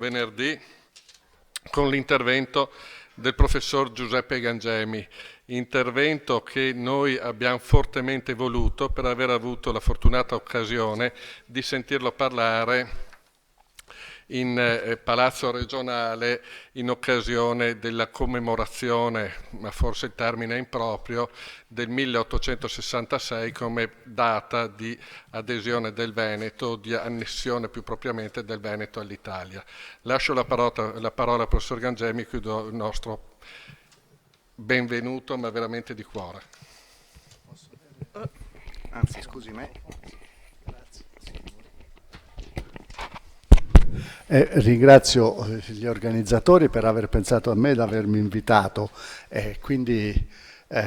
venerdì con l'intervento del professor Giuseppe Gangemi, intervento che noi abbiamo fortemente voluto per aver avuto la fortunata occasione di sentirlo parlare in Palazzo Regionale in occasione della commemorazione, ma forse il termine è improprio, del 1866 come data di adesione del Veneto, di annessione più propriamente del Veneto all'Italia. Lascio la parola al professor Gangemi, che do il nostro benvenuto, ma veramente di cuore. Anzi, scusi me. Ringrazio gli organizzatori per aver pensato a me ed avermi invitato, quindi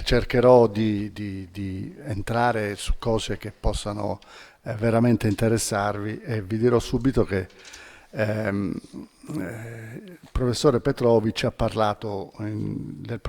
cercherò di entrare su cose che possano veramente interessarvi e vi dirò subito che il professore Petrovic ha parlato del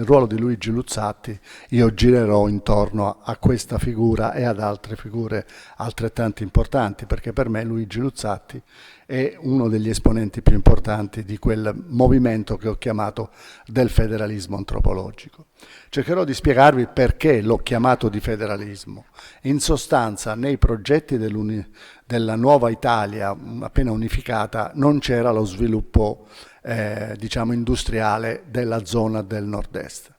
ruolo di Luigi Luzzatti. Io girerò intorno a questa figura e ad altre figure altrettanto importanti, perché per me Luigi Luzzatti è uno degli esponenti più importanti di quel movimento che ho chiamato del federalismo antropologico. Cercherò di spiegarvi perché l'ho chiamato di federalismo. In sostanza, nei progetti della nuova Italia appena unificata non c'era lo sviluppo industriale della zona del nord-est.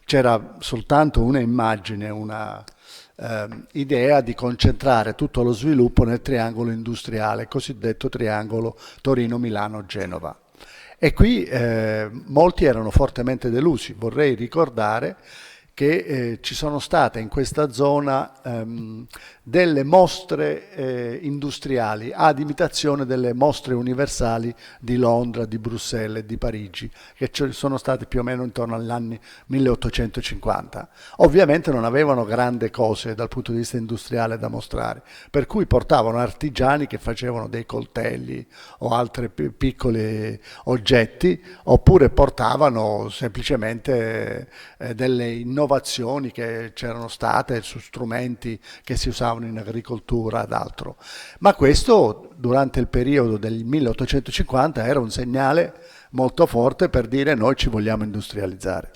C'era soltanto una immagine, una idea di concentrare tutto lo sviluppo nel triangolo industriale, cosiddetto triangolo Torino-Milano-Genova. E qui molti erano fortemente delusi. Vorrei ricordare che ci sono state in questa zona delle mostre industriali ad imitazione delle mostre universali di Londra, di Bruxelles e di Parigi, che sono state più o meno intorno agli anni 1850. Ovviamente non avevano grandi cose dal punto di vista industriale da mostrare, per cui portavano artigiani che facevano dei coltelli o altri piccoli oggetti, oppure portavano semplicemente delle innovazioni che c'erano state su strumenti che si usavano in agricoltura ed altro. Ma questo durante il periodo del 1850 era un segnale molto forte per dire noi ci vogliamo industrializzare.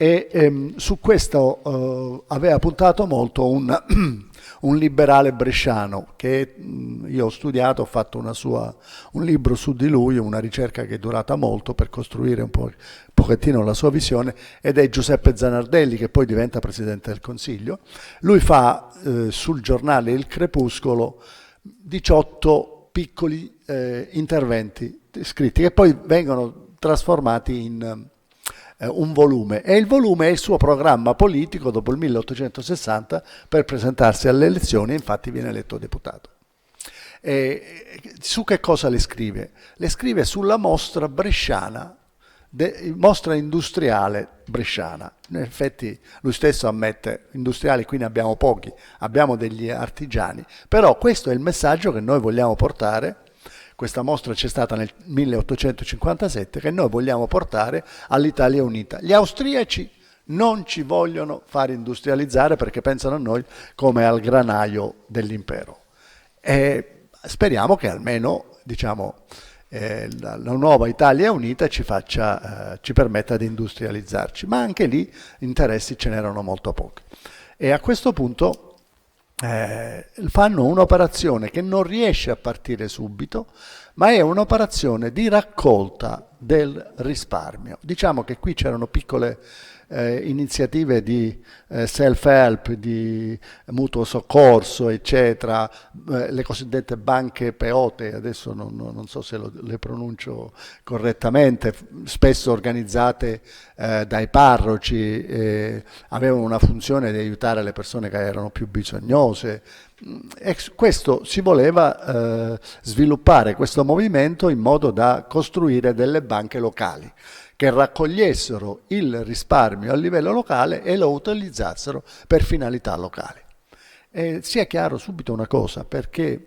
E su questo aveva puntato molto un liberale bresciano che io ho studiato, ho fatto un libro su di lui, una ricerca che è durata molto per costruire un pochettino la sua visione, ed è Giuseppe Zanardelli, che poi diventa Presidente del Consiglio. Lui fa sul giornale Il Crepuscolo 18 piccoli interventi scritti che poi vengono trasformati in un volume, e il volume è il suo programma politico dopo il 1860 per presentarsi alle elezioni, e infatti viene eletto deputato. Su che cosa le scrive? Le scrive sulla mostra bresciana, mostra industriale bresciana. In effetti lui stesso ammette, industriali qui ne abbiamo pochi, abbiamo degli artigiani, però questo è il messaggio che noi vogliamo portare. Questa mostra c'è stata nel 1857, che noi vogliamo portare all'Italia unita. Gli austriaci non ci vogliono far industrializzare perché pensano a noi come al granaio dell'impero. E speriamo che almeno, la nuova Italia unita ci permetta di industrializzarci, ma anche lì interessi ce n'erano molto pochi. E a questo punto fanno un'operazione che non riesce a partire subito, ma è un'operazione di raccolta del risparmio. Diciamo che qui c'erano piccole iniziative di self-help, di mutuo soccorso, eccetera, le cosiddette banche peote, adesso non so se le pronuncio correttamente, spesso organizzate dai parroci, avevano una funzione di aiutare le persone che erano più bisognose. E questo si voleva sviluppare questo movimento in modo da costruire delle banche locali che raccogliessero il risparmio a livello locale e lo utilizzassero per finalità locali. E sia chiaro subito una cosa, perché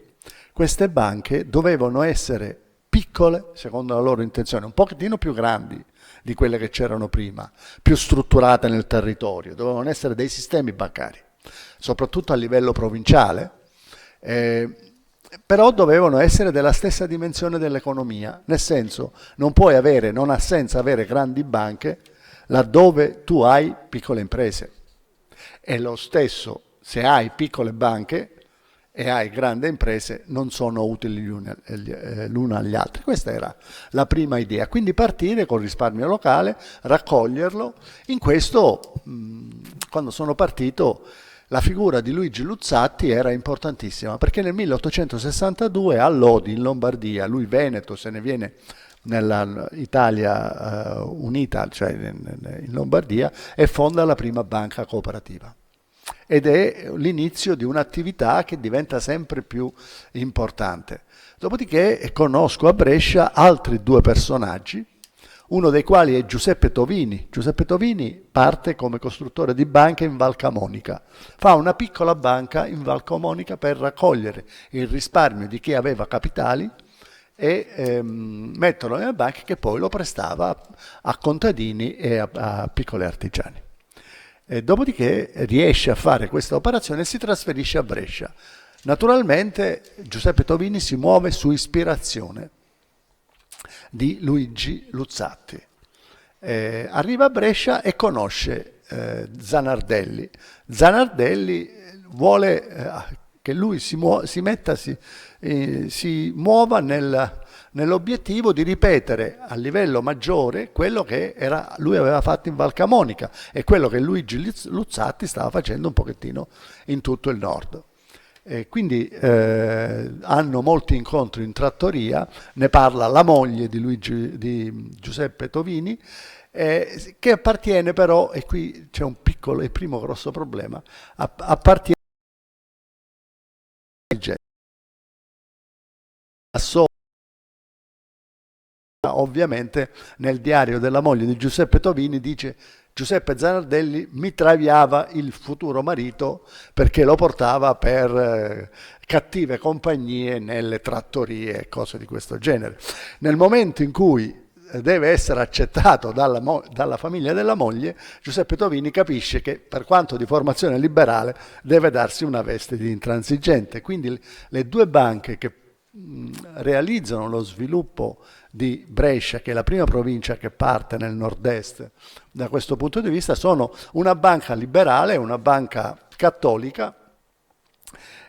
queste banche dovevano essere piccole, secondo la loro intenzione, un pochettino più grandi di quelle che c'erano prima, più strutturate nel territorio, dovevano essere dei sistemi bancari, soprattutto a livello provinciale, però dovevano essere della stessa dimensione dell'economia, nel senso non ha senso avere grandi banche laddove tu hai piccole imprese. E lo stesso se hai piccole banche e hai grandi imprese non sono utili l'una agli altri. Questa era la prima idea, quindi partire col risparmio locale, raccoglierlo. In questo, quando sono partito, la figura di Luigi Luzzatti era importantissima, perché nel 1862 a Lodi, in Lombardia, lui veneto, se ne viene nella Italia unita, cioè in Lombardia, e fonda la prima banca cooperativa. Ed è l'inizio di un'attività che diventa sempre più importante. Dopodiché conosco a Brescia altri due personaggi, uno dei quali è Giuseppe Tovini. Giuseppe Tovini parte come costruttore di banche in Val Camonica, fa una piccola banca in Val Camonica per raccogliere il risparmio di chi aveva capitali e metterlo nelle banche, che poi lo prestava a contadini e a piccoli artigiani. E dopodiché riesce a fare questa operazione e si trasferisce a Brescia. Naturalmente Giuseppe Tovini si muove su ispirazione di Luigi Luzzatti. Arriva a Brescia e conosce Zanardelli. Zanardelli vuole che lui si muova nell'obiettivo di ripetere a livello maggiore quello che lui aveva fatto in Val Camonica e quello che Luigi Luzzatti stava facendo un pochettino in tutto il nord. Quindi hanno molti incontri in trattoria, ne parla la moglie di Giuseppe Tovini, che appartiene però, e qui c'è il primo grosso problema, appartiene a ovviamente nel diario della moglie di Giuseppe Tovini dice: Giuseppe Zanardelli mi traviava il futuro marito perché lo portava per cattive compagnie nelle trattorie e cose di questo genere. Nel momento in cui deve essere accettato dalla famiglia della moglie, Giuseppe Tovini capisce che, per quanto di formazione liberale, deve darsi una veste di intransigente. Quindi le due banche che realizzano lo sviluppo di Brescia, che è la prima provincia che parte nel nord-est da questo punto di vista, sono una banca liberale e una banca cattolica,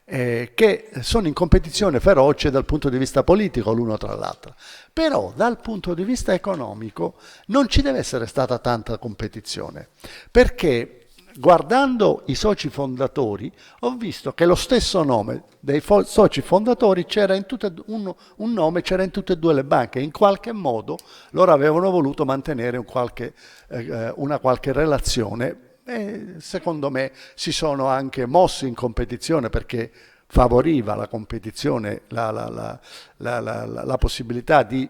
che sono in competizione feroce dal punto di vista politico l'uno tra l'altro. Però dal punto di vista economico non ci deve essere stata tanta competizione, perché guardando i soci fondatori ho visto che lo stesso nome dei soci fondatori c'era in un nome c'era in tutte e due le banche. In qualche modo loro avevano voluto mantenere una qualche relazione e secondo me si sono anche mossi in competizione, perché favoriva la competizione, la possibilità di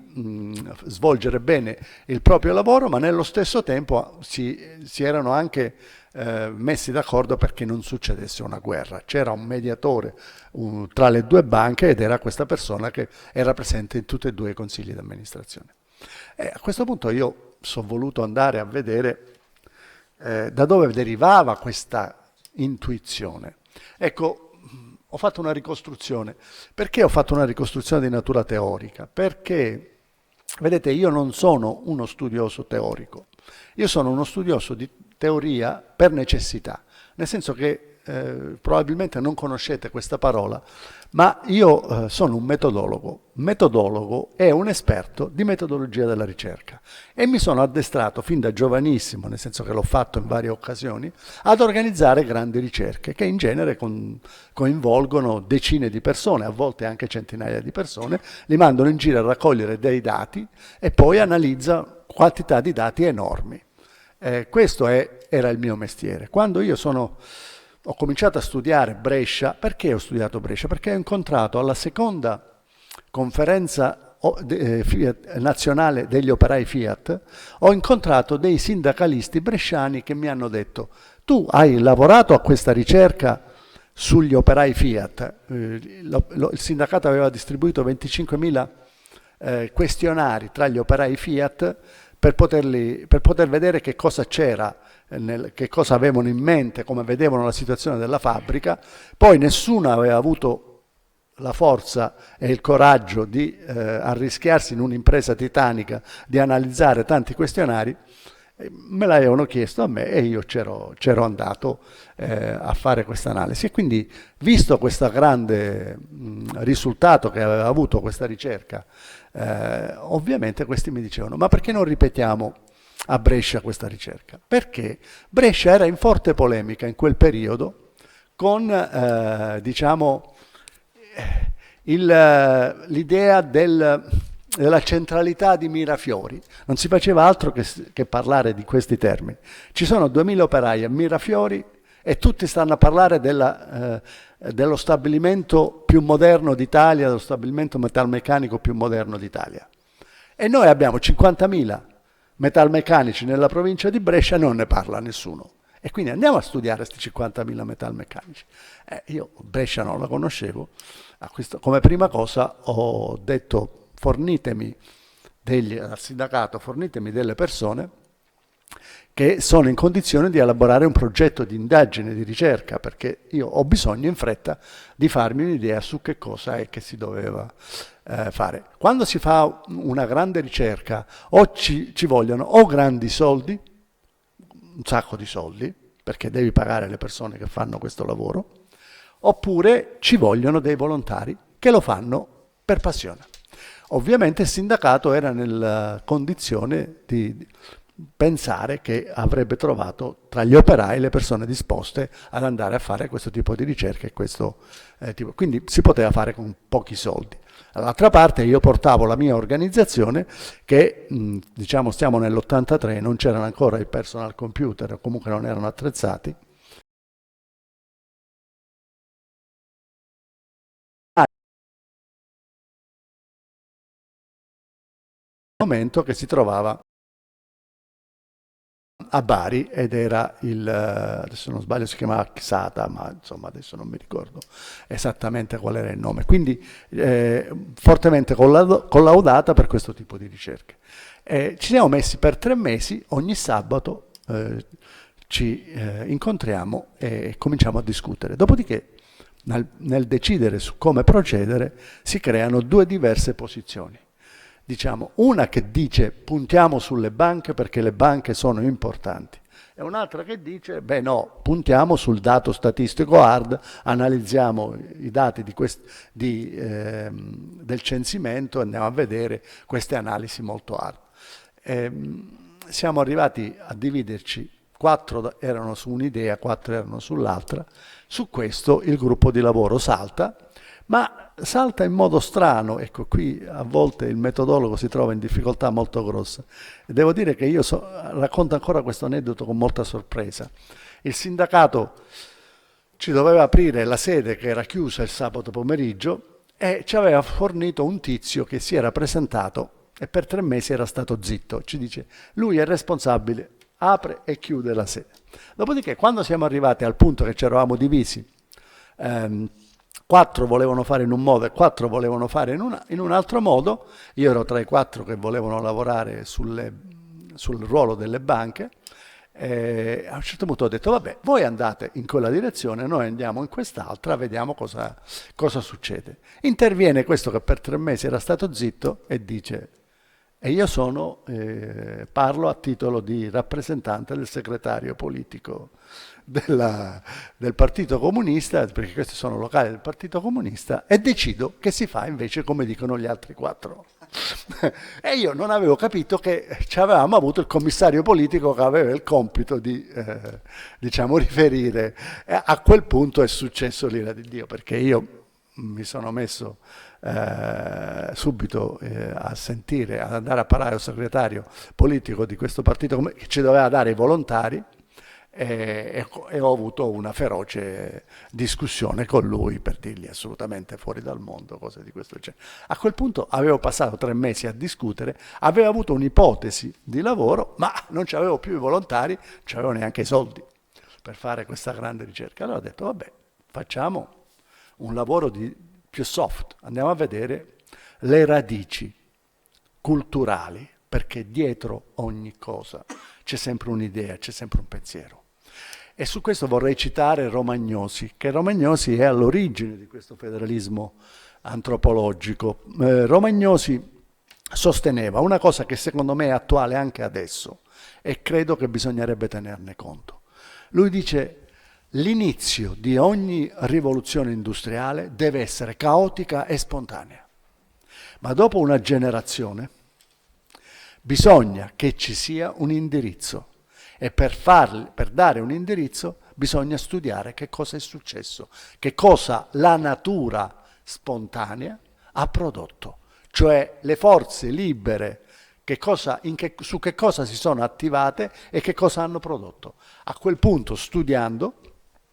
svolgere bene il proprio lavoro, ma nello stesso tempo si erano anche messi d'accordo perché non succedesse una guerra. C'era un mediatore tra le due banche ed era questa persona che era presente in tutti e due i consigli di amministrazione. A questo punto io sono voluto andare a vedere da dove derivava questa intuizione. Ecco, ho fatto una ricostruzione. Perché ho fatto una ricostruzione di natura teorica? Perché, vedete, io non sono uno studioso teorico, io sono uno studioso di teoria per necessità, nel senso che probabilmente non conoscete questa parola, ma io sono un metodologo. Metodologo è un esperto di metodologia della ricerca e mi sono addestrato fin da giovanissimo, nel senso che l'ho fatto in varie occasioni, ad organizzare grandi ricerche che in genere coinvolgono decine di persone, a volte anche centinaia di persone, li mandano in giro a raccogliere dei dati e poi analizza quantità di dati enormi. Questo era il mio mestiere. Quando ho cominciato a studiare Brescia. Perché ho studiato Brescia? Perché ho incontrato alla seconda conferenza nazionale degli operai Fiat, ho incontrato dei sindacalisti bresciani che mi hanno detto: tu hai lavorato a questa ricerca sugli operai Fiat. Il sindacato aveva distribuito 25.000 questionari tra gli operai Fiat per poter vedere che cosa c'era, che cosa avevano in mente, come vedevano la situazione della fabbrica. Poi nessuno aveva avuto la forza e il coraggio di arrischiarsi in un'impresa titanica, di analizzare tanti questionari, me l'avevano chiesto a me e io c'ero andato a fare questa analisi. E quindi, visto questo grande risultato che aveva avuto questa ricerca, ovviamente questi mi dicevano: ma perché non ripetiamo a Brescia questa ricerca? Perché Brescia era in forte polemica in quel periodo con, diciamo, l'idea della centralità di Mirafiori. Non si faceva altro che parlare di questi termini. Ci sono 2000 operai a Mirafiori e tutti stanno a parlare dello stabilimento più moderno d'Italia, dello stabilimento metalmeccanico più moderno d'Italia. E noi abbiamo 50.000 metalmeccanici nella provincia di Brescia e non ne parla nessuno. E quindi andiamo a studiare questi 50.000 metalmeccanici. Io Brescia non la conoscevo, come prima cosa ho detto: fornitemi al sindacato, fornitemi delle persone che sono in condizione di elaborare un progetto di indagine, di ricerca, perché io ho bisogno in fretta di farmi un'idea su che cosa è che si doveva fare. Quando si fa una grande ricerca o ci vogliono o grandi soldi, un sacco di soldi, perché devi pagare le persone che fanno questo lavoro, oppure ci vogliono dei volontari che lo fanno per passione. Ovviamente il sindacato era nella condizione di pensare che avrebbe trovato tra gli operai le persone disposte ad andare a fare questo tipo di ricerca e questo tipo. Quindi si poteva fare con pochi soldi. Dall'altra parte io portavo la mia organizzazione che, diciamo, stiamo nell'83, non c'erano ancora i personal computer o comunque non erano attrezzati. Momento che si trovava a Bari ed era adesso non sbaglio si chiamava Xata, ma insomma adesso non mi ricordo esattamente qual era il nome, quindi fortemente collaudata per questo tipo di ricerche. Ci siamo messi per 3 mesi, ogni sabato ci incontriamo e cominciamo a discutere. Dopodiché nel decidere su come procedere si creano 2 diverse posizioni. Diciamo, una che dice puntiamo sulle banche perché le banche sono importanti, e un'altra che dice beh no, puntiamo sul dato statistico hard, analizziamo i dati del censimento e andiamo a vedere queste analisi molto hard. Siamo arrivati a dividerci, 4 erano su un'idea, 4 erano sull'altra. Su questo il gruppo di lavoro salta, ma salta in modo strano. Ecco, qui a volte il metodologo si trova in difficoltà molto grossa. E devo dire che io racconto ancora questo aneddoto con molta sorpresa. Il sindacato ci doveva aprire la sede che era chiusa il sabato pomeriggio e ci aveva fornito un tizio che si era presentato e per 3 mesi era stato zitto. Ci dice, lui è responsabile, apre e chiude la sede. Dopodiché, quando siamo arrivati al punto che ci eravamo divisi, 4 volevano fare in un modo e 4 volevano fare in un altro modo, io ero tra i 4 che volevano lavorare sul ruolo delle banche. A un certo punto ho detto vabbè, voi andate in quella direzione, noi andiamo in quest'altra, vediamo cosa succede. Interviene questo che per 3 mesi era stato zitto e dice: e io parlo a titolo di rappresentante del segretario politico del Partito Comunista, perché questi sono locali del Partito Comunista, e decido che si fa invece come dicono gli altri 4. E io non avevo capito che ci avevamo avuto il commissario politico che aveva il compito di diciamo riferire. E a quel punto è successo l'ira di Dio, perché io mi sono messo subito a sentire, ad andare a parlare al segretario politico di questo partito che ci doveva dare i volontari, e ho avuto una feroce discussione con lui per dirgli assolutamente fuori dal mondo, cose di questo genere. A quel punto avevo passato 3 mesi a discutere, avevo avuto un'ipotesi di lavoro, ma non c'avevo più i volontari, non c'avevo neanche i soldi per fare questa grande ricerca. Allora ho detto vabbè, facciamo un lavoro più soft, andiamo a vedere le radici culturali, perché dietro ogni cosa c'è sempre un'idea, c'è sempre un pensiero. E su questo vorrei citare Romagnosi, che Romagnosi è all'origine di questo federalismo antropologico. Romagnosi sosteneva una cosa che secondo me è attuale anche adesso e credo che bisognerebbe tenerne conto. Lui dice: l'inizio di ogni rivoluzione industriale deve essere caotica e spontanea, ma dopo una generazione bisogna che ci sia un indirizzo e per dare un indirizzo bisogna studiare che cosa è successo, che cosa la natura spontanea ha prodotto, cioè le forze libere su che cosa si sono attivate e che cosa hanno prodotto. A quel punto, studiando,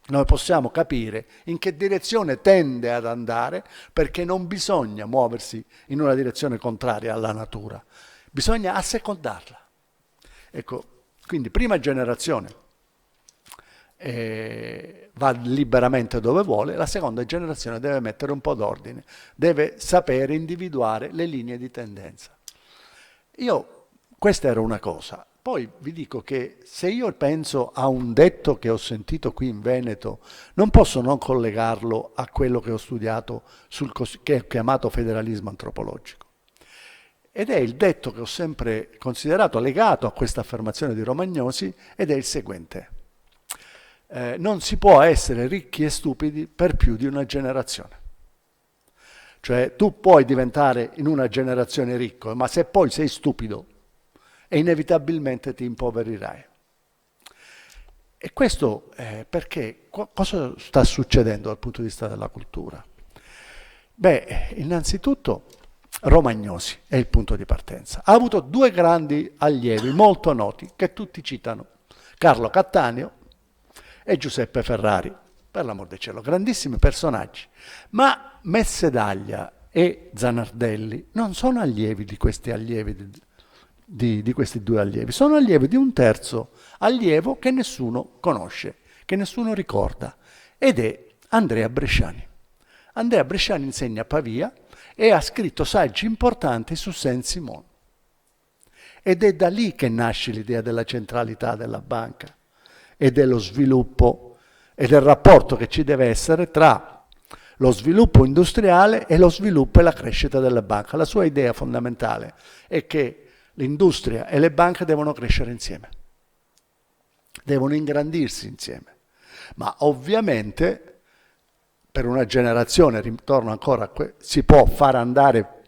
noi possiamo capire in che direzione tende ad andare, perché non bisogna muoversi in una direzione contraria alla natura, bisogna assecondarla. Ecco, quindi prima generazione va liberamente dove vuole, la seconda generazione deve mettere un po' d'ordine, deve sapere individuare le linee di tendenza. Questa era una cosa. Poi vi dico che se io penso a un detto che ho sentito qui in Veneto, non posso non collegarlo a quello che ho studiato che è chiamato federalismo antropologico. Ed è il detto che ho sempre considerato legato a questa affermazione di Romagnosi, ed è il seguente: non si può essere ricchi e stupidi per più di una generazione. Cioè tu puoi diventare in una generazione ricco, ma se poi sei stupido e inevitabilmente ti impoverirai. E questo perché cosa sta succedendo dal punto di vista della cultura? Beh, innanzitutto Romagnosi è il punto di partenza. Ha avuto due grandi allievi molto noti che tutti citano: Carlo Cattaneo e Giuseppe Ferrari, per l'amor del cielo, grandissimi personaggi. Ma Messedaglia e Zanardelli non sono allievi di questi allievi, di questi due allievi, sono allievi di un terzo allievo che nessuno conosce, che nessuno ricorda, ed è Andrea Bresciani. Andrea Bresciani insegna a Pavia e ha scritto saggi importanti su Saint-Simon. Ed è da lì che nasce l'idea della centralità della banca e dello sviluppo e del rapporto che ci deve essere tra lo sviluppo industriale e lo sviluppo e la crescita della banca. La sua idea fondamentale è che l'industria e le banche devono crescere insieme, devono ingrandirsi insieme, ma ovviamente per una generazione, ritorno ancora si può far andare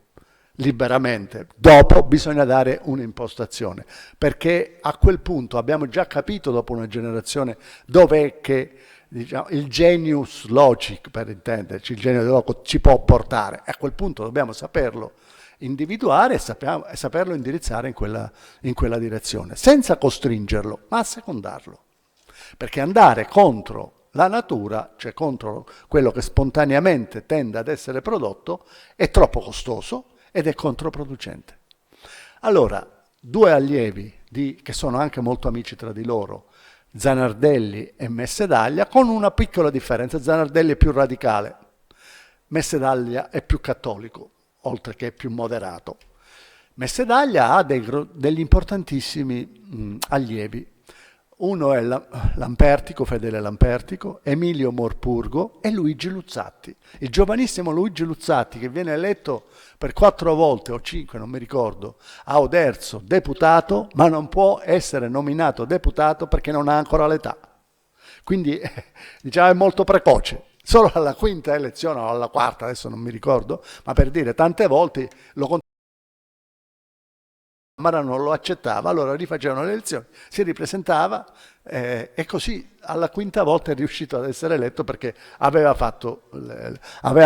liberamente, dopo bisogna dare un'impostazione, perché a quel punto abbiamo già capito dopo una generazione dov'è che, diciamo, il genius logic, per intenderci, il genio loco ci può portare. A quel punto dobbiamo saperlo individuare e saperlo indirizzare in quella direzione, senza costringerlo, ma assecondarlo. Perché andare contro la natura, cioè contro quello che spontaneamente tende ad essere prodotto, è troppo costoso ed è controproducente. Allora, due allievi che sono anche molto amici tra di loro, Zanardelli e Messedaglia, con una piccola differenza: Zanardelli è più radicale, Messedaglia è più cattolico, oltre che più moderato. Messedaglia ha degli importantissimi allievi. Uno è Lampertico, Fedele Lampertico, Emilio Morpurgo e Luigi Luzzatti. Il giovanissimo Luigi Luzzatti, che viene eletto per 4 volte o 5, non mi ricordo, a Oderzo deputato, ma non può essere nominato deputato perché non ha ancora l'età. Quindi diciamo è molto precoce. Solo alla quinta elezione o alla quarta, adesso non mi ricordo, ma per dire, tante volte lo Camera non lo accettava, allora rifacevano le elezioni, si ripresentava e così alla quinta volta è riuscito ad essere eletto perché aveva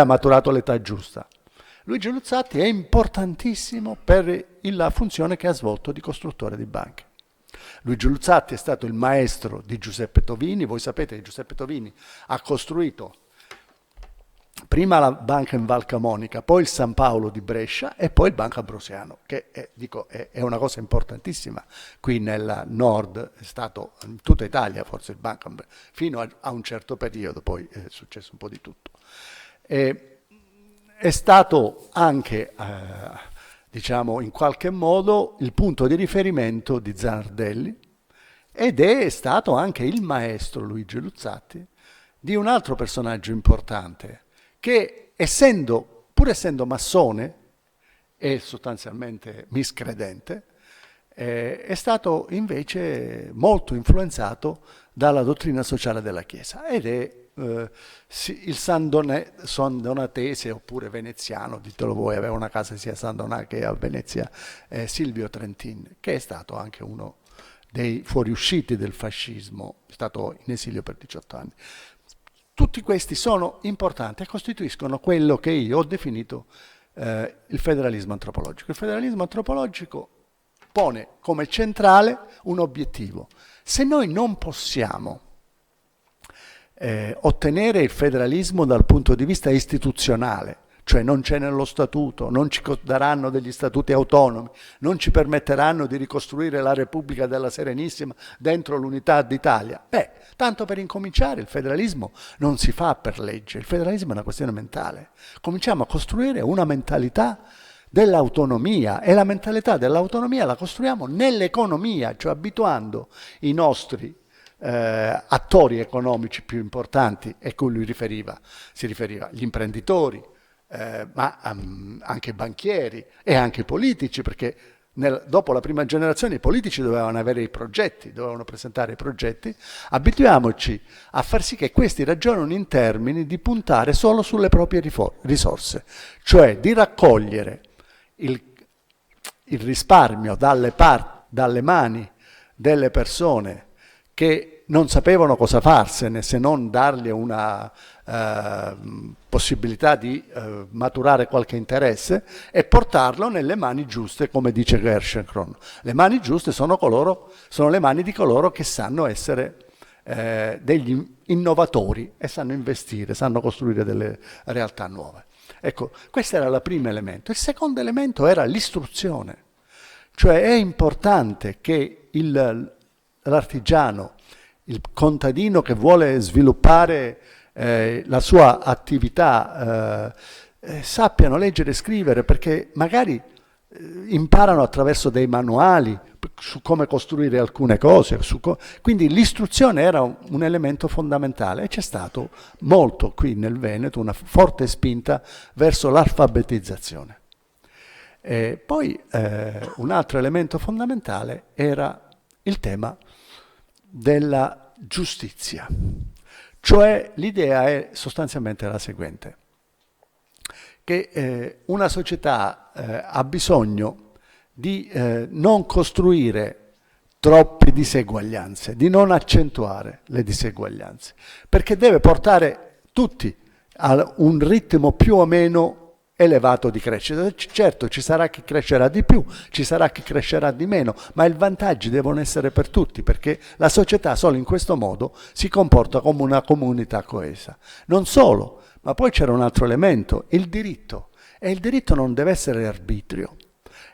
maturato l'età giusta. Luigi Luzzatti è importantissimo per la funzione che ha svolto di costruttore di banche. Luigi Luzzatti è stato il maestro di Giuseppe Tovini. Voi sapete che Giuseppe Tovini ha costruito prima la banca in Val Camonica, poi il San Paolo di Brescia e poi il Banco Ambrosiano, che è una cosa importantissima. Qui nel nord è stato, in tutta Italia forse il Banco Ambrosiano, fino a un certo periodo, poi è successo un po' di tutto. È stato anche, diciamo in qualche modo, il punto di riferimento di Zanardelli ed è stato anche il maestro Luigi Luzzatti di un altro personaggio importante che pur essendo massone e sostanzialmente miscredente, è stato invece molto influenzato dalla dottrina sociale della Chiesa ed è il San Donatese oppure veneziano, ditelo voi, aveva una casa sia a San Donà che a Venezia, Silvio Trentin, che è stato anche uno dei fuoriusciti del fascismo, è stato in esilio per 18 anni. Tutti questi sono importanti e costituiscono quello che io ho definito il federalismo antropologico. Il federalismo antropologico pone come centrale un obiettivo. Se noi non possiamo ottenere il federalismo dal punto di vista istituzionale, cioè non c'è nello statuto, non ci daranno degli statuti autonomi, non ci permetteranno di ricostruire la Repubblica della Serenissima dentro l'unità d'Italia. Tanto per incominciare, il federalismo non si fa per legge, il federalismo è una questione mentale. Cominciamo a costruire una mentalità dell'autonomia e la mentalità dell'autonomia la costruiamo nell'economia, cioè abituando i nostri attori economici più importanti, e cui lui si riferiva gli imprenditori, ma anche banchieri e anche politici, perché dopo la prima generazione i politici dovevano avere i progetti, dovevano presentare i progetti. Abituiamoci a far sì che questi ragionino in termini di puntare solo sulle proprie risorse, cioè di raccogliere il risparmio dalle mani delle persone che non sapevano cosa farsene se non dargli una possibilità di maturare qualche interesse e portarlo nelle mani giuste, come dice Gerschenkron. Le mani giuste sono le mani di coloro che sanno essere degli innovatori e sanno investire, sanno costruire delle realtà nuove. Ecco, questo era il primo elemento. Il secondo elemento era l'istruzione, cioè è importante che l'artigiano, il contadino che vuole sviluppare la sua attività sappiano leggere e scrivere, perché magari imparano attraverso dei manuali su come costruire alcune cose, quindi l'istruzione era un elemento fondamentale e c'è stato molto qui nel Veneto una forte spinta verso l'alfabetizzazione. Poi un altro elemento fondamentale era il tema della giustizia, cioè l'idea è sostanzialmente la seguente, che una società ha bisogno di non costruire troppe diseguaglianze, di non accentuare le diseguaglianze, perché deve portare tutti a un ritmo più o meno elevato di crescita. Certo, ci sarà chi crescerà di più, ci sarà chi crescerà di meno, ma i vantaggi devono essere per tutti, perché la società solo in questo modo si comporta come una comunità coesa. Non solo, ma poi c'era un altro elemento, il diritto. E il diritto non deve essere arbitrio.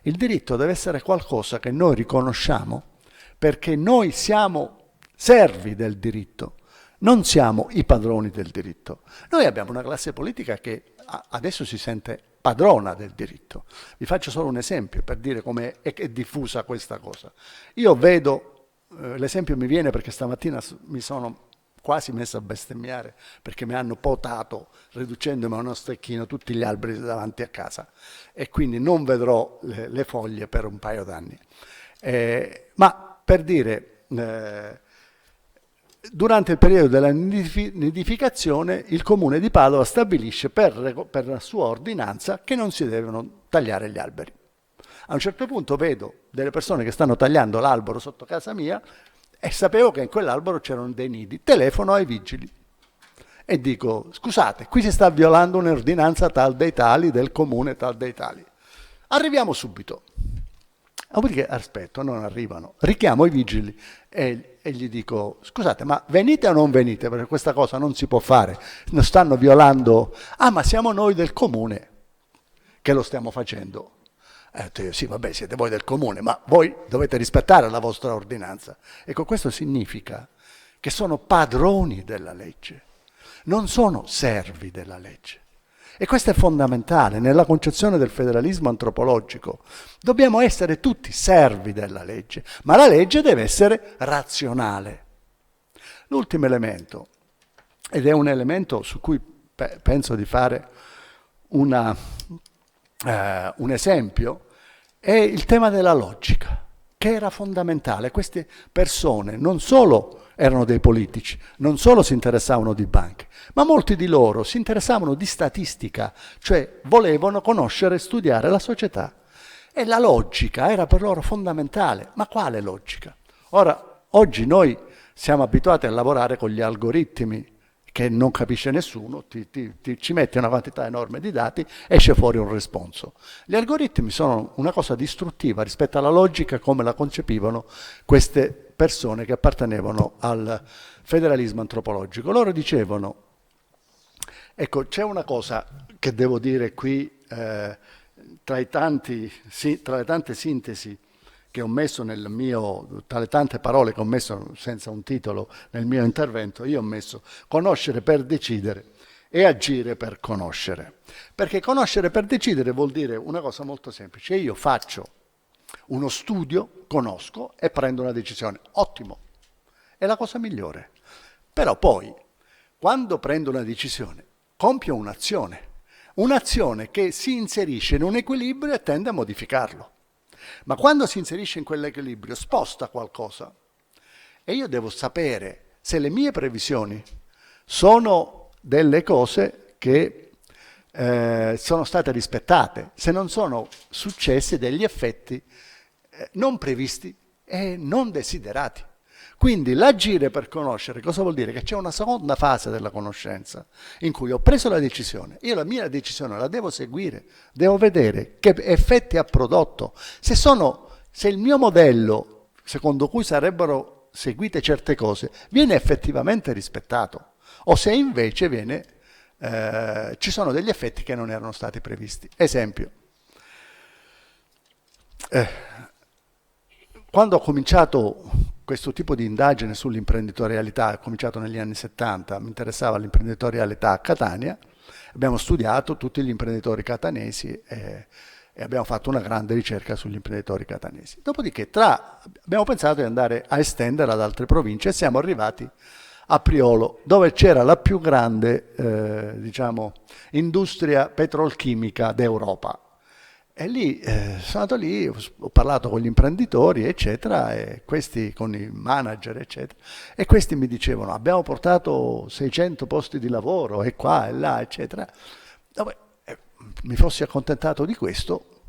Il diritto deve essere qualcosa che noi riconosciamo perché noi siamo servi del diritto, non siamo i padroni del diritto. Noi abbiamo una classe politica che adesso si sente padrona del diritto. Vi faccio solo un esempio per dire come è diffusa questa cosa. Io vedo, l'esempio mi viene perché stamattina mi sono quasi messo a bestemmiare perché mi hanno potato, riducendomi a uno stecchino, tutti gli alberi davanti a casa e quindi non vedrò le foglie per un paio d'anni. Ma per dire, durante il periodo della nidificazione il comune di Padova stabilisce per la sua ordinanza che non si devono tagliare gli alberi. A un certo punto vedo delle persone che stanno tagliando l'albero sotto casa mia e sapevo che in quell'albero c'erano dei nidi. Telefono ai vigili e dico: scusate, qui si sta violando un'ordinanza tal dei tali del comune tal dei tali. Arriviamo subito. Dopodiché aspetto, non arrivano. Richiamo i vigili e gli dico: scusate, ma venite o non venite? Perché questa cosa non si può fare. Non stanno violando. Ah, ma siamo noi del comune che lo stiamo facendo. Io, sì, vabbè, siete voi del comune, ma voi dovete rispettare la vostra ordinanza. Ecco, questo significa che sono padroni della legge, non sono servi della legge. E questo è fondamentale nella concezione del federalismo antropologico. Dobbiamo essere tutti servi della legge, ma la legge deve essere razionale. L'ultimo elemento, ed è un elemento su cui penso di fare un esempio, è il tema della logica, che era fondamentale. Queste persone non solo erano dei politici, non solo si interessavano di banche, ma molti di loro si interessavano di statistica, cioè volevano conoscere e studiare la società. E la logica era per loro fondamentale. Ma quale logica? Ora, oggi noi siamo abituati a lavorare con gli algoritmi che non capisce nessuno, ci metti una quantità enorme di dati, esce fuori un responso. Gli algoritmi sono una cosa distruttiva rispetto alla logica come la concepivano queste persone che appartenevano al federalismo antropologico. Loro dicevano, ecco, c'è una cosa che devo dire qui, tra le tante sintesi che ho messo tra le tante parole che ho messo senza un titolo nel mio intervento, io ho messo conoscere per decidere e agire per conoscere. Perché conoscere per decidere vuol dire una cosa molto semplice: io faccio uno studio, conosco e prendo una decisione. Ottimo, è la cosa migliore. Però poi, quando prendo una decisione, compio un'azione che si inserisce in un equilibrio e tende a modificarlo. Ma quando si inserisce in quell'equilibrio sposta qualcosa e io devo sapere se le mie previsioni sono delle cose che sono state rispettate, se non sono successi degli effetti non previsti e non desiderati. Quindi l'agire per conoscere cosa vuol dire? Che c'è una seconda fase della conoscenza in cui ho preso la decisione, io la mia decisione la devo seguire, devo vedere che effetti ha prodotto, se il mio modello secondo cui sarebbero seguite certe cose viene effettivamente rispettato o se invece ci sono degli effetti che non erano stati previsti. Esempio, quando ho cominciato questo tipo di indagine sull'imprenditorialità, ho cominciato negli anni 70, mi interessava l'imprenditorialità a Catania, abbiamo studiato tutti gli imprenditori catanesi e abbiamo fatto una grande ricerca sugli imprenditori catanesi. Dopodiché abbiamo pensato di andare a estendere ad altre province e siamo arrivati a Priolo, dove c'era la più grande industria petrolchimica d'Europa. E lì sono andato lì, ho parlato con gli imprenditori, eccetera, e questi con i manager, eccetera, e questi mi dicevano: abbiamo portato 600 posti di lavoro, e qua e là, eccetera. Dove, mi fossi accontentato di questo,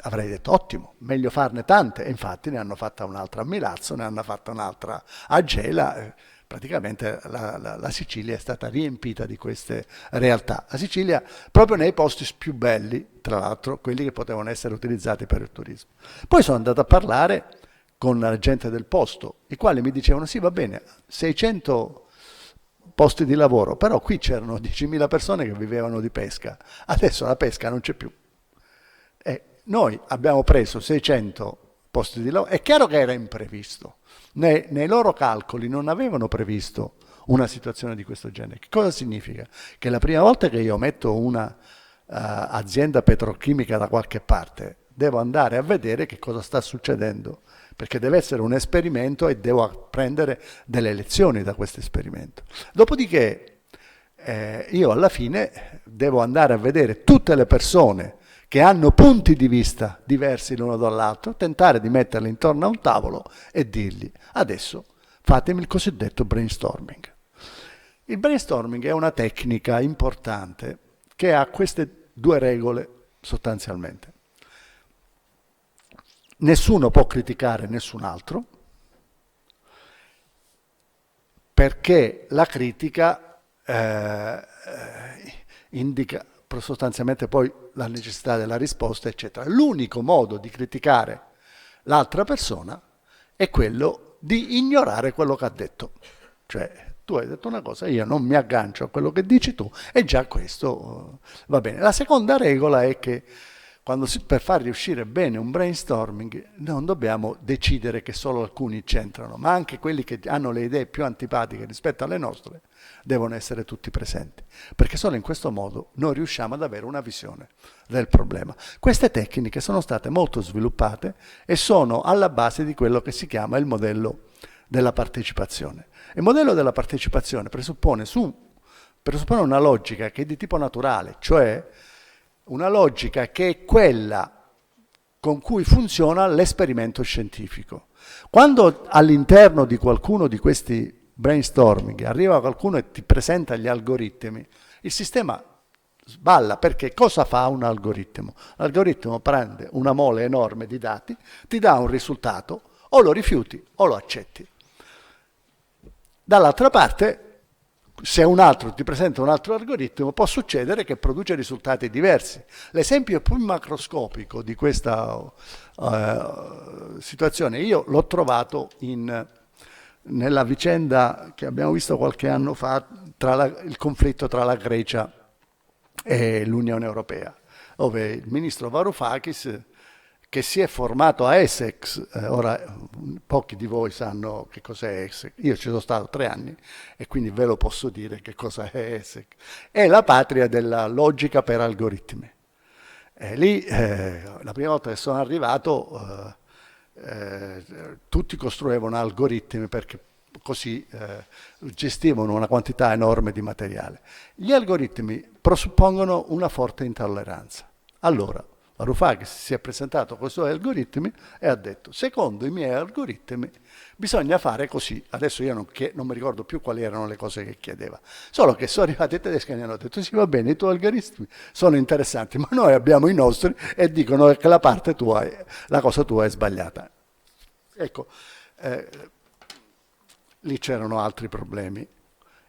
avrei detto ottimo, meglio farne tante, e infatti ne hanno fatta un'altra a Milazzo, ne hanno fatta un'altra a Gela. Praticamente la Sicilia è stata riempita di queste realtà. La Sicilia proprio nei posti più belli, tra l'altro, quelli che potevano essere utilizzati per il turismo. Poi sono andato a parlare con la gente del posto, i quali mi dicevano: sì, va bene, 600 posti di lavoro, però qui c'erano 10.000 persone che vivevano di pesca, adesso la pesca non c'è più. E noi abbiamo preso 600 posti di lavoro, è chiaro che era imprevisto. Nei loro calcoli non avevano previsto una situazione di questo genere. Che cosa significa? Che la prima volta che io metto una azienda petrochimica da qualche parte, devo andare a vedere che cosa sta succedendo, perché deve essere un esperimento e devo prendere delle lezioni da questo esperimento. Dopodiché io alla fine devo andare a vedere tutte le persone che hanno punti di vista diversi l'uno dall'altro, tentare di metterli intorno a un tavolo e dirgli: adesso fatemi il cosiddetto brainstorming. Il brainstorming è una tecnica importante che ha queste due regole sostanzialmente. Nessuno può criticare nessun altro, perché la critica indica sostanzialmente poi la necessità della risposta, eccetera. L'unico modo di criticare l'altra persona è quello di ignorare quello che ha detto. Cioè, tu hai detto una cosa, io non mi aggancio a quello che dici tu, e già questo va bene. La seconda regola è che Per far riuscire bene un brainstorming non dobbiamo decidere che solo alcuni c'entrano, ma anche quelli che hanno le idee più antipatiche rispetto alle nostre devono essere tutti presenti, perché solo in questo modo noi riusciamo ad avere una visione del problema. Queste tecniche sono state molto sviluppate e sono alla base di quello che si chiama il modello della partecipazione. Il modello della partecipazione presuppone una logica che è di tipo naturale, cioè una logica che è quella con cui funziona l'esperimento scientifico. Quando all'interno di qualcuno di questi brainstorming arriva qualcuno e ti presenta gli algoritmi, il sistema sballa, perché cosa fa un algoritmo? L'algoritmo prende una mole enorme di dati, ti dà un risultato, o lo rifiuti o lo accetti. Dall'altra parte, se un altro ti presenta un altro algoritmo, può succedere che produce risultati diversi. L'esempio più macroscopico di questa situazione io l'ho trovato nella vicenda che abbiamo visto qualche anno fa, il conflitto tra la Grecia e l'Unione Europea, dove il ministro Varoufakis, che si è formato a Essex, ora pochi di voi sanno che cos'è Essex, io ci sono stato 3 anni e quindi ve lo posso dire che cosa è Essex, è la patria della logica per algoritmi. Lì, la prima volta che sono arrivato, tutti costruivano algoritmi perché così gestivano una quantità enorme di materiale. Gli algoritmi presuppongono una forte intolleranza. Allora, Varoufakis si è presentato con i suoi algoritmi e ha detto: secondo i miei algoritmi bisogna fare così. Adesso io non mi ricordo più quali erano le cose che chiedeva, solo che sono arrivati i tedeschi e gli hanno detto: sì, va bene, i tuoi algoritmi sono interessanti, ma noi abbiamo i nostri e dicono che la cosa tua è sbagliata. Ecco, lì c'erano altri problemi.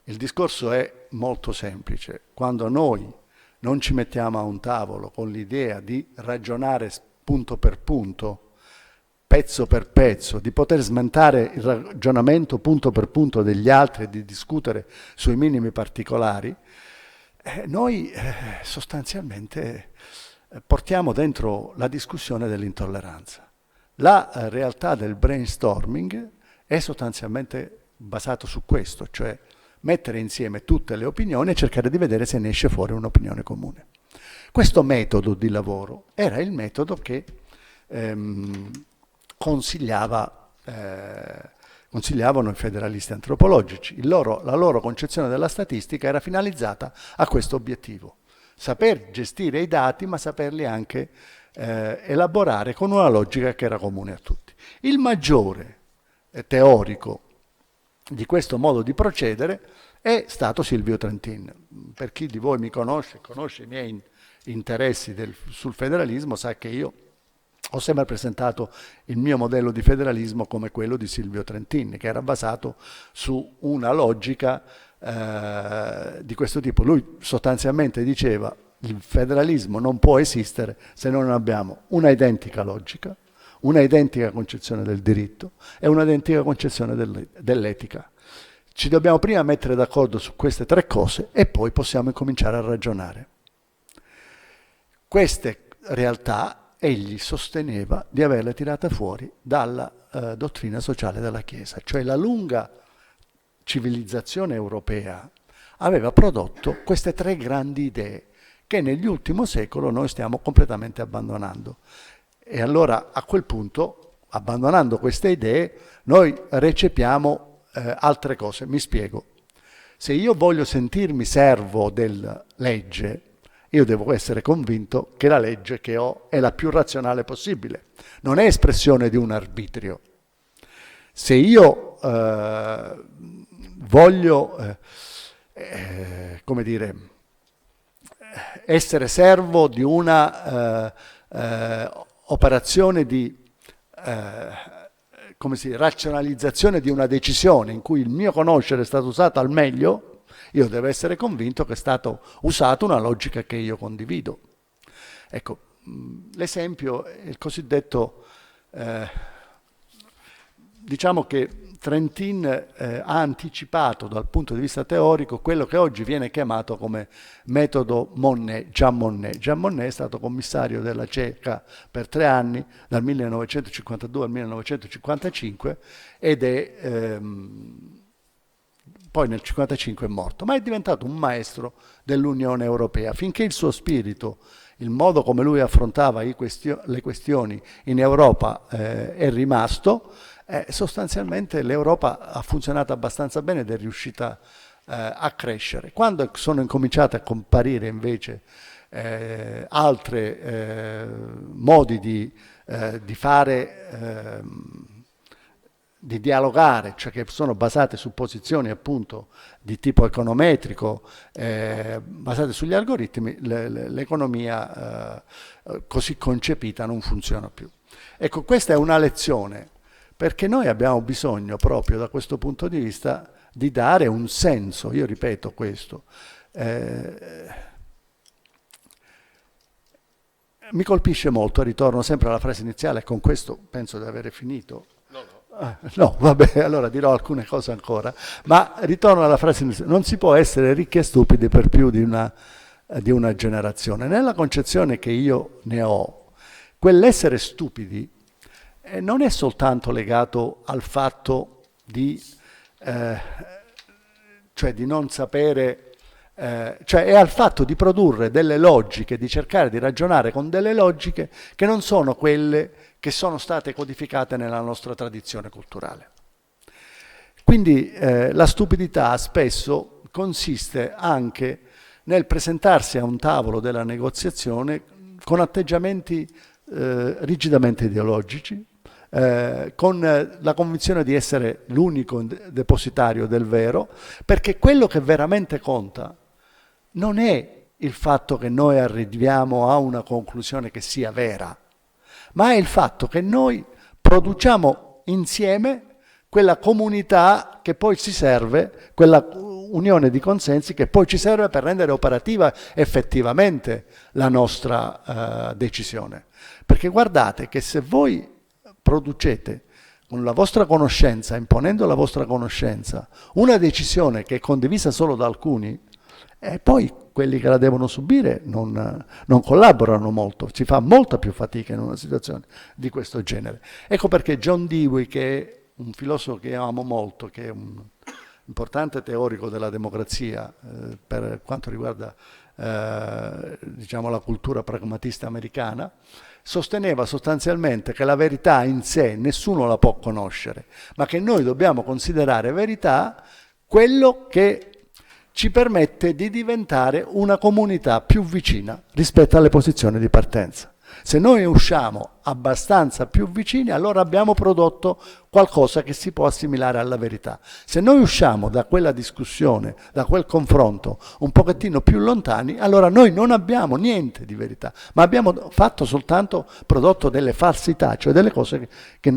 Il discorso è molto semplice. Quando noi non ci mettiamo a un tavolo con l'idea di ragionare punto per punto, pezzo per pezzo, di poter smentare il ragionamento punto per punto degli altri e di discutere sui minimi particolari, noi sostanzialmente portiamo dentro la discussione dell'intolleranza. La realtà del brainstorming è sostanzialmente basato su questo, cioè mettere insieme tutte le opinioni e cercare di vedere se ne esce fuori un'opinione comune. Questo metodo di lavoro era il metodo che consigliavano i federalisti antropologici. La loro concezione della statistica era finalizzata a questo obiettivo: saper gestire i dati, ma saperli anche elaborare con una logica che era comune a tutti. Il maggiore teorico di questo modo di procedere è stato Silvio Trentin. Per chi di voi mi conosce i miei interessi sul federalismo, sa che io ho sempre presentato il mio modello di federalismo come quello di Silvio Trentin, che era basato su una logica di questo tipo. Lui sostanzialmente diceva: il federalismo non può esistere se non abbiamo una identica logica, una identica concezione del diritto e una identica concezione dell'etica. Ci dobbiamo prima mettere d'accordo su queste 3 cose e poi possiamo incominciare a ragionare. Queste realtà egli sosteneva di averle tirate fuori dalla dottrina sociale della Chiesa, cioè la lunga civilizzazione europea aveva prodotto queste 3 grandi idee che nell'ultimo secolo noi stiamo completamente abbandonando. E allora a quel punto, abbandonando queste idee, noi recepiamo altre cose. Mi spiego. Se io voglio sentirmi servo della legge, io devo essere convinto che la legge che ho è la più razionale possibile, non è espressione di un arbitrio. Se io voglio, come dire, essere servo di una operazione di razionalizzazione di una decisione in cui il mio conoscere è stato usato al meglio, io devo essere convinto che è stata usata una logica che io condivido. Ecco, l'esempio è il cosiddetto diciamo che Trentin ha anticipato dal punto di vista teorico quello che oggi viene chiamato come metodo Monnet, Jean Monnet. Jean Monnet è stato commissario della CECA per 3 anni, dal 1952 al 1955, ed è poi nel 1955 è morto, ma è diventato un maestro dell'Unione Europea, finché il suo spirito, il modo come lui affrontava le questioni in Europa è rimasto. Sostanzialmente l'Europa ha funzionato abbastanza bene ed è riuscita a crescere. Quando sono incominciate a comparire invece altri modi di fare, di dialogare, cioè che sono basate su posizioni appunto di tipo econometrico, basate sugli algoritmi, l'economia così concepita non funziona più. Ecco, questa è una lezione, perché noi abbiamo bisogno proprio da questo punto di vista di dare un senso, io ripeto questo. Mi colpisce molto, ritorno sempre alla frase iniziale e con questo penso di avere finito. No, vabbè, allora dirò alcune cose ancora, ma ritorno alla frase iniziale. Non si può essere ricchi e stupidi per più di una generazione. Nella concezione che io ne ho, quell'essere stupidi non è soltanto legato al fatto cioè di non sapere, cioè è al fatto di produrre delle logiche, di cercare di ragionare con delle logiche che non sono quelle che sono state codificate nella nostra tradizione culturale. Quindi la stupidità spesso consiste anche nel presentarsi a un tavolo della negoziazione con atteggiamenti rigidamente ideologici, con la convinzione di essere l'unico depositario del vero, perché quello che veramente conta non è il fatto che noi arriviamo a una conclusione che sia vera, ma è il fatto che noi produciamo insieme quella comunità che poi ci serve, quella unione di consensi che poi ci serve per rendere operativa effettivamente la nostra decisione. Perché guardate che se voi producete con la vostra conoscenza, imponendo la vostra conoscenza, una decisione che è condivisa solo da alcuni, e poi quelli che la devono subire non collaborano molto, si fa molta più fatica in una situazione di questo genere. Ecco perché John Dewey, che è un filosofo che amo molto, che è un importante teorico della democrazia per quanto riguarda diciamo la cultura pragmatista americana, sosteneva sostanzialmente che la verità in sé nessuno la può conoscere, ma che noi dobbiamo considerare verità quello che ci permette di diventare una comunità più vicina rispetto alle posizioni di partenza. Se noi usciamo abbastanza più vicini, allora abbiamo prodotto qualcosa che si può assimilare alla verità. Se noi usciamo da quella discussione, da quel confronto, un pochettino più lontani, allora noi non abbiamo niente di verità, ma abbiamo prodotto soltanto delle falsità, cioè delle cose che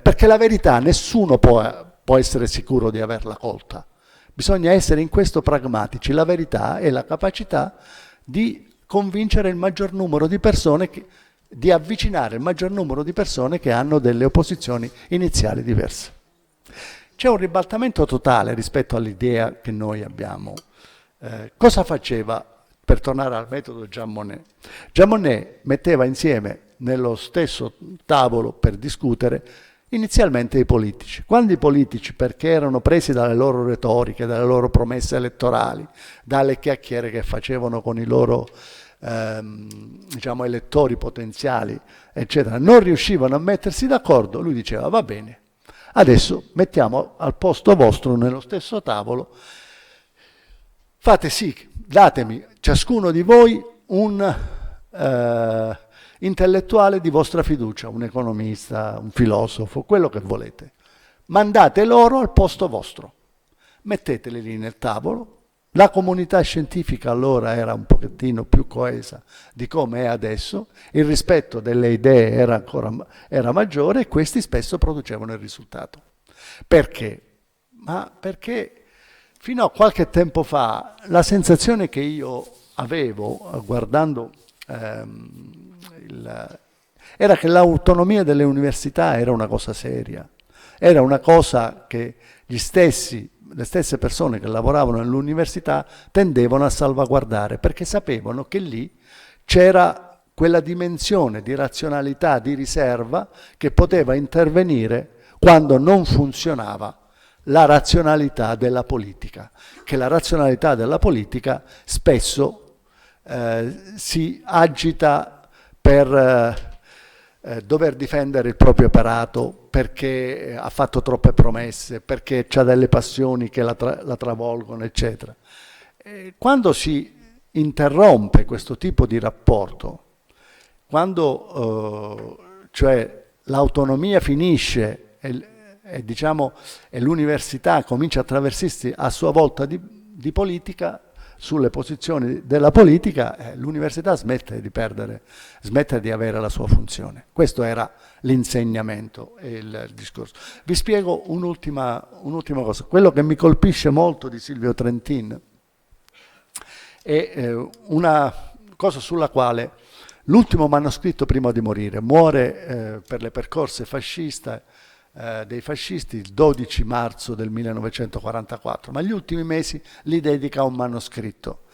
perché la verità nessuno può essere sicuro di averla colta. Bisogna essere in questo pragmatici. La verità è la capacità di convincere il maggior numero di persone, di avvicinare il maggior numero di persone che hanno delle opposizioni iniziali diverse. C'è un ribaltamento totale rispetto all'idea che noi abbiamo. Cosa faceva, per tornare al metodo Jean Monnet? Jean Monnet metteva insieme nello stesso tavolo per discutere inizialmente i politici. Quando i politici, perché erano presi dalle loro retoriche, dalle loro promesse elettorali, dalle chiacchiere che facevano con i loro diciamo elettori potenziali, eccetera, non riuscivano a mettersi d'accordo, lui diceva: va bene, adesso mettiamo al posto vostro nello stesso tavolo, fate sì, datemi ciascuno di voi un intellettuale di vostra fiducia, un economista, un filosofo, quello che volete, mandate loro al posto vostro, metteteli lì nel tavolo. La comunità scientifica allora era un pochettino più coesa di come è adesso, il rispetto delle idee era maggiore e questi spesso producevano il risultato. Perché? Ma perché fino a qualche tempo fa la sensazione che io avevo guardando era che l'autonomia delle università era una cosa seria, era una cosa che le stesse persone che lavoravano nell'università tendevano a salvaguardare, perché sapevano che lì c'era quella dimensione di razionalità, di riserva, che poteva intervenire quando non funzionava la razionalità della politica, che la razionalità della politica spesso si agita per dover difendere il proprio operato perché ha fatto troppe promesse, perché ha delle passioni che la travolgono, eccetera. Quando si interrompe questo tipo di rapporto, quando cioè l'autonomia finisce e l'università comincia a attraversarsi a sua volta di politica, sulle posizioni della politica, l'università smette di avere la sua funzione. Questo era l'insegnamento e il discorso. Vi spiego un'ultima cosa. Quello che mi colpisce molto di Silvio Trentin è una cosa sulla quale l'ultimo manoscritto prima di morire muore per le percorse dei fascisti il 12 marzo del 1944, ma gli ultimi mesi li dedica a un manoscritto.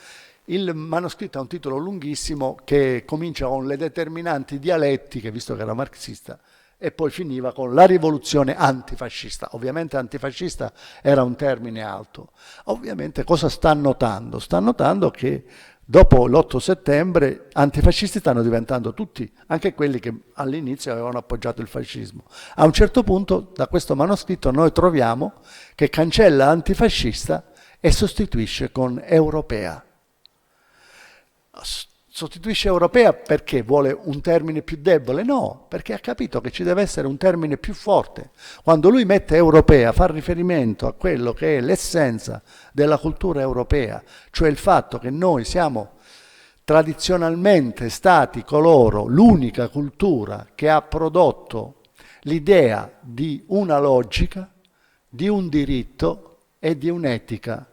Il manoscritto ha un titolo lunghissimo che comincia con le determinanti dialettiche, visto che era marxista, e poi finiva con la rivoluzione antifascista. Ovviamente antifascista era un termine alto. Ovviamente cosa sta notando? Sta notando che dopo l'8 settembre antifascisti stanno diventando tutti, anche quelli che all'inizio avevano appoggiato il fascismo. A un certo punto da questo manoscritto noi troviamo che cancella antifascista e sostituisce con europea. Sostituisce europea perché vuole un termine più debole? No, perché ha capito che ci deve essere un termine più forte. Quando lui mette europea fa riferimento a quello che è l'essenza della cultura europea, cioè il fatto che noi siamo tradizionalmente stati l'unica cultura che ha prodotto l'idea di una logica, di un diritto e di un'etica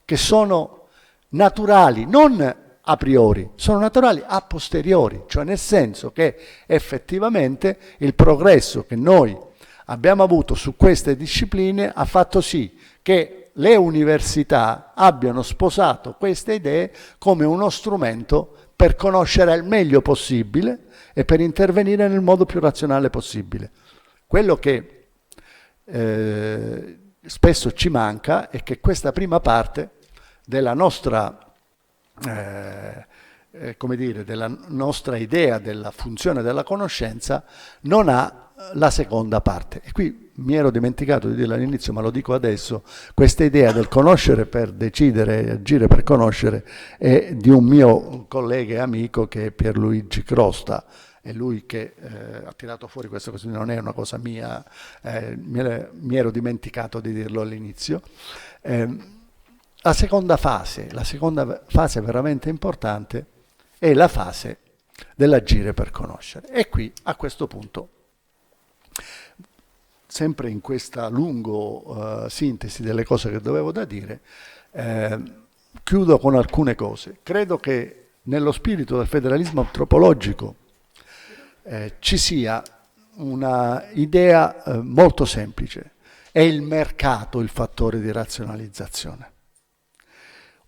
che sono naturali, non a priori, sono naturali a posteriori, cioè nel senso che effettivamente il progresso che noi abbiamo avuto su queste discipline ha fatto sì che le università abbiano sposato queste idee come uno strumento per conoscere il meglio possibile e per intervenire nel modo più razionale possibile. Quello che spesso ci manca è che questa prima parte della nostra della nostra idea della funzione della conoscenza non ha la seconda parte. E qui mi ero dimenticato di dirlo all'inizio, ma lo dico adesso: questa idea del conoscere per decidere e agire per conoscere è di un mio collega e amico che è Pierluigi Crosta. È lui che ha tirato fuori questa cosa, non è una cosa mia, mi ero dimenticato di dirlo all'inizio. La seconda fase veramente importante è la fase dell'agire per conoscere. E qui, a questo punto, sempre in questa lunga sintesi delle cose che dovevo da dire, chiudo con alcune cose. Credo che nello spirito del federalismo antropologico ci sia una idea molto semplice: è il mercato il fattore di razionalizzazione.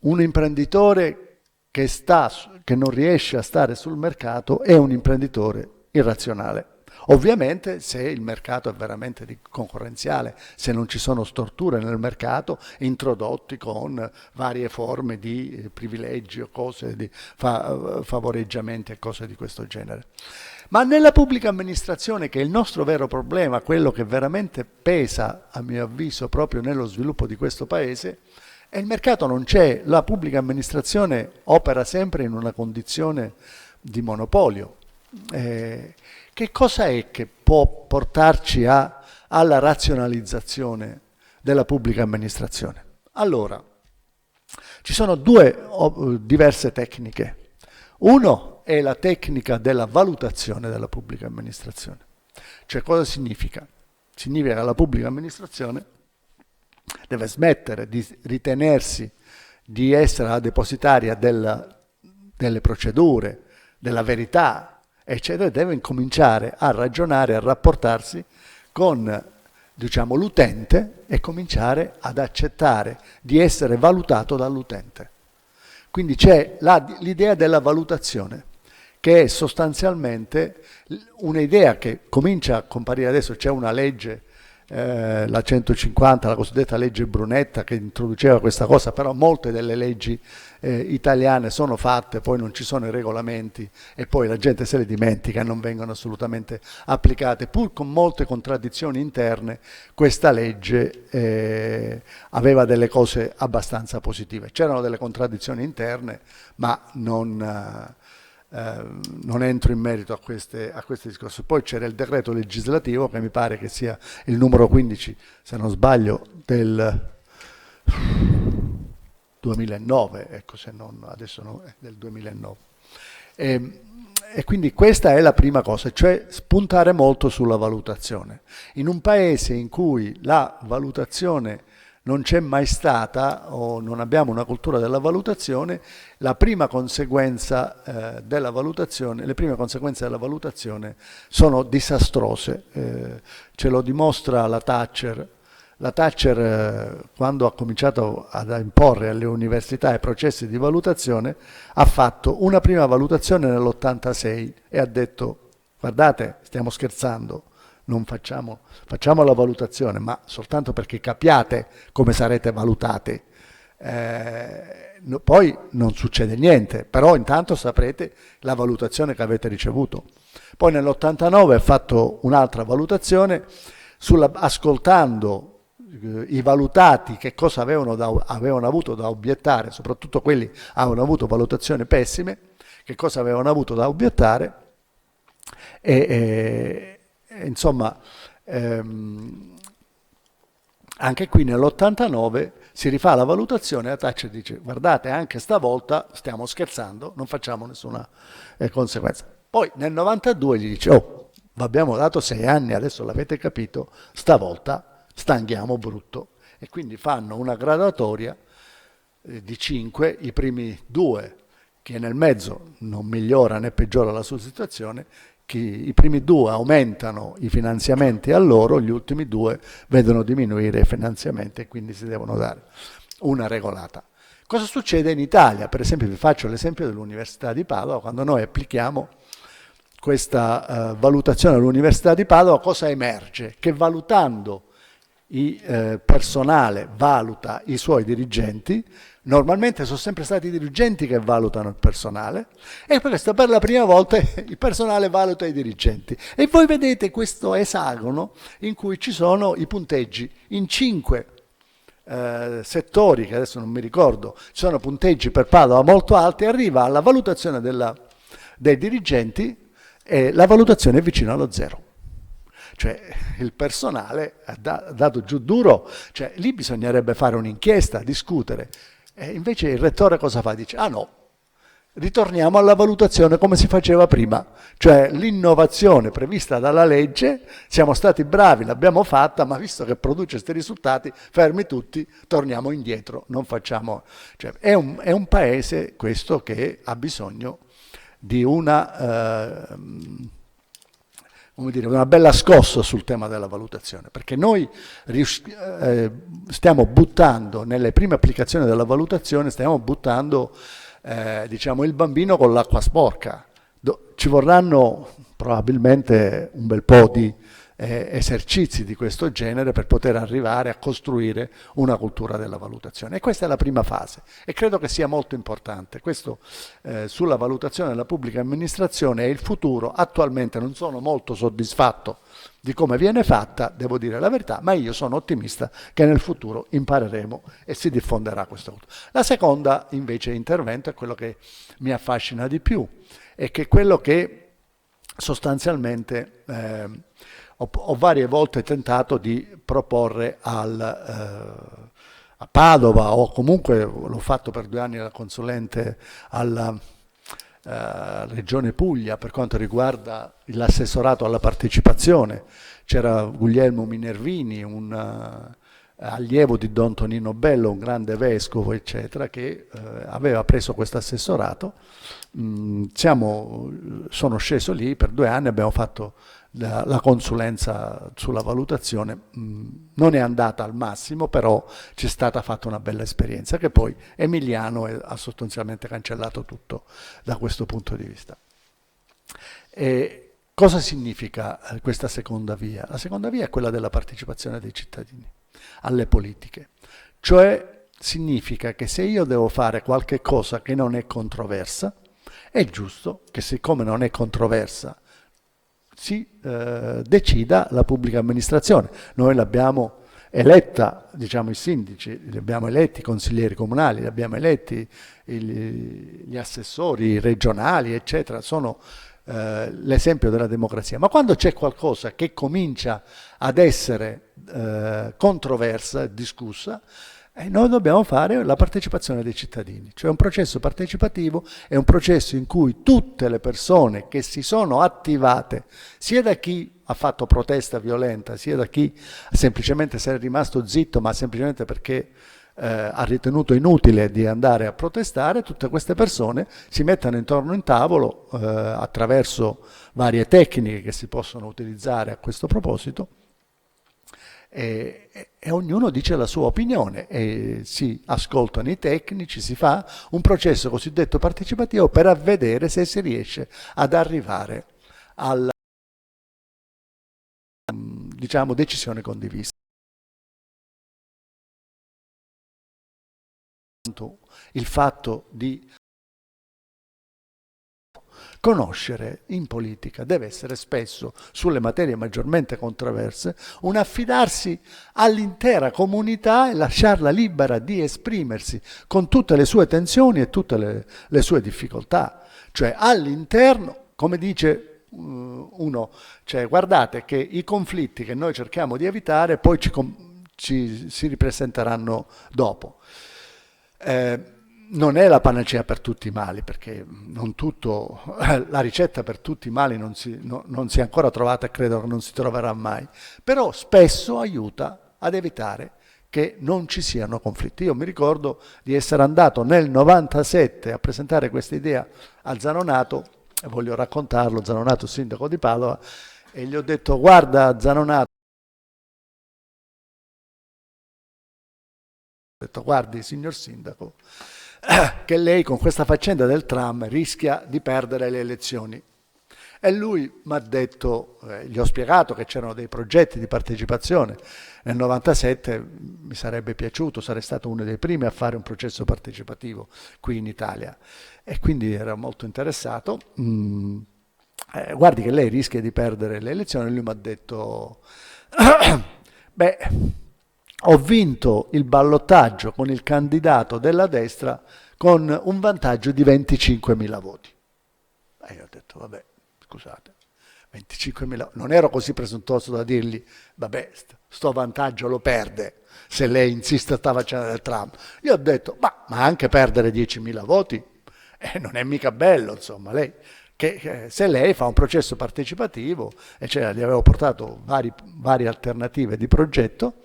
Un imprenditore che non riesce a stare sul mercato è un imprenditore irrazionale. Ovviamente se il mercato è veramente concorrenziale, se non ci sono storture nel mercato introdotti con varie forme di privilegi o cose di favoreggiamenti e cose di questo genere. Ma nella pubblica amministrazione, che è il nostro vero problema, quello che veramente pesa, a mio avviso, proprio nello sviluppo di questo paese, e il mercato non c'è, la pubblica amministrazione opera sempre in una condizione di monopolio. Che cosa è che può portarci alla razionalizzazione della pubblica amministrazione? Allora, ci sono due diverse tecniche. Uno è la tecnica della valutazione della pubblica amministrazione. Cioè, cosa significa? Significa che la pubblica amministrazione deve smettere di ritenersi di essere la depositaria delle procedure, della verità eccetera, deve incominciare a ragionare, a rapportarsi con, diciamo, l'utente e cominciare ad accettare di essere valutato dall'utente. Quindi c'è l'idea della valutazione, che è sostanzialmente un'idea che comincia a comparire adesso. C'è una legge, la 150, la cosiddetta legge Brunetta, che introduceva questa cosa, però molte delle leggi italiane sono fatte, poi non ci sono i regolamenti e poi la gente se le dimentica e non vengono assolutamente applicate, pur con molte contraddizioni interne. Questa legge aveva delle cose abbastanza positive, c'erano delle contraddizioni interne, ma non entro in merito a questi discorsi. Poi c'era il decreto legislativo, che mi pare che sia il numero 15, se non sbaglio, del 2009, ecco, se non, adesso no, è del 2009. E quindi questa è la prima cosa, cioè puntare molto sulla valutazione. In un paese in cui la valutazione non c'è mai stata, o non abbiamo una cultura della valutazione, la prima conseguenza della valutazione, le prime conseguenze della valutazione sono disastrose. Ce lo dimostra la Thatcher. La Thatcher, quando ha cominciato ad imporre alle università i processi di valutazione, ha fatto una prima valutazione nell'86 e ha detto: guardate, stiamo scherzando, non facciamo la valutazione, ma soltanto perché capiate come sarete valutati. Poi non succede niente, però intanto saprete la valutazione che avete ricevuto. Poi nell'89 ha fatto un'altra valutazione, ascoltando i valutati che cosa avevano avuto da obiettare, soprattutto quelli che avevano avuto valutazioni pessime, che cosa avevano avuto da obiettare, insomma, anche qui nell'89 si rifà la valutazione e la Thatcher dice: guardate, anche stavolta stiamo scherzando, non facciamo nessuna conseguenza. Poi nel 92 gli dice: oh, vi abbiamo dato 6 anni, adesso l'avete capito, stavolta stanghiamo brutto. E quindi fanno una graduatoria di 5, i primi 2, che nel mezzo non migliora né peggiora la sua situazione, i primi 2 aumentano i finanziamenti a loro, gli ultimi 2 vedono diminuire i finanziamenti e quindi si devono dare una regolata. Cosa succede in Italia? Per esempio, vi faccio l'esempio dell'Università di Padova. Quando noi applichiamo questa valutazione all'Università di Padova, cosa emerge? Che valutando il personale valuta i suoi dirigenti, normalmente sono sempre stati i dirigenti che valutano il personale, e questo per la prima volta il personale valuta i dirigenti. E voi vedete questo esagono in cui ci sono i punteggi in 5 settori, che adesso non mi ricordo, ci sono punteggi per Padova molto alti, arriva alla valutazione dei dirigenti e la valutazione è vicino allo 0. Cioè il personale ha dato giù duro, cioè lì bisognerebbe fare un'inchiesta, discutere. E invece il rettore cosa fa? Dice: ah no, ritorniamo alla valutazione come si faceva prima, cioè l'innovazione prevista dalla legge, siamo stati bravi, l'abbiamo fatta, ma visto che produce questi risultati, fermi tutti, torniamo indietro, non facciamo. Cioè, è un paese questo che ha bisogno di una bella scossa sul tema della valutazione, perché noi stiamo buttando, nelle prime applicazioni della valutazione, stiamo buttando diciamo il bambino con l'acqua sporca. Ci vorranno probabilmente un bel po' di esercizi di questo genere per poter arrivare a costruire una cultura della valutazione. E questa è la prima fase e credo che sia molto importante. Questo sulla valutazione della pubblica amministrazione è il futuro. Attualmente non sono molto soddisfatto di come viene fatta, devo dire la verità, ma io sono ottimista che nel futuro impareremo e si diffonderà questo. La seconda invece intervento è quello che mi affascina di più, e che è quello che sostanzialmente ho varie volte tentato di proporre a Padova, o comunque l'ho fatto per 2 anni da consulente alla Regione Puglia per quanto riguarda l'assessorato alla partecipazione. C'era Guglielmo Minervini, un allievo di Don Tonino Bello, un grande vescovo, eccetera, che aveva preso questo assessorato. Sono sceso lì per 2 anni, abbiamo fatto la consulenza sulla valutazione. Non è andata al massimo, però c'è stata fatta una bella esperienza, che poi Emiliano ha sostanzialmente cancellato tutto da questo punto di vista. E cosa significa questa seconda via? La seconda via è quella della partecipazione dei cittadini alle politiche, cioè significa che se io devo fare qualche cosa che non è controversa, è giusto che, siccome non è controversa, si decida la pubblica amministrazione. Noi l'abbiamo eletta, diciamo, i sindaci, li abbiamo eletti i consiglieri comunali, li abbiamo eletti gli assessori regionali, eccetera, sono l'esempio della democrazia. Ma quando c'è qualcosa che comincia ad essere controversa, discussa, noi dobbiamo fare la partecipazione dei cittadini, cioè un processo partecipativo è un processo in cui tutte le persone che si sono attivate, sia da chi ha fatto protesta violenta, sia da chi semplicemente si è rimasto zitto, ma semplicemente perché ha ritenuto inutile di andare a protestare, tutte queste persone si mettono intorno a un tavolo attraverso varie tecniche che si possono utilizzare a questo proposito, e ognuno dice la sua opinione e si ascoltano i tecnici, si fa un processo cosiddetto partecipativo per vedere se si riesce ad arrivare alla, diciamo, decisione condivisa. Il fatto di conoscere in politica deve essere spesso, sulle materie maggiormente controverse, un affidarsi all'intera comunità e lasciarla libera di esprimersi con tutte le sue tensioni e tutte le sue difficoltà. Cioè all'interno, come dice uno, cioè guardate che i conflitti che noi cerchiamo di evitare poi si ripresenteranno dopo. Non è la panacea per tutti i mali, perché non tutto, la ricetta per tutti i mali non si è ancora trovata e credo che non si troverà mai, però spesso aiuta ad evitare che non ci siano conflitti. Io mi ricordo di essere andato nel 97 a presentare questa idea a Zanonato, e voglio raccontarlo, Zanonato sindaco di Padova, e gli ho detto: guarda Zanonato, ho detto, guardi signor sindaco, che lei con questa faccenda del tram rischia di perdere le elezioni. E lui mi ha detto, gli ho spiegato che c'erano dei progetti di partecipazione. Nel 97 mi sarebbe piaciuto, sarei stato uno dei primi a fare un processo partecipativo qui in Italia. E quindi era molto interessato. Guardi che lei rischia di perdere le elezioni. E lui mi ha detto, beh, ho vinto il ballottaggio con il candidato della destra con un vantaggio di 25.000 voti. E io ho detto, vabbè, scusate, 25.000, non ero così presuntuoso da dirgli, vabbè, sto vantaggio lo perde se lei insiste a sta faccenda del tram. Gli ho detto, ma anche perdere 10.000 voti non è mica bello, insomma, lei, che se lei fa un processo partecipativo, e cioè gli avevo portato varie alternative di progetto,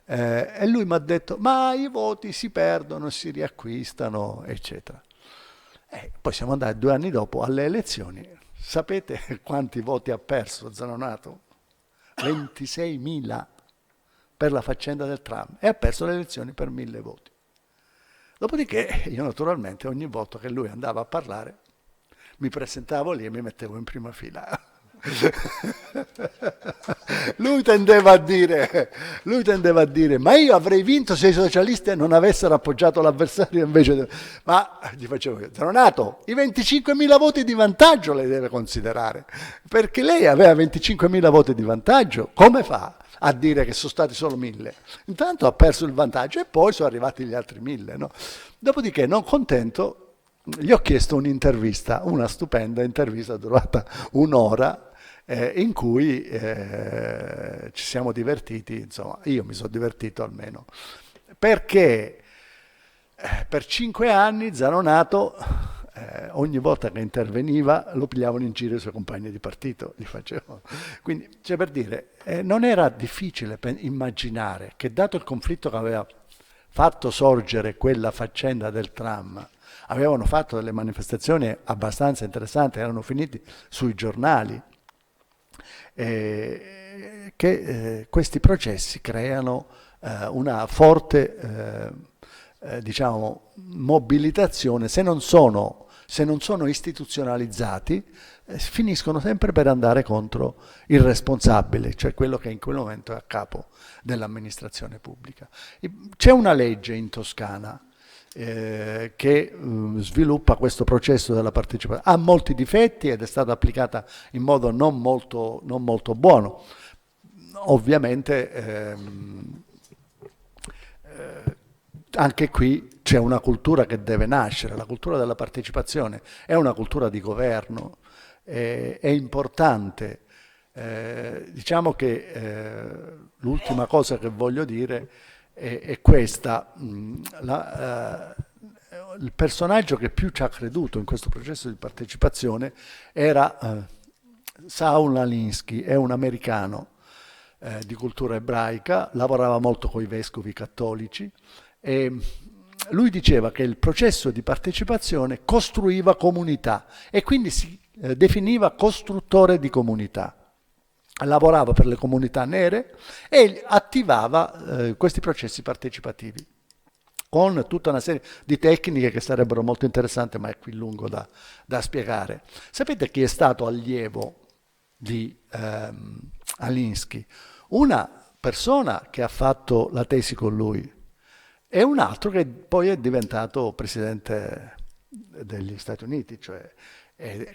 e lui mi ha detto, ma i voti si perdono, si riacquistano, eccetera. Poi siamo andati 2 anni dopo alle elezioni. Sapete quanti voti ha perso Zanonato? 26.000 per la faccenda del tram, e ha perso le elezioni per 1.000 voti. Dopodiché io naturalmente ogni volta che lui andava a parlare mi presentavo lì e mi mettevo in prima fila. Lui tendeva a dire, ma io avrei vinto se i socialisti non avessero appoggiato l'avversario invece. Ma gli facevo io, Zanonato, i 25.000 voti di vantaggio lei deve considerare, perché lei aveva 25.000 voti di vantaggio, come fa a dire che sono stati solo 1.000? Intanto ha perso il vantaggio e poi sono arrivati gli altri 1.000, no? Dopodiché, non contento, gli ho chiesto un'intervista, una stupenda intervista durata 1 ora, in cui ci siamo divertiti, insomma, io mi sono divertito almeno, perché per 5 anni Zanonato ogni volta che interveniva lo pigliavano in giro i suoi compagni di partito, gli facevano. Quindi, cioè per dire, non era difficile immaginare che dato il conflitto che aveva fatto sorgere quella faccenda del tram, avevano fatto delle manifestazioni abbastanza interessanti, erano finiti sui giornali, che questi processi creano una forte diciamo, mobilitazione, se non sono istituzionalizzati, finiscono sempre per andare contro il responsabile, cioè quello che in quel momento è a capo dell'amministrazione pubblica. C'è una legge in Toscana che sviluppa questo processo della partecipazione. Ha molti difetti ed è stata applicata in modo non molto buono. Ovviamente anche qui c'è una cultura che deve nascere, la cultura della partecipazione è una cultura di governo, è importante. Diciamo che l'ultima cosa che voglio dire è questa. Il personaggio che più ci ha creduto in questo processo di partecipazione era Saul Alinsky, è un americano di cultura ebraica, lavorava molto con i vescovi cattolici e lui diceva che il processo di partecipazione costruiva comunità e quindi si definiva costruttore di comunità. Lavorava per le comunità nere e attivava questi processi partecipativi con tutta una serie di tecniche che sarebbero molto interessanti, ma è qui lungo da spiegare. Sapete chi è stato allievo di Alinsky? Una persona che ha fatto la tesi con lui e un altro che poi è diventato presidente degli Stati Uniti, cioè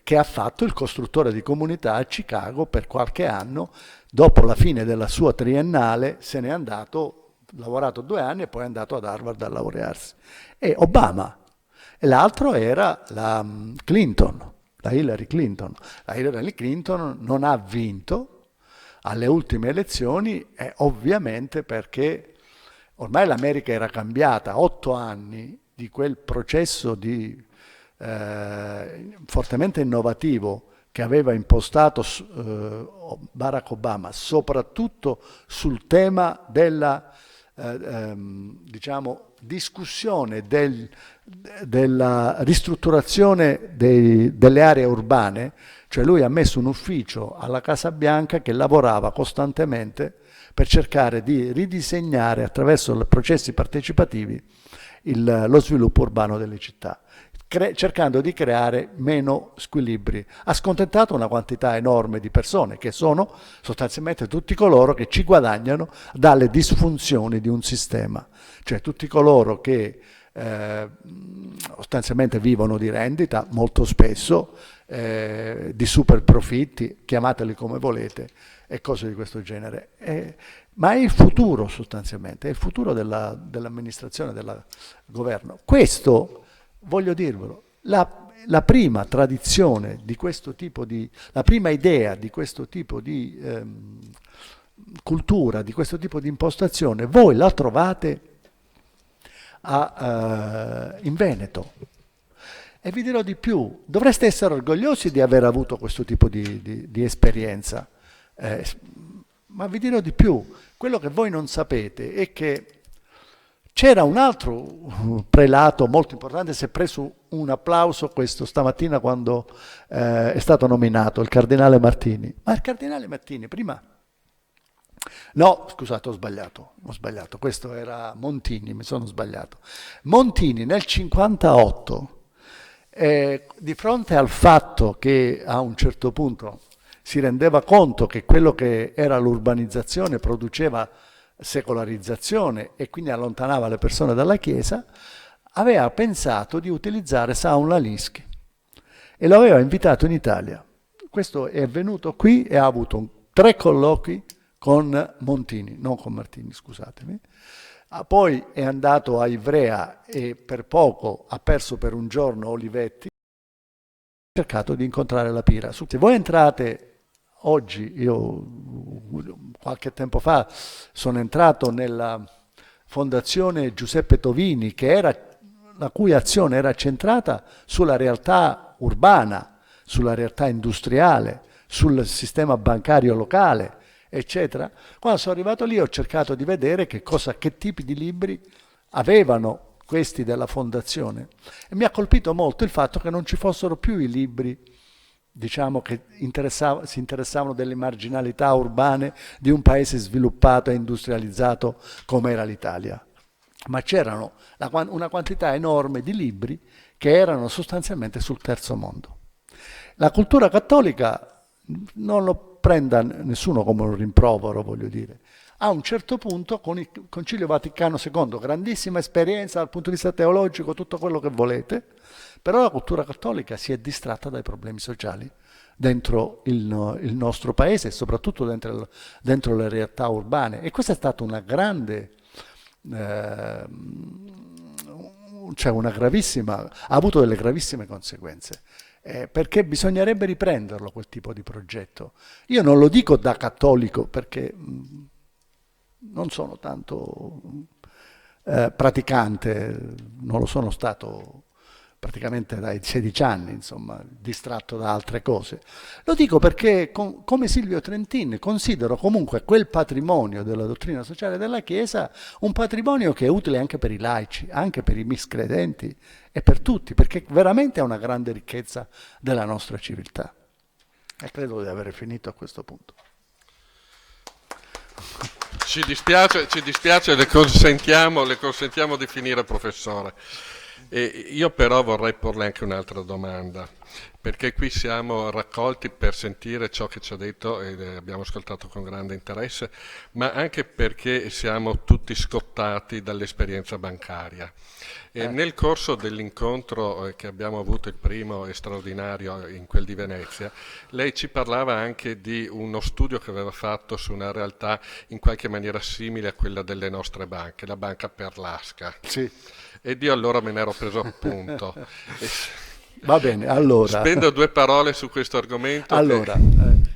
che ha fatto il costruttore di comunità a Chicago per qualche anno. Dopo la fine della sua triennale se n'è andato, ha lavorato 2 anni e poi è andato ad Harvard a laurearsi. E Obama, e l'altro era la Clinton, la Hillary Clinton. La Hillary Clinton non ha vinto alle ultime elezioni, ovviamente perché ormai l'America era cambiata. 8 anni di quel processo di fortemente innovativo che aveva impostato Barack Obama, soprattutto sul tema della diciamo, discussione della ristrutturazione delle aree urbane, cioè lui ha messo un ufficio alla Casa Bianca che lavorava costantemente per cercare di ridisegnare attraverso processi partecipativi lo sviluppo urbano delle città, cercando di creare meno squilibri. Ha scontentato una quantità enorme di persone che sono sostanzialmente tutti coloro che ci guadagnano dalle disfunzioni di un sistema, cioè tutti coloro che sostanzialmente vivono di rendita, molto spesso di super profitti, chiamateli come volete, e cose di questo genere. Ma è il futuro sostanzialmente, è il futuro dell'amministrazione, del governo. Questo, voglio dirvelo, la prima tradizione di questo tipo la prima idea di questo tipo di cultura, di questo tipo di impostazione, voi la trovate in Veneto. E vi dirò di più, dovreste essere orgogliosi di aver avuto questo tipo di esperienza. Ma vi dirò di più, quello che voi non sapete è che c'era un altro prelato molto importante, si è preso un applauso questo stamattina quando è stato nominato, il cardinale Martini. Ma il cardinale Martini prima... No, scusate, ho sbagliato, questo era Montini, mi sono sbagliato. Montini nel 1958, di fronte al fatto che a un certo punto si rendeva conto che quello che era l'urbanizzazione produceva secolarizzazione e quindi allontanava le persone dalla Chiesa, aveva pensato di utilizzare Saul Alinsky e lo aveva invitato in Italia. Questo è venuto qui e ha avuto 3 colloqui con Montini, non con Martini, scusatemi. Poi è andato a Ivrea e per poco ha perso per un giorno Olivetti. Ha cercato di incontrare la Pira. Se voi entrate oggi, io qualche tempo fa sono entrato nella fondazione Giuseppe Tovini, che era la cui azione era centrata sulla realtà urbana, sulla realtà industriale, sul sistema bancario locale, eccetera. Quando sono arrivato lì ho cercato di vedere che tipi di libri avevano questi della fondazione e mi ha colpito molto il fatto che non ci fossero più i libri, diciamo, che si interessavano delle marginalità urbane di un paese sviluppato e industrializzato come era l'Italia, ma c'erano una quantità enorme di libri che erano sostanzialmente sul terzo mondo. La cultura cattolica non lo prenda nessuno come un rimprovero, voglio dire. A un certo punto, con il Concilio Vaticano II, grandissima esperienza dal punto di vista teologico, tutto quello che volete, però la cultura cattolica si è distratta dai problemi sociali dentro il nostro paese e soprattutto dentro le realtà urbane. E questa è stata una grande, cioè una gravissima, ha avuto delle gravissime conseguenze. Perché bisognerebbe riprenderlo quel tipo di progetto. Io non lo dico da cattolico perché non sono tanto praticante, non lo sono stato praticamente dai 16 anni, insomma, distratto da altre cose. Lo dico perché, come Silvio Trentin, considero comunque quel patrimonio della dottrina sociale della Chiesa un patrimonio che è utile anche per i laici, anche per i miscredenti e per tutti, perché veramente è una grande ricchezza della nostra civiltà. E credo di aver finito a questo punto. Ci dispiace, le consentiamo di finire, professore. Io però vorrei porle anche un'altra domanda, perché qui siamo raccolti per sentire ciò che ci ha detto e abbiamo ascoltato con grande interesse, ma anche perché siamo tutti scottati dall'esperienza bancaria. Nel corso dell'incontro che abbiamo avuto, il primo e straordinario in quel di Venezia, lei ci parlava anche di uno studio che aveva fatto su una realtà in qualche maniera simile a quella delle nostre banche, la banca Perlasca. Sì. Ed io allora me ne ero preso appunto. Va bene, allora. Spendo due parole su questo argomento. Allora,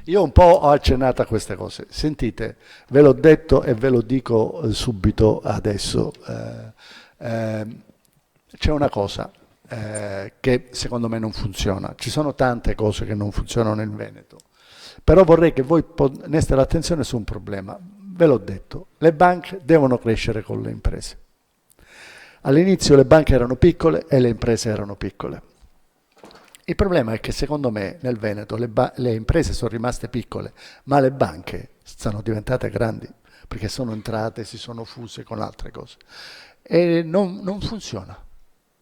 io un po' ho accennato a queste cose. Sentite, ve l'ho detto e ve lo dico subito adesso. C'è una cosa che secondo me non funziona. Ci sono tante cose che non funzionano in Veneto. Però vorrei che voi poneste l'attenzione su un problema. Ve l'ho detto, le banche devono crescere con le imprese. All'inizio le banche erano piccole e le imprese erano piccole. Il problema è che secondo me nel Veneto le imprese sono rimaste piccole, ma le banche sono diventate grandi perché sono entrate, si sono fuse con altre cose. E non funziona.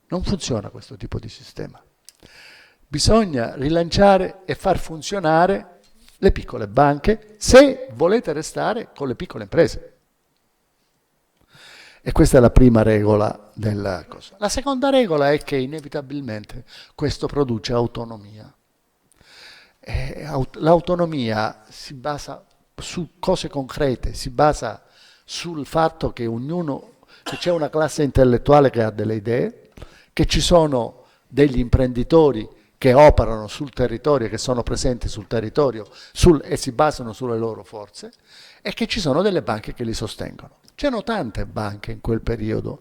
Non funziona questo tipo di sistema. Bisogna rilanciare e far funzionare le piccole banche se volete restare con le piccole imprese. E questa è la prima regola della cosa. La seconda regola è che inevitabilmente questo produce autonomia. L'autonomia si basa su cose concrete, si basa sul fatto che che c'è una classe intellettuale che ha delle idee, che ci sono degli imprenditori che operano sul territorio, che sono presenti sul territorio e si basano sulle loro forze, e che ci sono delle banche che li sostengono. C'erano tante banche in quel periodo,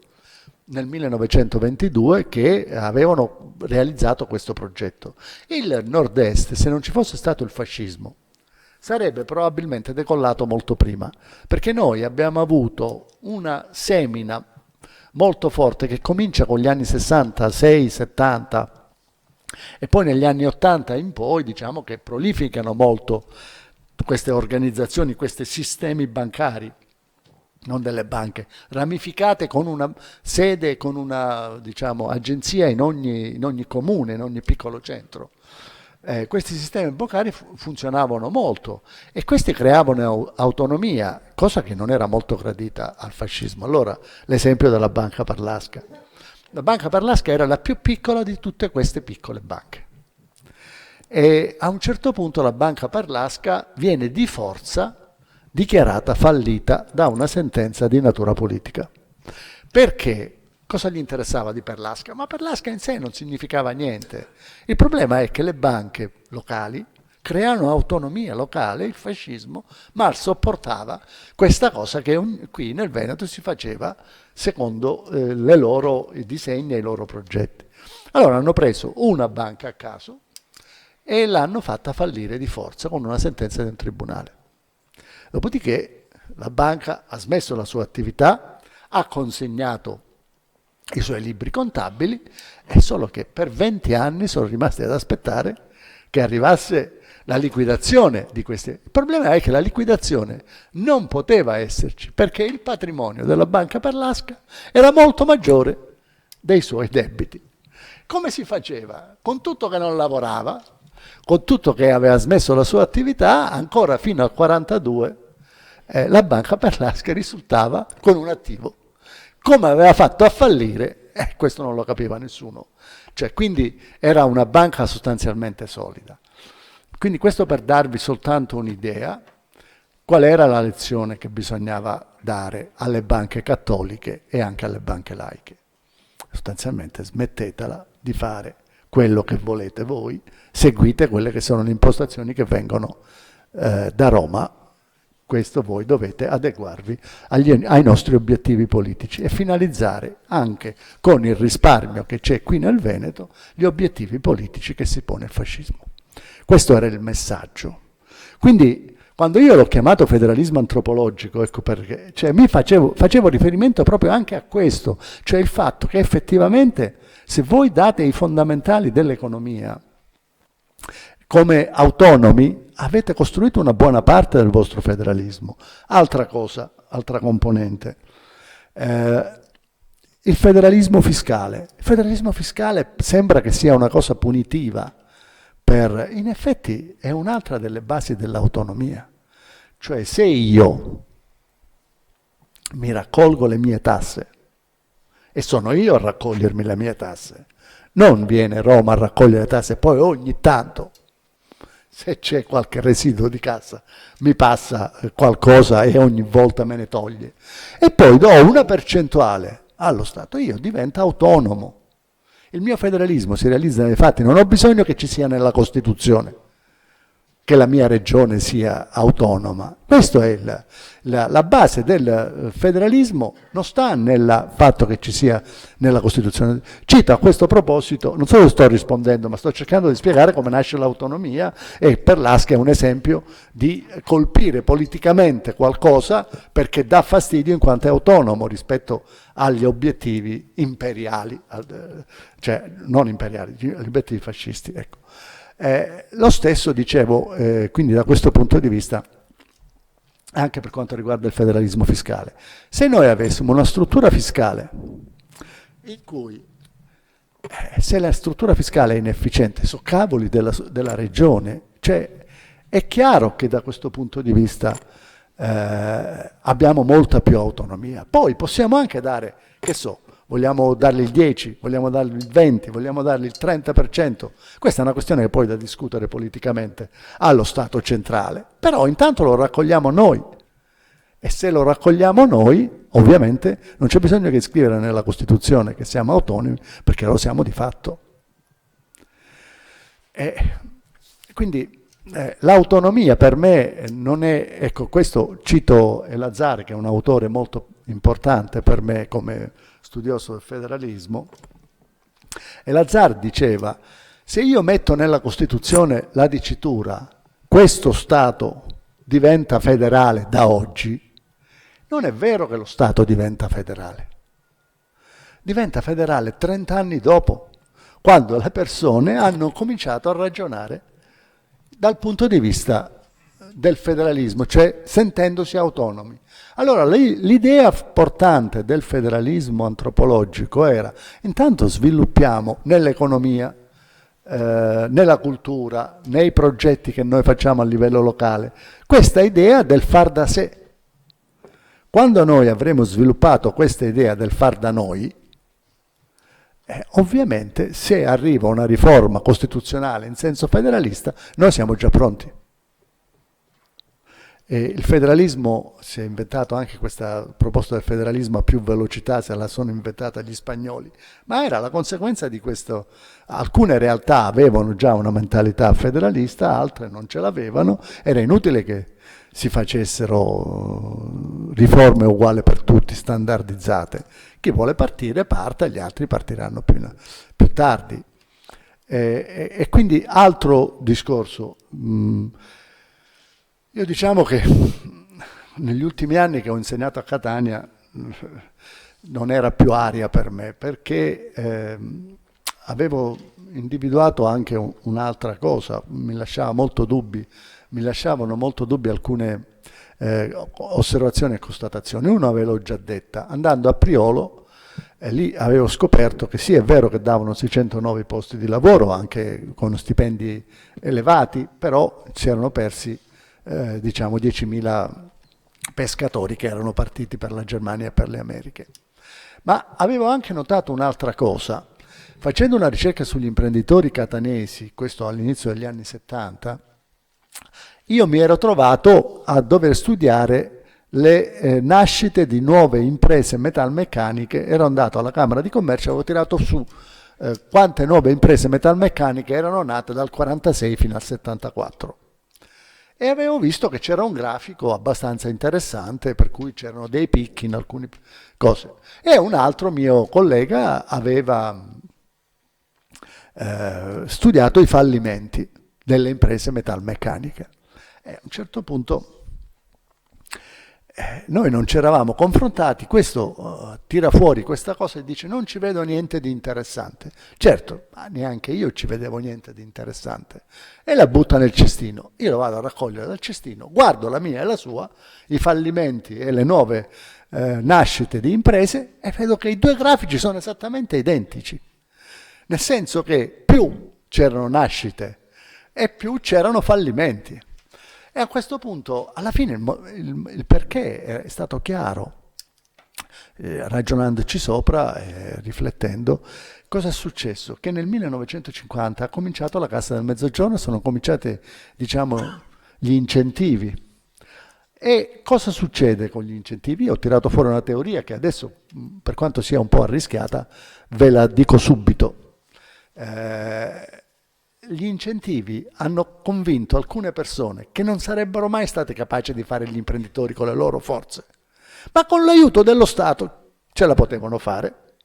nel 1922, che avevano realizzato questo progetto. Il Nord-Est, se non ci fosse stato il fascismo, sarebbe probabilmente decollato molto prima, perché noi abbiamo avuto una semina molto forte che comincia con gli anni 66, 70 e poi negli anni 80 in poi, diciamo che prolificano molto queste organizzazioni, questi sistemi bancari, non delle banche, ramificate con una sede, con una, diciamo, agenzia in ogni comune, in ogni piccolo centro. Questi sistemi bancari funzionavano molto e questi creavano autonomia, cosa che non era molto gradita al fascismo. Allora, l'esempio della Banca Parlasca. La Banca Parlasca era la più piccola di tutte queste piccole banche. E a un certo punto la Banca Parlasca viene di forza dichiarata fallita da una sentenza di natura politica. Perché? Cosa gli interessava di Perlasca? Ma Perlasca in sé non significava niente. Il problema è che le banche locali crearono autonomia locale, il fascismo, ma sopportava questa cosa che qui nel Veneto si faceva secondo i disegni e i loro progetti. Allora hanno preso una banca a caso e l'hanno fatta fallire di forza con una sentenza del tribunale. Dopodiché la banca ha smesso la sua attività, ha consegnato i suoi libri contabili, è solo che per 20 anni sono rimasti ad aspettare che arrivasse la liquidazione di questi. Il problema è che la liquidazione non poteva esserci perché il patrimonio della Banca Perlasca era molto maggiore dei suoi debiti. Come si faceva? Con tutto che non lavorava, con tutto che aveva smesso la sua attività, ancora fino al 1942 la Banca Perlasca risultava con un attivo. Come aveva fatto a fallire, questo non lo capiva nessuno. Cioè, quindi era una banca sostanzialmente solida. Quindi questo per darvi soltanto un'idea qual era la lezione che bisognava dare alle banche cattoliche e anche alle banche laiche. Sostanzialmente smettetela di fare quello che volete voi, seguite quelle che sono le impostazioni che vengono da Roma. Questo voi dovete adeguarvi ai nostri obiettivi politici e finalizzare anche con il risparmio che c'è qui nel Veneto gli obiettivi politici che si pone il fascismo. Questo era il messaggio. Quindi quando io l'ho chiamato federalismo antropologico, ecco perché, cioè facevo riferimento proprio anche a questo, cioè il fatto che effettivamente se voi date i fondamentali dell'economia come autonomi, avete costruito una buona parte del vostro federalismo. Altra cosa, altra componente, il federalismo fiscale. Il federalismo fiscale sembra che sia una cosa punitiva, in effetti è un'altra delle basi dell'autonomia. Cioè se io mi raccolgo le mie tasse, e sono io a raccogliermi le mie tasse, non viene Roma a raccogliere le tasse, poi ogni tanto se c'è qualche residuo di cassa mi passa qualcosa e ogni volta me ne toglie. E poi do una percentuale allo Stato, io divento autonomo. Il mio federalismo si realizza nei fatti, non ho bisogno che ci sia nella Costituzione che la mia regione sia autonoma. Questa è la base del federalismo, non sta nel fatto che ci sia nella Costituzione. Cito a questo proposito, non solo sto rispondendo, ma sto cercando di spiegare come nasce l'autonomia e Perlasca è un esempio di colpire politicamente qualcosa perché dà fastidio in quanto è autonomo rispetto agli obiettivi imperiali, cioè non imperiali, gli obiettivi fascisti, ecco. Lo stesso dicevo, quindi da questo punto di vista, anche per quanto riguarda il federalismo fiscale. Se noi avessimo una struttura fiscale in cui, se la struttura fiscale è inefficiente, so cavoli della regione, cioè è chiaro che da questo punto di vista abbiamo molta più autonomia. Poi possiamo anche dare, che so, vogliamo dargli il 10, vogliamo dargli il 20, vogliamo dargli il 30%. Questa è una questione che poi è da discutere politicamente allo Stato centrale, però intanto lo raccogliamo noi. E se lo raccogliamo noi, ovviamente non c'è bisogno che scrivere nella Costituzione che siamo autonomi, perché lo siamo di fatto. Quindi l'autonomia per me non è, ecco, questo cito Elazzari, che è un autore molto importante per me come studioso del federalismo. Elazzari diceva: se io metto nella Costituzione la dicitura questo Stato diventa federale da oggi, non è vero che lo Stato diventa federale. Diventa federale 30 anni dopo, quando le persone hanno cominciato a ragionare dal punto di vista del federalismo, cioè sentendosi autonomi. Allora l'idea portante del federalismo antropologico era: intanto sviluppiamo nell'economia, nella cultura, nei progetti che noi facciamo a livello locale, questa idea del far da sé. Quando noi avremo sviluppato questa idea del far da noi, ovviamente se arriva una riforma costituzionale in senso federalista, noi siamo già pronti. E il federalismo, si è inventato anche questa proposta del federalismo a più velocità, se la sono inventata gli spagnoli, ma era la conseguenza di questo. Alcune realtà avevano già una mentalità federalista, altre non ce l'avevano, era inutile che si facessero riforme uguali per tutti, standardizzate. Chi vuole partire parta, gli altri partiranno più tardi. E quindi altro discorso. Io diciamo che negli ultimi anni che ho insegnato a Catania non era più aria per me, perché avevo individuato anche un'altra cosa, mi lasciavano molto dubbi alcune osservazioni e constatazioni. Una ve l'ho già detta, andando a Priolo, lì avevo scoperto che sì, è vero che davano 609 posti di lavoro, anche con stipendi elevati, però si erano persi diciamo 10.000 pescatori che erano partiti per la Germania e per le Americhe. Ma avevo anche notato un'altra cosa. Facendo una ricerca sugli imprenditori catanesi, questo all'inizio degli anni 70, io mi ero trovato a dover studiare le nascite di nuove imprese metalmeccaniche. Ero andato alla Camera di Commercio e avevo tirato su quante nuove imprese metalmeccaniche erano nate dal 46 fino al 74. E avevo visto che c'era un grafico abbastanza interessante, per cui c'erano dei picchi in alcune cose. E un altro mio collega aveva studiato i fallimenti delle imprese metalmeccaniche. E a un certo punto noi non ci eravamo confrontati, questo tira fuori questa cosa e dice non ci vedo niente di interessante. Certo, ma neanche io ci vedevo niente di interessante. E la butta nel cestino. Io lo vado a raccogliere dal cestino, guardo la mia e la sua, i fallimenti e le nuove nascite di imprese e vedo che i due grafici sono esattamente identici. Nel senso che più c'erano nascite e più c'erano fallimenti. E a questo punto, alla fine, il perché è stato chiaro. Ragionandoci sopra, riflettendo, cosa è successo? Che nel 1950 ha cominciato la Cassa del Mezzogiorno, sono cominciati, diciamo, gli incentivi. E cosa succede con gli incentivi? Io ho tirato fuori una teoria che adesso, per quanto sia un po' arrischiata, ve la dico subito. Gli incentivi hanno convinto alcune persone che non sarebbero mai state capaci di fare gli imprenditori con le loro forze, ma con l'aiuto dello Stato ce la potevano fare.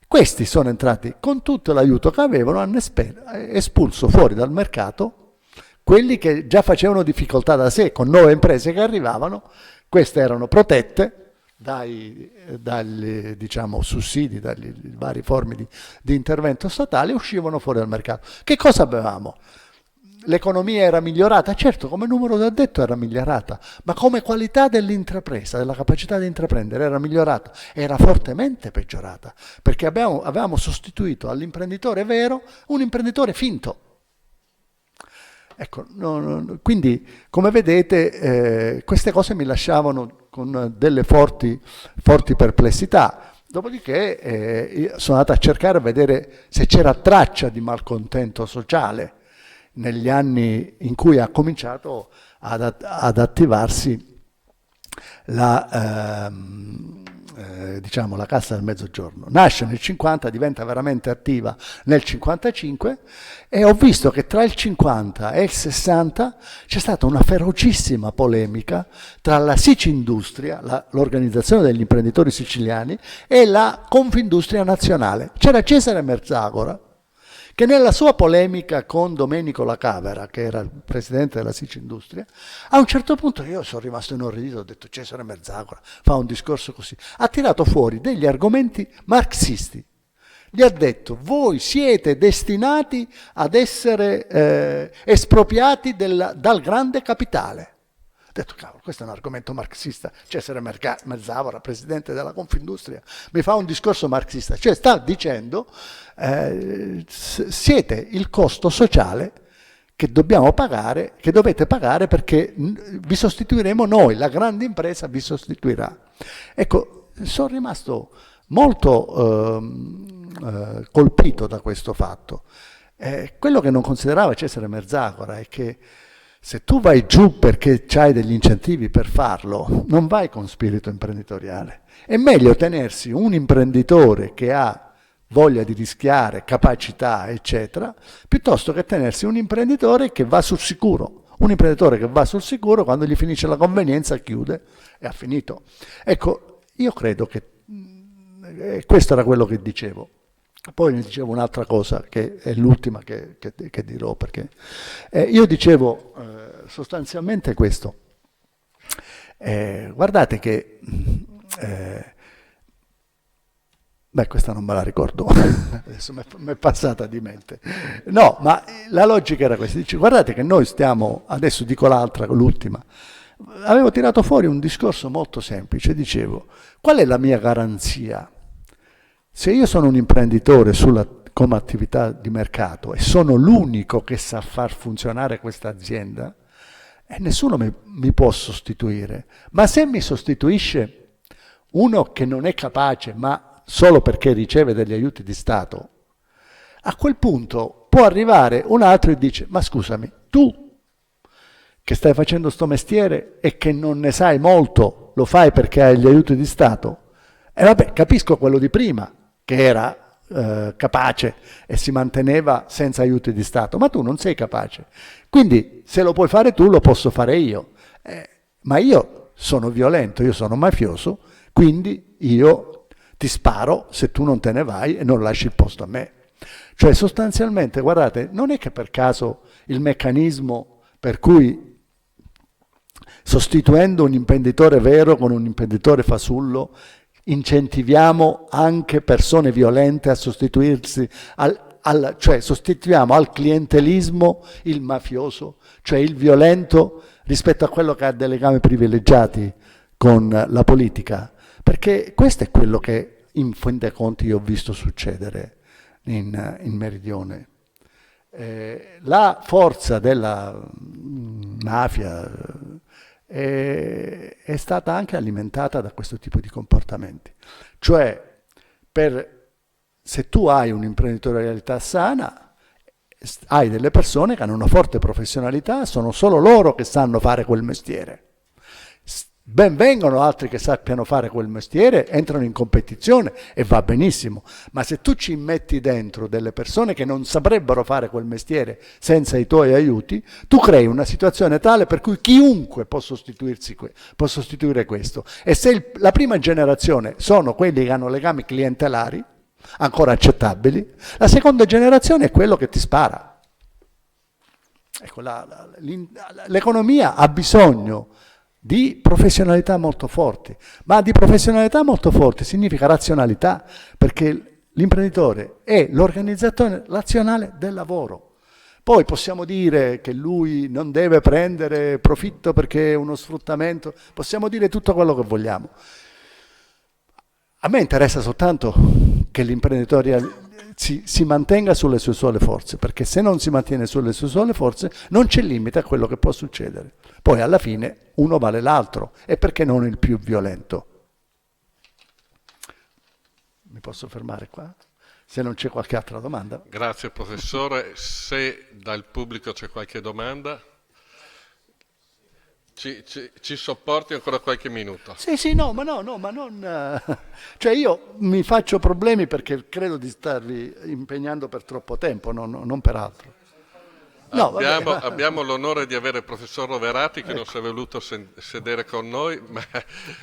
Questi sono entrati con tutto l'aiuto che avevano, hanno espulso fuori dal mercato quelli che già facevano difficoltà da sé, con nuove imprese che arrivavano. Queste erano protette dagli diciamo, sussidi, dalle varie forme di intervento statale, uscivano fuori dal mercato. Che cosa avevamo? L'economia era migliorata? Certo, come numero di addetto era migliorata, ma come qualità dell'intrapresa, della capacità di intraprendere era migliorata, era fortemente peggiorata, perché avevamo sostituito all'imprenditore vero un imprenditore finto. Ecco, quindi come vedete queste cose mi lasciavano con delle forti perplessità. Dopodiché sono andato a cercare a vedere se c'era traccia di malcontento sociale negli anni in cui ha cominciato ad attivarsi diciamo, la Cassa del Mezzogiorno. Nasce nel 50, diventa veramente attiva nel 55 e ho visto che tra il 50 e il 60 c'è stata una ferocissima polemica tra la Sicindustria, l'organizzazione degli imprenditori siciliani, e la Confindustria Nazionale. C'era Cesare Merzagora, che nella sua polemica con Domenico La Cavera, che era il presidente della Sicindustria, a un certo punto io sono rimasto inorridito, ho detto Cesare Merzagora fa un discorso così, ha tirato fuori degli argomenti marxisti, gli ha detto voi siete destinati ad essere espropriati dal grande capitale. Ho detto, cavolo, questo è un argomento marxista. Cesare Merzagora, presidente della Confindustria, mi fa un discorso marxista. Cioè sta dicendo, siete il costo sociale che dobbiamo pagare, che dovete pagare perché vi sostituiremo noi, la grande impresa vi sostituirà. Ecco, sono rimasto molto colpito da questo fatto. Quello che non considerava Cesare Merzagora è che Se tu vai giù perché hai degli incentivi per farlo, non vai con spirito imprenditoriale. È meglio tenersi un imprenditore che ha voglia di rischiare, capacità, eccetera, piuttosto che tenersi un imprenditore che va sul sicuro. Un imprenditore che va sul sicuro, quando gli finisce la convenienza, chiude e ha finito. Ecco, io credo che questo era quello che dicevo. Poi ne dicevo un'altra cosa, che è l'ultima che dirò, perché io dicevo sostanzialmente questo. Guardate che... questa non me la ricordo, adesso mi è passata di mente. No, ma la logica era questa. Dice, guardate che noi stiamo, adesso dico l'altra, l'ultima. Avevo tirato fuori un discorso molto semplice, dicevo, qual è la mia garanzia? Se io sono un imprenditore come attività di mercato e sono l'unico che sa far funzionare questa azienda, nessuno mi può sostituire. Ma se mi sostituisce uno che non è capace, ma solo perché riceve degli aiuti di Stato, a quel punto può arrivare un altro e dice, ma scusami, tu che stai facendo sto mestiere e che non ne sai molto, lo fai perché hai gli aiuti di Stato? E vabbè, capisco quello di prima, che era capace e si manteneva senza aiuti di Stato, ma tu non sei capace. Quindi se lo puoi fare tu, lo posso fare io. Ma io sono violento, io sono mafioso, quindi io ti sparo se tu non te ne vai e non lasci il posto a me. Cioè sostanzialmente, guardate, non è che per caso il meccanismo per cui sostituendo un imprenditore vero con un imprenditore fasullo incentiviamo anche persone violente a sostituirsi cioè sostituiamo al clientelismo il mafioso, cioè il violento rispetto a quello che ha dei legami privilegiati con la politica, perché questo è quello che in fin dei conti io ho visto succedere in Meridione. La forza della mafia è stata anche alimentata da questo tipo di comportamenti. Cioè, se tu hai un'imprenditorialità sana, hai delle persone che hanno una forte professionalità, sono solo loro che sanno fare quel mestiere. Ben vengano altri che sappiano fare quel mestiere, entrano in competizione e va benissimo, ma se tu ci metti dentro delle persone che non saprebbero fare quel mestiere senza i tuoi aiuti, tu crei una situazione tale per cui chiunque può sostituire questo. E se la prima generazione sono quelli che hanno legami clientelari, ancora accettabili, la seconda generazione è quello che ti spara. Ecco, l'economia ha bisogno di professionalità molto forti, ma di professionalità molto forti significa razionalità, perché l'imprenditore è l'organizzatore razionale del lavoro. Poi possiamo dire che lui non deve prendere profitto perché è uno sfruttamento, possiamo dire tutto quello che vogliamo. A me interessa soltanto che l'imprenditore si mantenga sulle sue sole forze, perché se non si mantiene sulle sue sole forze non c'è limite a quello che può succedere. Poi alla fine uno vale l'altro, e perché non il più violento? Mi posso fermare qua? Se non c'è qualche altra domanda. Grazie professore, se dal pubblico c'è qualche domanda, ci sopporti ancora qualche minuto. Sì, no, ma non... cioè io mi faccio problemi perché credo di starvi impegnando per troppo tempo, non per altro. No, abbiamo l'onore di avere il professor Roverati che non si è voluto sedere con noi, ma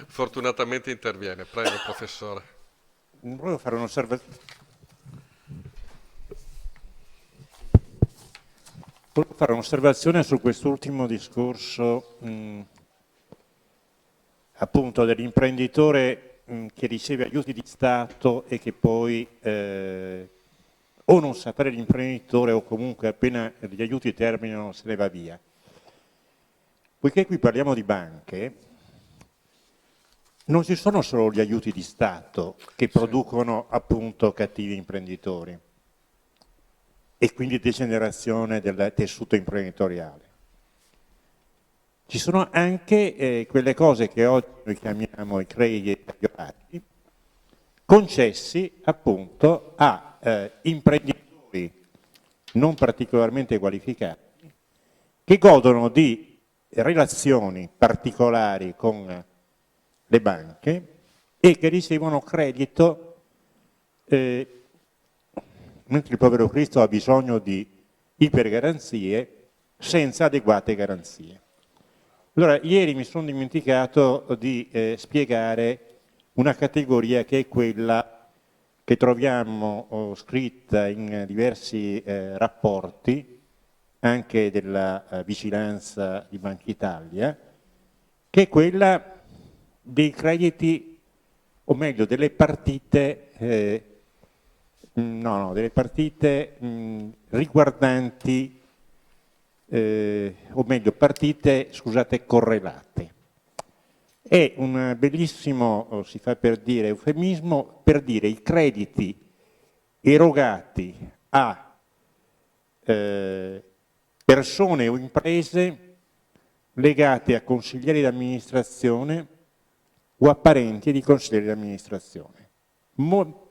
fortunatamente interviene. Prego, professore. Volevo fare un'osservazione. Volevo fare un'osservazione su quest'ultimo discorso appunto dell'imprenditore che riceve aiuti di Stato e che poi o non sa fare l'imprenditore o comunque appena gli aiuti terminano se ne va via. Poiché qui parliamo di banche, non ci sono solo gli aiuti di Stato che producono appunto cattivi imprenditori e quindi degenerazione del tessuto imprenditoriale. Ci sono anche quelle cose che oggi noi chiamiamo i crediti agevolati, concessi appunto a imprenditori non particolarmente qualificati che godono di relazioni particolari con le banche e che ricevono credito mentre il povero Cristo ha bisogno di ipergaranzie senza adeguate garanzie. Allora, ieri mi sono dimenticato di spiegare una categoria che è quella che troviamo scritta in diversi rapporti, anche della vigilanza di Banca Italia, che è quella dei crediti, o meglio, delle partite, delle partite riguardanti, o meglio, partite, scusate, correlate. È un bellissimo, si fa per dire, eufemismo, per dire i crediti erogati a persone o imprese legate a consiglieri d'amministrazione o a parenti di consiglieri d'amministrazione.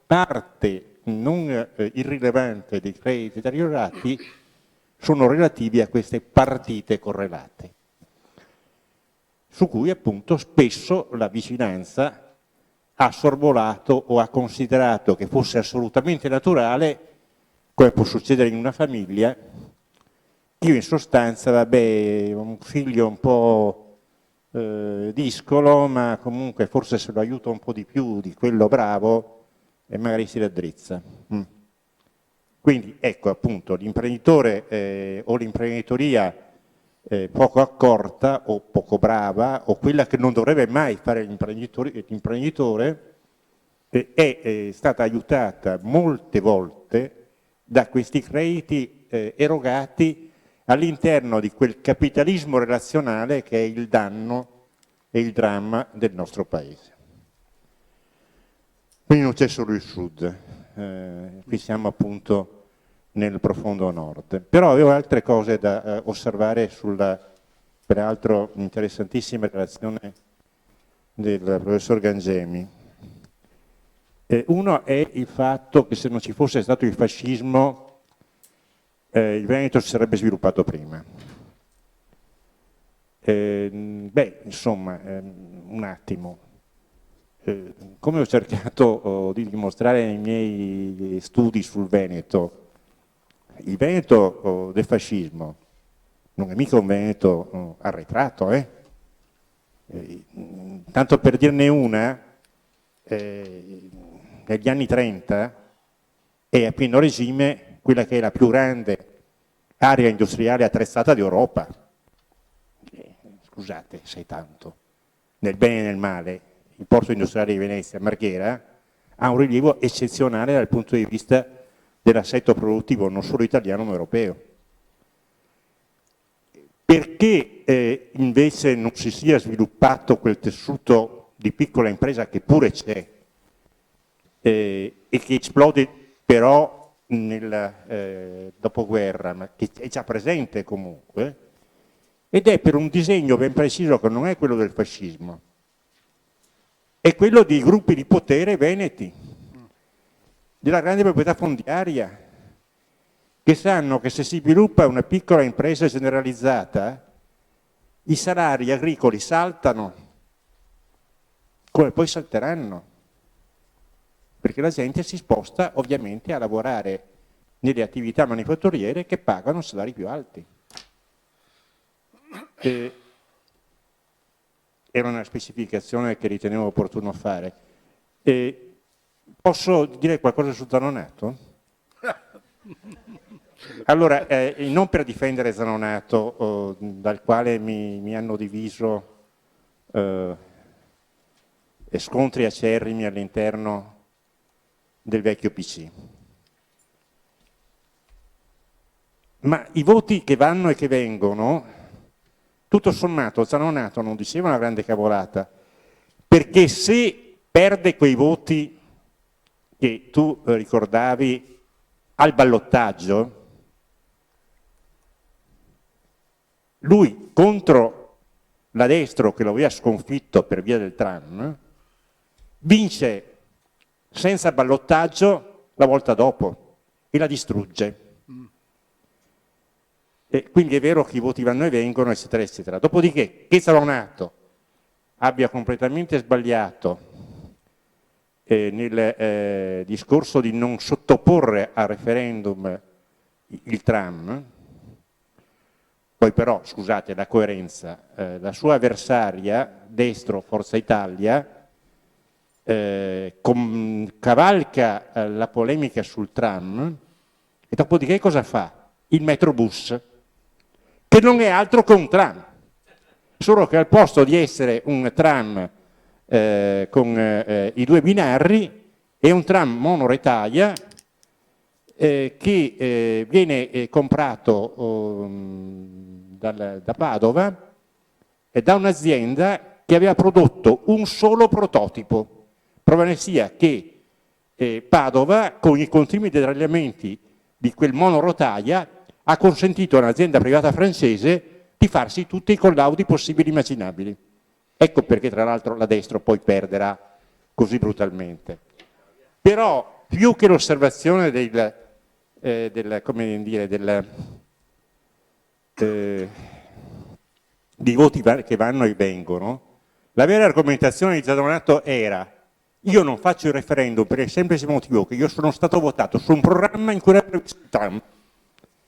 Parte non irrilevante dei crediti erogati sono relativi a queste partite correlate, su cui appunto spesso la vigilanza ha sorvolato o ha considerato che fosse assolutamente naturale, come può succedere in una famiglia. Io in sostanza, vabbè, ho un figlio un po' discolo, ma comunque forse se lo aiuto un po' di più di quello bravo e magari si raddrizza. Quindi ecco appunto l'imprenditore o l'imprenditoria poco accorta o poco brava o quella che non dovrebbe mai fare l'imprenditore è stata aiutata molte volte da questi crediti erogati all'interno di quel capitalismo relazionale che è il danno e il dramma del nostro paese. Quindi non c'è solo il sud, qui siamo appunto nel profondo nord. Però avevo altre cose da osservare sulla, peraltro, interessantissima relazione del professor Gangemi. Uno è il fatto che se non ci fosse stato il fascismo il Veneto si sarebbe sviluppato prima. Insomma, un attimo. Come ho cercato di dimostrare nei miei studi sul Veneto, il Veneto del fascismo non è mica un Veneto arretrato, Tanto per dirne una, negli anni 30 è a pieno regime quella che è la più grande area industriale attrezzata d'Europa. Scusate, sei tanto. Nel bene e nel male, il porto industriale di Venezia, Marghera, ha un rilievo eccezionale dal punto di vista dell'assetto produttivo, non solo italiano ma europeo. Perché invece non si sia sviluppato quel tessuto di piccola impresa che pure c'è e che esplode però nel dopoguerra, ma che è già presente comunque, ed è per un disegno ben preciso che non è quello del fascismo, è quello di gruppi di potere veneti, della grande proprietà fondiaria, che sanno che se si sviluppa una piccola impresa generalizzata, i salari agricoli saltano, come poi salteranno, perché la gente si sposta ovviamente a lavorare nelle attività manifatturiere che pagano salari più alti. Era una specificazione che ritenevo opportuno fare. Posso dire qualcosa sul Zanonato? Allora, non per difendere Zanonato, dal quale mi hanno diviso scontri acerrimi all'interno del vecchio PC. Ma i voti che vanno e che vengono, tutto sommato Zanonato non diceva una grande cavolata, perché se perde quei voti che tu ricordavi al ballottaggio, lui contro la destra che lo aveva sconfitto per via del tram, vince senza ballottaggio la volta dopo e la distrugge. E quindi è vero che i voti vanno e vengono, eccetera, eccetera. Dopodiché, che Zanonato abbia completamente sbagliato nel discorso di non sottoporre a referendum il tram, poi però, scusate, la coerenza, la sua avversaria, destro, Forza Italia, cavalca la polemica sul tram e dopodiché cosa fa? Il Metrobus, che non è altro che un tram, solo che al posto di essere un tram con i due binari è un tram monoretaia che viene comprato da Padova da un'azienda che aveva prodotto un solo prototipo. Prova ne sia che Padova, con i continui deragliamenti di quel monorotaia, ha consentito a un'azienda privata francese di farsi tutti i collaudi possibili e immaginabili. Ecco perché tra l'altro la destra poi perderà così brutalmente. Però più che l'osservazione di voti che vanno e vengono, la vera argomentazione di Zanonato era: io non faccio il referendum per il semplice motivo che io sono stato votato su un programma in cui era previsto il tram.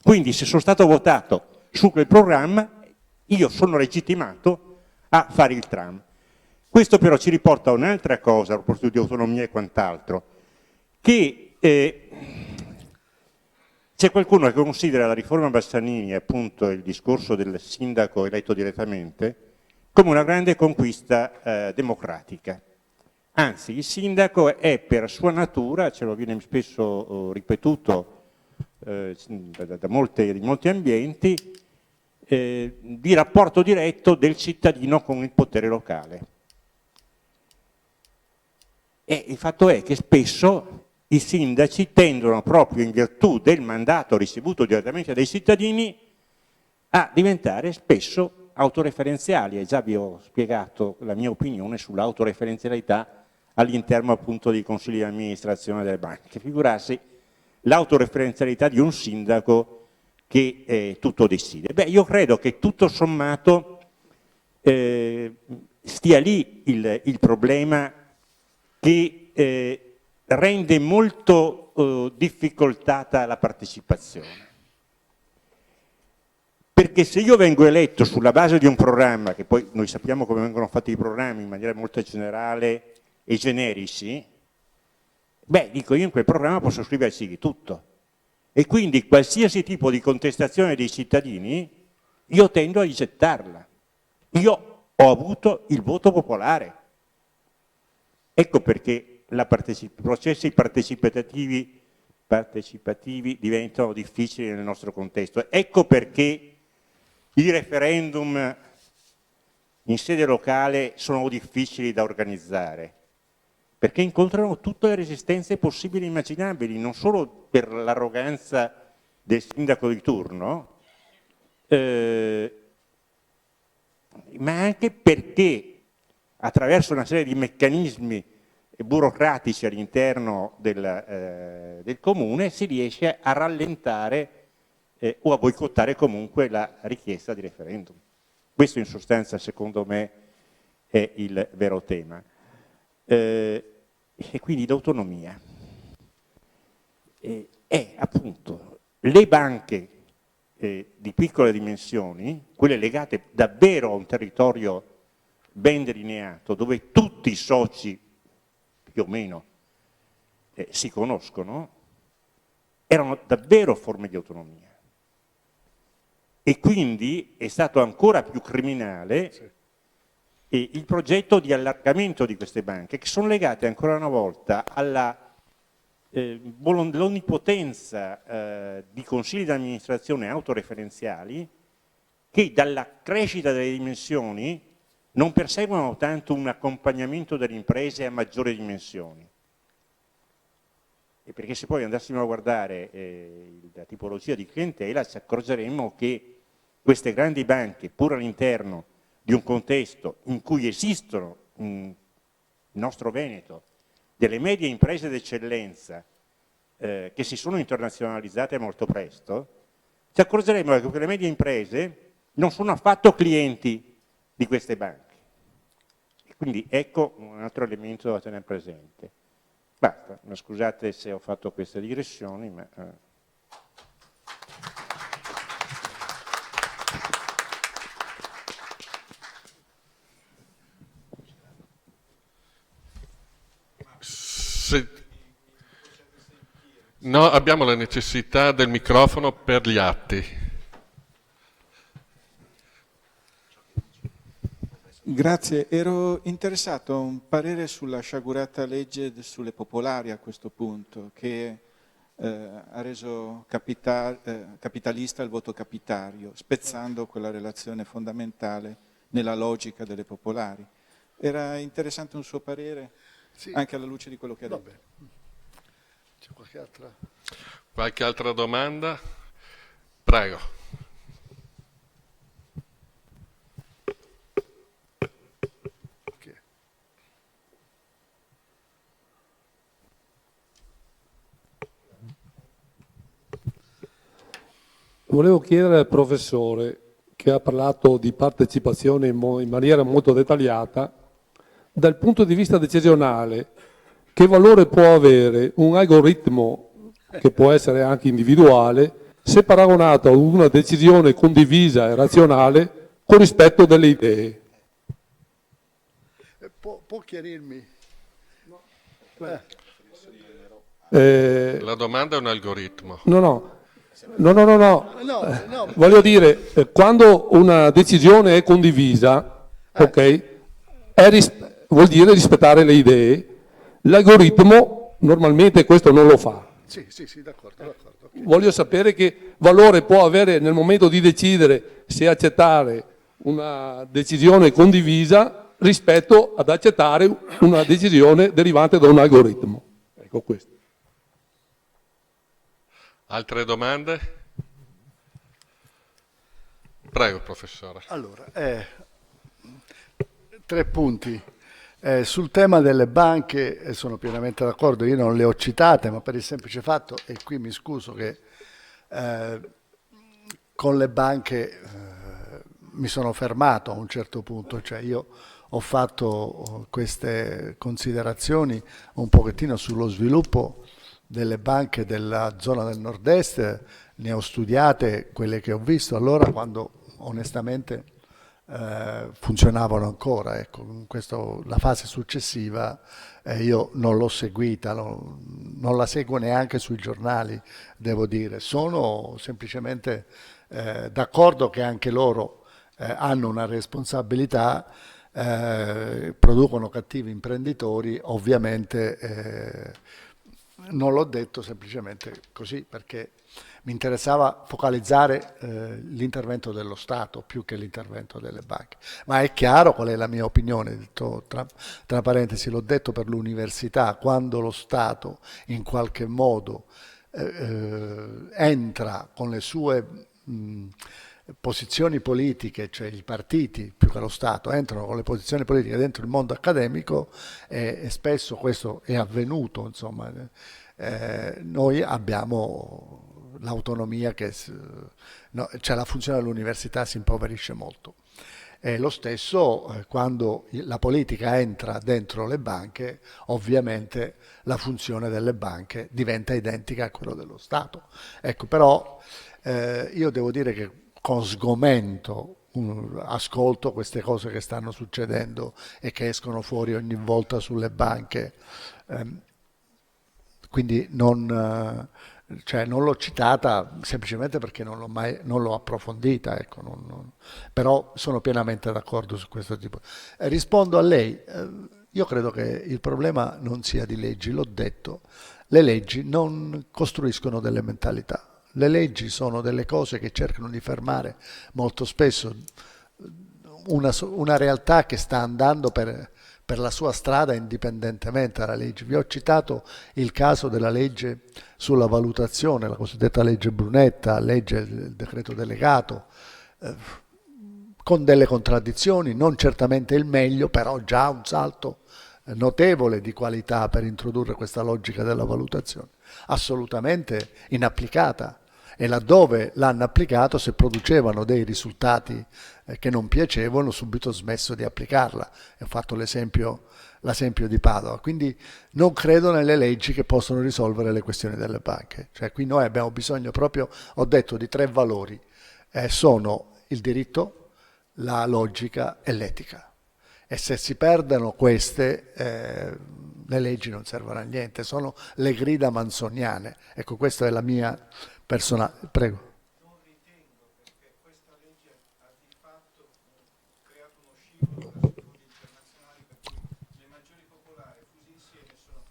Quindi se sono stato votato su quel programma, io sono legittimato a fare il tram. Questo però ci riporta a un'altra cosa, a proposito di autonomia e quant'altro, che c'è qualcuno che considera la riforma Bassanini, appunto il discorso del sindaco eletto direttamente, come una grande conquista democratica. Anzi, il sindaco è per sua natura, ce lo viene spesso ripetuto di molti ambienti, di rapporto diretto del cittadino con il potere locale. E il fatto è che spesso i sindaci tendono, proprio in virtù del mandato ricevuto direttamente dai cittadini, a diventare spesso autoreferenziali. E già vi ho spiegato la mia opinione sull'autoreferenzialità all'interno appunto dei consigli di amministrazione delle banche. Figurarsi l'autoreferenzialità di un sindaco che tutto decide. Beh, io credo che tutto sommato stia lì il problema che rende molto difficoltata la partecipazione. Perché se io vengo eletto sulla base di un programma, che poi noi sappiamo come vengono fatti i programmi in maniera molto generale e generici, beh, dico io in quel programma posso scriverci di tutto. E quindi qualsiasi tipo di contestazione dei cittadini io tendo a rigettarla. Io ho avuto il voto popolare. Ecco perché i processi partecipativi diventano difficili nel nostro contesto. Ecco perché i referendum in sede locale sono difficili da organizzare, perché incontrano tutte le resistenze possibili e immaginabili, non solo per l'arroganza del sindaco di turno, ma anche perché attraverso una serie di meccanismi burocratici all'interno del comune si riesce a rallentare o a boicottare comunque la richiesta di referendum. Questo in sostanza secondo me è il vero tema. E quindi l'autonomia è appunto le banche di piccole dimensioni, quelle legate davvero a un territorio ben delineato, dove tutti i soci più o meno si conoscono, erano davvero forme di autonomia. E quindi è stato ancora più criminale il progetto di allargamento di queste banche, che sono legate ancora una volta all'onnipotenza di consigli di amministrazione autoreferenziali che dalla crescita delle dimensioni non perseguono tanto un accompagnamento delle imprese a maggiori dimensioni. E perché se poi andassimo a guardare la tipologia di clientela ci accorgeremmo che queste grandi banche, pur all'interno di un contesto in cui esistono nel nostro Veneto delle medie imprese d'eccellenza che si sono internazionalizzate molto presto, ci accorgeremo che le medie imprese non sono affatto clienti di queste banche. E quindi ecco un altro elemento da tenere presente. Basta, scusate se ho fatto queste digressioni, ma... No, abbiamo la necessità del microfono per gli atti. Grazie, ero interessato a un parere sulla sciagurata legge sulle popolari a questo punto, che ha reso capitalista il voto capitario, spezzando quella relazione fondamentale nella logica delle popolari. Era interessante un suo parere, sì, anche alla luce di quello che ha detto. C'è Qualche altra domanda? Prego. Volevo chiedere al professore, che ha parlato di partecipazione in maniera molto dettagliata, dal punto di vista decisionale, che valore può avere un algoritmo, che può essere anche individuale, se paragonato ad una decisione condivisa e razionale con rispetto delle idee? Può chiarirmi? La domanda è un algoritmo. No. Voglio dire, quando una decisione è condivisa, ok, vuol dire rispettare le idee. L'algoritmo normalmente questo non lo fa. Sì, d'accordo. Okay. Voglio sapere che valore può avere nel momento di decidere se accettare una decisione condivisa rispetto ad accettare una decisione derivante da un algoritmo. Ecco questo. Altre domande? Prego, professore. Allora, 3 punti. Sul tema delle banche sono pienamente d'accordo, io non le ho citate, ma per il semplice fatto, e qui mi scuso che con le banche mi sono fermato a un certo punto, cioè io ho fatto queste considerazioni un pochettino sullo sviluppo delle banche della zona del nord-est, ne ho studiate quelle che ho visto allora quando onestamente funzionavano ancora, ecco. La fase successiva io non l'ho seguita, non la seguo neanche sui giornali, devo dire. Sono semplicemente d'accordo che anche loro hanno una responsabilità, producono cattivi imprenditori, ovviamente non l'ho detto semplicemente così perché mi interessava focalizzare l'intervento dello Stato più che l'intervento delle banche. Ma è chiaro qual è la mia opinione, detto tra parentesi, l'ho detto per l'università, quando lo Stato in qualche modo entra con le sue posizioni politiche, cioè i partiti più che lo Stato entrano con le posizioni politiche dentro il mondo accademico e spesso questo è avvenuto, insomma, noi abbiamo l'autonomia cioè la funzione dell'università si impoverisce molto. E lo stesso quando la politica entra dentro le banche, ovviamente la funzione delle banche diventa identica a quella dello Stato. Ecco, però io devo dire che con sgomento ascolto queste cose che stanno succedendo e che escono fuori ogni volta sulle banche, quindi non l'ho citata semplicemente perché non l'ho approfondita, ecco, però sono pienamente d'accordo su questo tipo. Rispondo a lei, io credo che il problema non sia di leggi, l'ho detto, le leggi non costruiscono delle mentalità. Le leggi sono delle cose che cercano di fermare molto spesso una realtà che sta andando per la sua strada indipendentemente dalla legge. Vi ho citato il caso della legge sulla valutazione, la cosiddetta legge Brunetta, il decreto delegato, con delle contraddizioni, non certamente il meglio, però già un salto notevole di qualità per introdurre questa logica della valutazione, assolutamente inapplicata e laddove l'hanno applicato, se producevano dei risultati che non piacevano, subito smesso di applicarla. E ho fatto l'esempio di Padova. Quindi non credo nelle leggi che possono risolvere le questioni delle banche. Cioè, qui noi abbiamo bisogno proprio, ho detto, di 3 valori. Sono il diritto, la logica e l'etica. E se si perdono queste, le leggi non servono a niente, sono le grida manzoniane. Ecco, questa è la mia personale. Prego. Non ritengo, perché questa legge ha di fatto creato uno scivolo verso i fondi internazionali, per cui le maggiori popolari fuse insieme sono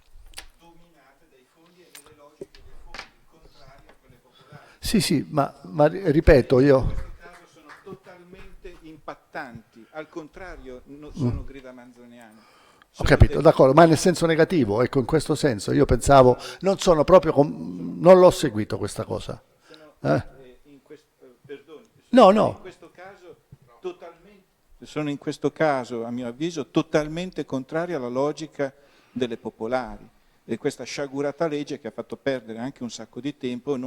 dominate dai fondi e dalle logiche dei fondi, contrarie a quelle popolari. Sì, sì, ma ripeto, io... In questo caso sono totalmente impattanti, al contrario sono grida manzoniane. Ho capito, d'accordo, ma nel senso negativo, ecco, in questo senso. Io pensavo, non sono proprio, non l'ho seguito questa cosa. No, no. In questo caso sono in questo caso, a mio avviso, totalmente contrari alla logica delle popolari. E questa sciagurata legge, che ha fatto perdere anche un sacco di tempo,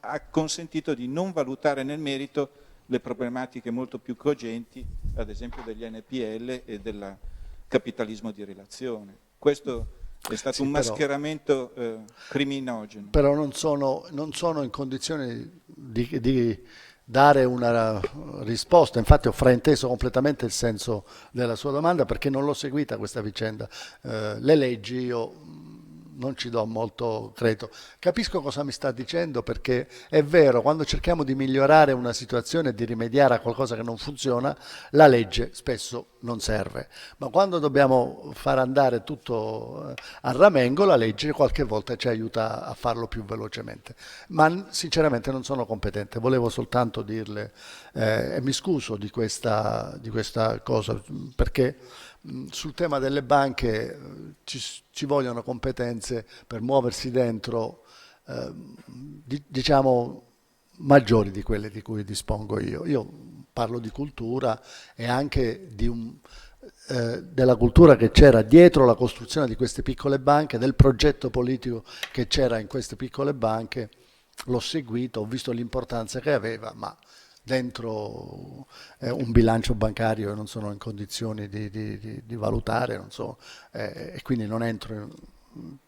ha consentito di non valutare nel merito le problematiche molto più cogenti, ad esempio degli NPL e del capitalismo di relazione. Questo è stato un mascheramento criminogeno. Però non sono in condizione di dare una risposta. Infatti ho frainteso completamente il senso della sua domanda, perché non l'ho seguita questa vicenda. Le leggi io non ci do molto credito. Capisco cosa mi sta dicendo, perché è vero, quando cerchiamo di migliorare una situazione e di rimediare a qualcosa che non funziona, la legge spesso non serve. Ma quando dobbiamo far andare tutto a ramengo, la legge qualche volta ci aiuta a farlo più velocemente. Ma sinceramente non sono competente, volevo soltanto dirle, e mi scuso di questa cosa, perché sul tema delle banche ci vogliono competenze per muoversi dentro, diciamo, maggiori di quelle di cui dispongo io. Io parlo di cultura e anche della cultura che c'era dietro la costruzione di queste piccole banche, del progetto politico che c'era in queste piccole banche. L'ho seguito, ho visto l'importanza che aveva, ma dentro un bilancio bancario non sono in condizioni di valutare, non so, e quindi non entro,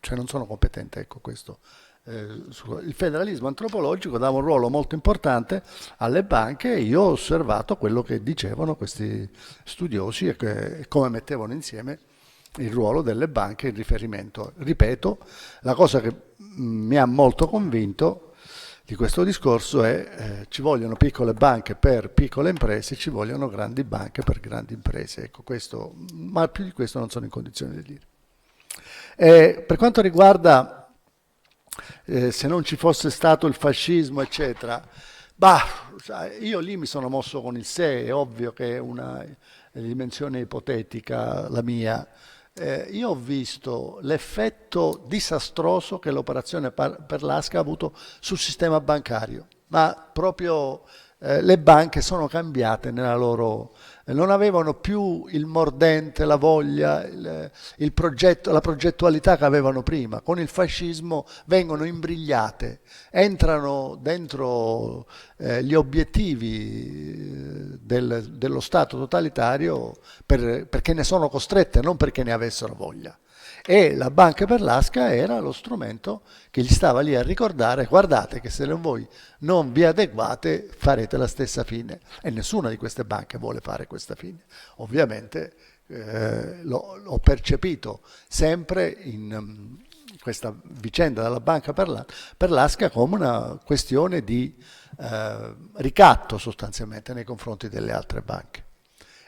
cioè non sono competente, ecco questo. Il federalismo antropologico dava un ruolo molto importante alle banche e io ho osservato quello che dicevano questi studiosi e come mettevano insieme il ruolo delle banche in riferimento. Ripeto, la cosa che mi ha molto convinto di questo discorso è ci vogliono piccole banche per piccole imprese, ci vogliono grandi banche per grandi imprese. Ecco, questo, ma più di questo non sono in condizione di dire. Per quanto riguarda se non ci fosse stato il fascismo, eccetera, io lì mi sono mosso con il sé, è ovvio che è una dimensione ipotetica la mia. Io ho visto l'effetto disastroso che l'operazione Perlasca ha avuto sul sistema bancario, ma proprio le banche sono cambiate nella loro... non avevano più il mordente, la voglia, il progetto, la progettualità che avevano prima. Con il fascismo vengono imbrigliate, entrano dentro gli obiettivi dello Stato totalitario perché ne sono costrette, non perché ne avessero voglia. E la Banca Perlasca era lo strumento che gli stava lì a ricordare: guardate che se voi non vi adeguate farete la stessa fine, e nessuna di queste banche vuole fare questa fine. Ovviamente l'ho percepito sempre in questa vicenda della Banca Perlasca come una questione di ricatto sostanzialmente nei confronti delle altre banche.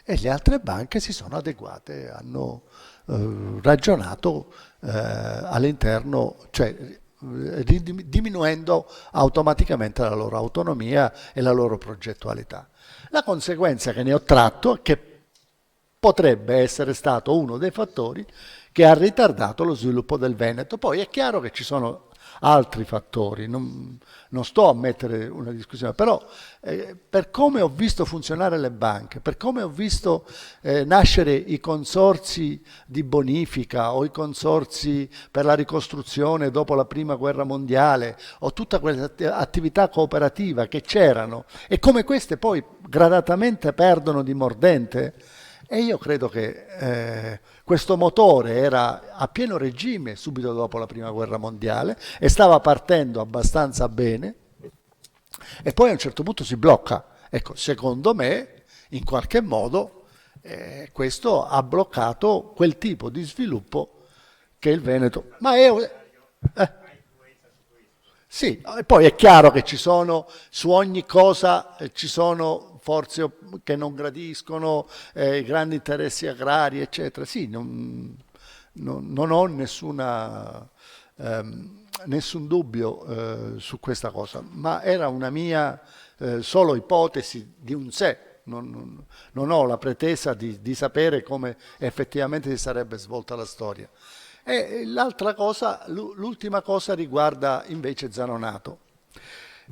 E le altre banche si sono adeguate, hanno ragionato all'interno, cioè diminuendo automaticamente la loro autonomia e la loro progettualità. La conseguenza che ne ho tratto è che potrebbe essere stato uno dei fattori che ha ritardato lo sviluppo del Veneto. Poi è chiaro che ci sono altri fattori, non sto a mettere una discussione, però per come ho visto funzionare le banche, per come ho visto nascere i consorzi di bonifica o i consorzi per la ricostruzione dopo la prima guerra mondiale o tutta quella attività cooperativa che c'erano e come queste poi gradatamente perdono di mordente, e io credo che questo motore era a pieno regime subito dopo la prima guerra mondiale e stava partendo abbastanza bene e poi a un certo punto si blocca. Ecco, secondo me, in qualche modo, questo ha bloccato quel tipo di sviluppo che il Veneto... Ma sì, e poi è chiaro che ci sono, su ogni cosa ci sono forze che non gradiscono, grandi interessi agrari, eccetera. Sì, non ho nessun dubbio su questa cosa, ma era una mia solo ipotesi di un sé. Non ho la pretesa di sapere come effettivamente si sarebbe svolta la storia. E l'altra cosa, l'ultima cosa riguarda invece Zanonato.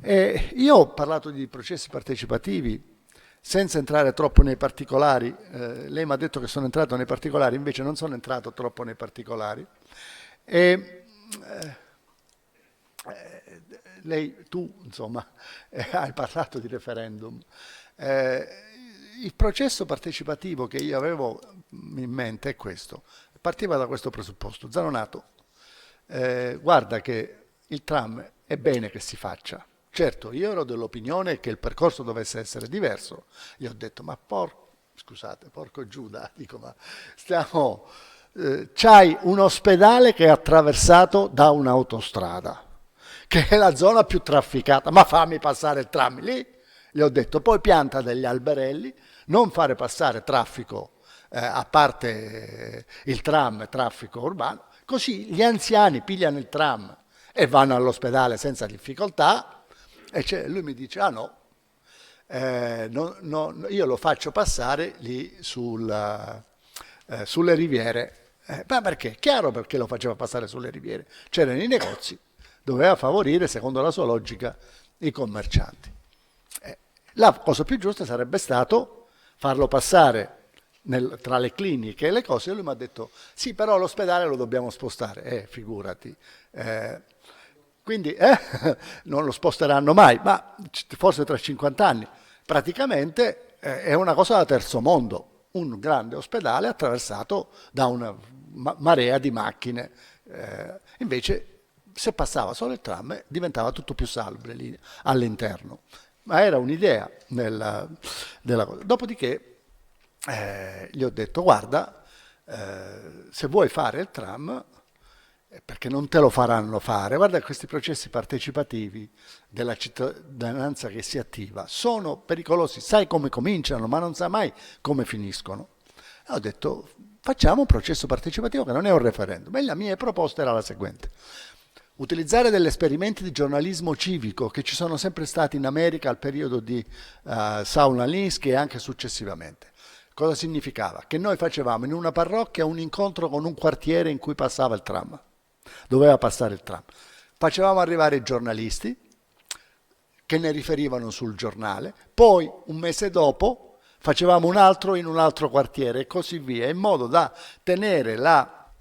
Io ho parlato di processi partecipativi senza entrare troppo nei particolari. Lei mi ha detto che sono entrato nei particolari, invece non sono entrato troppo nei particolari. Tu, insomma, hai parlato di referendum. Il processo partecipativo che io avevo in mente è questo. Partiva da questo presupposto. Zanonato, guarda che il tram è bene che si faccia. Certo, io ero dell'opinione che il percorso dovesse essere diverso. Gli ho detto, ma porco Giuda, dico, ma c'hai un ospedale che è attraversato da un'autostrada, che è la zona più trafficata, ma fammi passare il tram lì. Gli ho detto, poi pianta degli alberelli, non fare passare traffico, a parte il tram, traffico urbano, così gli anziani pigliano il tram e vanno all'ospedale senza difficoltà. E lui mi dice, io lo faccio passare lì sulle riviere. Ma perché? Chiaro perché lo faceva passare sulle riviere. C'erano i negozi, doveva favorire, secondo la sua logica, i commercianti. La cosa più giusta sarebbe stato farlo passare tra le cliniche e le cose, e lui mi ha detto, sì, però l'ospedale lo dobbiamo spostare. Figurati. Quindi non lo sposteranno mai, ma forse tra 50 anni. Praticamente è una cosa da terzo mondo, un grande ospedale attraversato da una marea di macchine. Invece se passava solo il tram diventava tutto più salubre lì all'interno. Ma era un'idea della cosa. Dopodiché gli ho detto, guarda, se vuoi fare il tram, perché non te lo faranno fare, guarda, questi processi partecipativi della cittadinanza che si attiva sono pericolosi, sai come cominciano, ma non sai mai come finiscono. E ho detto, facciamo un processo partecipativo che non è un referendum. E la mia proposta era la seguente: utilizzare degli esperimenti di giornalismo civico che ci sono sempre stati in America al periodo di Saul Alinsky e anche successivamente. Cosa significava? Che noi facevamo in una parrocchia un incontro con un quartiere in cui passava il tram, doveva passare il tram. Facevamo arrivare i giornalisti che ne riferivano sul giornale, poi un mese dopo facevamo un altro in un altro quartiere e così via, in modo da tenere la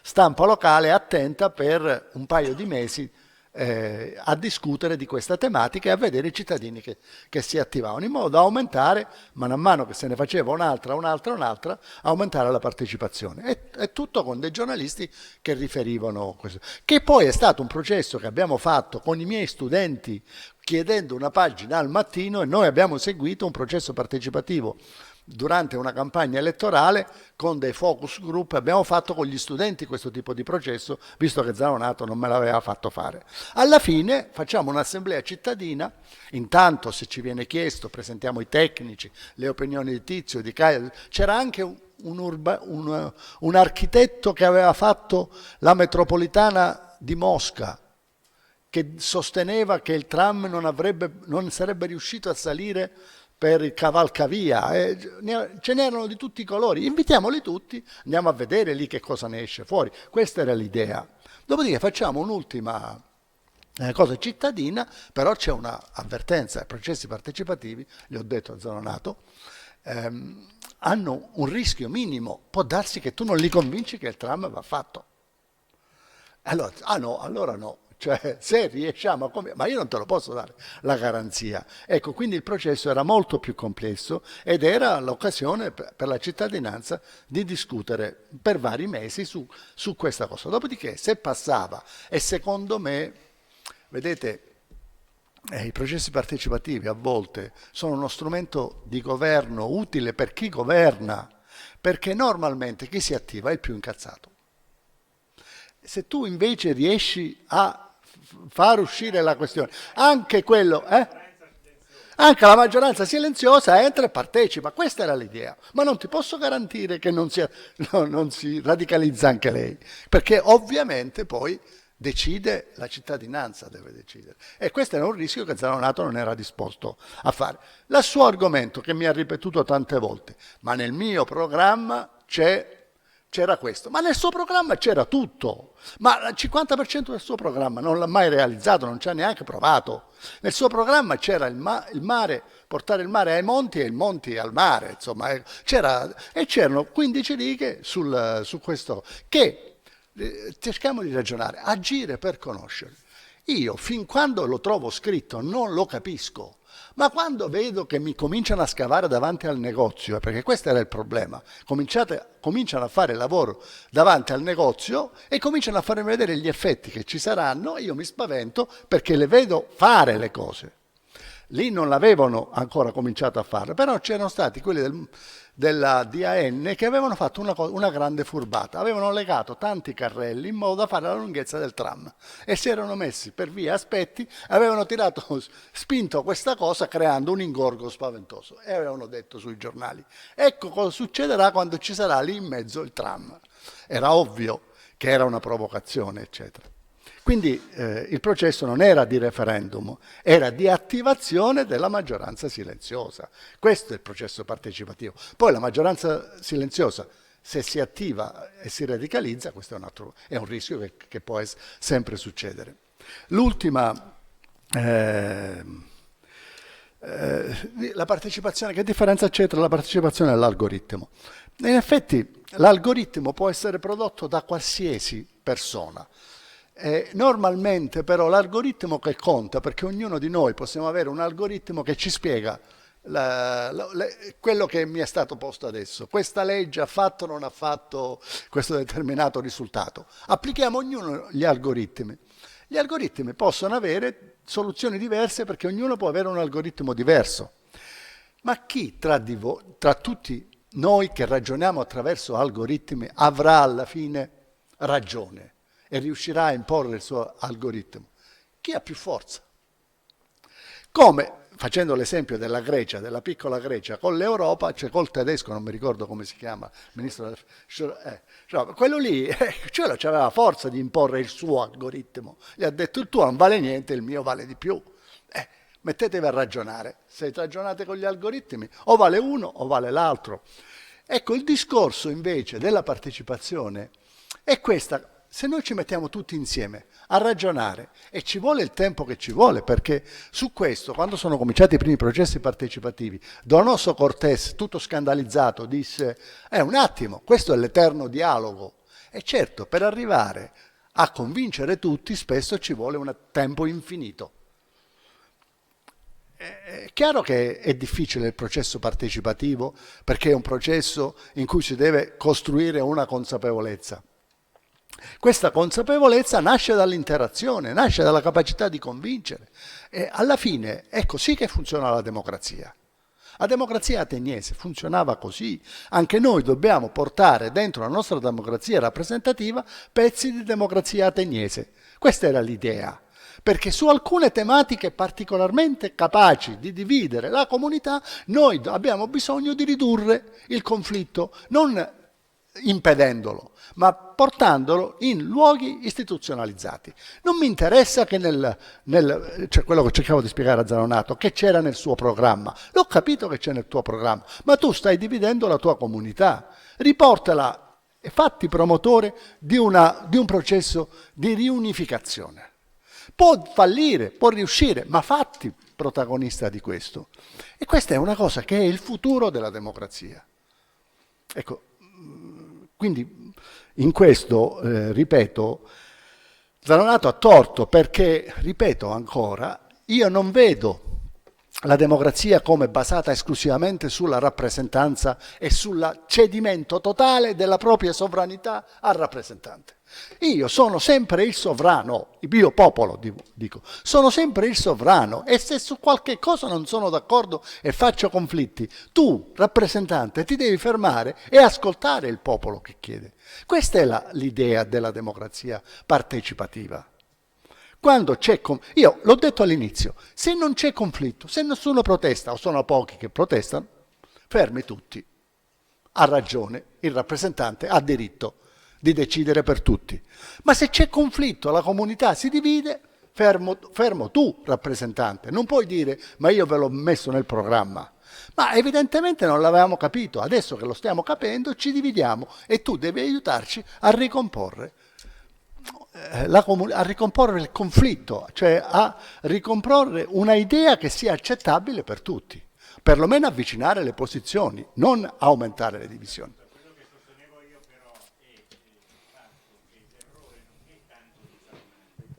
stampa locale attenta per un paio di mesi a discutere di questa tematica e a vedere i cittadini che si attivavano, in modo da aumentare, man mano che se ne faceva un'altra, aumentare la partecipazione. E tutto con dei giornalisti che riferivano questo. Che poi è stato un processo che abbiamo fatto con i miei studenti chiedendo una pagina al mattino, e noi abbiamo seguito un processo partecipativo durante una campagna elettorale con dei focus group. Abbiamo fatto con gli studenti questo tipo di processo, visto che Zanonato non me l'aveva fatto fare. Alla fine facciamo un'assemblea cittadina, intanto se ci viene chiesto presentiamo i tecnici, le opinioni di Tizio, di Caio. C'era anche un architetto che aveva fatto la metropolitana di Mosca, che sosteneva che il tram non sarebbe riuscito a salire per il cavalcavia, ce n'erano di tutti i colori. Invitiamoli tutti, andiamo a vedere lì che cosa ne esce fuori. Questa era l'idea. Dopodiché facciamo un'ultima cosa cittadina, però c'è una avvertenza: i processi partecipativi, gli ho detto a Zanonato, hanno un rischio minimo, può darsi che tu non li convinci che il tram va fatto. Allora, allora no, cioè se riusciamo ma io non te lo posso dare la garanzia. Ecco, quindi il processo era molto più complesso ed era l'occasione per la cittadinanza di discutere per vari mesi su questa cosa. Dopodiché, se passava, e secondo me, vedete, i processi partecipativi a volte sono uno strumento di governo utile per chi governa, perché normalmente chi si attiva è il più incazzato. Se tu invece riesci a far uscire la questione, anche quello, anche la maggioranza silenziosa entra e partecipa, questa era l'idea, ma non ti posso garantire che non si radicalizza anche lei, perché ovviamente poi decide, la cittadinanza deve decidere, e questo era un rischio che Zanonato non era disposto a fare. Il suo argomento, che mi ha ripetuto tante volte: ma nel mio programma c'era questo, ma nel suo programma c'era tutto, ma il 50% del suo programma non l'ha mai realizzato, non ci ha neanche provato. Nel suo programma c'era il mare, portare il mare ai monti e il monti al mare, insomma, c'erano 15 righe su questo, che cerchiamo di ragionare, agire per conoscere. Io fin quando lo trovo scritto non lo capisco, ma quando vedo che mi cominciano a scavare davanti al negozio, perché questo era il problema, cominciano a fare lavoro davanti al negozio e cominciano a farmi vedere gli effetti che ci saranno, io mi spavento perché le vedo fare le cose. Lì non l'avevano ancora cominciato a fare, però c'erano stati quelli della DAN che avevano fatto una grande furbata, avevano legato tanti carrelli in modo da fare la lunghezza del tram e si erano messi per via aspetti, avevano spinto questa cosa creando un ingorgo spaventoso e avevano detto sui giornali: ecco cosa succederà quando ci sarà lì in mezzo il tram. Era ovvio che era una provocazione, eccetera. Quindi il processo non era di referendum, era di attivazione della maggioranza silenziosa. Questo è il processo partecipativo. Poi la maggioranza silenziosa, se si attiva e si radicalizza, questo è un rischio che può sempre succedere. L'ultima, la partecipazione, che differenza c'è tra la partecipazione e l'algoritmo? In effetti l'algoritmo può essere prodotto da qualsiasi persona. Normalmente però l'algoritmo che conta, perché ognuno di noi possiamo avere un algoritmo che ci spiega quello che mi è stato posto adesso: questa legge ha fatto o non ha fatto questo determinato risultato. Applichiamo ognuno gli algoritmi. Gli algoritmi possono avere soluzioni diverse perché ognuno può avere un algoritmo diverso. Ma chi tra tutti noi che ragioniamo attraverso algoritmi avrà alla fine ragione e riuscirà a imporre il suo algoritmo? Chi ha più forza? Come, facendo l'esempio della Grecia, della piccola Grecia, con l'Europa, cioè col tedesco, non mi ricordo come si chiama, il ministro quello lì, aveva forza di imporre il suo algoritmo. Gli ha detto: il tuo non vale niente, il mio vale di più. Mettetevi a ragionare. Se ragionate con gli algoritmi, o vale uno o vale l'altro. Ecco, il discorso invece della partecipazione è questa. Se noi ci mettiamo tutti insieme a ragionare, e ci vuole il tempo che ci vuole, perché su questo, quando sono cominciati i primi processi partecipativi, Donoso Cortés, tutto scandalizzato, disse: un attimo, questo è l'eterno dialogo. E certo, per arrivare a convincere tutti spesso ci vuole un tempo infinito. È chiaro che è difficile il processo partecipativo, perché è un processo in cui si deve costruire una consapevolezza. Questa consapevolezza nasce dall'interazione, nasce dalla capacità di convincere, e alla fine è così che funziona la democrazia. La democrazia ateniese funzionava così. Anche noi dobbiamo portare dentro la nostra democrazia rappresentativa pezzi di democrazia ateniese. Questa era l'idea, perché su alcune tematiche particolarmente capaci di dividere la comunità noi abbiamo bisogno di ridurre il conflitto, non impedendolo, ma portandolo in luoghi istituzionalizzati. Non mi interessa che cioè quello che cercavo di spiegare a Zanonato, che c'era nel suo programma. L'ho capito che c'è nel tuo programma, ma tu stai dividendo la tua comunità. Riportala fatti promotore di un processo di riunificazione. Può fallire, può riuscire, ma fatti protagonista di questo. E questa è una cosa che è il futuro della democrazia. Ecco, quindi in questo, ripeto, Zanonato ha torto perché, ripeto ancora, io non vedo la democrazia come basata esclusivamente sulla rappresentanza e sul cedimento totale della propria sovranità al rappresentante. Io sono sempre il sovrano, io popolo dico, sono sempre il sovrano e se su qualche cosa non sono d'accordo e faccio conflitti, tu, rappresentante, ti devi fermare e ascoltare il popolo che chiede. Questa è l'idea della democrazia partecipativa. Quando c'è io l'ho detto all'inizio, se non c'è conflitto, se nessuno protesta o sono pochi che protestano, fermi tutti. Ha ragione, il rappresentante ha diritto di decidere per tutti. Ma se c'è conflitto, la comunità si divide, fermo tu, rappresentante. Non puoi dire, ma io ve l'ho messo nel programma. Ma evidentemente non l'avevamo capito. Adesso che lo stiamo capendo, ci dividiamo e tu devi aiutarci a ricomporre il conflitto, cioè a ricomporre una idea che sia accettabile per tutti, perlomeno avvicinare le posizioni, non aumentare le divisioni. Quello che sostenevo io però è il fatto che l'errore non è tanto di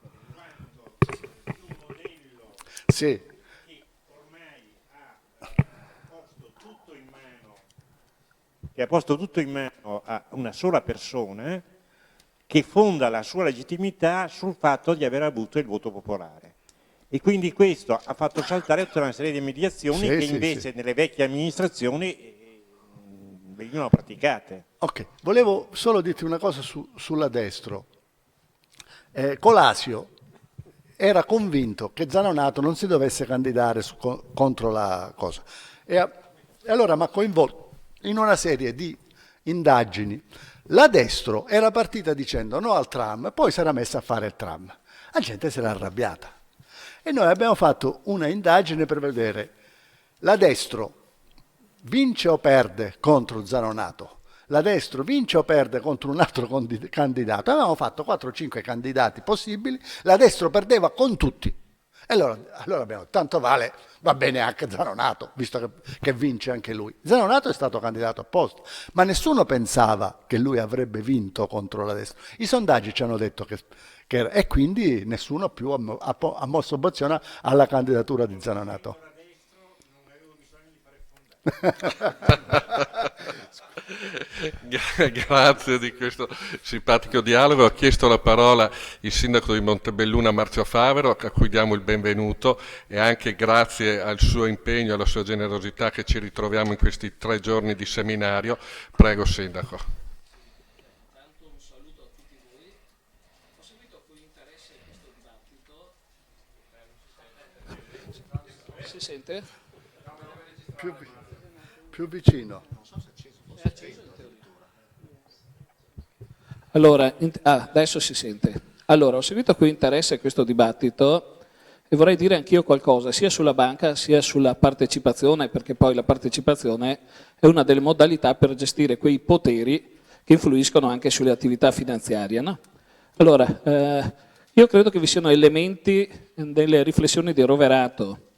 Zanonato, quanto di un modello Sì, che ormai ha posto tutto in mano a una sola persona che fonda la sua legittimità sul fatto di aver avuto il voto popolare. E quindi questo ha fatto saltare tutta una serie di mediazioni che invece nelle vecchie amministrazioni venivano praticate. ok. Volevo solo dirti una cosa sulla Destro. Colasio era convinto che Zanonato non si dovesse candidare contro la cosa. E allora mi ha coinvolto in una serie di indagini. La Destro era partita dicendo no al tram, poi si era messa a fare il tram. La gente si era arrabbiata. E noi abbiamo fatto una indagine per vedere la Destro vince o perde contro Zanonato, la Destro vince o perde contro un altro candidato. Avevamo fatto 4-5 candidati possibili, la Destro perdeva con tutti. E allora abbiamo detto, tanto vale, va bene anche Zanonato, visto che vince anche lui. Zanonato è stato candidato apposta, ma nessuno pensava che lui avrebbe vinto contro la Destra. I sondaggi ci hanno detto che e quindi nessuno più ha mosso obiezione alla candidatura di Zanonato. Grazie di questo simpatico dialogo. Ha chiesto la parola il sindaco di Montebelluna Marzio Favero, a cui diamo il benvenuto, e anche grazie al suo impegno e alla sua generosità che ci ritroviamo in questi 3 giorni di seminario. Prego, sindaco. Intanto un saluto a tutti voi. Ho seguito con interesse questo dibattito. Si sente? Più vicino. Allora, adesso si sente. Allora, ho seguito con interesse questo dibattito e vorrei dire anch'io qualcosa, sia sulla banca sia sulla partecipazione, perché poi la partecipazione è una delle modalità per gestire quei poteri che influiscono anche sulle attività finanziarie. No? Allora, io credo che vi siano elementi delle riflessioni di Roverato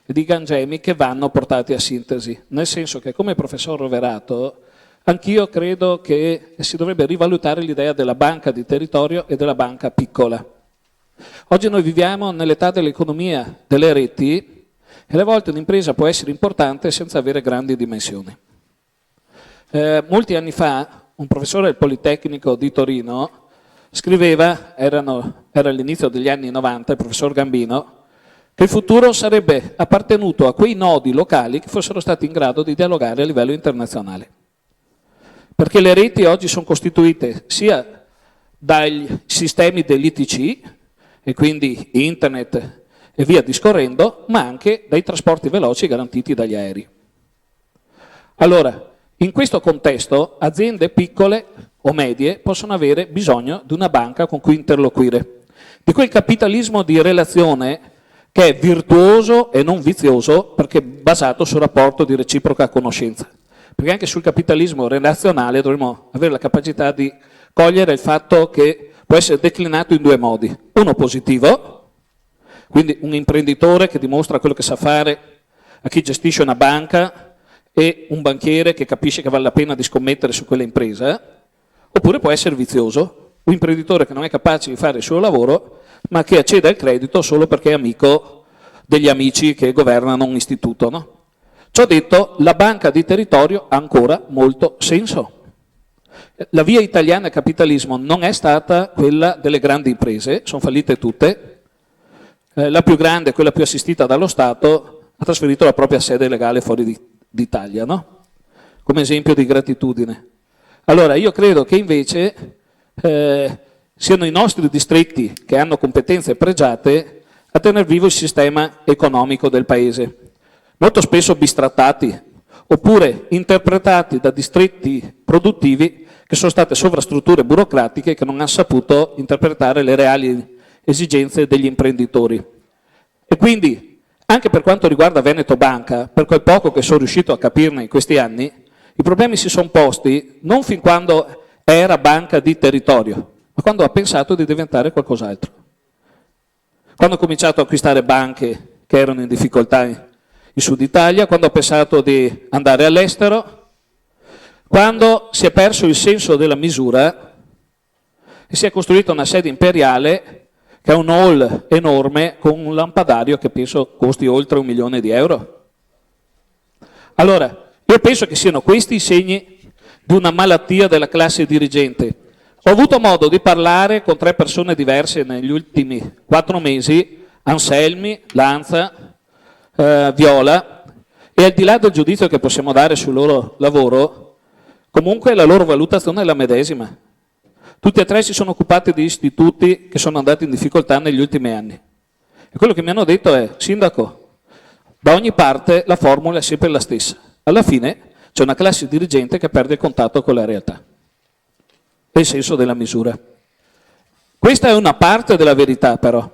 e di Gangemi che vanno portati a sintesi, nel senso che come professor Roverato anch'io credo che si dovrebbe rivalutare l'idea della banca di territorio e della banca piccola. Oggi noi viviamo nell'età dell'economia delle reti e alle volte un'impresa può essere importante senza avere grandi dimensioni. Molti anni fa un professore del Politecnico di Torino scriveva, era all'inizio degli anni 90, il professor Gambino, che il futuro sarebbe appartenuto a quei nodi locali che fossero stati in grado di dialogare a livello internazionale. Perché le reti oggi sono costituite sia dai sistemi dell'ITC, e quindi internet e via discorrendo, ma anche dai trasporti veloci garantiti dagli aerei. Allora, in questo contesto, aziende piccole o medie possono avere bisogno di una banca con cui interloquire, di quel capitalismo di relazione che è virtuoso e non vizioso perché basato sul rapporto di reciproca conoscenza. perché anche sul capitalismo relazionale dovremmo avere la capacità di cogliere il fatto che può essere declinato in due modi. Uno positivo, quindi un imprenditore che dimostra quello che sa fare a chi gestisce una banca e un banchiere che capisce che vale la pena di scommettere su quella impresa, oppure può essere vizioso, un imprenditore che non è capace di fare il suo lavoro ma che accede al credito solo perché è amico degli amici che governano un istituto. No? Ciò detto, la banca di territorio ha ancora molto senso. La via italiana al capitalismo non è stata quella delle grandi imprese, sono fallite tutte. La più grande, quella più assistita dallo Stato, ha trasferito la propria sede legale fuori d'Italia, no? Come esempio di gratitudine. Allora, io credo che invece siano i nostri distretti che hanno competenze pregiate a tenere vivo il sistema economico del Paese, molto spesso bistrattati, oppure interpretati da distretti produttivi che sono state sovrastrutture burocratiche che non hanno saputo interpretare le reali esigenze degli imprenditori. E quindi, anche per quanto riguarda Veneto Banca, per quel poco che sono riuscito a capirne in questi anni, i problemi si sono posti non fin quando era banca di territorio, ma quando ha pensato di diventare qualcos'altro. Quando ha cominciato a acquistare banche che erano in difficoltà in Sud Italia, quando ha pensato di andare all'estero, quando si è perso il senso della misura e si è costruita una sede imperiale che ha un hall enorme con un lampadario che penso costi oltre €1 milione. Allora, io penso che siano questi i segni di una malattia della classe dirigente. Ho avuto modo di parlare con 3 persone diverse negli ultimi 4 mesi, Anselmi, Lanza, Viola, e al di là del giudizio che possiamo dare sul loro lavoro, comunque la loro valutazione è la medesima. Tutti e 3 si sono occupati di istituti che sono andati in difficoltà negli ultimi anni. E quello che mi hanno detto è, sindaco, da ogni parte la formula è sempre la stessa. Alla fine c'è una classe dirigente che perde il contatto con la realtà e il senso della misura. Questa è una parte della verità però,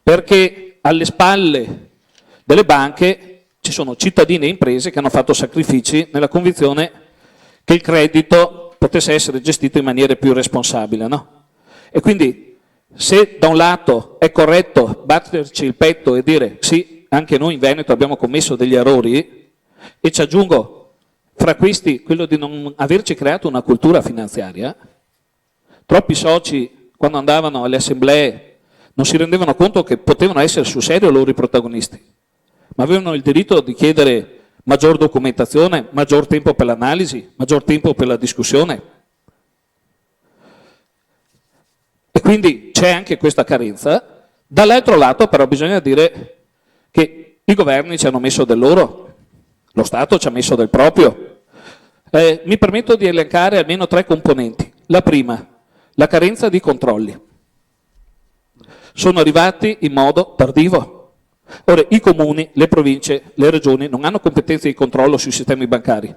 perché alle spalle delle banche ci sono cittadini e imprese che hanno fatto sacrifici nella convinzione che il credito potesse essere gestito in maniera più responsabile. No? E quindi se da un lato è corretto batterci il petto e dire sì, anche noi in Veneto abbiamo commesso degli errori, e ci aggiungo fra questi quello di non averci creato una cultura finanziaria, troppi soci quando andavano alle assemblee non si rendevano conto che potevano essere sul serio loro i protagonisti, ma avevano il diritto di chiedere maggior documentazione, maggior tempo per l'analisi, maggior tempo per la discussione. E quindi c'è anche questa carenza. Dall'altro lato però bisogna dire che i governi ci hanno messo del loro, lo Stato ci ha messo del proprio. Mi permetto di elencare almeno 3 componenti. La prima, la carenza di controlli. Sono arrivati in modo tardivo. Ora, i comuni, le province, le regioni non hanno competenze di controllo sui sistemi bancari.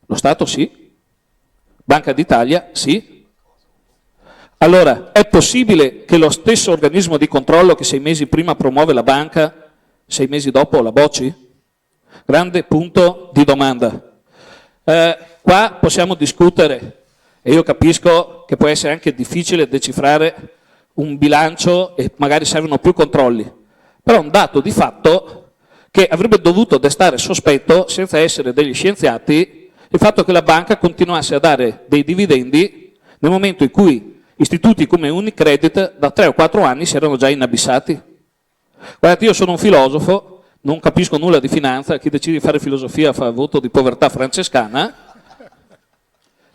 Lo Stato sì. Banca d'Italia sì. Allora, è possibile che lo stesso organismo di controllo che 6 mesi prima promuove la banca, 6 mesi dopo la bocci? Grande punto di domanda. Qua possiamo discutere, e io capisco che può essere anche difficile decifrare un bilancio e magari servono più controlli, però è un dato di fatto che avrebbe dovuto destare sospetto, senza essere degli scienziati, il fatto che la banca continuasse a dare dei dividendi nel momento in cui istituti come Unicredit da 3 o 4 anni si erano già inabissati. Guardate, io sono un filosofo, non capisco nulla di finanza, chi decide di fare filosofia fa voto di povertà francescana,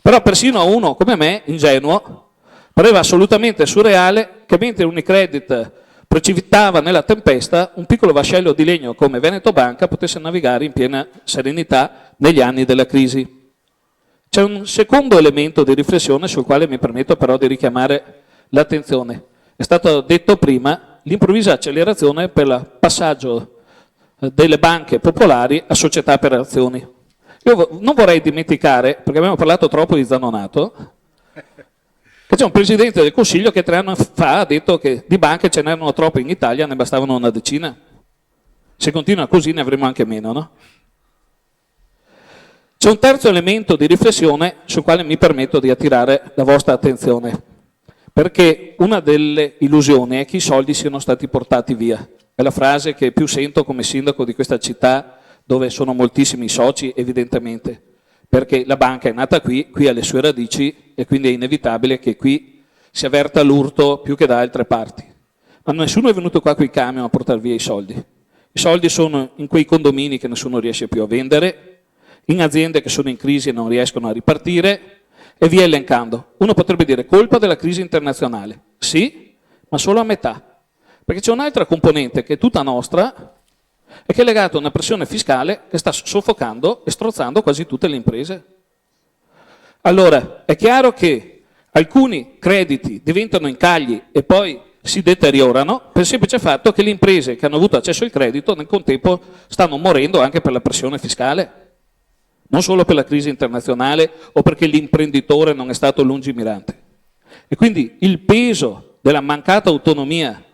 però persino a uno come me, ingenuo, pareva assolutamente surreale che mentre Unicredit precipitava nella tempesta, un piccolo vascello di legno come Veneto Banca potesse navigare in piena serenità negli anni della crisi. C'è un secondo elemento di riflessione sul quale mi permetto però di richiamare l'attenzione. È stato detto prima l'improvvisa accelerazione per il passaggio delle banche popolari a società per azioni. Io non vorrei dimenticare, perché abbiamo parlato troppo di Zanonato, che c'è un Presidente del Consiglio che 3 anni fa ha detto che di banche ce n'erano troppe in Italia, ne bastavano una decina. Se continua così ne avremo anche meno, no? C'è un terzo elemento di riflessione sul quale mi permetto di attirare la vostra attenzione, perché una delle illusioni è che i soldi siano stati portati via. È la frase che più sento come sindaco di questa città, dove sono moltissimi soci, evidentemente, perché la banca è nata qui ha le sue radici e quindi è inevitabile che qui si avverta l'urto più che da altre parti. Ma nessuno è venuto qua con i camion a portare via i soldi. I soldi sono in quei condomini che nessuno riesce più a vendere, in aziende che sono in crisi e non riescono a ripartire, e via elencando. Uno potrebbe dire colpa della crisi internazionale. Sì, ma solo a metà. Perché c'è un'altra componente che è tutta nostra e che è legata a una pressione fiscale che sta soffocando e strozzando quasi tutte le imprese. Allora, è chiaro che alcuni crediti diventano incagli e poi si deteriorano per il semplice fatto che le imprese che hanno avuto accesso al credito nel contempo stanno morendo anche per la pressione fiscale, non solo per la crisi internazionale o perché l'imprenditore non è stato lungimirante. E quindi il peso della mancata autonomia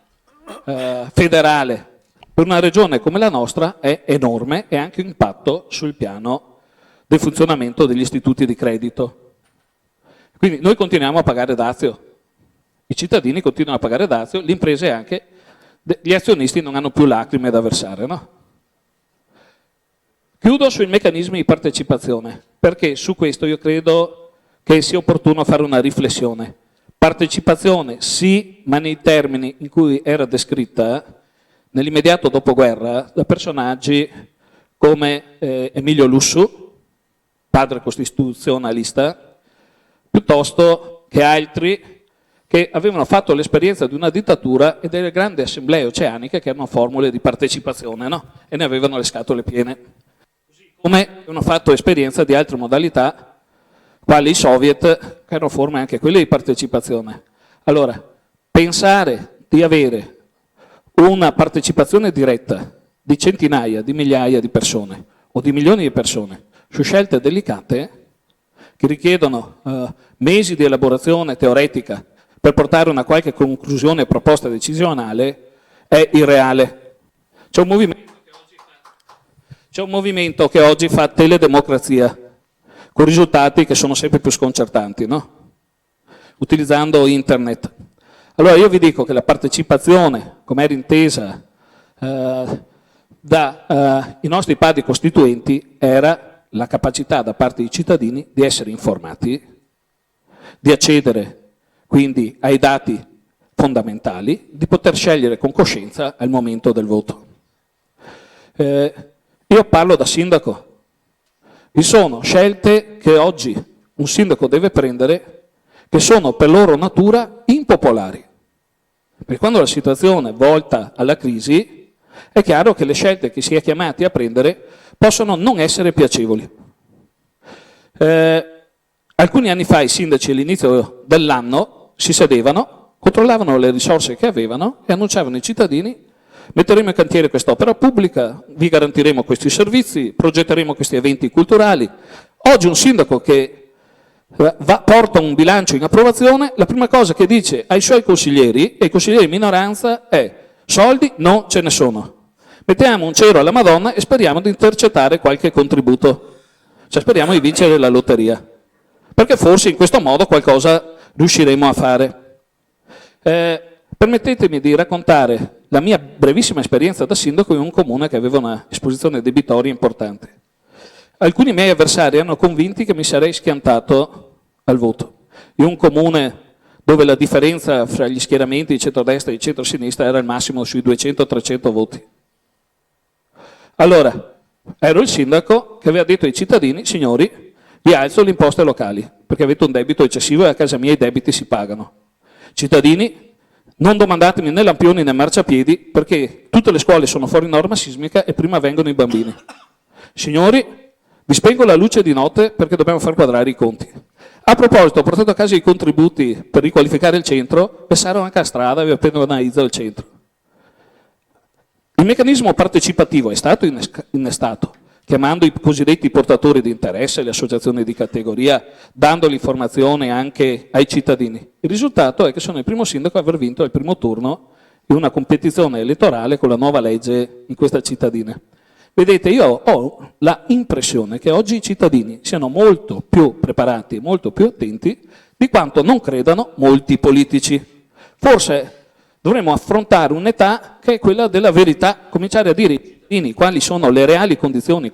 federale per una regione come la nostra è enorme e ha anche un impatto sul piano del funzionamento degli istituti di credito. Quindi noi continuiamo a pagare dazio, i cittadini continuano a pagare dazio, le imprese anche, gli azionisti non hanno più lacrime da versare, no? Chiudo sui meccanismi di partecipazione, perché su questo io credo che sia opportuno fare una riflessione. Partecipazione sì, ma nei termini in cui era descritta nell'immediato dopoguerra da personaggi come Emilio Lussu, padre costituzionalista, piuttosto che altri che avevano fatto l'esperienza di una dittatura e delle grandi assemblee oceaniche che erano formule di partecipazione, no? E ne avevano le scatole piene. Come hanno fatto esperienza di altre modalità, quali i soviet, che erano forme anche quelle di partecipazione. Allora, pensare di avere una partecipazione diretta di centinaia, di migliaia di persone o di milioni di persone su scelte delicate che richiedono mesi di elaborazione teoretica per portare una qualche conclusione e proposta decisionale è irreale. C'è un movimento che oggi fa teledemocrazia, con risultati che sono sempre più sconcertanti, no? Utilizzando internet. Allora io vi dico che la partecipazione, come era intesa dai nostri padri costituenti, era la capacità da parte dei cittadini di essere informati, di accedere quindi ai dati fondamentali, di poter scegliere con coscienza al momento del voto. Io parlo da sindaco. Vi sono scelte che oggi un sindaco deve prendere che sono per loro natura impopolari. Perché quando la situazione è volta alla crisi, è chiaro che le scelte che si è chiamati a prendere possono non essere piacevoli. Alcuni anni fa i sindaci all'inizio dell'anno si sedevano, controllavano le risorse che avevano e annunciavano ai cittadini: metteremo in cantiere quest'opera pubblica, vi garantiremo questi servizi, progetteremo questi eventi culturali. Oggi un sindaco che porta un bilancio in approvazione, la prima cosa che dice ai suoi consiglieri e ai consiglieri di minoranza è: soldi non ce ne sono. Mettiamo un cero alla Madonna e speriamo di intercettare qualche contributo. Cioè speriamo di vincere la lotteria. Perché forse in questo modo qualcosa riusciremo a fare. Permettetemi di raccontare la mia brevissima esperienza da sindaco in un comune che aveva una esposizione debitoria importante. Alcuni miei avversari erano convinti che mi sarei schiantato al voto. In un comune dove la differenza fra gli schieramenti di centrodestra e di centrosinistra era al massimo sui 200-300 voti. Allora, ero il sindaco che aveva detto ai cittadini: signori, vi alzo le imposte locali, perché avete un debito eccessivo e a casa mia i debiti si pagano. Cittadini, non domandatemi né lampioni né marciapiedi, perché tutte le scuole sono fuori norma sismica e prima vengono i bambini. Signori, vi spengo la luce di notte perché dobbiamo far quadrare i conti. A proposito, ho portato a casa i contributi per riqualificare il centro, pensarono anche a strada e vi appena analizzato il centro. Il meccanismo partecipativo è stato innestato, chiamando i cosiddetti portatori di interesse, le associazioni di categoria, dando l'informazione anche ai cittadini. Il risultato è che sono il primo sindaco a aver vinto il primo turno in una competizione elettorale con la nuova legge in questa cittadina. Vedete, io ho la impressione che oggi i cittadini siano molto più preparati, molto più attenti di quanto non credano molti politici. Forse dovremmo affrontare un'età che è quella della verità, cominciare a dire ai cittadini quali sono le reali condizioni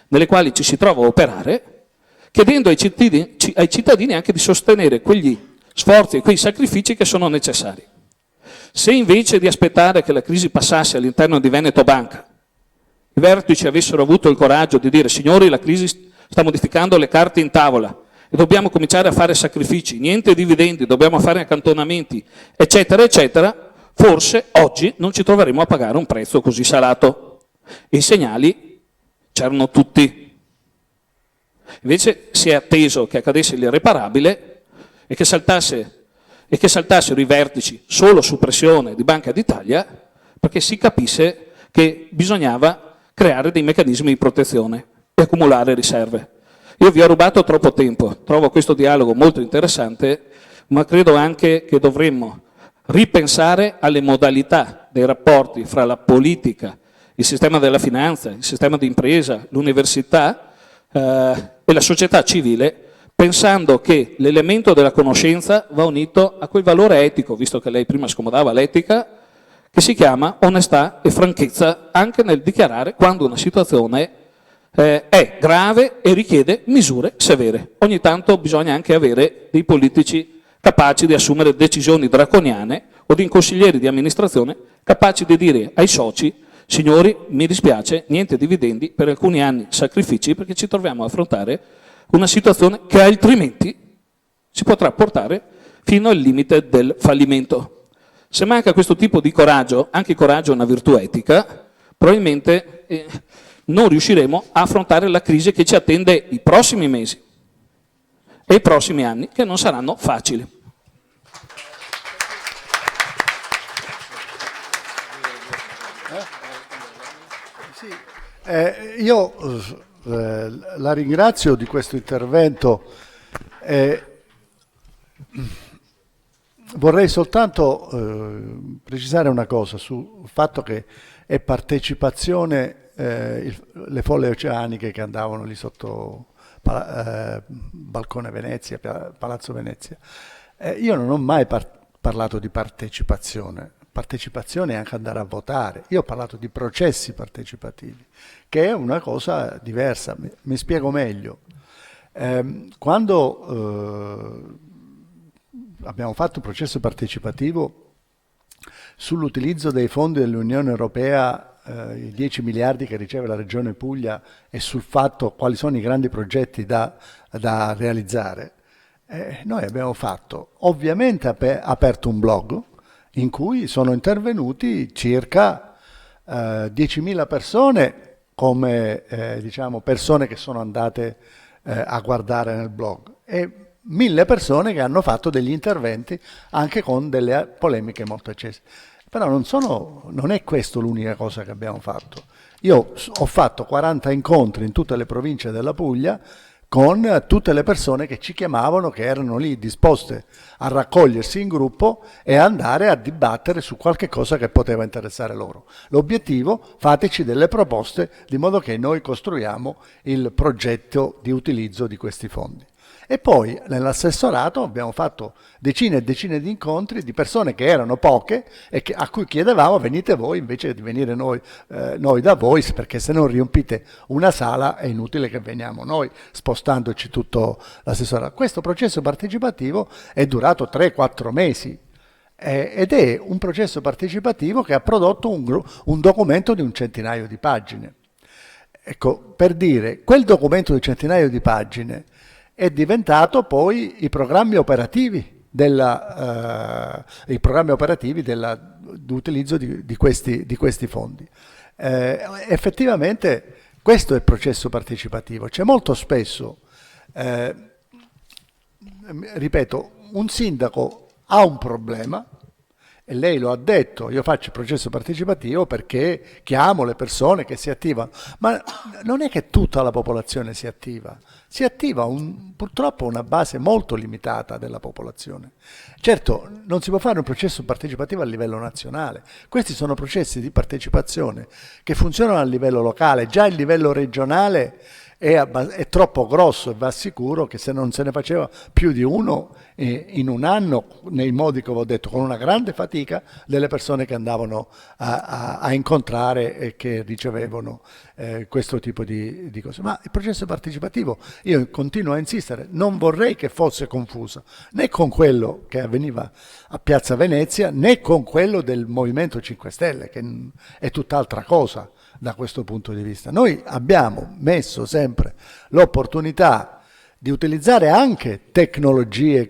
nelle quali ci si trova a operare, chiedendo ai cittadini anche di sostenere quegli sforzi e quei sacrifici che sono necessari. Se invece di aspettare che la crisi passasse all'interno di Veneto Banca, i vertici avessero avuto il coraggio di dire signori, la crisi sta modificando le carte in tavola e dobbiamo cominciare a fare sacrifici, niente dividendi, dobbiamo fare accantonamenti, eccetera, eccetera, forse oggi non ci troveremo a pagare un prezzo così salato. E i segnali c'erano tutti. Invece si è atteso che accadesse l'irreparabile e che saltassero i vertici solo su pressione di Banca d'Italia, perché si capisse che bisognava creare dei meccanismi di protezione e accumulare riserve. Io vi ho rubato troppo tempo, trovo questo dialogo molto interessante, ma credo anche che dovremmo ripensare alle modalità dei rapporti fra la politica, il sistema della finanza, il sistema di impresa, l'università e la società civile, pensando che l'elemento della conoscenza va unito a quel valore etico, visto che lei prima scomodava l'etica, che si chiama onestà e franchezza anche nel dichiarare quando una situazione è grave e richiede misure severe. Ogni tanto bisogna anche avere dei politici capaci di assumere decisioni draconiane o di consiglieri di amministrazione capaci di dire ai soci signori, mi dispiace, niente dividendi per alcuni anni, sacrifici, perché ci troviamo a affrontare una situazione che altrimenti si potrà portare fino al limite del fallimento. Se manca questo tipo di coraggio, anche il coraggio è una virtù etica, probabilmente non riusciremo a affrontare la crisi che ci attende i prossimi mesi e i prossimi anni, che non saranno facili. Io la ringrazio di questo intervento. Vorrei soltanto precisare una cosa sul fatto che è partecipazione le folle oceaniche che andavano lì sotto Balcone Venezia, Palazzo Venezia. Io non ho mai parlato di partecipazione. Partecipazione è anche andare a votare. Io ho parlato di processi partecipativi, che è una cosa diversa. Mi spiego meglio. Quando abbiamo fatto un processo partecipativo sull'utilizzo dei fondi dell'Unione Europea, i 10 miliardi che riceve la Regione Puglia, e sul fatto quali sono i grandi progetti da realizzare, noi abbiamo fatto, ovviamente aperto un blog in cui sono intervenuti circa 10.000 persone come diciamo persone che sono andate a guardare nel blog, e 1.000 persone che hanno fatto degli interventi anche con delle polemiche molto accese. Però non è questo l'unica cosa che abbiamo fatto. Io ho fatto 40 incontri in tutte le province della Puglia con tutte le persone che ci chiamavano, che erano lì disposte a raccogliersi in gruppo e andare a dibattere su qualche cosa che poteva interessare loro. L'obiettivo: fateci delle proposte di modo che noi costruiamo il progetto di utilizzo di questi fondi. E poi nell'assessorato abbiamo fatto decine e decine di incontri di persone che erano poche e a cui chiedevamo venite voi invece di venire noi da voi, perché se non riempite una sala è inutile che veniamo noi spostandoci tutto l'assessorato. Questo processo partecipativo è durato 3-4 mesi ed è un processo partecipativo che ha prodotto un documento di un centinaio di pagine. Ecco, per dire, quel documento di un centinaio di pagine è diventato poi i programmi operativi dell'utilizzo di questi fondi. Effettivamente questo è il processo partecipativo. C'è molto spesso, ripeto, un sindaco ha un problema, e lei lo ha detto, io faccio il processo partecipativo perché chiamo le persone che si attivano, ma non è che tutta la popolazione si attiva. si attiva purtroppo una base molto limitata della popolazione. Certo, non si può fare un processo partecipativo a livello nazionale, questi sono processi di partecipazione che funzionano a livello locale, già il livello regionale è troppo grosso e va sicuro che se non se ne faceva più di uno in un anno, nei modi che avevo detto, con una grande fatica delle persone che andavano a incontrare e che ricevevano questo tipo di cose. Ma il processo partecipativo, io continuo a insistere, non vorrei che fosse confuso né con quello che avveniva a Piazza Venezia né con quello del Movimento 5 Stelle, che è tutt'altra cosa da questo punto di vista. Noi abbiamo messo sempre l'opportunità di utilizzare anche tecnologie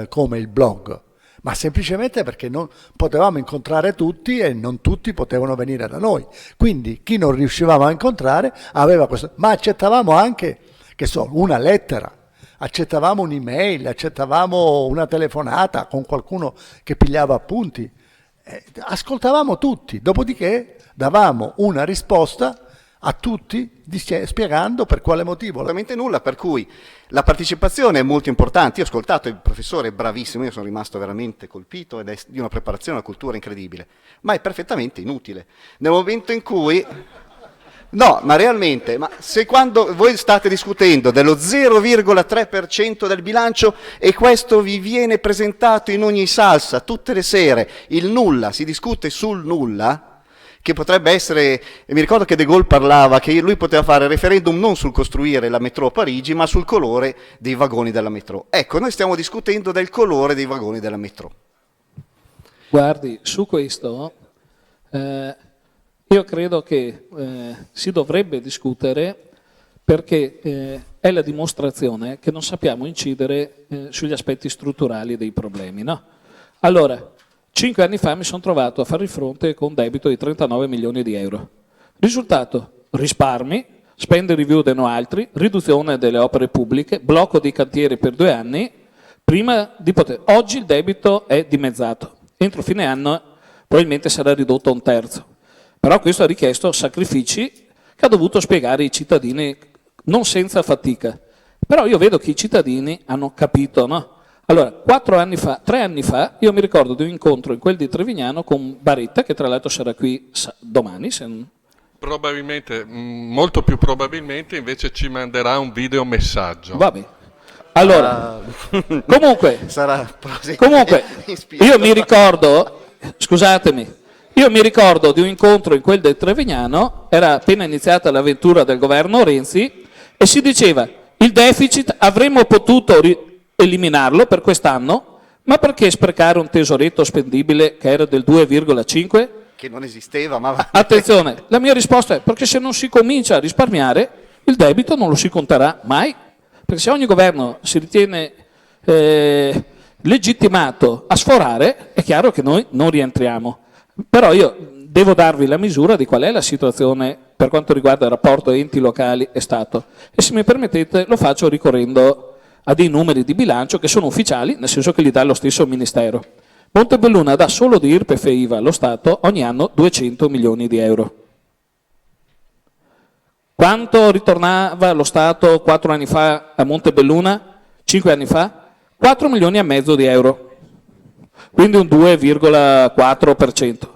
come il blog, ma semplicemente perché non potevamo incontrare tutti e non tutti potevano venire da noi. Quindi chi non riuscivamo a incontrare aveva questo, ma accettavamo anche, che so, una lettera, accettavamo un'email, accettavamo una telefonata con qualcuno che pigliava appunti, ascoltavamo tutti, dopodiché davamo una risposta a tutti spiegando per quale motivo. Assolutamente nulla, per cui la partecipazione è molto importante. Io ho ascoltato il professore, è bravissimo, io sono rimasto veramente colpito ed è di una preparazione alla cultura incredibile, ma è perfettamente inutile. Nel momento in cui... No, ma realmente, ma se quando voi state discutendo dello 0,3% del bilancio e questo vi viene presentato in ogni salsa tutte le sere, il nulla, si discute sul nulla, che potrebbe essere, mi ricordo che De Gaulle parlava che lui poteva fare referendum non sul costruire la metro a Parigi, ma sul colore dei vagoni della metro. Ecco, noi stiamo discutendo del colore dei vagoni della metro. Guardi, su questo io credo che si dovrebbe discutere perché è la dimostrazione che non sappiamo incidere sugli aspetti strutturali dei problemi, no? Allora, 5 anni fa mi sono trovato a fare il fronte con un debito di 39 milioni di euro. Risultato, risparmi, spend review de no altri, riduzione delle opere pubbliche, blocco dei cantieri per 2 anni, prima di poter... Oggi il debito è dimezzato, entro fine anno probabilmente sarà ridotto a 1/3. Però questo ha richiesto sacrifici che ha dovuto spiegare ai cittadini non senza fatica. Però io vedo che i cittadini hanno capito, no? Allora, 3 anni fa, io mi ricordo di un incontro in quel di Trevignano con Baretta, che tra l'altro sarà qui domani. Probabilmente, molto più probabilmente, invece ci manderà un videomessaggio. Vabbè. Allora, comunque, io mi ricordo, scusatemi, io mi ricordo di un incontro in quel del Trevignano, era appena iniziata l'avventura del governo Renzi, e si diceva il deficit avremmo potuto eliminarlo per quest'anno, ma perché sprecare un tesoretto spendibile che era del 2,5? Che non esisteva, ma va. Attenzione, la mia risposta è perché se non si comincia a risparmiare, il debito non lo si conterà mai. Perché se ogni governo si ritiene legittimato a sforare, è chiaro che noi non rientriamo. Però io devo darvi la misura di qual è la situazione per quanto riguarda il rapporto enti locali e Stato. E se mi permettete lo faccio ricorrendo a dei numeri di bilancio che sono ufficiali, nel senso che li dà lo stesso Ministero. Montebelluna dà solo di IRPEF e IVA allo Stato ogni anno 200 milioni di euro. Quanto ritornava lo Stato 4 anni fa a Montebelluna? 5 anni fa? 4 milioni e mezzo di euro. Quindi un 2,4%.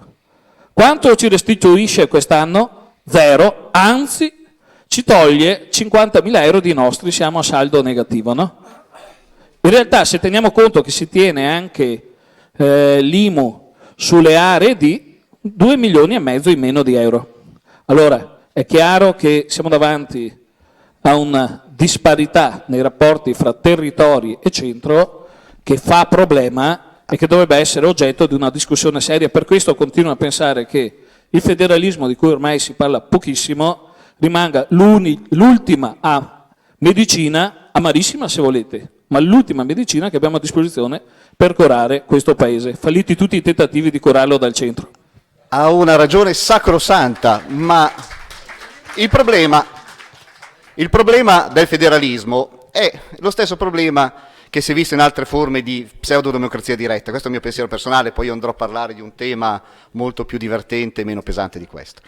Quanto ci restituisce quest'anno? 0, anzi ci toglie 50.000 euro di nostri, siamo a saldo negativo, no? In realtà se teniamo conto che si tiene anche l'IMU sulle aree di 2 milioni e mezzo in meno di euro. Allora è chiaro che siamo davanti a una disparità nei rapporti fra territori e centro che fa problema e che dovrebbe essere oggetto di una discussione seria. Per questo continuo a pensare che il federalismo, di cui ormai si parla pochissimo, rimanga l'ultima medicina, amarissima se volete, ma l'ultima medicina che abbiamo a disposizione per curare questo Paese. Falliti tutti i tentativi di curarlo dal centro. Ha una ragione sacrosanta, ma il problema del federalismo è lo stesso problema che si è visto in altre forme di pseudodemocrazia diretta. Questo è il mio pensiero personale, poi io andrò a parlare di un tema molto più divertente e meno pesante di questo.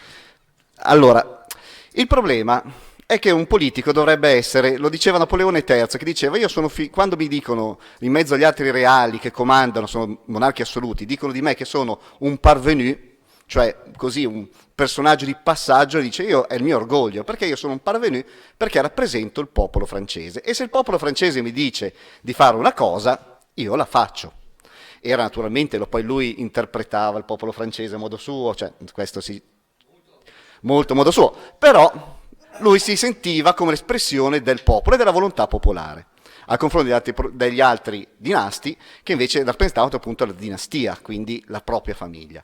Allora, il problema è che un politico dovrebbe essere, lo diceva Napoleone III, che diceva io sono, quando mi dicono in mezzo agli altri reali che comandano, sono monarchi assoluti, dicono di me che sono un parvenu, cioè così un personaggio di passaggio, dice io è il mio orgoglio, perché io sono un parvenu, perché rappresento il popolo francese e se il popolo francese mi dice di fare una cosa, io la faccio. Era naturalmente, poi lui interpretava il popolo francese a modo suo, cioè questo sì, molto a modo suo, però lui si sentiva come l'espressione del popolo e della volontà popolare, a confronto degli altri dinasti che invece rappresentavano appunto la dinastia, quindi la propria famiglia.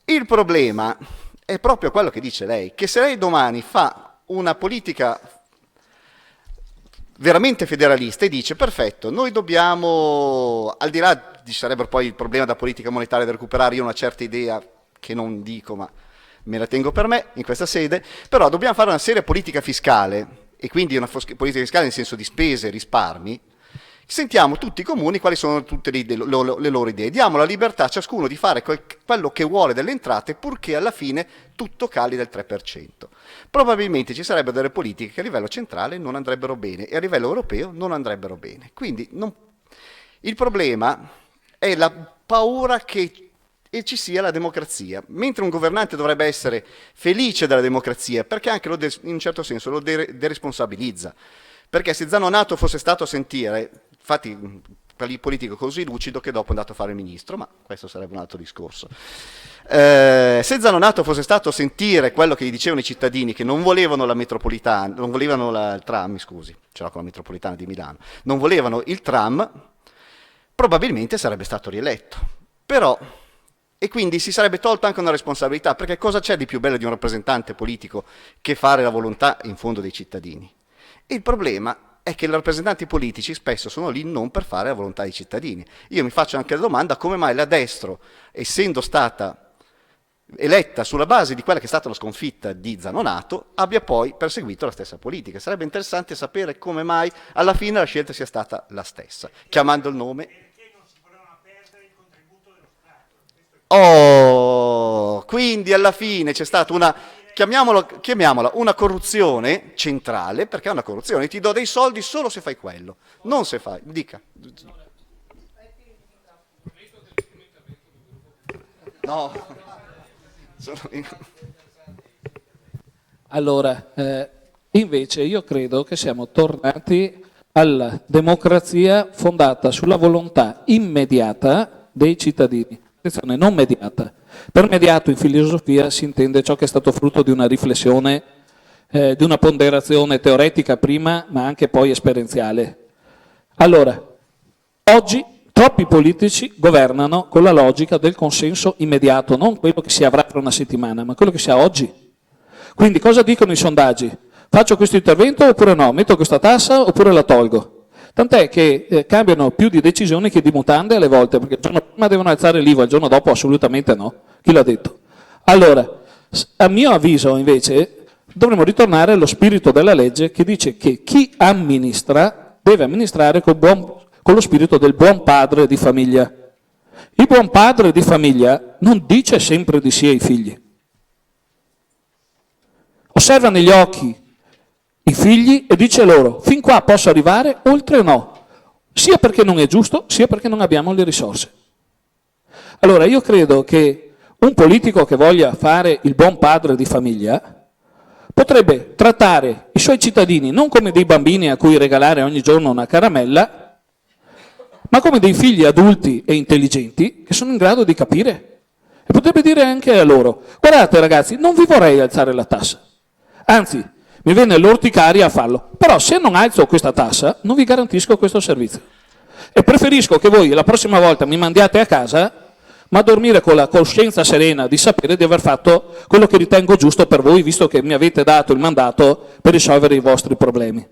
Il problema è proprio quello che dice lei, che se lei domani fa una politica veramente federalista e dice perfetto, noi dobbiamo, al di là ci sarebbero poi il problema della politica monetaria da recuperare, io ho una certa idea che non dico ma me la tengo per me in questa sede, però dobbiamo fare una seria politica fiscale e quindi una politica fiscale nel senso di spese, risparmi, sentiamo tutti i comuni quali sono tutte le loro idee, diamo la libertà a ciascuno di fare quello che vuole delle entrate purché alla fine tutto cali del 3%. Probabilmente ci sarebbero delle politiche che a livello centrale non andrebbero bene e a livello europeo non andrebbero bene. Quindi il problema è la paura che ci sia la democrazia, mentre un governante dovrebbe essere felice della democrazia perché anche in un certo senso lo deresponsabilizza, perché se Zanonato fosse stato a sentire, infatti il politico così lucido che dopo è andato a fare il ministro, ma questo sarebbe un altro discorso. Se Zanonato fosse stato a sentire quello che gli dicevano i cittadini che non volevano la metropolitana, non volevano il tram, scusi, ce l'ho con la metropolitana di Milano, non volevano il tram, probabilmente sarebbe stato rieletto. Però, e quindi si sarebbe tolto anche una responsabilità, perché cosa c'è di più bello di un rappresentante politico che fare la volontà in fondo dei cittadini? Il problema è che i rappresentanti politici spesso sono lì non per fare la volontà dei cittadini. Io mi faccio anche la domanda come mai la destra, essendo stata eletta sulla base di quella che è stata la sconfitta di Zanonato, abbia poi perseguito la stessa politica. Sarebbe interessante sapere come mai alla fine la scelta sia stata la stessa, chiamando il nome. Perché non si volevano perdere il contributo dello Stato. Oh, quindi alla fine c'è stata una, chiamiamola una corruzione centrale, perché è una corruzione, ti do dei soldi solo se fai quello, non se fai, dica. No. Allora, invece io credo che siamo tornati alla democrazia fondata sulla volontà immediata dei cittadini. Attenzione, non mediata. Per mediato in filosofia si intende ciò che è stato frutto di una riflessione, di una ponderazione teoretica prima, ma anche poi esperienziale. Allora, oggi troppi politici governano con la logica del consenso immediato, non quello che si avrà fra una settimana, ma quello che si ha oggi. Quindi cosa dicono i sondaggi? Faccio questo intervento oppure no? Metto questa tassa oppure la tolgo? Tant'è che cambiano più di decisioni che di mutande alle volte, perché il giorno prima devono alzare l'IVA, il giorno dopo assolutamente no. Chi l'ha detto? Allora, a mio avviso invece dovremmo ritornare allo spirito della legge che dice che chi amministra deve amministrare con lo spirito del buon padre di famiglia. Il buon padre di famiglia non dice sempre di sì ai figli. Osserva negli occhi i figli e dice loro, fin qua posso arrivare, oltre no, sia perché non è giusto, sia perché non abbiamo le risorse. Allora io credo che un politico che voglia fare il buon padre di famiglia potrebbe trattare i suoi cittadini non come dei bambini a cui regalare ogni giorno una caramella, ma come dei figli adulti e intelligenti che sono in grado di capire. E potrebbe dire anche a loro, guardate ragazzi, non vi vorrei alzare la tassa, anzi, mi viene l'orticaria a farlo, però se non alzo questa tassa non vi garantisco questo servizio. E preferisco che voi la prossima volta mi mandiate a casa, ma a dormire con la coscienza serena di sapere di aver fatto quello che ritengo giusto per voi, visto che mi avete dato il mandato per risolvere i vostri problemi.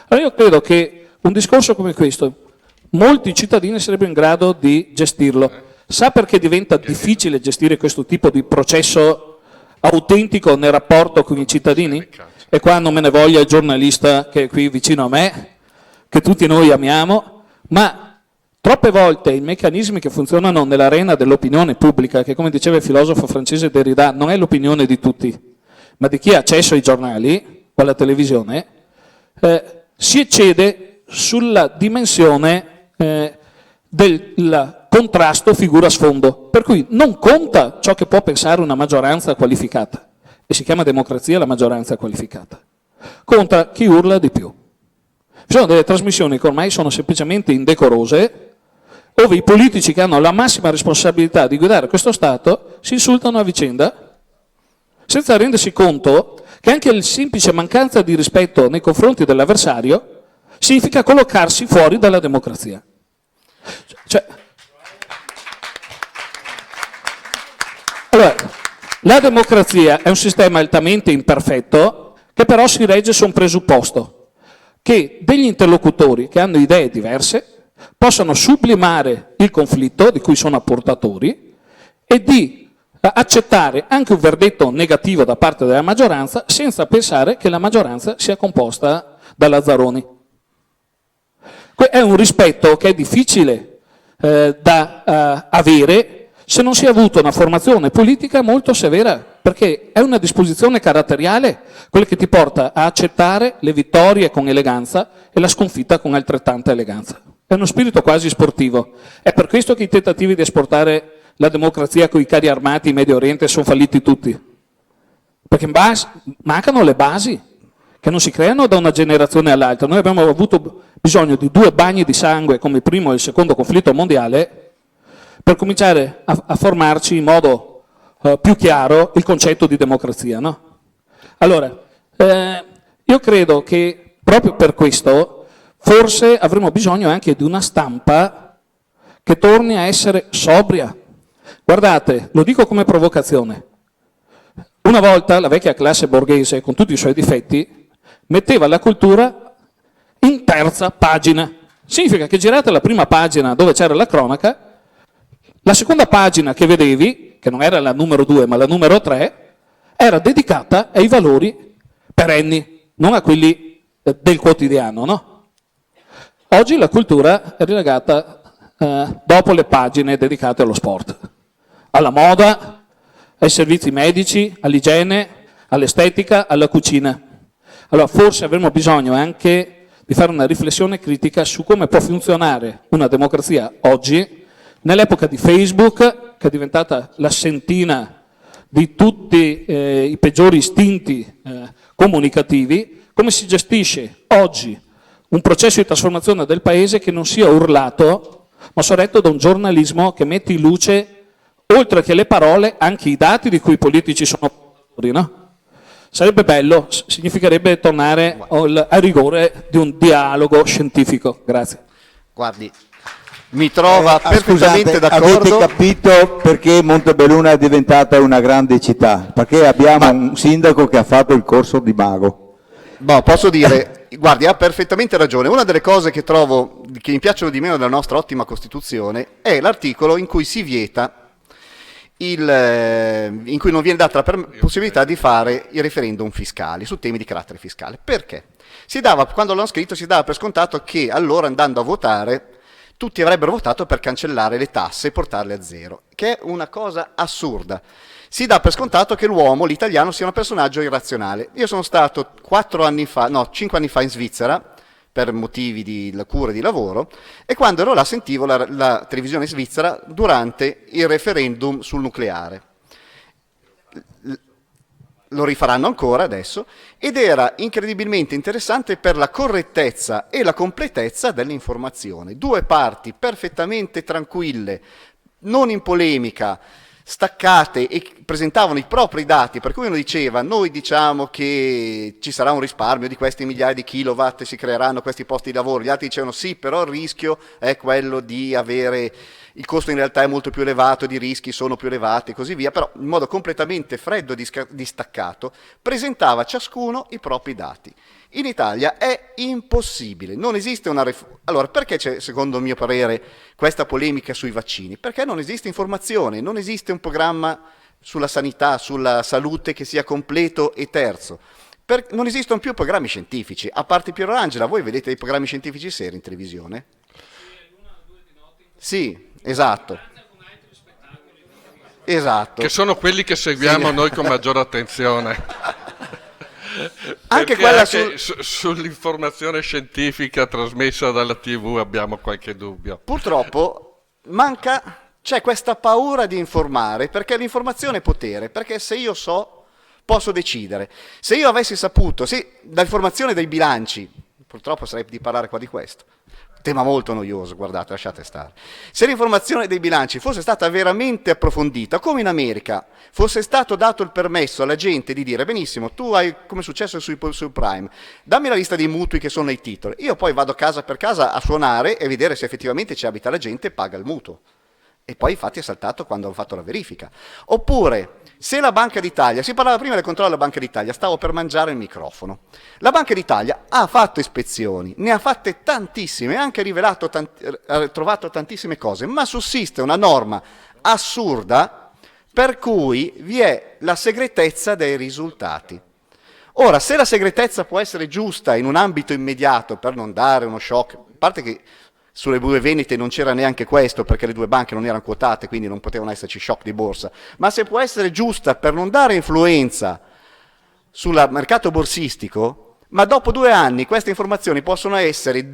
Allora io credo che un discorso come questo, molti cittadini sarebbero in grado di gestirlo. Sa perché diventa difficile gestire questo tipo di processo autentico nel rapporto con i cittadini? E qua non me ne voglia il giornalista che è qui vicino a me, che tutti noi amiamo, ma troppe volte i meccanismi che funzionano nell'arena dell'opinione pubblica, che come diceva il filosofo francese Derrida, non è l'opinione di tutti, ma di chi ha accesso ai giornali, o alla televisione, si eccede sulla dimensione del contrasto figura-sfondo, per cui non conta ciò che può pensare una maggioranza qualificata, e si chiama democrazia la maggioranza qualificata, conta chi urla di più. Ci sono delle trasmissioni che ormai sono semplicemente indecorose, dove i politici che hanno la massima responsabilità di guidare questo Stato si insultano a vicenda, senza rendersi conto che anche la semplice mancanza di rispetto nei confronti dell'avversario significa collocarsi fuori dalla democrazia. Cioè, allora, la democrazia è un sistema altamente imperfetto che però si regge su un presupposto, che degli interlocutori che hanno idee diverse possano sublimare il conflitto di cui sono portatori e di accettare anche un verdetto negativo da parte della maggioranza senza pensare che la maggioranza sia composta da lazzaroni. È un rispetto che è difficile da avere se non si è avuto una formazione politica molto severa, perché è una disposizione caratteriale quella che ti porta a accettare le vittorie con eleganza e la sconfitta con altrettanta eleganza. È uno spirito quasi sportivo. È per questo che i tentativi di esportare la democrazia con i carri armati in Medio Oriente sono falliti tutti. Perché mancano le basi, che non si creano da una generazione all'altra. Noi abbiamo avuto bisogno di 2 bagni di sangue come il primo e il secondo conflitto mondiale per cominciare a formarci in modo più chiaro il concetto di democrazia. No? Allora, io credo che proprio per questo forse avremo bisogno anche di una stampa che torni a essere sobria. Guardate, lo dico come provocazione. Una volta la vecchia classe borghese, con tutti i suoi difetti, metteva la cultura in terza pagina. Significa che girate la prima pagina dove c'era la cronaca, la seconda pagina che vedevi, che non era la numero 2 ma la numero 3, era dedicata ai valori perenni, non a quelli del quotidiano, no? Oggi la cultura è relegata dopo le pagine dedicate allo sport, alla moda, ai servizi medici, all'igiene, all'estetica, alla cucina. Allora forse avremo bisogno anche di fare una riflessione critica su come può funzionare una democrazia oggi, nell'epoca di Facebook, che è diventata l'assentina di tutti i peggiori istinti comunicativi, come si gestisce oggi un processo di trasformazione del paese che non sia urlato, ma sorretto da un giornalismo che mette in luce, oltre che le parole, anche i dati di cui i politici sono portatori, no? Sarebbe bello, significherebbe tornare al rigore di un dialogo scientifico. Grazie. Guardi, mi trova perfettamente scusate, d'accordo. avete capito perché Montebelluna è diventata una grande città? Perché abbiamo un sindaco che ha fatto il corso di mago. No, posso dire, guardi, ha perfettamente ragione. Una delle cose che trovo, che mi piacciono di meno della nostra ottima Costituzione, è l'articolo in cui si vieta, in cui non viene data la possibilità di fare i referendum fiscali su temi di carattere fiscale. Perché? Quando l'hanno scritto si dava per scontato che allora, andando a votare, tutti avrebbero votato per cancellare le tasse e portarle a zero, che è una cosa assurda. Si dà per scontato che l'uomo, l'italiano, sia un personaggio irrazionale. Io sono stato 5 anni fa in Svizzera, per motivi di cura di lavoro, e quando ero là sentivo la televisione svizzera durante il referendum sul nucleare. Lo rifaranno ancora adesso, ed era incredibilmente interessante per la correttezza e la completezza dell'informazione. 2 parti perfettamente tranquille, non in polemica, staccate, e presentavano i propri dati, per cui uno diceva: noi diciamo che ci sarà un risparmio di questi migliaia di kilowatt e si creeranno questi posti di lavoro, gli altri dicevano sì, però il rischio è quello di avere, il costo in realtà è molto più elevato, i rischi sono più elevati e così via, però in modo completamente freddo e distaccato presentava ciascuno i propri dati. In Italia è impossibile, non esiste una Allora, perché c'è, secondo il mio parere, questa polemica sui vaccini? Perché non esiste informazione, non esiste un programma sulla sanità, sulla salute che sia completo e terzo. Non esistono più programmi scientifici, a parte Piero Angela. Voi vedete dei programmi scientifici seri in televisione? Sì, esatto. Esatto. Che sono quelli che seguiamo noi con maggiore attenzione. Anche Perché quella sull'informazione scientifica trasmessa dalla TV abbiamo qualche dubbio. Purtroppo c'è questa paura di informare, perché l'informazione è potere, perché se io so, posso decidere. Se io avessi saputo, dall'informazione dei bilanci, purtroppo sarei di parlare qua di questo, tema molto noioso, guardate, lasciate stare. Se l'informazione dei bilanci fosse stata veramente approfondita, come in America, fosse stato dato il permesso alla gente di dire, benissimo, tu hai, come è successo sul Prime, dammi la lista dei mutui che sono nei titoli, io poi vado casa per casa a suonare e vedere se effettivamente ci abita la gente e paga il mutuo. E poi infatti è saltato quando ho fatto la verifica. Oppure, se la Banca d'Italia, si parlava prima del controllo della Banca d'Italia, stavo per mangiare il microfono. La Banca d'Italia ha fatto ispezioni, ne ha fatte tantissime, ha anche trovato tantissime cose, ma sussiste una norma assurda per cui vi è la segretezza dei risultati. Ora, se la segretezza può essere giusta in un ambito immediato per non dare uno shock, a parte che sulle due vendite non c'era neanche questo perché le due banche non erano quotate, quindi non potevano esserci shock di borsa, ma se può essere giusta per non dare influenza sul mercato borsistico, ma dopo 2 anni queste informazioni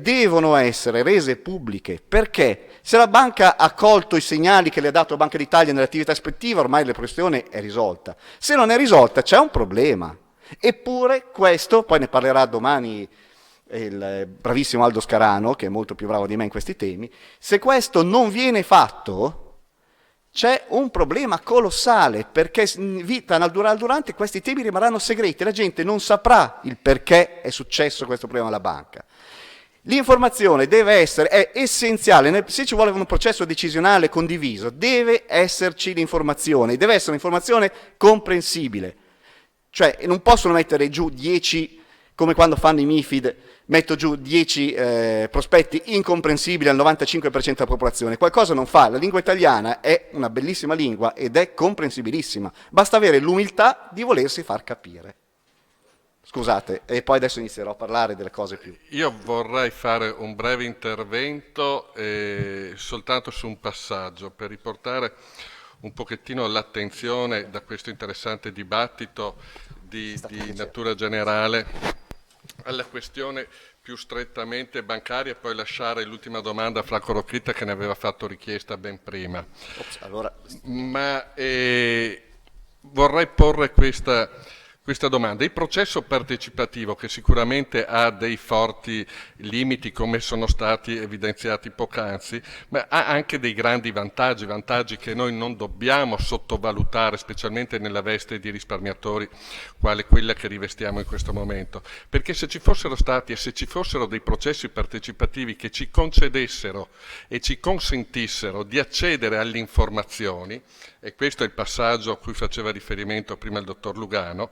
devono essere rese pubbliche, perché se la banca ha colto i segnali che le ha dato la Banca d'Italia nell'attività ispettiva, ormai la questione è risolta. Se non è risolta c'è un problema. Eppure questo, poi ne parlerà domani il bravissimo Aldo Scarano, che è molto più bravo di me in questi temi, se questo non viene fatto c'è un problema colossale, perché durante questi temi rimarranno segreti, la gente non saprà il perché è successo questo problema alla banca. L'informazione è essenziale, se ci vuole un processo decisionale condiviso, deve esserci l'informazione, deve essere un'informazione comprensibile, cioè non possono mettere giù 10, come quando fanno i MIFID, metto giù 10 prospetti incomprensibili al 95% della popolazione. Qualcosa non fa. La lingua italiana è una bellissima lingua ed è comprensibilissima. Basta avere l'umiltà di volersi far capire. Scusate, e poi adesso inizierò a parlare delle cose più. Io vorrei fare un breve intervento soltanto su un passaggio per riportare un pochettino l'attenzione da questo interessante dibattito di natura generale alla questione più strettamente bancaria e poi lasciare l'ultima domanda a Franco Rocchitta che ne aveva fatto richiesta ben prima. Ma vorrei porre questa domanda. Il processo partecipativo, che sicuramente ha dei forti limiti come sono stati evidenziati poc'anzi, ma ha anche dei grandi vantaggi che noi non dobbiamo sottovalutare, specialmente nella veste di risparmiatori quale quella che rivestiamo in questo momento. Perché se ci fossero stati e se ci fossero dei processi partecipativi che ci concedessero e ci consentissero di accedere alle informazioni, e questo è il passaggio a cui faceva riferimento prima il dottor Lugano,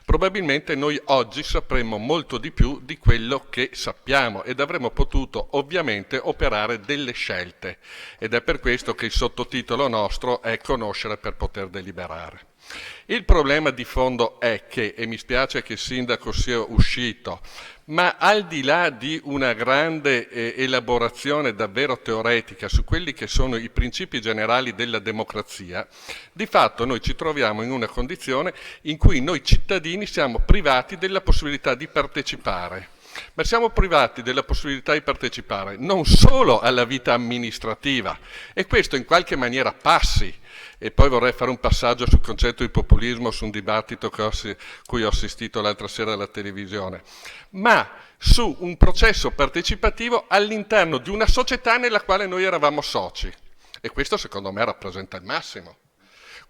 probabilmente noi oggi sapremmo molto di più di quello che sappiamo ed avremmo potuto ovviamente operare delle scelte, ed è per questo che il sottotitolo nostro è Conoscere per poter deliberare. Il problema di fondo è che, e mi spiace che il sindaco sia uscito, ma al di là di una grande elaborazione davvero teoretica su quelli che sono i principi generali della democrazia, di fatto noi ci troviamo in una condizione in cui noi cittadini siamo privati della possibilità di partecipare. Ma siamo privati della possibilità di partecipare non solo alla vita amministrativa, e questo in qualche maniera passi, e poi vorrei fare un passaggio sul concetto di populismo su un dibattito cui ho assistito l'altra sera alla televisione, ma su un processo partecipativo all'interno di una società nella quale noi eravamo soci, e questo secondo me rappresenta il massimo.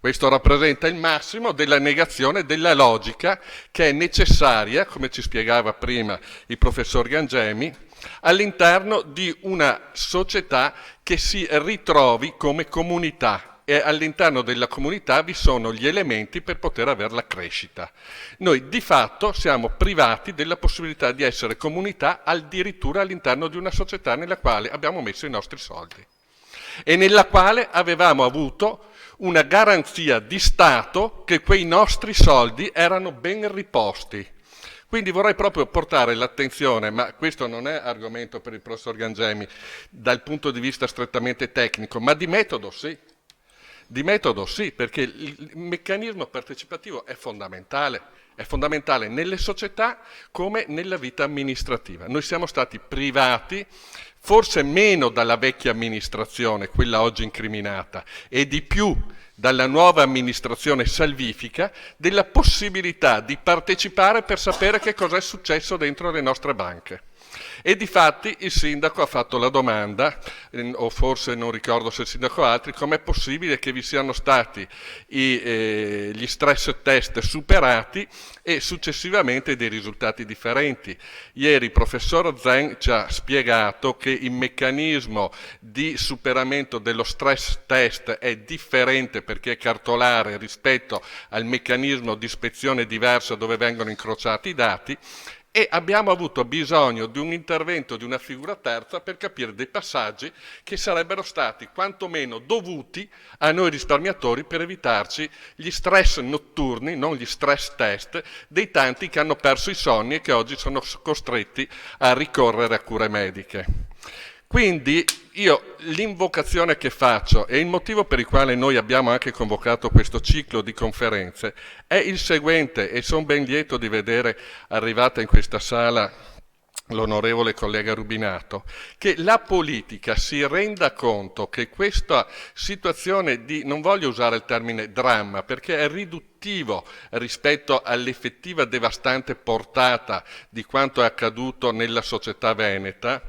Questo rappresenta il massimo della negazione della logica che è necessaria, come ci spiegava prima il professor Gangemi, all'interno di una società che si ritrovi come comunità, e all'interno della comunità vi sono gli elementi per poter avere la crescita. Noi di fatto siamo privati della possibilità di essere comunità addirittura all'interno di una società nella quale abbiamo messo i nostri soldi e nella quale avevamo avuto una garanzia di Stato che quei nostri soldi erano ben riposti. Quindi vorrei proprio portare l'attenzione, ma questo non è argomento per il professor Gangemi dal punto di vista strettamente tecnico, ma di metodo sì. Di metodo sì, perché il meccanismo partecipativo è fondamentale. è fondamentale nelle società come nella vita amministrativa. Noi siamo stati privati, forse meno dalla vecchia amministrazione, quella oggi incriminata, e di più dalla nuova amministrazione salvifica, della possibilità di partecipare per sapere che cosa è successo dentro le nostre banche. E difatti il sindaco ha fatto la domanda, o forse non ricordo se il sindaco o altri, com'è possibile che vi siano stati gli stress test superati e successivamente dei risultati differenti. Ieri il professor Zen ci ha spiegato che il meccanismo di superamento dello stress test è differente perché è cartolare rispetto al meccanismo di ispezione diverso dove vengono incrociati i dati, e abbiamo avuto bisogno di un intervento di una figura terza per capire dei passaggi che sarebbero stati quantomeno dovuti a noi risparmiatori per evitarci gli stress notturni, non gli stress test, dei tanti che hanno perso i sonni e che oggi sono costretti a ricorrere a cure mediche. Quindi io l'invocazione che faccio e il motivo per il quale noi abbiamo anche convocato questo ciclo di conferenze è il seguente, e sono ben lieto di vedere arrivata in questa sala l'onorevole collega Rubinato, che la politica si renda conto che questa situazione di, non voglio usare il termine dramma, perché è riduttivo rispetto all'effettiva devastante portata di quanto è accaduto nella società veneta,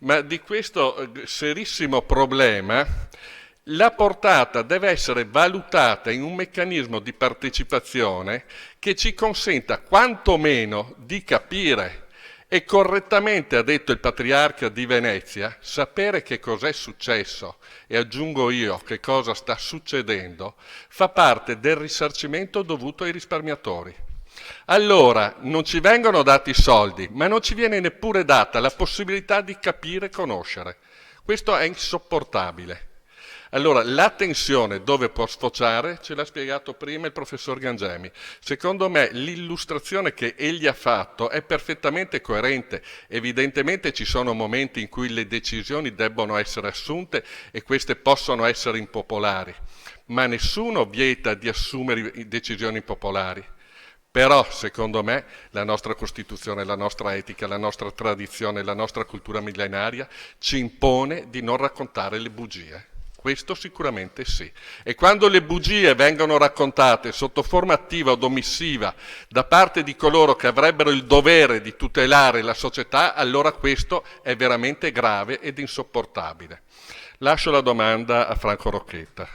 ma di questo serissimo problema, la portata deve essere valutata in un meccanismo di partecipazione che ci consenta quantomeno di capire e correttamente, ha detto il patriarca di Venezia, sapere che cos'è successo, e aggiungo io che cosa sta succedendo, fa parte del risarcimento dovuto ai risparmiatori. Allora, non ci vengono dati soldi, ma non ci viene neppure data la possibilità di capire e conoscere. Questo è insopportabile. Allora, la tensione dove può sfociare, ce l'ha spiegato prima il professor Gangemi. Secondo me l'illustrazione che egli ha fatto è perfettamente coerente. Evidentemente ci sono momenti in cui le decisioni debbono essere assunte e queste possono essere impopolari, ma nessuno vieta di assumere decisioni impopolari. Però, secondo me, la nostra Costituzione, la nostra etica, la nostra tradizione, la nostra cultura millenaria ci impone di non raccontare le bugie. Questo sicuramente sì. E quando le bugie vengono raccontate sotto forma attiva o omissiva da parte di coloro che avrebbero il dovere di tutelare la società, allora questo è veramente grave ed insopportabile. Lascio la domanda a Franco Rocchetta.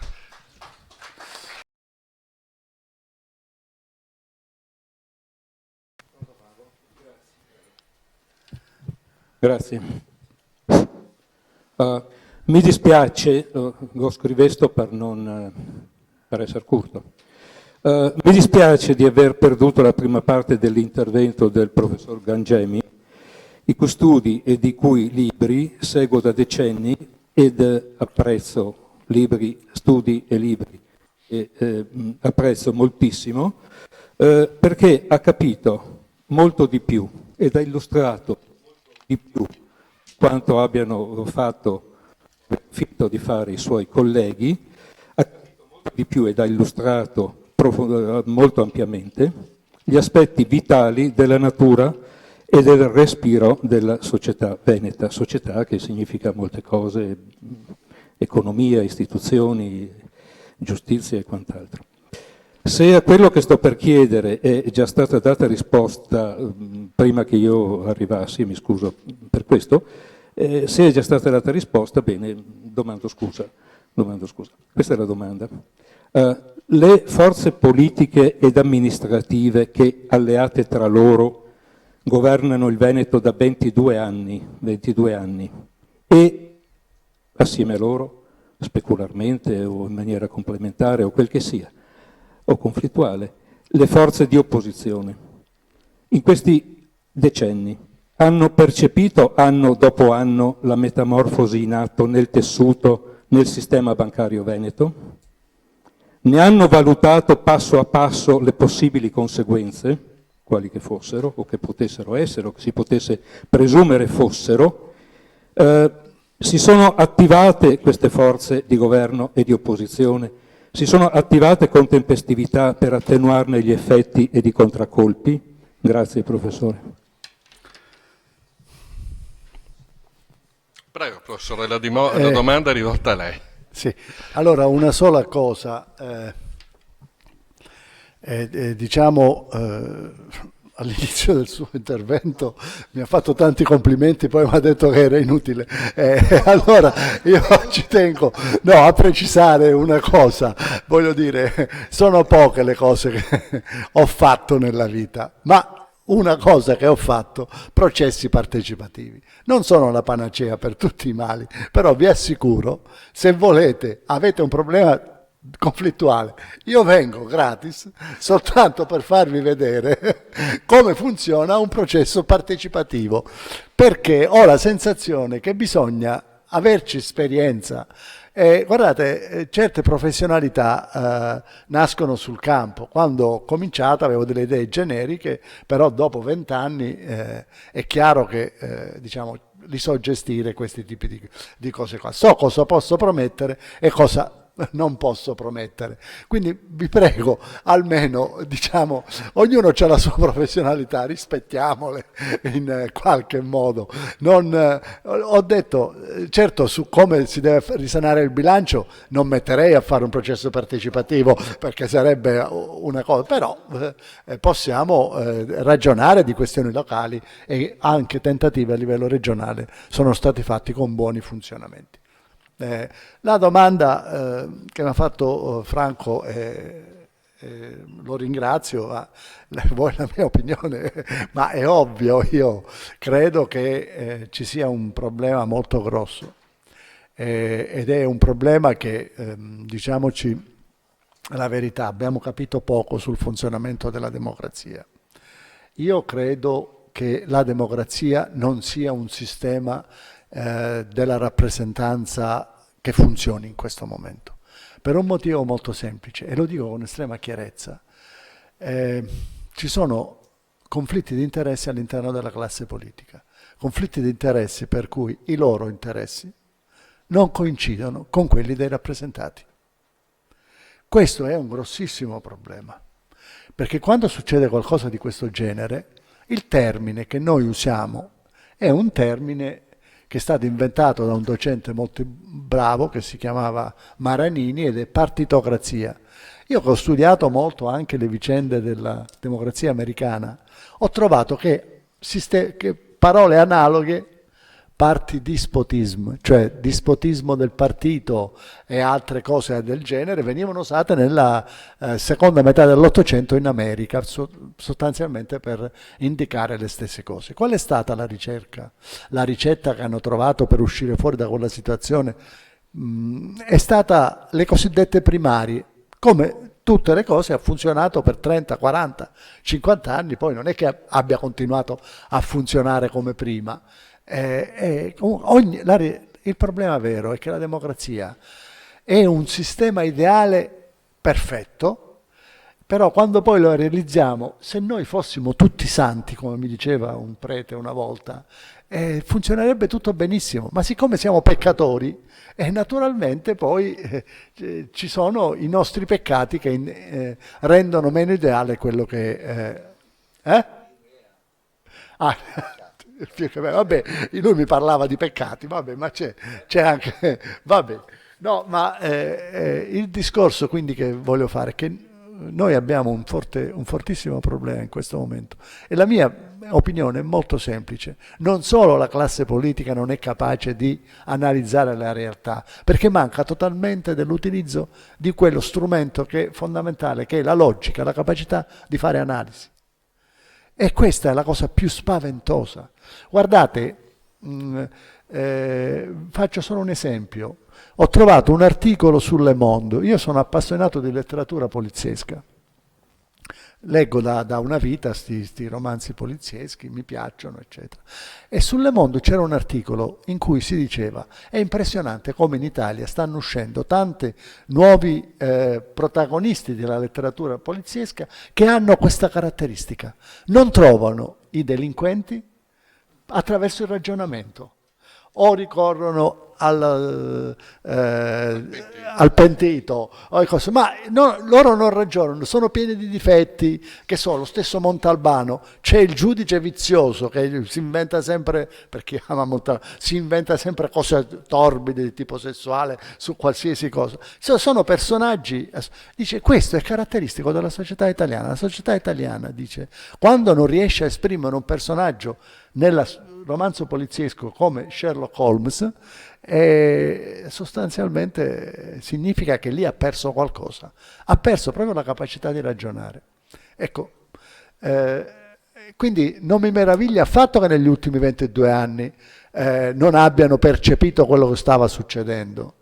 Grazie. Mi dispiace, lo scrivesto per essere curto, mi dispiace di aver perduto la prima parte dell'intervento del professor Gangemi, i cui studi e di cui libri seguo da decenni ed apprezzo studi e libri, apprezzo moltissimo, perché ha capito molto di più ed ha illustrato di più quanto abbiano fatto finto di fare i suoi colleghi, ha capito molto di più ed ha illustrato molto ampiamente gli aspetti vitali della natura e del respiro della società veneta, società che significa molte cose, economia, istituzioni, giustizia e quant'altro. Se a quello che sto per chiedere è già stata data risposta prima che io arrivassi, mi scuso per questo, se è già stata data risposta, bene, domando scusa. Questa è la domanda. Le forze politiche ed amministrative che, alleate tra loro, governano il Veneto da 22 anni, e assieme a loro, specularmente o in maniera complementare o quel che sia, o conflittuale, le forze di opposizione. In questi decenni hanno percepito anno dopo anno la metamorfosi in atto nel tessuto, nel sistema bancario veneto? Ne hanno valutato passo a passo le possibili conseguenze, quali che fossero, o che potessero essere, o che si potesse presumere fossero? Si sono attivate queste forze di governo e di opposizione? Si sono attivate con tempestività per attenuarne gli effetti ed i contraccolpi? Grazie, professore. Prego, professore, la domanda è rivolta a lei. Sì, allora una sola cosa, diciamo all'inizio del suo intervento mi ha fatto tanti complimenti, poi mi ha detto che era inutile. Allora io ci tengo a precisare una cosa, voglio dire, sono poche le cose che ho fatto nella vita, ma una cosa che ho fatto, processi partecipativi. Non sono la panacea per tutti i mali, però vi assicuro, se volete, avete un problema conflittuale, io vengo gratis soltanto per farvi vedere come funziona un processo partecipativo, perché ho la sensazione che bisogna averci esperienza. Guardate, certe professionalità nascono sul campo. Quando ho cominciato avevo delle idee generiche, però dopo 20 anni è chiaro che diciamo, li so gestire questi tipi di cose qua. So cosa posso promettere e cosa non posso promettere. Quindi vi prego, almeno diciamo, ognuno ha la sua professionalità, rispettiamole in qualche modo. Ho detto, certo, su come si deve risanare il bilancio non metterei a fare un processo partecipativo perché sarebbe una cosa, però possiamo ragionare di questioni locali e anche tentativi a livello regionale sono stati fatti con buoni funzionamenti. La domanda che mi ha fatto Franco, lo ringrazio, vuoi la mia opinione? Ma è ovvio, io credo che ci sia un problema molto grosso ed è un problema che, diciamoci la verità, abbiamo capito poco sul funzionamento della democrazia. Io credo che la democrazia non sia un sistema della rappresentanza che funzioni in questo momento, per un motivo molto semplice, e lo dico con estrema chiarezza. Ci sono conflitti di interessi all'interno della classe politica, conflitti di interessi per cui i loro interessi non coincidono con quelli dei rappresentati. Questo è un grossissimo problema, perché quando succede qualcosa di questo genere, il termine che noi usiamo è un termine che è stato inventato da un docente molto bravo che si chiamava Maranini ed è partitocrazia. Io che ho studiato molto anche le vicende della democrazia americana, ho trovato che parole analoghe, partidispotismo, cioè dispotismo del partito e altre cose del genere, venivano usate nella seconda metà dell'Ottocento in America, sostanzialmente per indicare le stesse cose. Qual è stata la ricerca? La ricetta che hanno trovato per uscire fuori da quella situazione è stata le cosiddette primarie. Come tutte le cose ha funzionato per 30, 40, 50 anni, poi non è che abbia continuato a funzionare come prima. Il problema vero è che la democrazia è un sistema ideale perfetto, però quando poi lo realizziamo, se noi fossimo tutti santi, come mi diceva un prete una volta, funzionerebbe tutto benissimo, ma siccome siamo peccatori, naturalmente poi ci sono i nostri peccati che rendono meno ideale quello che... Vabbè, lui mi parlava di peccati, vabbè, ma c'è anche... Vabbè. No, ma il discorso quindi che voglio fare è che noi abbiamo un fortissimo problema in questo momento e la mia opinione è molto semplice. Non solo la classe politica non è capace di analizzare la realtà, perché manca totalmente dell'utilizzo di quello strumento che è fondamentale, che è la logica, la capacità di fare analisi. E questa è la cosa più spaventosa. Guardate, faccio solo un esempio. Ho trovato un articolo sul Le Monde. Io sono appassionato di letteratura poliziesca. Leggo da una vita sti romanzi polizieschi, mi piacciono, eccetera. E sul Le Monde c'era un articolo in cui si diceva: è impressionante come in Italia stanno uscendo tanti nuovi protagonisti della letteratura poliziesca che hanno questa caratteristica. Non trovano i delinquenti attraverso il ragionamento. o ricorrono al pentito, o cose. Ma no, loro non ragionano, sono pieni di difetti, che sono lo stesso Montalbano. C'è il giudice vizioso che si inventa sempre, per chi ama Montalbano, si inventa sempre cose torbide di tipo sessuale su qualsiasi cosa. Sono personaggi, dice, questo è caratteristico della società italiana. La società italiana, dice, quando non riesce a esprimere un personaggio nel romanzo poliziesco come Sherlock Holmes, sostanzialmente significa che lì ha perso qualcosa, ha perso proprio la capacità di ragionare. Ecco, quindi non mi meraviglia affatto che negli ultimi 22 anni non abbiano percepito quello che stava succedendo.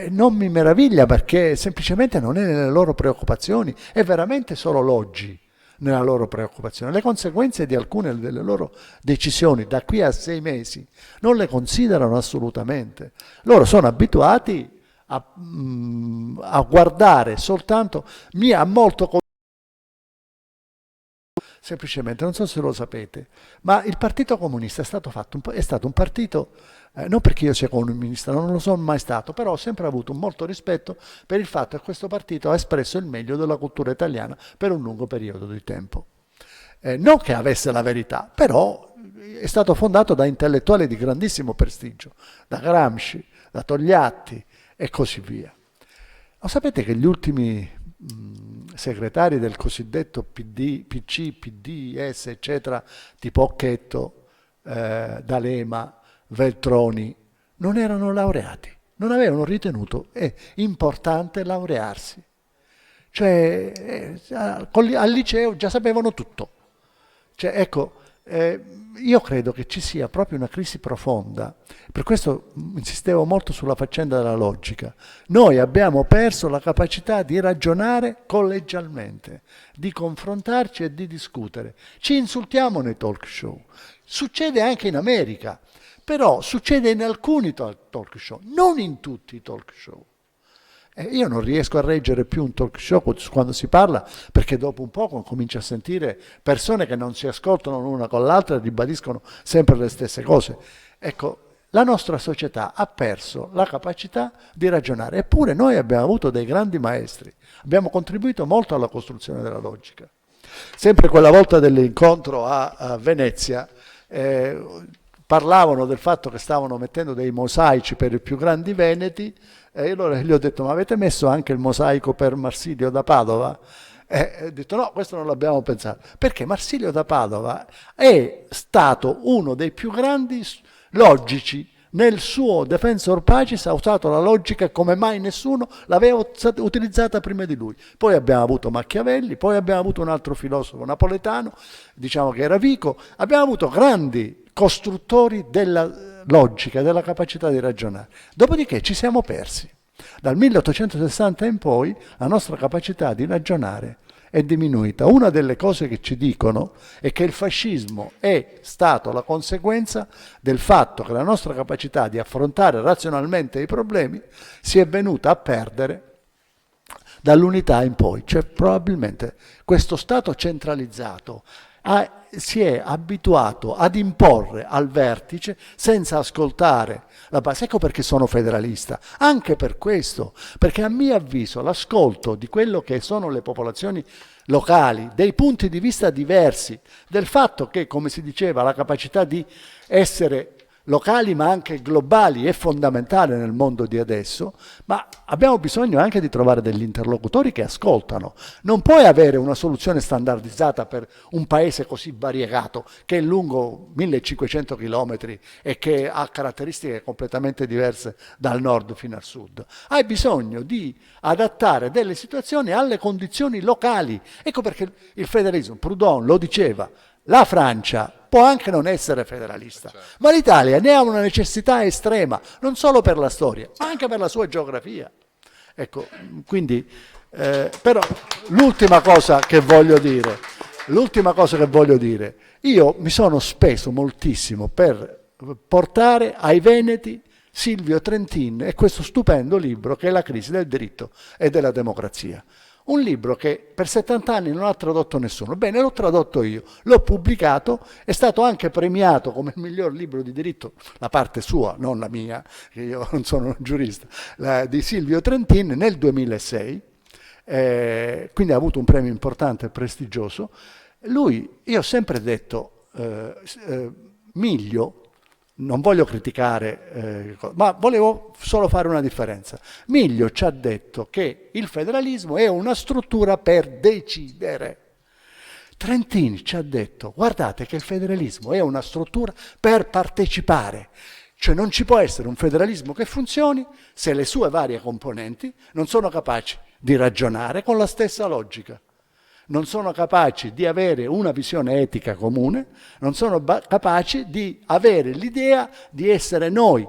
Non mi meraviglia perché semplicemente non è nelle loro preoccupazioni, è veramente solo l'oggi nella loro preoccupazione. Le conseguenze di alcune delle loro decisioni da qui a 6 mesi non le considerano assolutamente. Loro sono abituati a guardare soltanto, mi ha molto semplicemente, non so se lo sapete, ma il Partito Comunista è stato un partito, non perché io sia comunista, non lo sono mai stato, però ho sempre avuto molto rispetto per il fatto che questo partito ha espresso il meglio della cultura italiana per un lungo periodo di tempo. Non che avesse la verità, però è stato fondato da intellettuali di grandissimo prestigio, da Gramsci, da Togliatti e così via. Lo sapete che gli ultimi segretari del cosiddetto PD, PC, PDS, eccetera, tipo Occhetto, D'Alema, Veltroni, non erano laureati, non avevano ritenuto importante laurearsi. Cioè, al liceo già sapevano tutto. Cioè, ecco, io credo che ci sia proprio una crisi profonda, per questo insistevo molto sulla faccenda della logica. Noi abbiamo perso la capacità di ragionare collegialmente, di confrontarci e di discutere. Ci insultiamo nei talk show, succede anche in America, però succede in alcuni talk show, non in tutti i talk show. Io non riesco a reggere più un talk show quando si parla, perché dopo un po' comincio a sentire persone che non si ascoltano l'una con l'altra e ribadiscono sempre le stesse cose. Ecco, la nostra società ha perso la capacità di ragionare, eppure noi abbiamo avuto dei grandi maestri, abbiamo contribuito molto alla costruzione della logica. Sempre quella volta dell'incontro a Venezia, parlavano del fatto che stavano mettendo dei mosaici per i più grandi veneti, e allora gli ho detto, ma avete messo anche il mosaico per Marsilio da Padova? Ho detto no, questo non l'abbiamo pensato, perché Marsilio da Padova è stato uno dei più grandi logici. Nel suo Defensor Pacis ha usato la logica come mai nessuno l'aveva utilizzata prima di lui. Poi abbiamo avuto Machiavelli, poi abbiamo avuto un altro filosofo napoletano, diciamo che era Vico, abbiamo avuto grandi costruttori della logica, della capacità di ragionare. Dopodiché ci siamo persi. Dal 1860 in poi la nostra capacità di ragionare è diminuita. Una delle cose che ci dicono è che il fascismo è stato la conseguenza del fatto che la nostra capacità di affrontare razionalmente i problemi si è venuta a perdere dall'unità in poi. Cioè probabilmente questo Stato centralizzato si è abituato ad imporre al vertice senza ascoltare la base. Ecco perché sono federalista, anche per questo, perché a mio avviso l'ascolto di quello che sono le popolazioni locali, dei punti di vista diversi, del fatto che, come si diceva, la capacità di essere locali ma anche globali è fondamentale nel mondo di adesso, ma abbiamo bisogno anche di trovare degli interlocutori che ascoltano. Non puoi avere una soluzione standardizzata per un paese così variegato, che è lungo 1500 km e che ha caratteristiche completamente diverse dal nord fino al sud. Hai bisogno di adattare delle situazioni alle condizioni locali. Ecco perché il federalismo, Proudhon lo diceva, la Francia può anche non essere federalista, ma l'Italia ne ha una necessità estrema, non solo per la storia, ma anche per la sua geografia. Ecco, quindi, però l'ultima cosa che voglio dire, io mi sono speso moltissimo per portare ai veneti Silvio Trentin e questo stupendo libro che è La crisi del diritto e della democrazia. Un libro che per 70 anni non ha tradotto nessuno. Bene, l'ho tradotto io, l'ho pubblicato, è stato anche premiato come il miglior libro di diritto, la parte sua, non la mia, che io non sono un giurista, di Silvio Trentin nel 2006, quindi ha avuto un premio importante e prestigioso. Io ho sempre detto, Miglio, non voglio criticare, ma volevo solo fare una differenza. Miglio ci ha detto che il federalismo è una struttura per decidere. Trentin ci ha detto, guardate che il federalismo è una struttura per partecipare. Cioè non ci può essere un federalismo che funzioni se le sue varie componenti non sono capaci di ragionare con la stessa logica. Non sono capaci di avere una visione etica comune, non sono capaci di avere l'idea di essere noi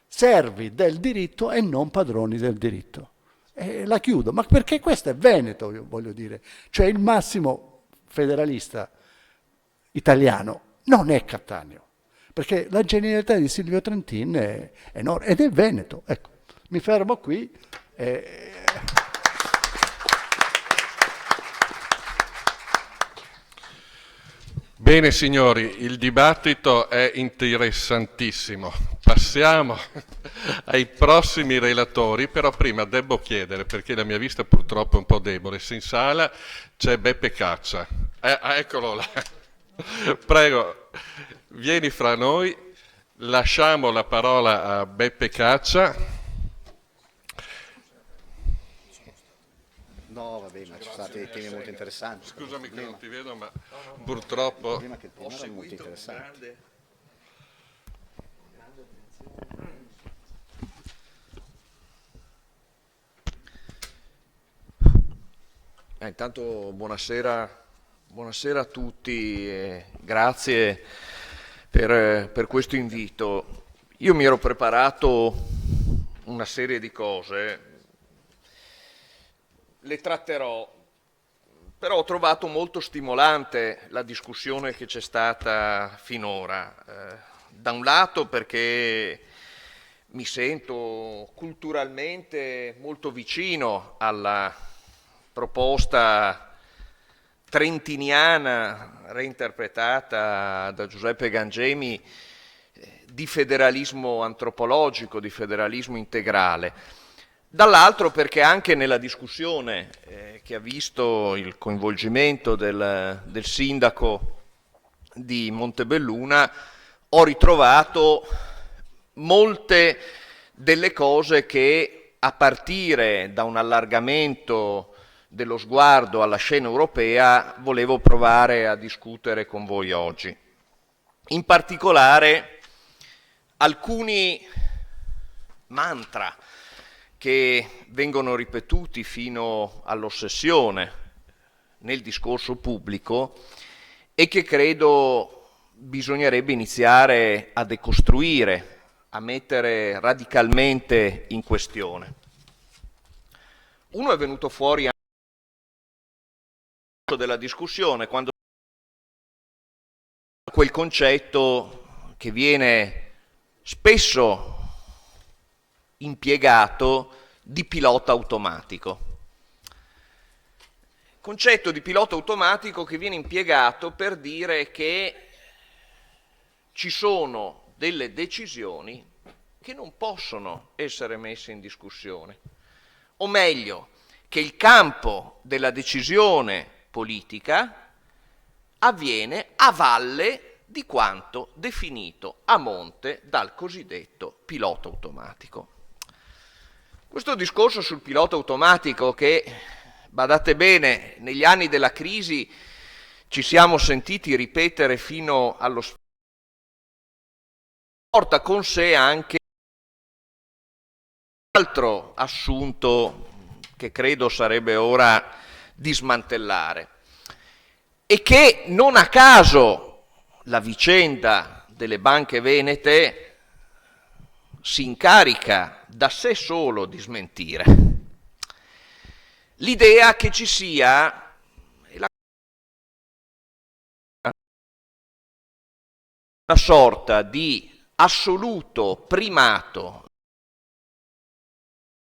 servi del diritto e non padroni del diritto. E la chiudo, ma perché questo è Veneto, io voglio dire. Cioè il massimo federalista italiano non è Cattaneo, perché la genialità di Silvio Trentin è enorme, ed è Veneto. Ecco, mi fermo qui. Bene signori, il dibattito è interessantissimo. Passiamo ai prossimi relatori, però prima devo chiedere, perché la mia vista purtroppo è un po' debole, se in sala c'è Beppe Caccia. Eccolo là. Prego, vieni fra noi, lasciamo la parola a Beppe Caccia. No, vabbè, ma ci sono stati temi molto interessanti. Scusami che non ti vedo, ma purtroppo... Prima che il tema era molto interessante. Intanto buonasera a tutti e grazie per questo invito. Io mi ero preparato una serie di cose, le tratterò, però ho trovato molto stimolante la discussione che c'è stata finora. Da un lato perché mi sento culturalmente molto vicino alla proposta trentiniana reinterpretata da Giuseppe Gangemi di federalismo antropologico, di federalismo integrale. Dall'altro perché anche nella discussione che ha visto il coinvolgimento del sindaco di Montebelluna ho ritrovato molte delle cose che a partire da un allargamento dello sguardo alla scena europea volevo provare a discutere con voi oggi. In particolare alcuni mantra che vengono ripetuti fino all'ossessione nel discorso pubblico e che credo bisognerebbe iniziare a decostruire, a mettere radicalmente in questione. Uno è venuto fuori anche della discussione quando quel concetto che viene spesso impiegato di pilota automatico. Concetto di pilota automatico che viene impiegato per dire che ci sono delle decisioni che non possono essere messe in discussione, o meglio, che il campo della decisione politica avviene a valle di quanto definito a monte dal cosiddetto pilota automatico. Questo discorso sul pilota automatico che, badate bene, negli anni della crisi ci siamo sentiti ripetere fino allo sfascio, porta con sé anche un altro assunto che credo sarebbe ora di smantellare e che non a caso la vicenda delle banche venete si incarica da sé solo di smentire. L'idea che ci sia una sorta di assoluto primato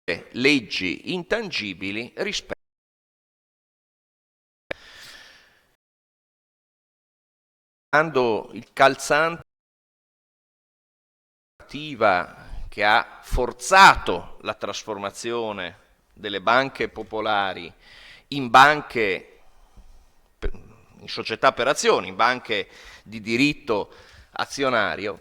delle leggi intangibili rispetto il calzante che ha forzato la trasformazione delle banche popolari in banche, in società per azioni, in banche di diritto azionario.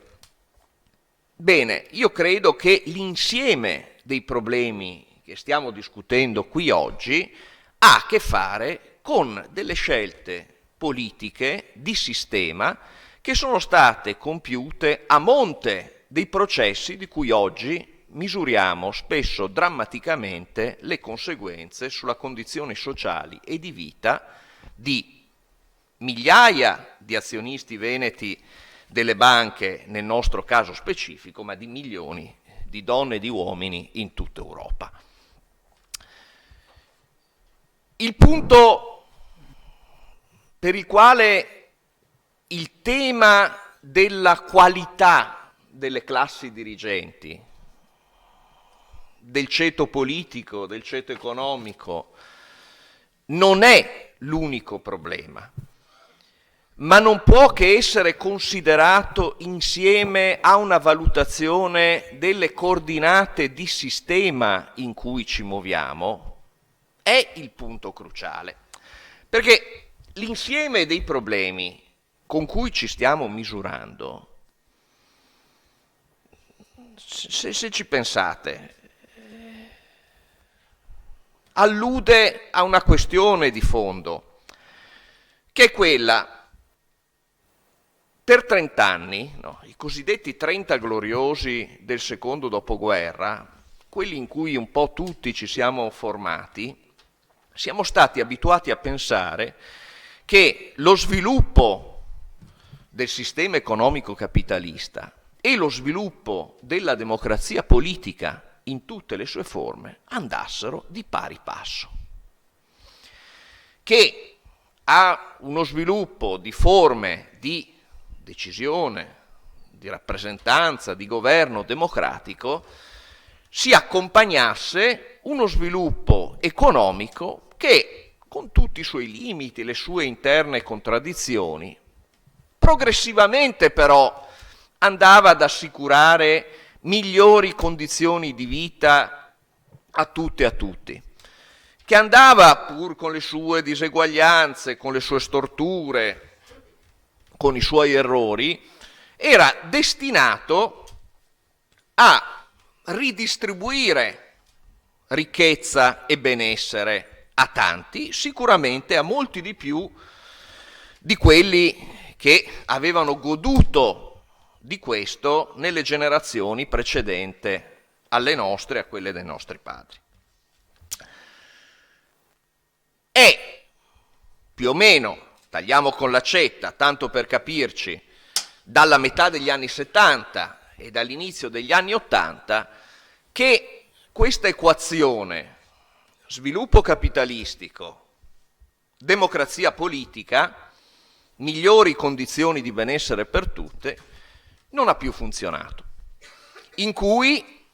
Bene, io credo che l'insieme dei problemi che stiamo discutendo qui oggi ha a che fare con delle scelte politiche di sistema che sono state compiute a monte dei processi di cui oggi misuriamo spesso drammaticamente le conseguenze sulla condizioni sociali e di vita di migliaia di azionisti veneti delle banche, nel nostro caso specifico, ma di milioni di donne e di uomini in tutta Europa. Il punto per il quale il tema della qualità delle classi dirigenti, del ceto politico, del ceto economico, non è l'unico problema, ma non può che essere considerato insieme a una valutazione delle coordinate di sistema in cui ci muoviamo, è il punto cruciale. Perché l'insieme dei problemi con cui ci stiamo misurando, se ci pensate, allude a una questione di fondo, che è quella: per 30 anni, no, i cosiddetti 30 gloriosi del secondo dopoguerra, quelli in cui un po' tutti ci siamo formati, siamo stati abituati a pensare che lo sviluppo del sistema economico capitalista e lo sviluppo della democrazia politica in tutte le sue forme andassero di pari passo, che a uno sviluppo di forme di decisione, di rappresentanza, di governo democratico si accompagnasse uno sviluppo economico che, con tutti i suoi limiti, le sue interne contraddizioni, progressivamente però andava ad assicurare migliori condizioni di vita a tutte e a tutti, che andava, pur con le sue diseguaglianze, con le sue storture, con i suoi errori, era destinato a ridistribuire ricchezza e benessere a tanti, sicuramente a molti di più di quelli che avevano goduto di questo nelle generazioni precedenti alle nostre e a quelle dei nostri padri. È più o meno, tagliamo con l'accetta, tanto per capirci, dalla metà degli anni 70 e dall'inizio degli anni 80 che questa equazione sviluppo capitalistico, democrazia politica, migliori condizioni di benessere per tutte, non ha più funzionato. In cui,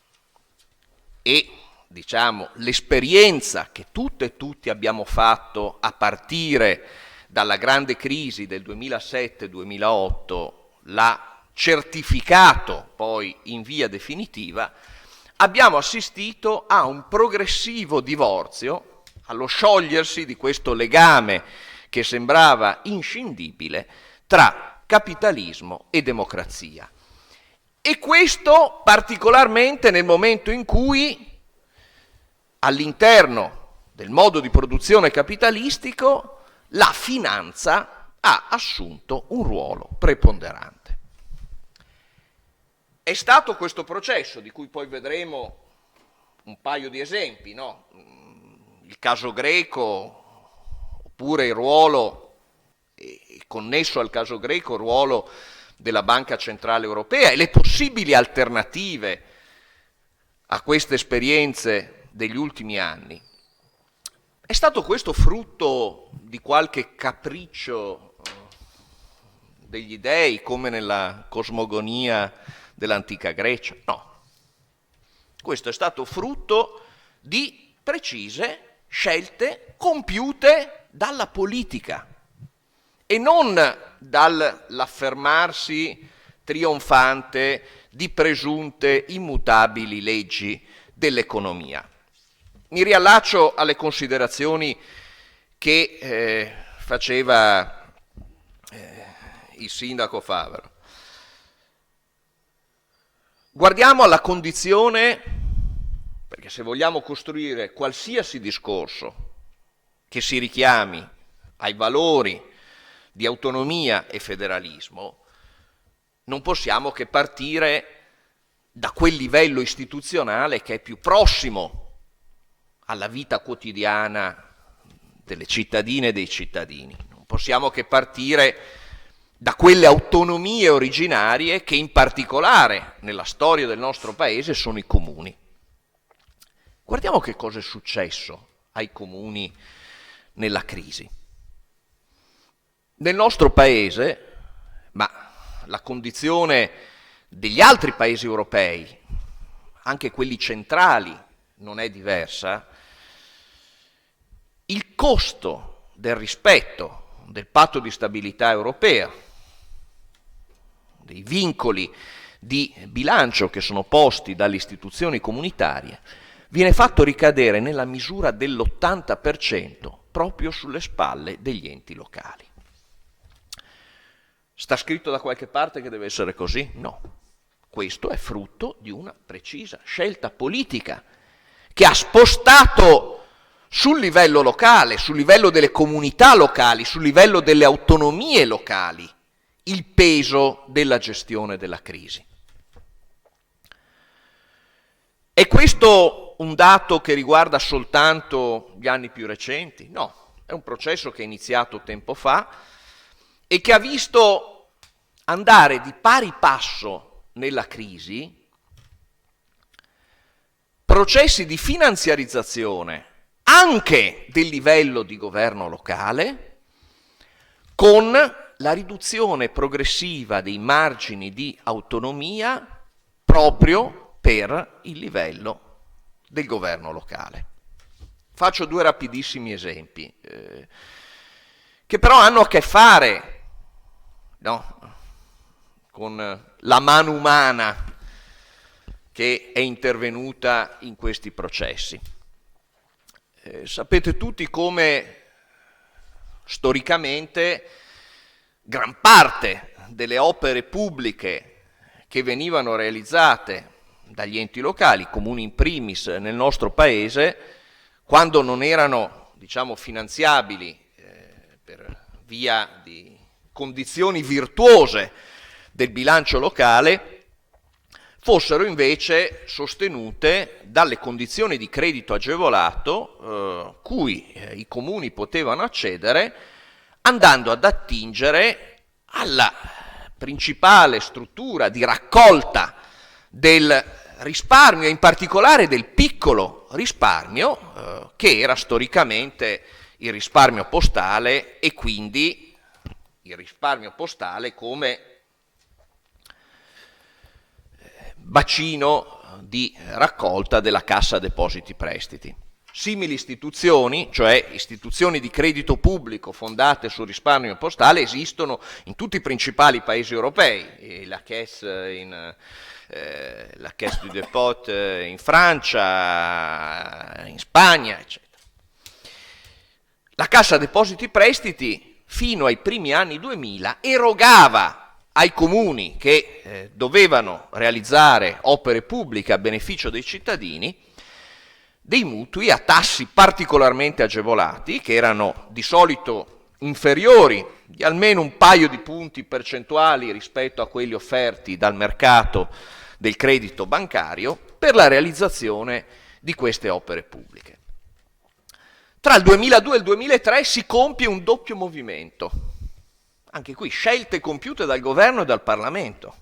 e diciamo l'esperienza che tutte e tutti abbiamo fatto a partire dalla grande crisi del 2007-2008, l'ha certificato poi in via definitiva, abbiamo assistito a un progressivo divorzio, allo sciogliersi di questo legame che sembrava inscindibile tra capitalismo e democrazia. E questo particolarmente nel momento in cui all'interno del modo di produzione capitalistico la finanza ha assunto un ruolo preponderante. È stato questo processo, di cui poi vedremo un paio di esempi, no? Il caso greco, oppure il ruolo, connesso al caso greco, il ruolo della Banca Centrale Europea e le possibili alternative a queste esperienze degli ultimi anni. È stato questo frutto di qualche capriccio degli dei, come nella cosmogonia dell'antica Grecia? No. Questo è stato frutto di precise scelte compiute dalla politica e non dall'affermarsi trionfante di presunte immutabili leggi dell'economia. Mi riallaccio alle considerazioni che faceva il sindaco Favero. Guardiamo alla condizione, perché se vogliamo costruire qualsiasi discorso che si richiami ai valori di autonomia e federalismo, non possiamo che partire da quel livello istituzionale che è più prossimo alla vita quotidiana delle cittadine e dei cittadini. Non possiamo che partire da quelle autonomie originarie che in particolare nella storia del nostro paese sono i comuni. Guardiamo che cosa è successo ai comuni nella crisi. Nel nostro paese, ma la condizione degli altri paesi europei, anche quelli centrali, non è diversa, il costo del rispetto del patto di stabilità europea, dei vincoli di bilancio che sono posti dalle istituzioni comunitarie, viene fatto ricadere nella misura dell'80% proprio sulle spalle degli enti locali. Sta scritto da qualche parte che deve essere così? No. Questo è frutto di una precisa scelta politica che ha spostato sul livello locale, sul livello delle comunità locali, sul livello delle autonomie locali, il peso della gestione della crisi. È questo un dato che riguarda soltanto gli anni più recenti? No, è un processo che è iniziato tempo fa e che ha visto andare di pari passo nella crisi processi di finanziarizzazione anche del livello di governo locale, con la riduzione progressiva dei margini di autonomia proprio per il livello del governo locale. Faccio due rapidissimi esempi, che però hanno a che fare con la mano umana che è intervenuta in questi processi. Sapete tutti come storicamente gran parte delle opere pubbliche che venivano realizzate dagli enti locali, comuni in primis nel nostro paese, quando non erano, finanziabili per via di condizioni virtuose del bilancio locale, fossero invece sostenute dalle condizioni di credito agevolato cui i comuni potevano accedere, andando ad attingere alla principale struttura di raccolta del risparmio, e in particolare del piccolo risparmio, che era storicamente il risparmio postale, e quindi il risparmio postale come bacino di raccolta della Cassa Depositi Prestiti. Simili istituzioni, cioè istituzioni di credito pubblico fondate sul risparmio postale, esistono in tutti i principali paesi europei, la Caisse du Dépôt in Francia, in Spagna, eccetera. La Cassa Depositi Prestiti fino ai primi anni 2000 erogava ai comuni che dovevano realizzare opere pubbliche a beneficio dei cittadini dei mutui a tassi particolarmente agevolati, che erano di solito inferiori di almeno un paio di punti percentuali rispetto a quelli offerti dal mercato del credito bancario, per la realizzazione di queste opere pubbliche. Tra il 2002 e il 2003 si compie un doppio movimento. Anche qui scelte compiute dal governo e dal Parlamento.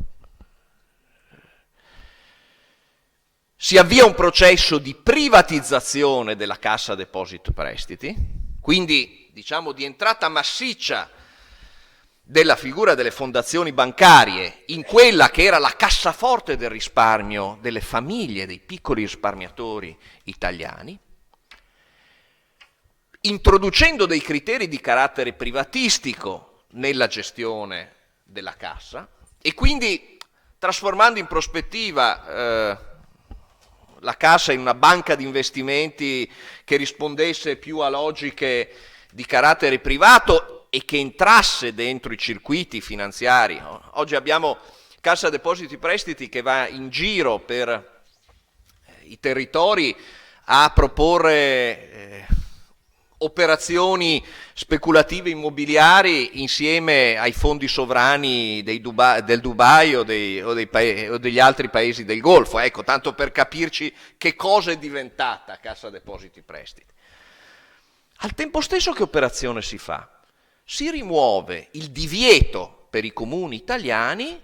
Si avvia un processo di privatizzazione della Cassa Depositi Prestiti, quindi di entrata massiccia della figura delle fondazioni bancarie in quella che era la cassaforte del risparmio delle famiglie, dei piccoli risparmiatori italiani, introducendo dei criteri di carattere privatistico nella gestione della cassa e quindi trasformando in prospettiva la cassa in una banca di investimenti che rispondesse più a logiche di carattere privato e che entrasse dentro i circuiti finanziari. Oggi abbiamo Cassa Depositi Prestiti che va in giro per i territori a proporre operazioni speculative immobiliari insieme ai fondi sovrani del Dubai o degli altri paesi del Golfo. Ecco, tanto per capirci che cosa è diventata Cassa Depositi Prestiti. Al tempo stesso che operazione si fa? Si rimuove il divieto per i comuni italiani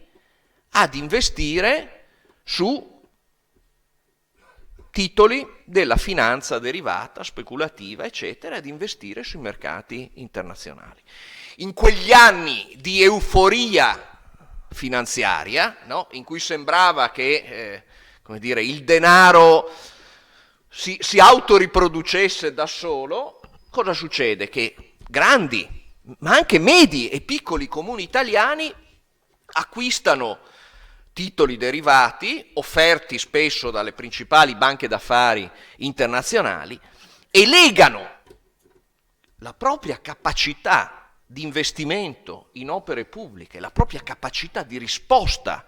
ad investire su titoli della finanza derivata, speculativa, eccetera, ad investire sui mercati internazionali. In quegli anni di euforia finanziaria, no? In cui sembrava che il denaro si autoriproducesse da solo, cosa succede? Che grandi, ma anche medi e piccoli comuni italiani acquistano titoli derivati offerti spesso dalle principali banche d'affari internazionali e legano la propria capacità di investimento in opere pubbliche, la propria capacità di risposta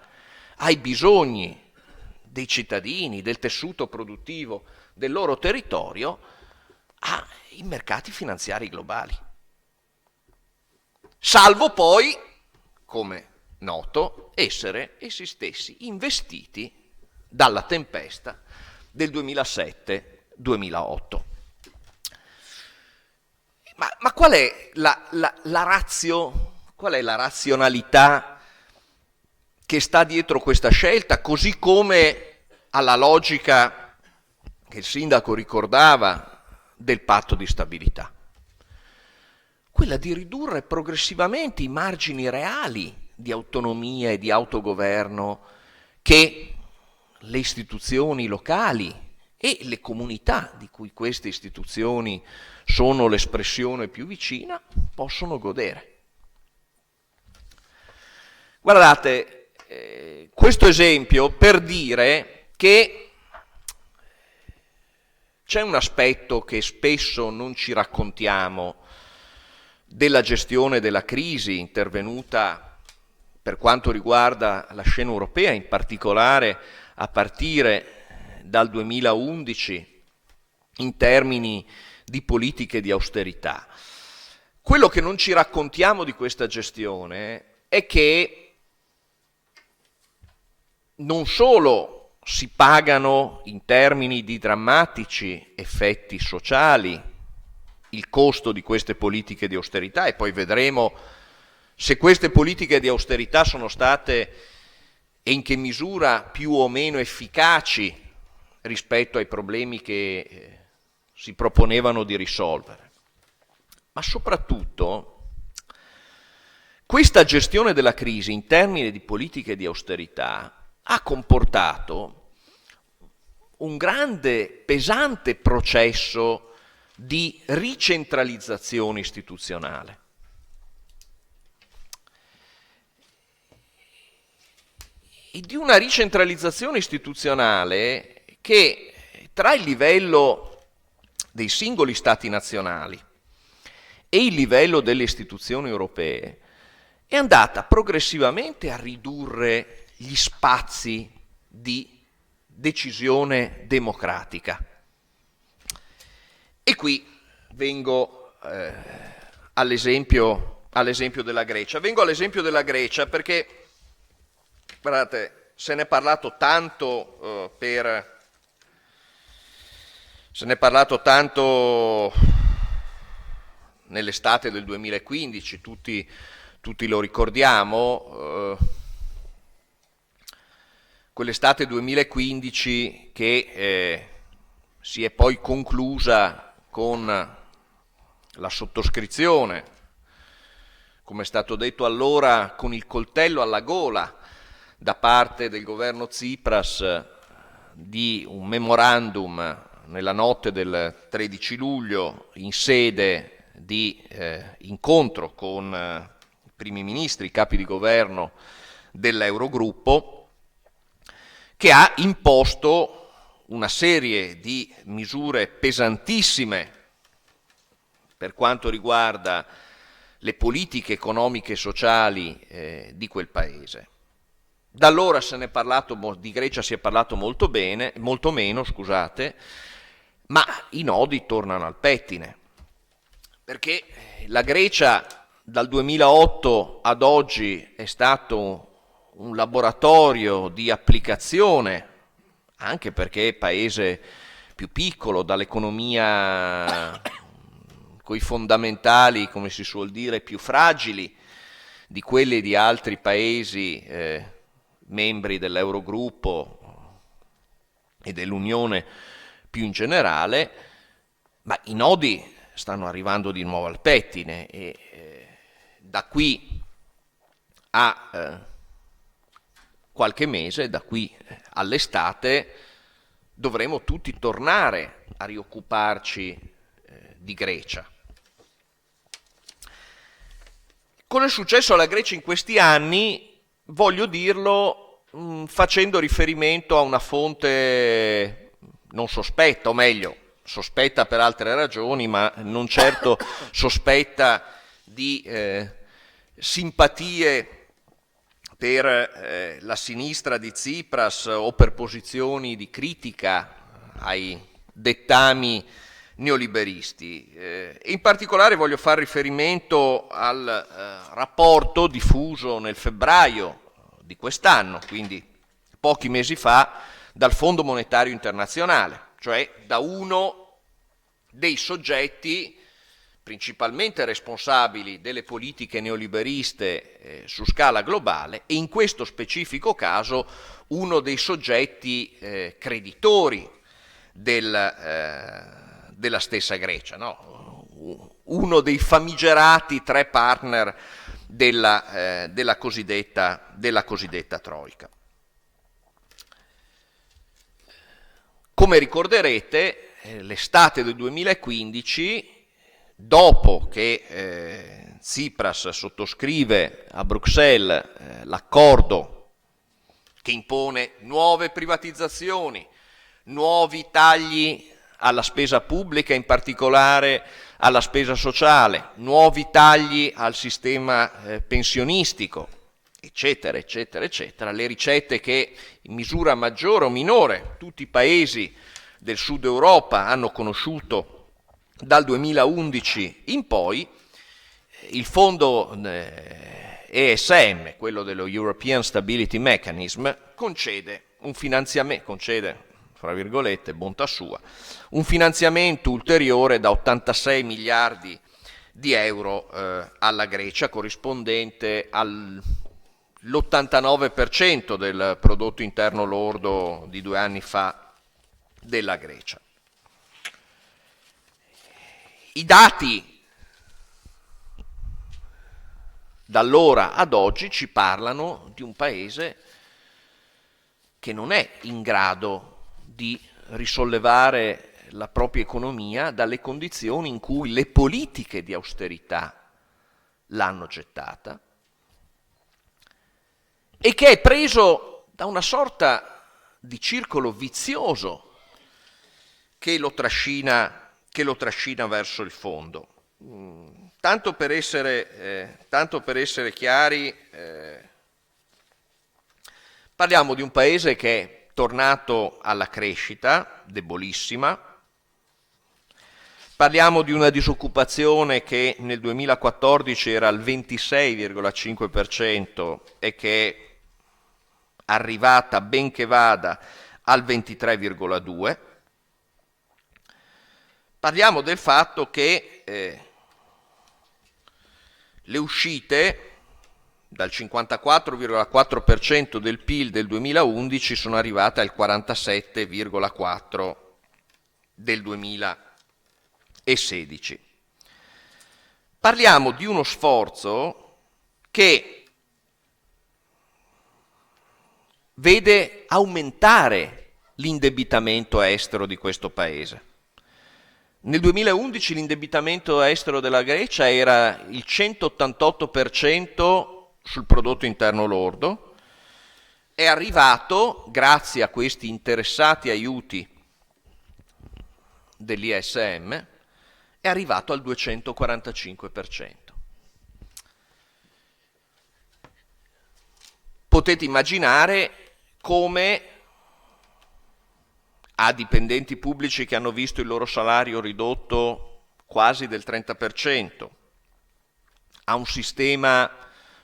ai bisogni dei cittadini, del tessuto produttivo del loro territorio, ai mercati finanziari globali. Salvo poi, come noto, essere essi stessi investiti dalla tempesta del 2007-2008. Ma qual è la ratio, qual è la razionalità che sta dietro questa scelta, così come alla logica che il sindaco ricordava del patto di stabilità? Quella di ridurre progressivamente i margini reali di autonomia e di autogoverno che le istituzioni locali e le comunità di cui queste istituzioni sono l'espressione più vicina possono godere. Guardate, questo esempio per dire che c'è un aspetto che spesso non ci raccontiamo della gestione della crisi intervenuta per quanto riguarda la scena europea, in particolare a partire dal 2011 in termini di politiche di austerità. Quello che non ci raccontiamo di questa gestione è che non solo si pagano in termini di drammatici effetti sociali il costo di queste politiche di austerità, e poi vedremo se queste politiche di austerità sono state e in che misura più o meno efficaci rispetto ai problemi che si proponevano di risolvere. Ma soprattutto questa gestione della crisi in termini di politiche di austerità ha comportato un grande, pesante processo di ricentralizzazione istituzionale. E di una ricentralizzazione istituzionale che tra il livello dei singoli stati nazionali e il livello delle istituzioni europee è andata progressivamente a ridurre gli spazi di decisione democratica. E qui vengo all'esempio della Grecia. Vengo all'esempio della Grecia perché, guardate, se ne è parlato tanto nell'estate del 2015, tutti lo ricordiamo, quell'estate 2015 che si è poi conclusa con la sottoscrizione, come è stato detto allora, con il coltello alla gola da parte del governo Tsipras di un memorandum nella notte del 13 luglio in sede di incontro con primi ministri, i capi di governo dell'Eurogruppo, che ha imposto una serie di misure pesantissime per quanto riguarda le politiche economiche e sociali di quel paese. Da allora di Grecia si è parlato molto meno, scusate, ma i nodi tornano al pettine, perché la Grecia dal 2008 ad oggi è stato un laboratorio di applicazione, anche perché è paese più piccolo, dall'economia coi fondamentali, come si suol dire, più fragili di quelli di altri paesi membri dell'Eurogruppo e dell'Unione più in generale, ma i nodi stanno arrivando di nuovo al pettine e da qui a qualche mese, da qui all'estate, dovremo tutti tornare a rioccuparci di Grecia. Cosa è successo alla Grecia in questi anni? Voglio dirlo facendo riferimento a una fonte non sospetta, o meglio, sospetta per altre ragioni, ma non certo sospetta di simpatie per la sinistra di Tsipras o per posizioni di critica ai dettami neoliberisti. In particolare voglio fare riferimento al rapporto diffuso nel febbraio di quest'anno, quindi pochi mesi fa, dal Fondo Monetario Internazionale, cioè da uno dei soggetti principalmente responsabili delle politiche neoliberiste su scala globale e in questo specifico caso uno dei soggetti creditori della stessa Grecia, no? Uno dei famigerati 3 partner della cosiddetta Troika. Come ricorderete, l'estate del 2015, dopo che Tsipras sottoscrive a Bruxelles l'accordo che impone nuove privatizzazioni, nuovi tagli alla spesa pubblica, in particolare alla spesa sociale, nuovi tagli al sistema pensionistico, eccetera, eccetera, eccetera, le ricette che in misura maggiore o minore tutti i paesi del sud Europa hanno conosciuto dal 2011 in poi, il fondo ESM, quello dello European Stability Mechanism, concede un finanziamento, fra virgolette, bontà sua, un finanziamento ulteriore da 86 miliardi di euro alla Grecia, corrispondente all'89% del prodotto interno lordo di 2 anni fa della Grecia. I dati da allora ad oggi ci parlano di un paese che non è in grado di risollevare la propria economia dalle condizioni in cui le politiche di austerità l'hanno gettata e che è preso da una sorta di circolo vizioso che lo trascina verso il fondo. Tanto per essere chiari, parliamo di un paese che è tornato alla crescita, debolissima. Parliamo di una disoccupazione che nel 2014 era al 26,5% e che è arrivata, ben che vada, al 23,2%. Parliamo del fatto che le uscite dal 54,4% del PIL del 2011 sono arrivate al 47,4% del 2016. Parliamo di uno sforzo che vede aumentare l'indebitamento estero di questo paese. Nel 2011 l'indebitamento estero della Grecia era il 188% sul prodotto interno lordo, è arrivato, grazie a questi interessati aiuti dell'ISM, è arrivato al 245%. Potete immaginare come a dipendenti pubblici che hanno visto il loro salario ridotto quasi del 30%, a un sistema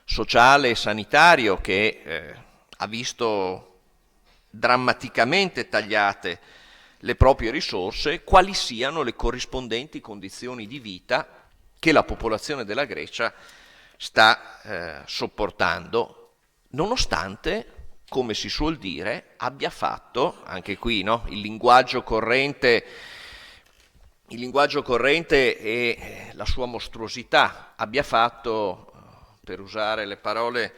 sociale e sanitario che ha visto drammaticamente tagliate le proprie risorse, quali siano le corrispondenti condizioni di vita che la popolazione della Grecia sta sopportando, nonostante, come si suol dire, abbia fatto, anche qui no, il linguaggio corrente e la sua mostruosità, abbia fatto, per usare le parole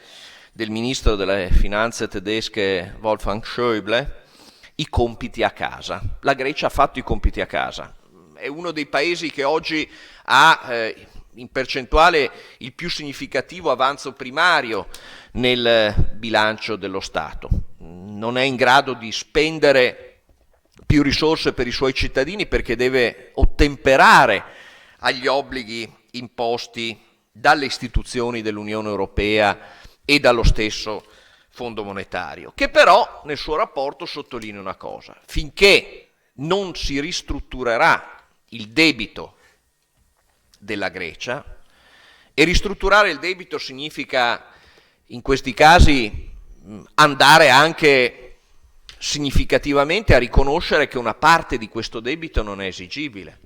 del ministro delle finanze tedesche Wolfgang Schäuble, i compiti a casa. La Grecia ha fatto i compiti a casa. È uno dei paesi che oggi ha in percentuale il più significativo avanzo primario nel bilancio dello Stato. Non è in grado di spendere più risorse per i suoi cittadini perché deve ottemperare agli obblighi imposti dalle istituzioni dell'Unione Europea e dallo stesso Fondo monetario, che però nel suo rapporto sottolinea una cosa: finché non si ristrutturerà il debito della Grecia, e ristrutturare il debito significa in questi casi andare anche significativamente a riconoscere che una parte di questo debito non è esigibile.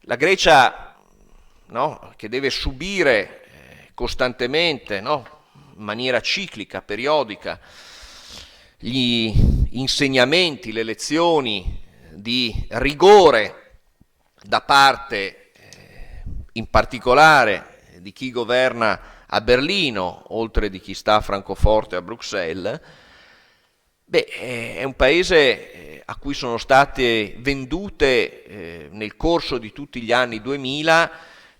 La Grecia, no, che deve subire costantemente, no, in maniera ciclica, periodica, gli insegnamenti, le lezioni di rigore da parte, in particolare, di chi governa a Berlino, oltre di chi sta a Francoforte e a Bruxelles, è un paese a cui sono state vendute nel corso di tutti gli anni 2000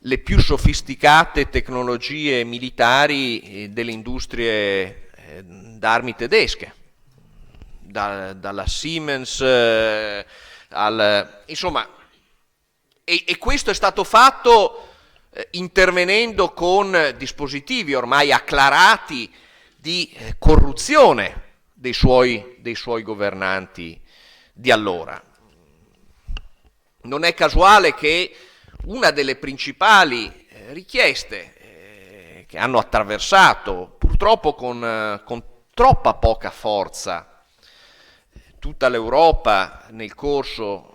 le più sofisticate tecnologie militari delle industrie d'armi tedesche, dalla Siemens insomma, e questo è stato fatto intervenendo con dispositivi ormai acclarati di corruzione dei suoi governanti di allora. Non è casuale che una delle principali richieste che hanno attraversato, purtroppo con troppa poca forza, tutta l'Europa nel corso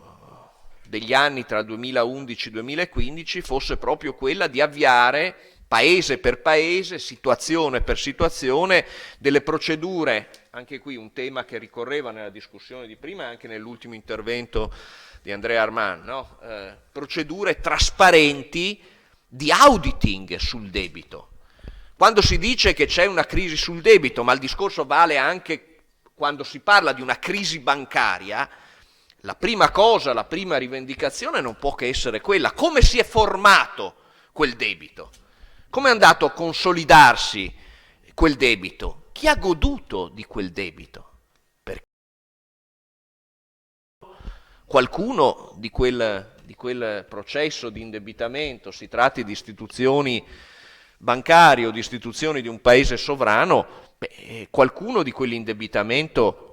degli anni tra 2011 e 2015, fosse proprio quella di avviare, paese per paese, situazione per situazione, delle procedure, anche qui un tema che ricorreva nella discussione di prima e anche nell'ultimo intervento di Andrea Arman, no? Procedure trasparenti di auditing sul debito. Quando si dice che c'è una crisi sul debito, ma il discorso vale anche quando si parla di una crisi bancaria, la prima cosa, la prima rivendicazione non può che essere quella: come si è formato quel debito? Come è andato a consolidarsi quel debito? Chi ha goduto di quel debito? Qualcuno di quel processo di indebitamento, si tratti di istituzioni bancarie o di istituzioni di un paese sovrano, qualcuno di quell'indebitamento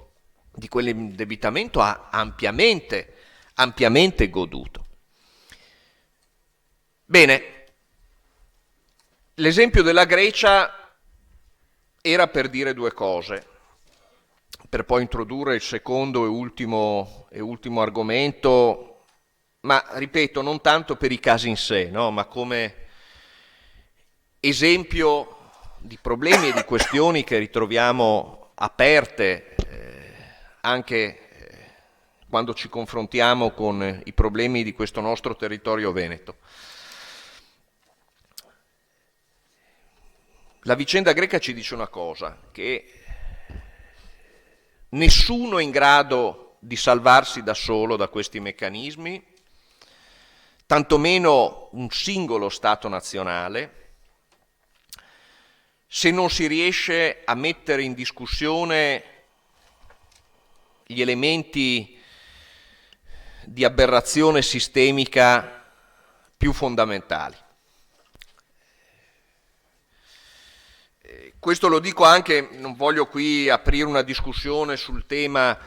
ha ampiamente goduto. Bene, l'esempio della Grecia era per dire due cose, per poi introdurre il secondo e ultimo argomento, ma ripeto, non tanto per i casi in sé, no? Ma come esempio di problemi e di questioni che ritroviamo aperte anche quando ci confrontiamo con i problemi di questo nostro territorio veneto. La vicenda greca ci dice una cosa, che nessuno è in grado di salvarsi da solo da questi meccanismi, tantomeno un singolo Stato nazionale, se non si riesce a mettere in discussione gli elementi di aberrazione sistemica più fondamentali. Questo lo dico anche, non voglio qui aprire una discussione sul tema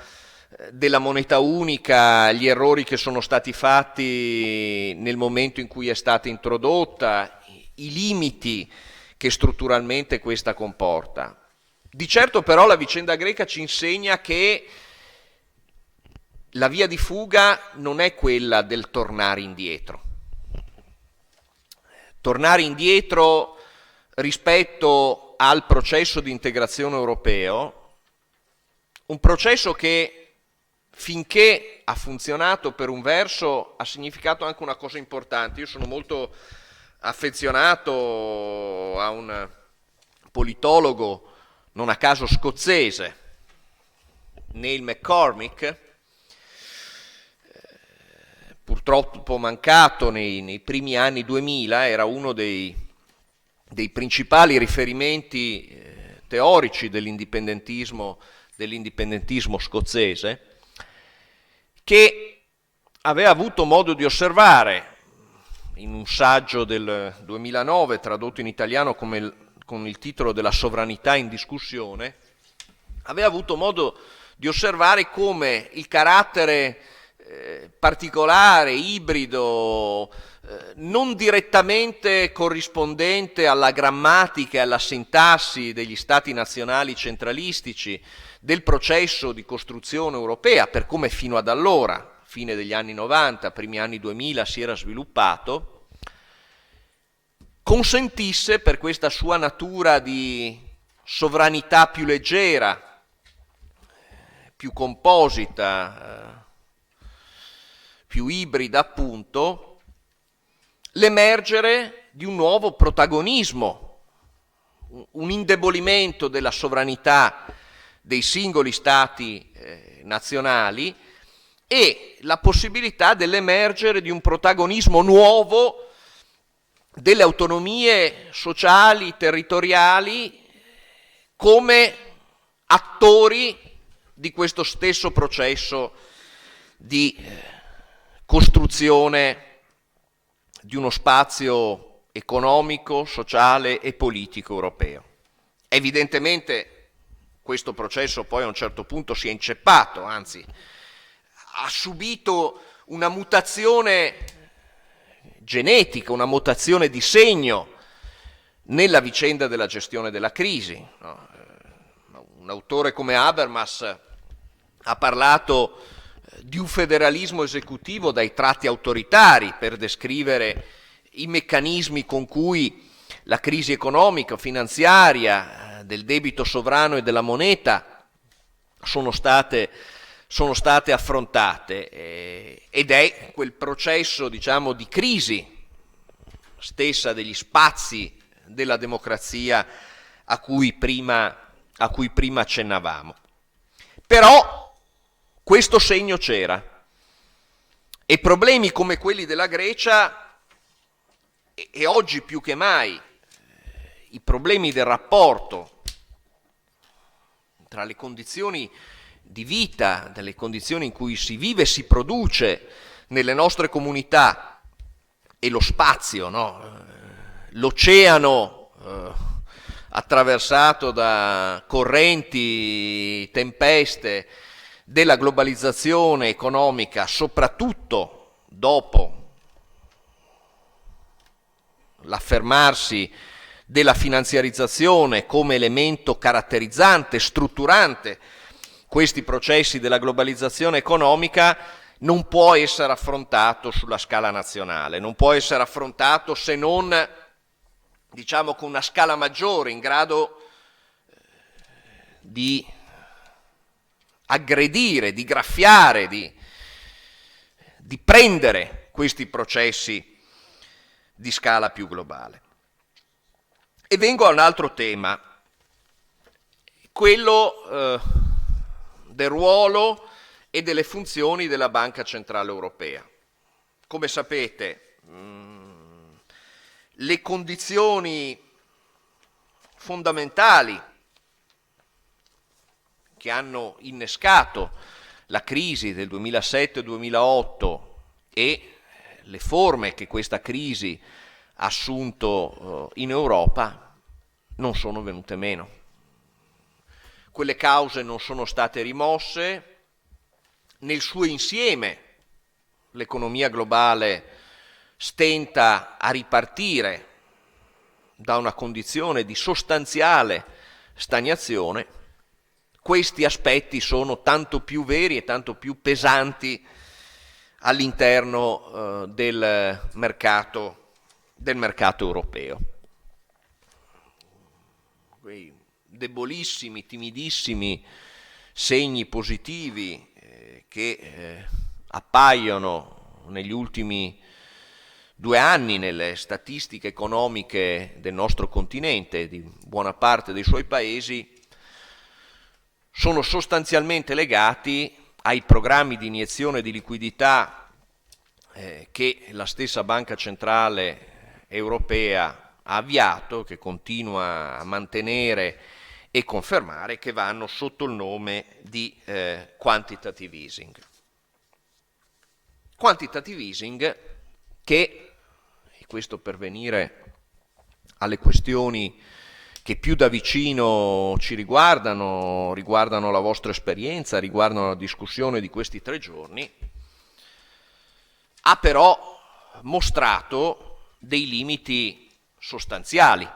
della moneta unica, gli errori che sono stati fatti nel momento in cui è stata introdotta, i limiti che strutturalmente questa comporta. Di certo però la vicenda greca ci insegna che la via di fuga non è quella del tornare indietro. Tornare indietro rispetto al processo di integrazione europeo, un processo che finché ha funzionato per un verso ha significato anche una cosa importante. Io sono molto affezionato a un politologo, non a caso scozzese, Neil McCormick, purtroppo mancato nei primi anni 2000, era uno dei principali riferimenti teorici dell'indipendentismo scozzese, che aveva avuto modo di osservare in un saggio del 2009 tradotto in italiano con il titolo della sovranità in discussione, aveva avuto modo di osservare come il carattere particolare, ibrido, non direttamente corrispondente alla grammatica e alla sintassi degli stati nazionali centralistici del processo di costruzione europea, per come fino ad allora, fine degli anni 90, primi anni 2000, si era sviluppato, consentisse, per questa sua natura di sovranità più leggera, più composita, più ibrida appunto, l'emergere di un nuovo protagonismo, un indebolimento della sovranità dei singoli stati nazionali e la possibilità dell'emergere di un protagonismo nuovo delle autonomie sociali, territoriali, come attori di questo stesso processo di costruzione di uno spazio economico, sociale e politico europeo. Evidentemente questo processo poi a un certo punto si è inceppato, anzi ha subito una mutazione genetica, una mutazione di segno nella vicenda della gestione della crisi. Un autore come Habermas ha parlato di un federalismo esecutivo dai tratti autoritari per descrivere i meccanismi con cui la crisi economica, finanziaria, del debito sovrano e della moneta sono state affrontate, ed è quel processo, diciamo, di crisi stessa degli spazi della democrazia a cui prima accennavamo. Però questo segno c'era e problemi come quelli della Grecia e oggi più che mai i problemi del rapporto tra le condizioni di vita, delle condizioni in cui si vive e si produce nelle nostre comunità e lo spazio, no? L'oceano attraversato da correnti, tempeste della globalizzazione economica, soprattutto dopo l'affermarsi della finanziarizzazione come elemento caratterizzante, strutturante questi processi della globalizzazione economica, non può essere affrontato sulla scala nazionale, non può essere affrontato se non, diciamo, con una scala maggiore in grado di aggredire, di graffiare, di prendere questi processi di scala più globale. E vengo a un altro tema, quello del ruolo e delle funzioni della Banca Centrale Europea. Come sapete, le condizioni fondamentali che hanno innescato la crisi del 2007-2008 e le forme che questa crisi ha assunto in Europa non sono venute meno. Quelle cause non sono state rimosse, nel suo insieme l'economia globale stenta a ripartire da una condizione di sostanziale stagnazione. Questi aspetti sono tanto più veri e tanto più pesanti all'interno del mercato europeo. Quei debolissimi, timidissimi segni positivi che appaiono negli ultimi 2 anni nelle statistiche economiche del nostro continente e di buona parte dei suoi paesi sono sostanzialmente legati ai programmi di iniezione di liquidità che la stessa Banca Centrale Europea ha avviato, che continua a mantenere e confermare, che vanno sotto il nome di quantitative easing. Quantitative easing che, e questo per venire alle questioni che più da vicino ci riguardano la vostra esperienza, riguardano la discussione di questi 3 giorni, ha però mostrato dei limiti sostanziali.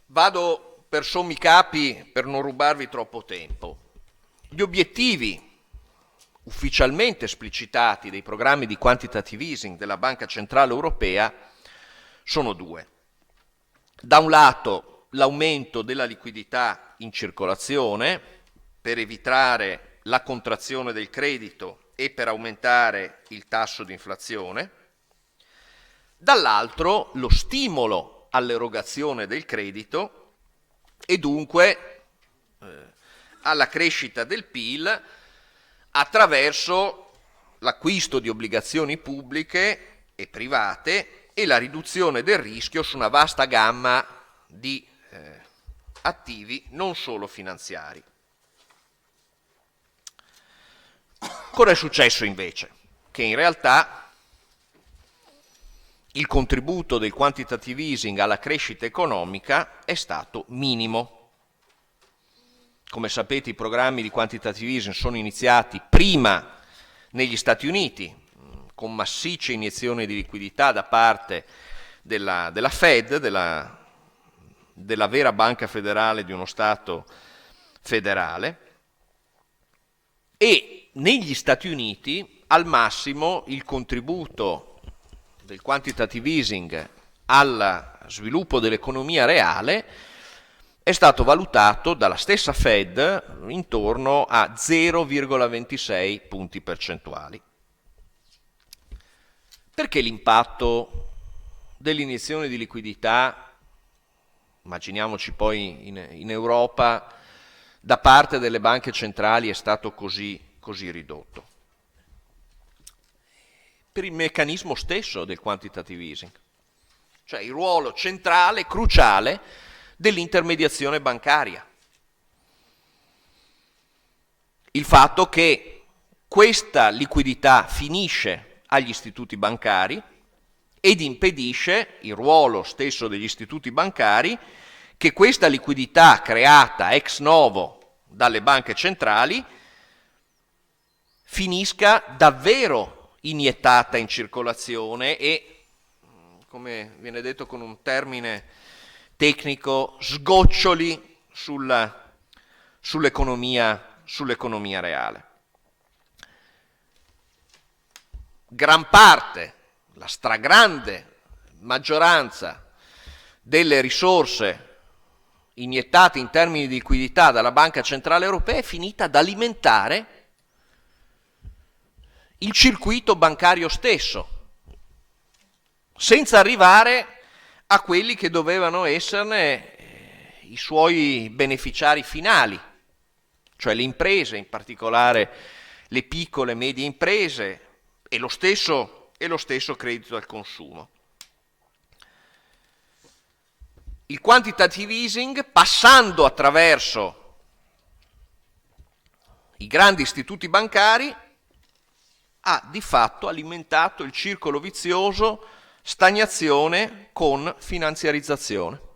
Vado per sommi capi per non rubarvi troppo tempo. Gli obiettivi ufficialmente esplicitati dei programmi di quantitative easing della Banca Centrale Europea sono 2. Da un lato l'aumento della liquidità in circolazione per evitare la contrazione del credito e per aumentare il tasso di inflazione, dall'altro lo stimolo all'erogazione del credito e dunque alla crescita del PIL attraverso l'acquisto di obbligazioni pubbliche e private e la riduzione del rischio su una vasta gamma di attivi non solo finanziari. Cosa è successo invece? Che in realtà il contributo del quantitative easing alla crescita economica è stato minimo. Come sapete, i programmi di quantitative easing sono iniziati prima negli Stati Uniti, con massicce iniezioni di liquidità da parte della Fed, della vera banca federale di uno Stato federale, e negli Stati Uniti al massimo il contributo del quantitative easing al sviluppo dell'economia reale è stato valutato dalla stessa Fed intorno a 0,26 punti percentuali. Perché l'impatto dell'iniezione di liquidità, immaginiamoci poi in Europa, da parte delle banche centrali è stato così ridotto? Per il meccanismo stesso del quantitative easing, cioè il ruolo centrale, cruciale dell'intermediazione bancaria. Il fatto che questa liquidità finisce agli istituti bancari ed impedisce il ruolo stesso degli istituti bancari che questa liquidità creata ex novo dalle banche centrali finisca davvero iniettata in circolazione e, come viene detto con un termine tecnico, sgoccioli sull'economia reale. Gran parte, la stragrande maggioranza delle risorse iniettate in termini di liquidità dalla Banca Centrale Europea è finita ad alimentare il circuito bancario stesso, senza arrivare a quelli che dovevano esserne i suoi beneficiari finali, cioè le imprese, in particolare le piccole e medie imprese, e lo stesso credito al consumo. Il quantitative easing, passando attraverso i grandi istituti bancari, ha di fatto alimentato il circolo vizioso stagnazione con finanziarizzazione.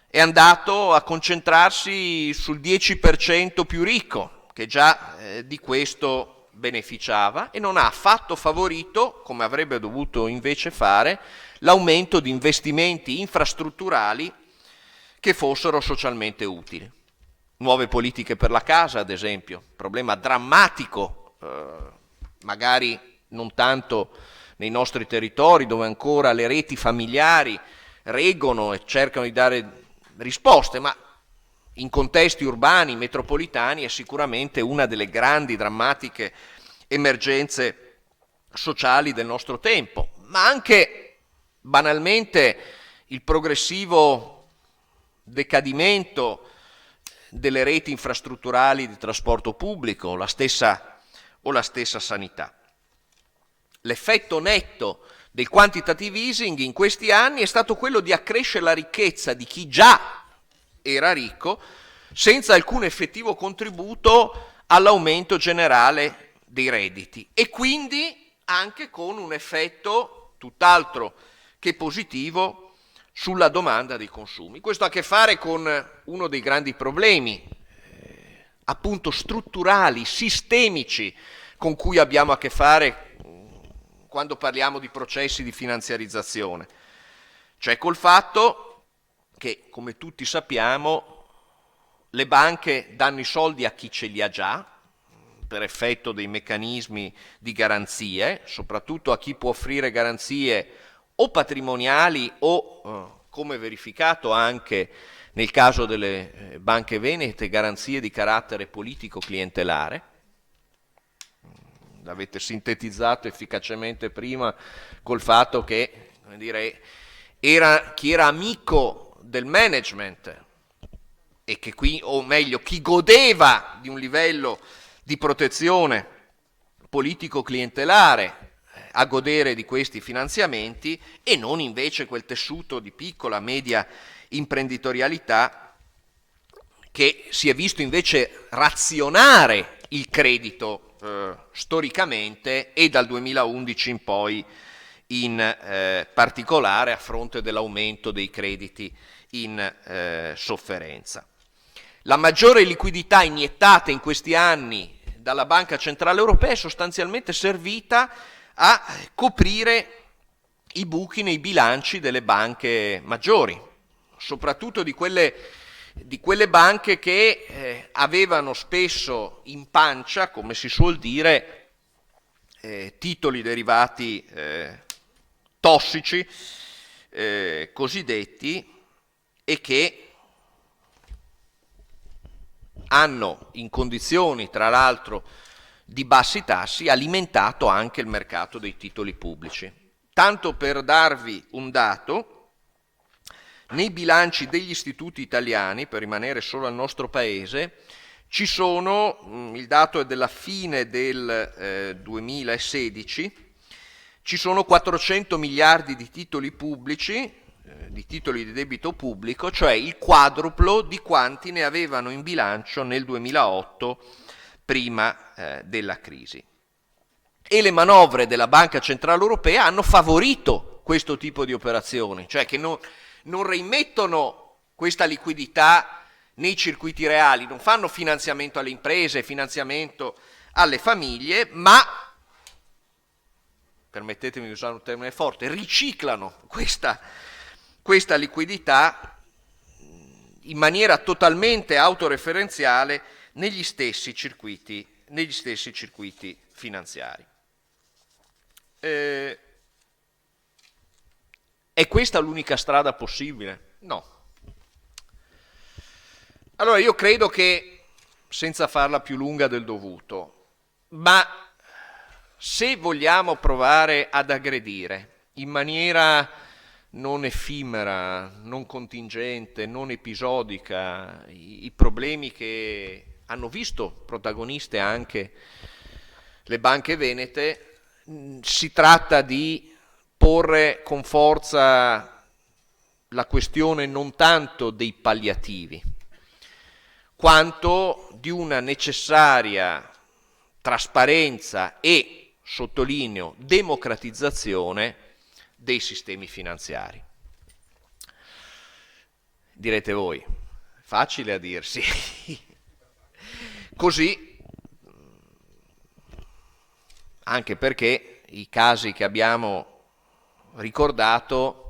È andato a concentrarsi sul 10% più ricco, che già di questo beneficiava, e non ha affatto favorito, come avrebbe dovuto invece fare, l'aumento di investimenti infrastrutturali che fossero socialmente utili. Nuove politiche per la casa, ad esempio, problema drammatico, magari non tanto nei nostri territori, dove ancora le reti familiari reggono e cercano di dare risposte, ma in contesti urbani, metropolitani, è sicuramente una delle grandi, drammatiche emergenze sociali del nostro tempo, ma anche banalmente il progressivo decadimento delle reti infrastrutturali di trasporto pubblico o la stessa sanità. L'effetto netto del quantitative easing in questi anni è stato quello di accrescere la ricchezza di chi già era ricco senza alcun effettivo contributo all'aumento generale dei redditi, e quindi anche con un effetto tutt'altro che positivo sulla domanda dei consumi. Questo ha a che fare con uno dei grandi problemi appunto strutturali, sistemici, con cui abbiamo a che fare quando parliamo di processi di finanziarizzazione, cioè col fatto che, come tutti sappiamo, le banche danno i soldi a chi ce li ha già, per effetto dei meccanismi di garanzie, soprattutto a chi può offrire garanzie o patrimoniali o, come verificato anche nel caso delle banche venete, garanzie di carattere politico-clientelare. L'avete sintetizzato efficacemente prima col fatto che, come dire, chi era amico del management e che qui, o meglio, chi godeva di un livello di protezione politico-clientelare a godere di questi finanziamenti, e non invece quel tessuto di piccola, media imprenditorialità che si è visto invece razionare il credito storicamente e dal 2011 in poi in particolare a fronte dell'aumento dei crediti in sofferenza. La maggiore liquidità iniettata in questi anni dalla Banca Centrale Europea è sostanzialmente servita a coprire i buchi nei bilanci delle banche maggiori, soprattutto di quelle banche che avevano spesso in pancia, come si suol dire, titoli derivati tossici, cosiddetti, e che hanno, in condizioni tra l'altro di bassi tassi, alimentato anche il mercato dei titoli pubblici. Tanto per darvi un dato, nei bilanci degli istituti italiani, per rimanere solo al nostro paese, ci sono, il dato è della fine del 2016, ci sono 400 miliardi di titoli pubblici, di titoli di debito pubblico, cioè il quadruplo di quanti ne avevano in bilancio nel 2008, prima della crisi. E le manovre della Banca Centrale Europea hanno favorito questo tipo di operazioni, cioè che non rimettono questa liquidità nei circuiti reali, non fanno finanziamento alle imprese, finanziamento alle famiglie, ma, permettetemi di usare un termine forte, riciclano questa liquidità in maniera totalmente autoreferenziale negli stessi circuiti finanziari. È questa l'unica strada possibile? No. Allora io credo che, senza farla più lunga del dovuto, ma se vogliamo provare ad aggredire in maniera non effimera, non contingente, non episodica i problemi che hanno visto protagoniste anche le banche venete, si tratta di porre con forza la questione non tanto dei palliativi, quanto di una necessaria trasparenza e, sottolineo, democratizzazione dei sistemi finanziari. Direte voi, facile a dirsi. Così, anche perché i casi che abbiamo ricordato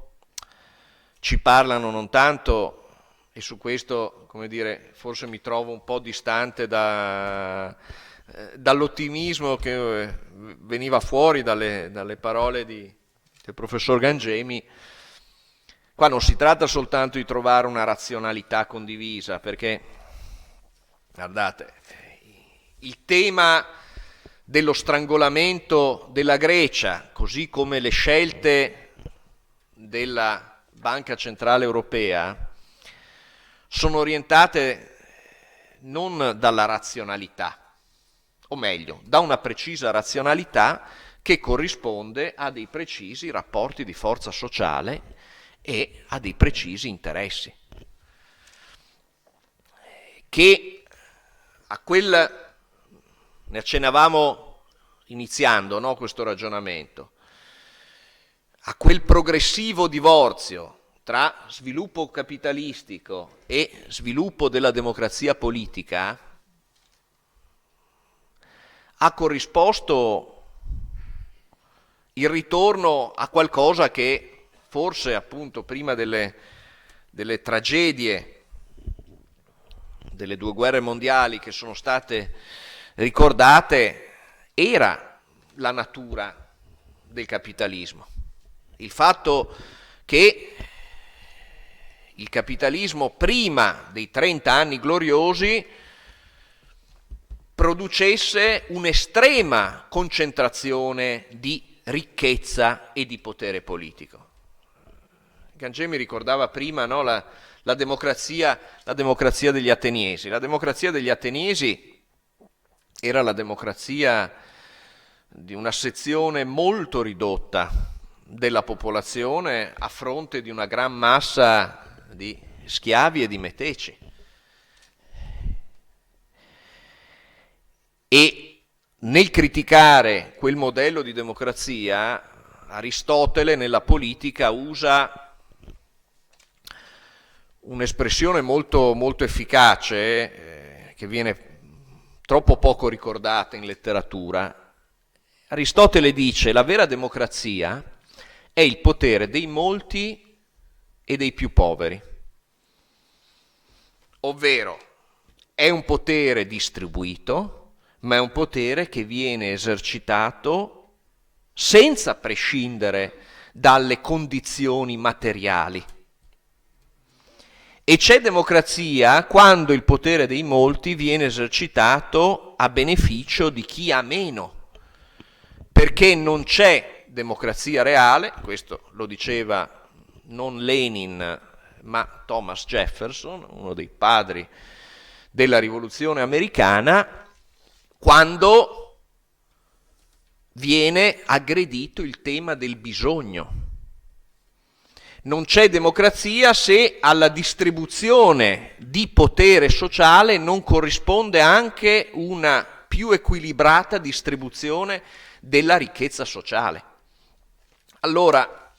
ci parlano non tanto, e su questo, come dire, forse mi trovo un po' distante dall'ottimismo che veniva fuori dalle parole del professor Gangemi. Qua non si tratta soltanto di trovare una razionalità condivisa, perché, guardate, il tema dello strangolamento della Grecia, così come le scelte della Banca Centrale Europea, sono orientate non dalla razionalità, o meglio, da una precisa razionalità che corrisponde a dei precisi rapporti di forza sociale e a dei precisi interessi. Che a ne accennavamo iniziando, no, questo ragionamento, a quel progressivo divorzio tra sviluppo capitalistico e sviluppo della democrazia politica ha corrisposto il ritorno a qualcosa che forse appunto prima delle tragedie delle 2 guerre mondiali che sono state ricordate era la natura del capitalismo. Il fatto che il capitalismo prima dei 30 anni gloriosi producesse un'estrema concentrazione di ricchezza e di potere politico. Gangemi ricordava prima, no, la democrazia degli ateniesi. La democrazia degli ateniesi era la democrazia di una sezione molto ridotta della popolazione a fronte di una gran massa di schiavi e di meteci. E nel criticare quel modello di democrazia, Aristotele nella politica usa un'espressione molto, molto efficace che viene troppo poco ricordata in letteratura. Aristotele dice: la vera democrazia è il potere dei molti e dei più poveri, ovvero è un potere distribuito, ma è un potere che viene esercitato senza prescindere dalle condizioni materiali. E c'è democrazia quando il potere dei molti viene esercitato a beneficio di chi ha meno, perché non c'è democrazia reale, questo lo diceva non Lenin ma Thomas Jefferson, uno dei padri della rivoluzione americana, quando viene aggredito il tema del bisogno. Non c'è democrazia se alla distribuzione di potere sociale non corrisponde anche una più equilibrata distribuzione della ricchezza sociale. Allora,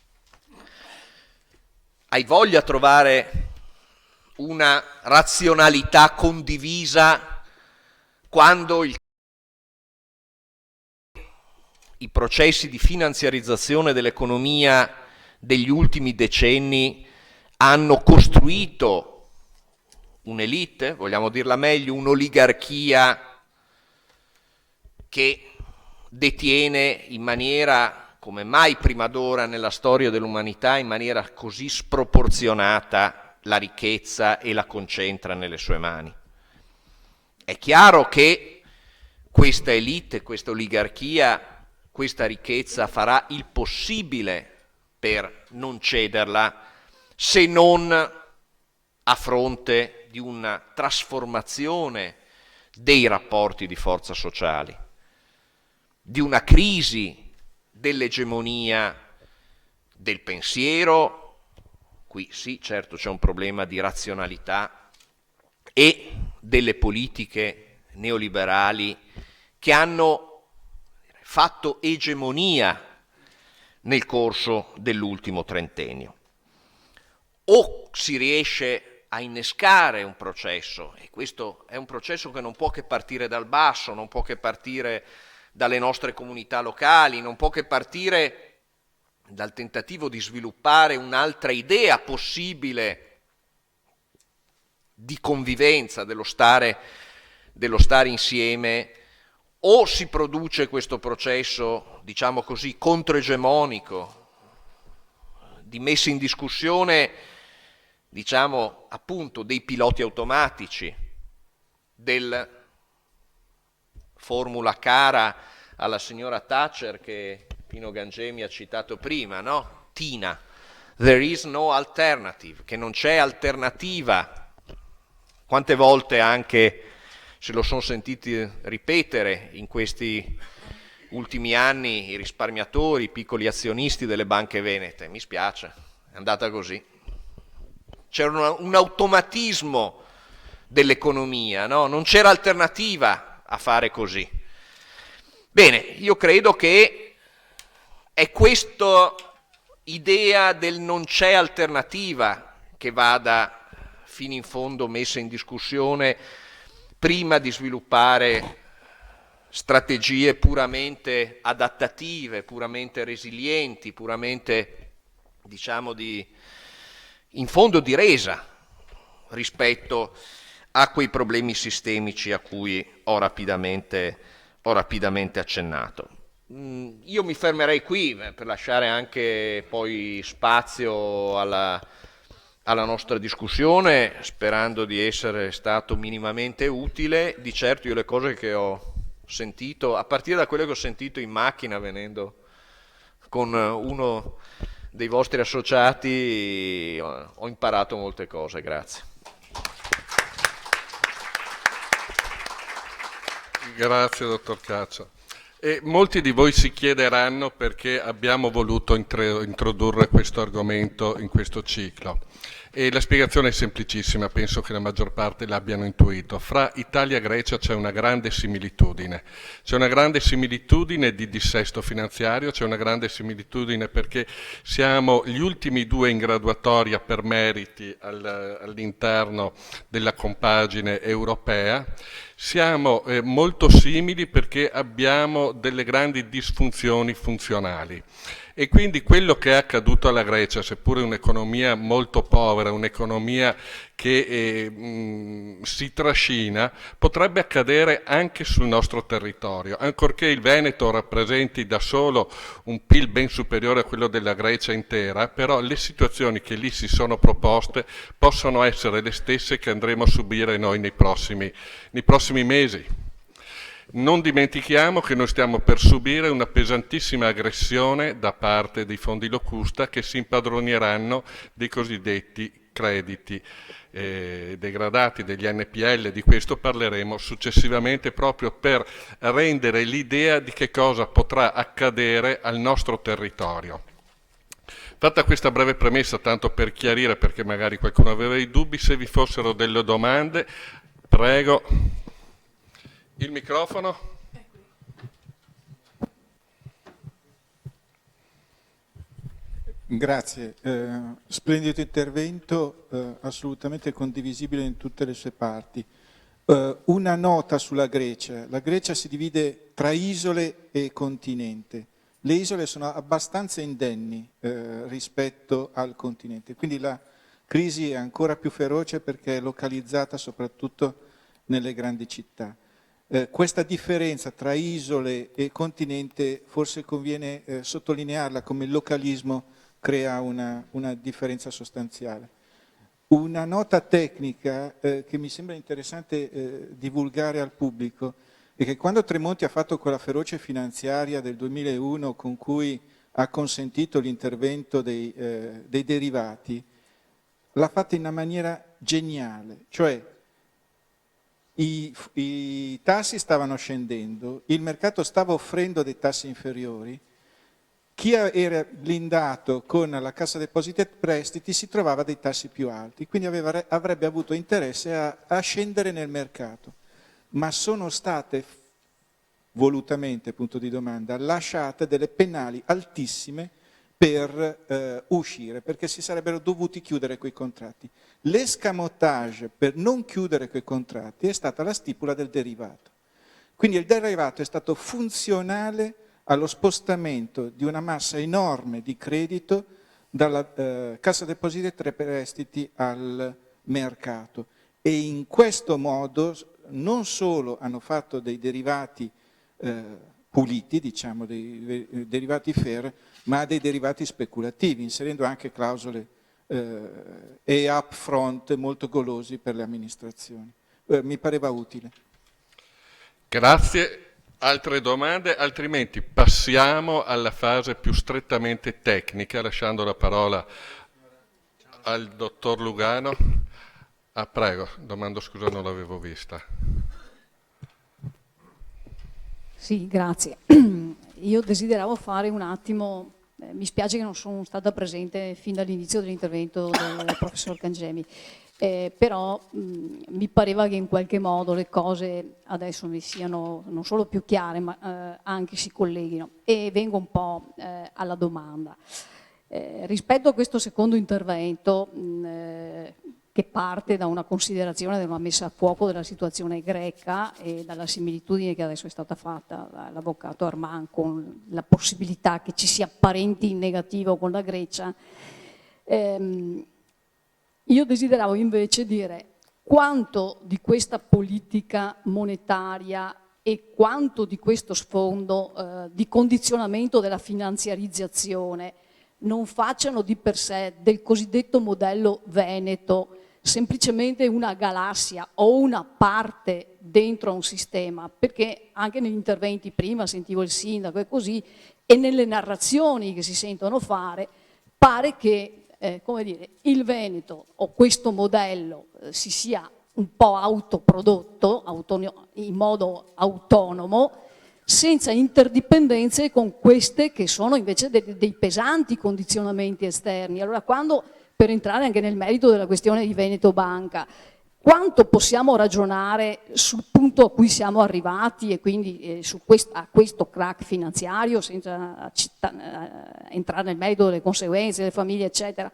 hai voglia di trovare una razionalità condivisa quando i processi di finanziarizzazione dell'economia degli ultimi decenni hanno costruito un'elite, vogliamo dirla meglio, un'oligarchia che detiene in maniera come mai prima d'ora nella storia dell'umanità, in maniera così sproporzionata, la ricchezza e la concentra nelle sue mani. È chiaro che questa elite, questa oligarchia, questa ricchezza farà il possibile per non cederla, se non a fronte di una trasformazione dei rapporti di forza sociali, di una crisi dell'egemonia del pensiero, qui sì, certo c'è un problema di razionalità, e delle politiche neoliberali che hanno fatto egemonia nel corso dell'ultimo trentennio. O si riesce a innescare un processo, e questo è un processo che non può che partire dal basso, non può che partire dalle nostre comunità locali, non può che partire dal tentativo di sviluppare un'altra idea possibile di convivenza, dello stare insieme, o si produce questo processo, diciamo così, controegemonico, di messa in discussione, diciamo appunto, dei piloti automatici, del formula cara alla signora Thatcher che Pino Gangemi ha citato prima, no? Tina, there is no alternative, che non c'è alternativa. Quante volte anche se lo sono sentiti ripetere in questi ultimi anni i risparmiatori, i piccoli azionisti delle banche venete, mi spiace, è andata così. C'era un automatismo dell'economia, no? Non c'era alternativa a fare così. Bene, io credo che è questa idea del non c'è alternativa che vada fino in fondo messa in discussione prima di sviluppare strategie puramente adattative, puramente resilienti, puramente, diciamo, in fondo di resa rispetto a quei problemi sistemici a cui ho rapidamente accennato. Io mi fermerei qui per lasciare anche poi spazio alla nostra discussione, sperando di essere stato minimamente utile. Di certo io le cose che ho sentito, a partire da quelle che ho sentito in macchina venendo con uno dei vostri associati, ho imparato molte cose, grazie. Grazie dottor Caccia. E molti di voi si chiederanno perché abbiamo voluto introdurre questo argomento in questo ciclo. E la spiegazione è semplicissima, penso che la maggior parte l'abbiano intuito. Fra Italia e Grecia c'è una grande similitudine. C'è una grande similitudine di dissesto finanziario, c'è una grande similitudine perché siamo gli ultimi due in graduatoria per meriti all'interno della compagine europea. Siamo molto simili perché abbiamo delle grandi disfunzioni funzionali. E quindi quello che è accaduto alla Grecia, seppure un'economia molto povera, un'economia che si trascina, potrebbe accadere anche sul nostro territorio, ancorché il Veneto rappresenti da solo un PIL ben superiore a quello della Grecia intera, però le situazioni che lì si sono proposte possono essere le stesse che andremo a subire noi nei prossimi mesi. Non dimentichiamo che noi stiamo per subire una pesantissima aggressione da parte dei fondi locusta che si impadronieranno dei cosiddetti crediti degradati, degli NPL. Di questo parleremo successivamente proprio per rendere l'idea di che cosa potrà accadere al nostro territorio. Fatta questa breve premessa, tanto per chiarire, perché magari qualcuno aveva dei dubbi, se vi fossero delle domande, prego. Il microfono. Grazie, splendido intervento, assolutamente condivisibile in tutte le sue parti. Una nota sulla Grecia. La Grecia si divide tra isole e continente. Le isole sono abbastanza indenni rispetto al continente, quindi la crisi è ancora più feroce perché è localizzata soprattutto nelle grandi città. Questa differenza tra isole e continente forse conviene sottolinearla, come il localismo crea una differenza sostanziale. Una nota tecnica che mi sembra interessante divulgare al pubblico è che quando Tremonti ha fatto quella feroce finanziaria del 2001 con cui ha consentito l'intervento dei derivati, l'ha fatta in una maniera geniale, cioè I tassi stavano scendendo, il mercato stava offrendo dei tassi inferiori, chi era blindato con la Cassa Depositi e Prestiti si trovava dei tassi più alti, quindi avrebbe avuto interesse a scendere nel mercato, ma sono state volutamente, punto di domanda, lasciate delle penali altissime per uscire, perché si sarebbero dovuti chiudere quei contratti. L'escamotage per non chiudere quei contratti è stata la stipula del derivato. Quindi il derivato è stato funzionale allo spostamento di una massa enorme di credito dalla Cassa Depositi e Prestiti al mercato. E in questo modo non solo hanno fatto dei derivati puliti, diciamo, dei derivati fair, ma dei derivati speculativi, inserendo anche clausole e upfront molto golosi per le amministrazioni. Mi pareva utile. Grazie. Altre domande? Altrimenti passiamo alla fase più strettamente tecnica, lasciando la parola al dottor Lugano. Prego, domando scusa, non l'avevo vista. Sì, grazie. Io desideravo fare un attimo, mi spiace che non sono stata presente fin dall'inizio dell'intervento del professor Gangemi, però mi pareva che in qualche modo le cose adesso mi siano non solo più chiare, ma anche si colleghino. E vengo un po' alla domanda. Rispetto a questo secondo intervento, che parte da una considerazione della messa a fuoco della situazione greca e dalla similitudine che adesso è stata fatta dall'avvocato Armand con la possibilità che ci si apparenti in negativo con la Grecia, io desideravo invece dire quanto di questa politica monetaria e quanto di questo sfondo di condizionamento della finanziarizzazione non facciano di per sé del cosiddetto modello veneto semplicemente una galassia o una parte dentro a un sistema, perché anche negli interventi prima sentivo il sindaco e così, e nelle narrazioni che si sentono fare, pare che come dire, il Veneto o questo modello si sia un po' autoprodotto in modo autonomo, senza interdipendenze con queste che sono invece dei pesanti condizionamenti esterni. Allora, quando, per entrare anche nel merito della questione di Veneto Banca, quanto possiamo ragionare sul punto a cui siamo arrivati e quindi a questo crack finanziario, senza entrare nel merito delle conseguenze, delle famiglie, eccetera,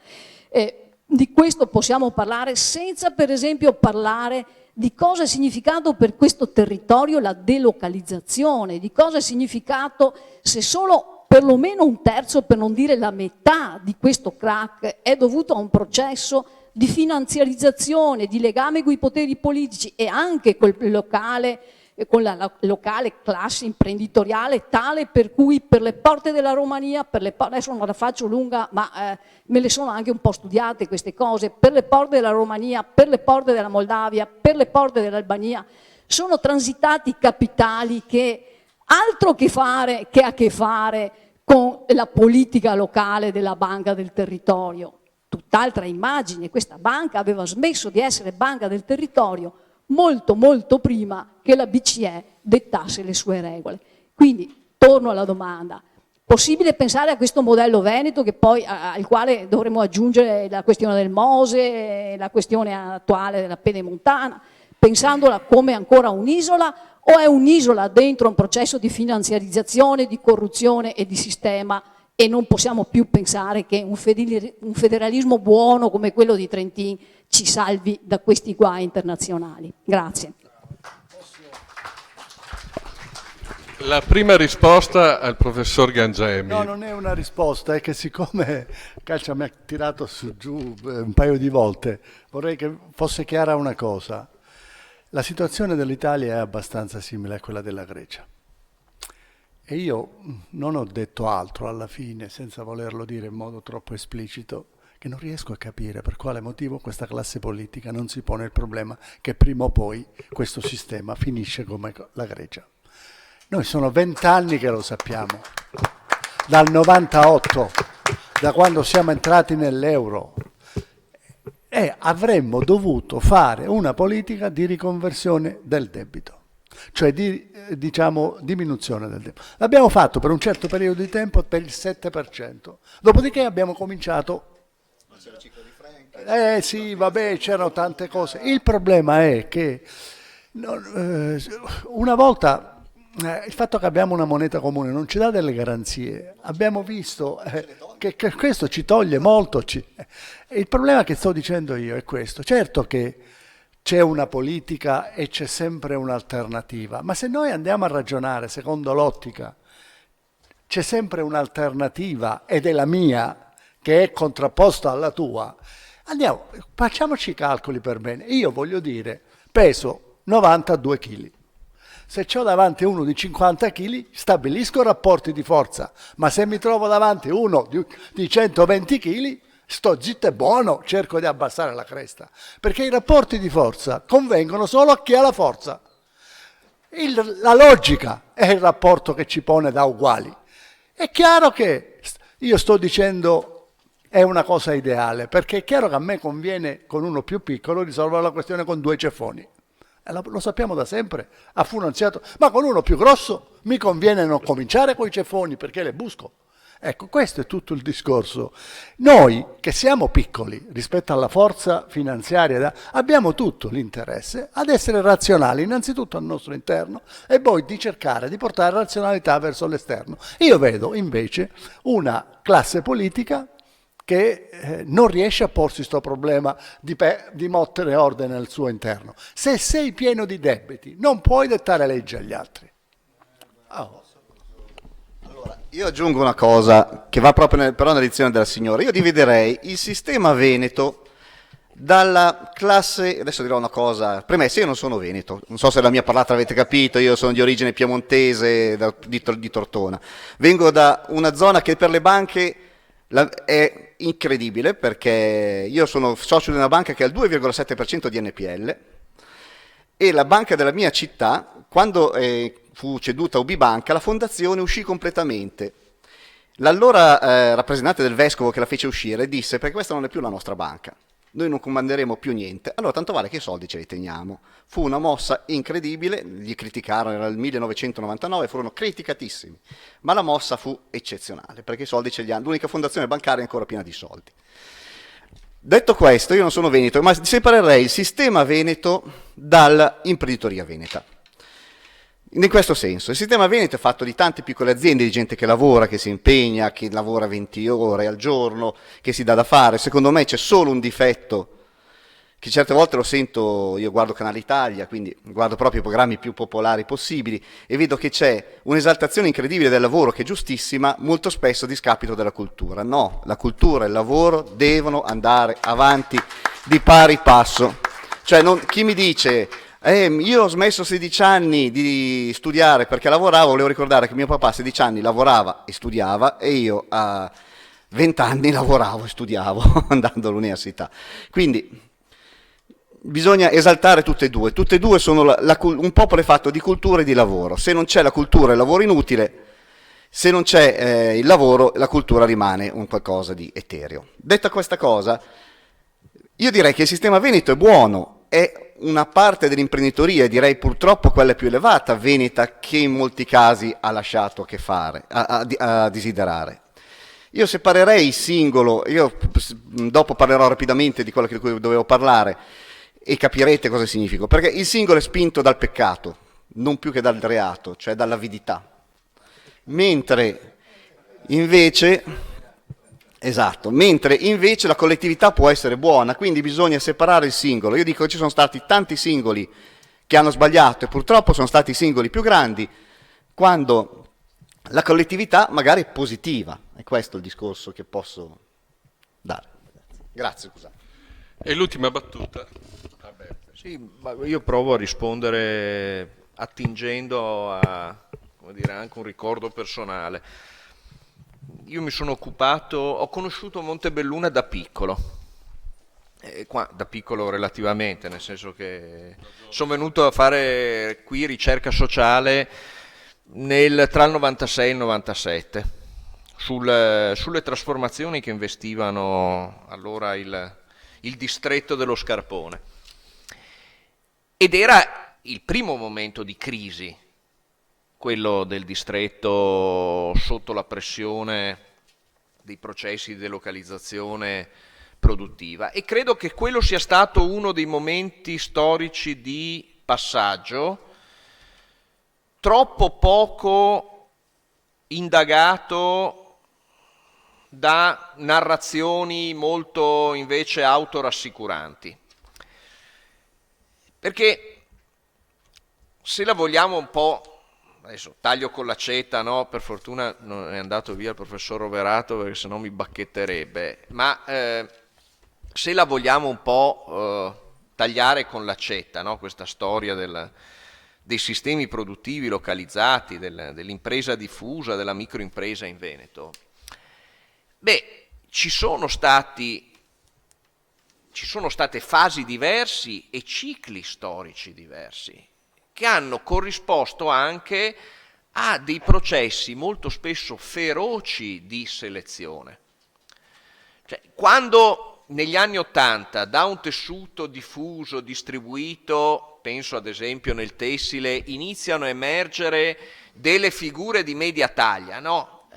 di questo possiamo parlare senza per esempio parlare di cosa è significato per questo territorio la delocalizzazione, di cosa è significato se solo perlomeno un terzo, per non dire la metà di questo crack è dovuto a un processo di finanziarizzazione, di legame con i poteri politici e anche con la locale classe imprenditoriale tale per cui per le porte della Romania, adesso non la faccio lunga ma me le sono anche un po' studiate queste cose, per le porte della Romania, per le porte della Moldavia, per le porte dell'Albania, sono transitati capitali che altro che ha a che fare con la politica locale della banca del territorio. Tutt'altra immagine, questa banca aveva smesso di essere banca del territorio molto molto prima che la BCE dettasse le sue regole. Quindi torno alla domanda, possibile pensare a questo modello veneto che poi, al quale dovremmo aggiungere la questione del Mose, la questione attuale della Pedemontana, pensandola come ancora un'isola o è un'isola dentro un processo di finanziarizzazione, di corruzione e di sistema e non possiamo più pensare che un federalismo buono come quello di Trentin ci salvi da questi guai internazionali. Grazie. La prima risposta al professor Gangemi. No, non è una risposta, è che siccome Calcia mi ha tirato su giù un paio di volte, vorrei che fosse chiara una cosa. La situazione dell'Italia è abbastanza simile a quella della Grecia. E io non ho detto altro alla fine, senza volerlo dire in modo troppo esplicito, che non riesco a capire per quale motivo questa classe politica non si pone il problema che prima o poi questo sistema finisce come la Grecia. Noi sono 20 anni che lo sappiamo, dal 98, da quando siamo entrati nell'euro. e avremmo dovuto fare una politica di riconversione del debito, cioè di diminuzione del debito. L'abbiamo fatto per un certo periodo di tempo per il 7%, dopodiché abbiamo cominciato. Sì, vabbè, c'erano tante cose. Il problema è che una volta il fatto che abbiamo una moneta comune non ci dà delle garanzie. Abbiamo visto che questo ci toglie molto. Il problema che sto dicendo io è questo. Certo che c'è una politica e c'è sempre un'alternativa, ma se noi andiamo a ragionare secondo l'ottica, c'è sempre un'alternativa ed è la mia che è contrapposta alla tua. Andiamo, facciamoci i calcoli per bene. Io voglio dire, peso 92 kg. Se ho davanti uno di 50 kg, stabilisco rapporti di forza, ma se mi trovo davanti uno di 120 kg, sto zitto e buono, cerco di abbassare la cresta, perché i rapporti di forza convengono solo a chi ha la forza. La logica è il rapporto che ci pone da uguali. È chiaro che io sto dicendo è una cosa ideale, perché è chiaro che a me conviene con uno più piccolo risolvere la questione con 2 ceffoni. Lo sappiamo da sempre, a finanziato, ma con uno più grosso mi conviene non cominciare con i ceffoni perché le busco. Ecco, questo è tutto il discorso. Noi che siamo piccoli rispetto alla forza finanziaria, abbiamo tutto l'interesse ad essere razionali innanzitutto al nostro interno e poi di cercare di portare razionalità verso l'esterno. Io vedo invece una classe politica che non riesce a porsi questo problema di mettere ordine nel suo interno. Se sei pieno di debiti, non puoi dettare legge agli altri. Allora, io aggiungo una cosa che va proprio però nella dizione della signora. Io dividerei il sistema veneto dalla classe, adesso dirò una cosa, premessa, io non sono veneto, non so se la mia parlata l'avete capito, io sono di origine piemontese, di Tortona. Vengo da una zona che per le banche è incredibile, perché io sono socio di una banca che ha il 2,7% di NPL e la banca della mia città, quando fu ceduta a UBI Banca, la fondazione uscì completamente. L'allora rappresentante del vescovo che la fece uscire disse: perché questa non è più la nostra banca, noi non comanderemo più niente, allora tanto vale che i soldi ce li teniamo. Fu una mossa incredibile, gli criticarono, era il 1999, furono criticatissimi, ma la mossa fu eccezionale, perché i soldi ce li hanno, l'unica fondazione bancaria ancora piena di soldi. Detto questo, io non sono veneto, ma separerei il sistema veneto dall'imprenditoria veneta. In questo senso, il sistema veneto è fatto di tante piccole aziende, di gente che lavora, che si impegna, che lavora 20 ore al giorno, che si dà da fare. Secondo me c'è solo un difetto, che certe volte lo sento, io guardo Canale Italia, quindi guardo proprio i programmi più popolari possibili, e vedo che c'è un'esaltazione incredibile del lavoro, che è giustissima, molto spesso a discapito della cultura. No, la cultura e il lavoro devono andare avanti di pari passo. Cioè, chi mi dice... io ho smesso a 16 anni di studiare perché lavoravo, volevo ricordare che mio papà a 16 anni lavorava e studiava e io a 20 anni lavoravo e studiavo andando all'università. Quindi bisogna esaltare tutte e due sono un popolo è fatto di cultura e di lavoro. Se non c'è la cultura, il lavoro è inutile, se non c'è il lavoro, la cultura rimane un qualcosa di etereo. Detta questa cosa, io direi che il sistema veneto è buono, è una parte dell'imprenditoria, direi purtroppo quella più elevata, veneta, che in molti casi ha lasciato che fare, a desiderare. Io separerei il singolo, io dopo parlerò rapidamente di quello di cui dovevo parlare e capirete cosa significa, perché il singolo è spinto dal peccato, non più che dal reato, cioè dall'avidità, mentre invece la collettività può essere buona, quindi bisogna separare il singolo. Io dico che ci sono stati tanti singoli che hanno sbagliato e purtroppo sono stati i singoli più grandi, quando la collettività magari è positiva. È questo il discorso che posso dare. Grazie, scusate. E l'ultima battuta. Sì, ma io provo a rispondere attingendo a, come dire, anche un ricordo personale. Io mi sono occupato, ho conosciuto Montebelluna da piccolo, da piccolo relativamente, nel senso che sono venuto a fare qui ricerca sociale tra il 96 e il 97, sulle trasformazioni che investivano allora il il distretto dello Scarpone. Ed era il primo momento di crisi, quello del distretto sotto la pressione dei processi di delocalizzazione produttiva, e credo che quello sia stato uno dei momenti storici di passaggio troppo poco indagato da narrazioni molto invece autorassicuranti. Perché se la vogliamo un po', adesso taglio con l'accetta, no? Per fortuna non è andato via il professor Roverato perché sennò mi bacchetterebbe, ma se la vogliamo un po' tagliare con l'accetta, no? Questa storia dei sistemi produttivi localizzati, dell'impresa diffusa, della microimpresa in Veneto, ci sono state fasi diversi e cicli storici diversi che hanno corrisposto anche a dei processi molto spesso feroci di selezione. Cioè, quando negli anni '80 da un tessuto diffuso, distribuito, penso ad esempio nel tessile, iniziano a emergere delle figure di media taglia, no?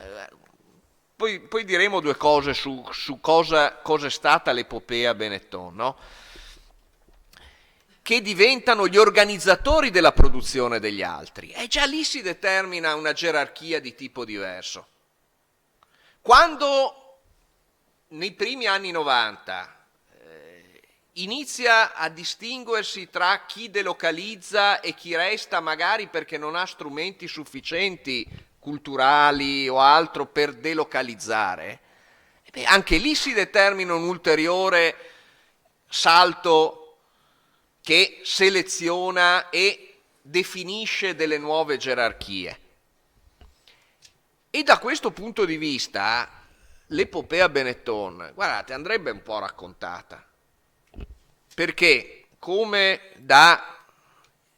Poi diremo due cose su cosa è stata l'epopea Benetton, no? Che diventano gli organizzatori della produzione degli altri. E già lì si determina una gerarchia di tipo diverso. Quando nei primi anni 90 inizia a distinguersi tra chi delocalizza e chi resta magari perché non ha strumenti sufficienti culturali o altro per delocalizzare, anche lì si determina un ulteriore salto che seleziona e definisce delle nuove gerarchie. E da questo punto di vista l'epopea Benetton, guardate, andrebbe un po' raccontata, perché come da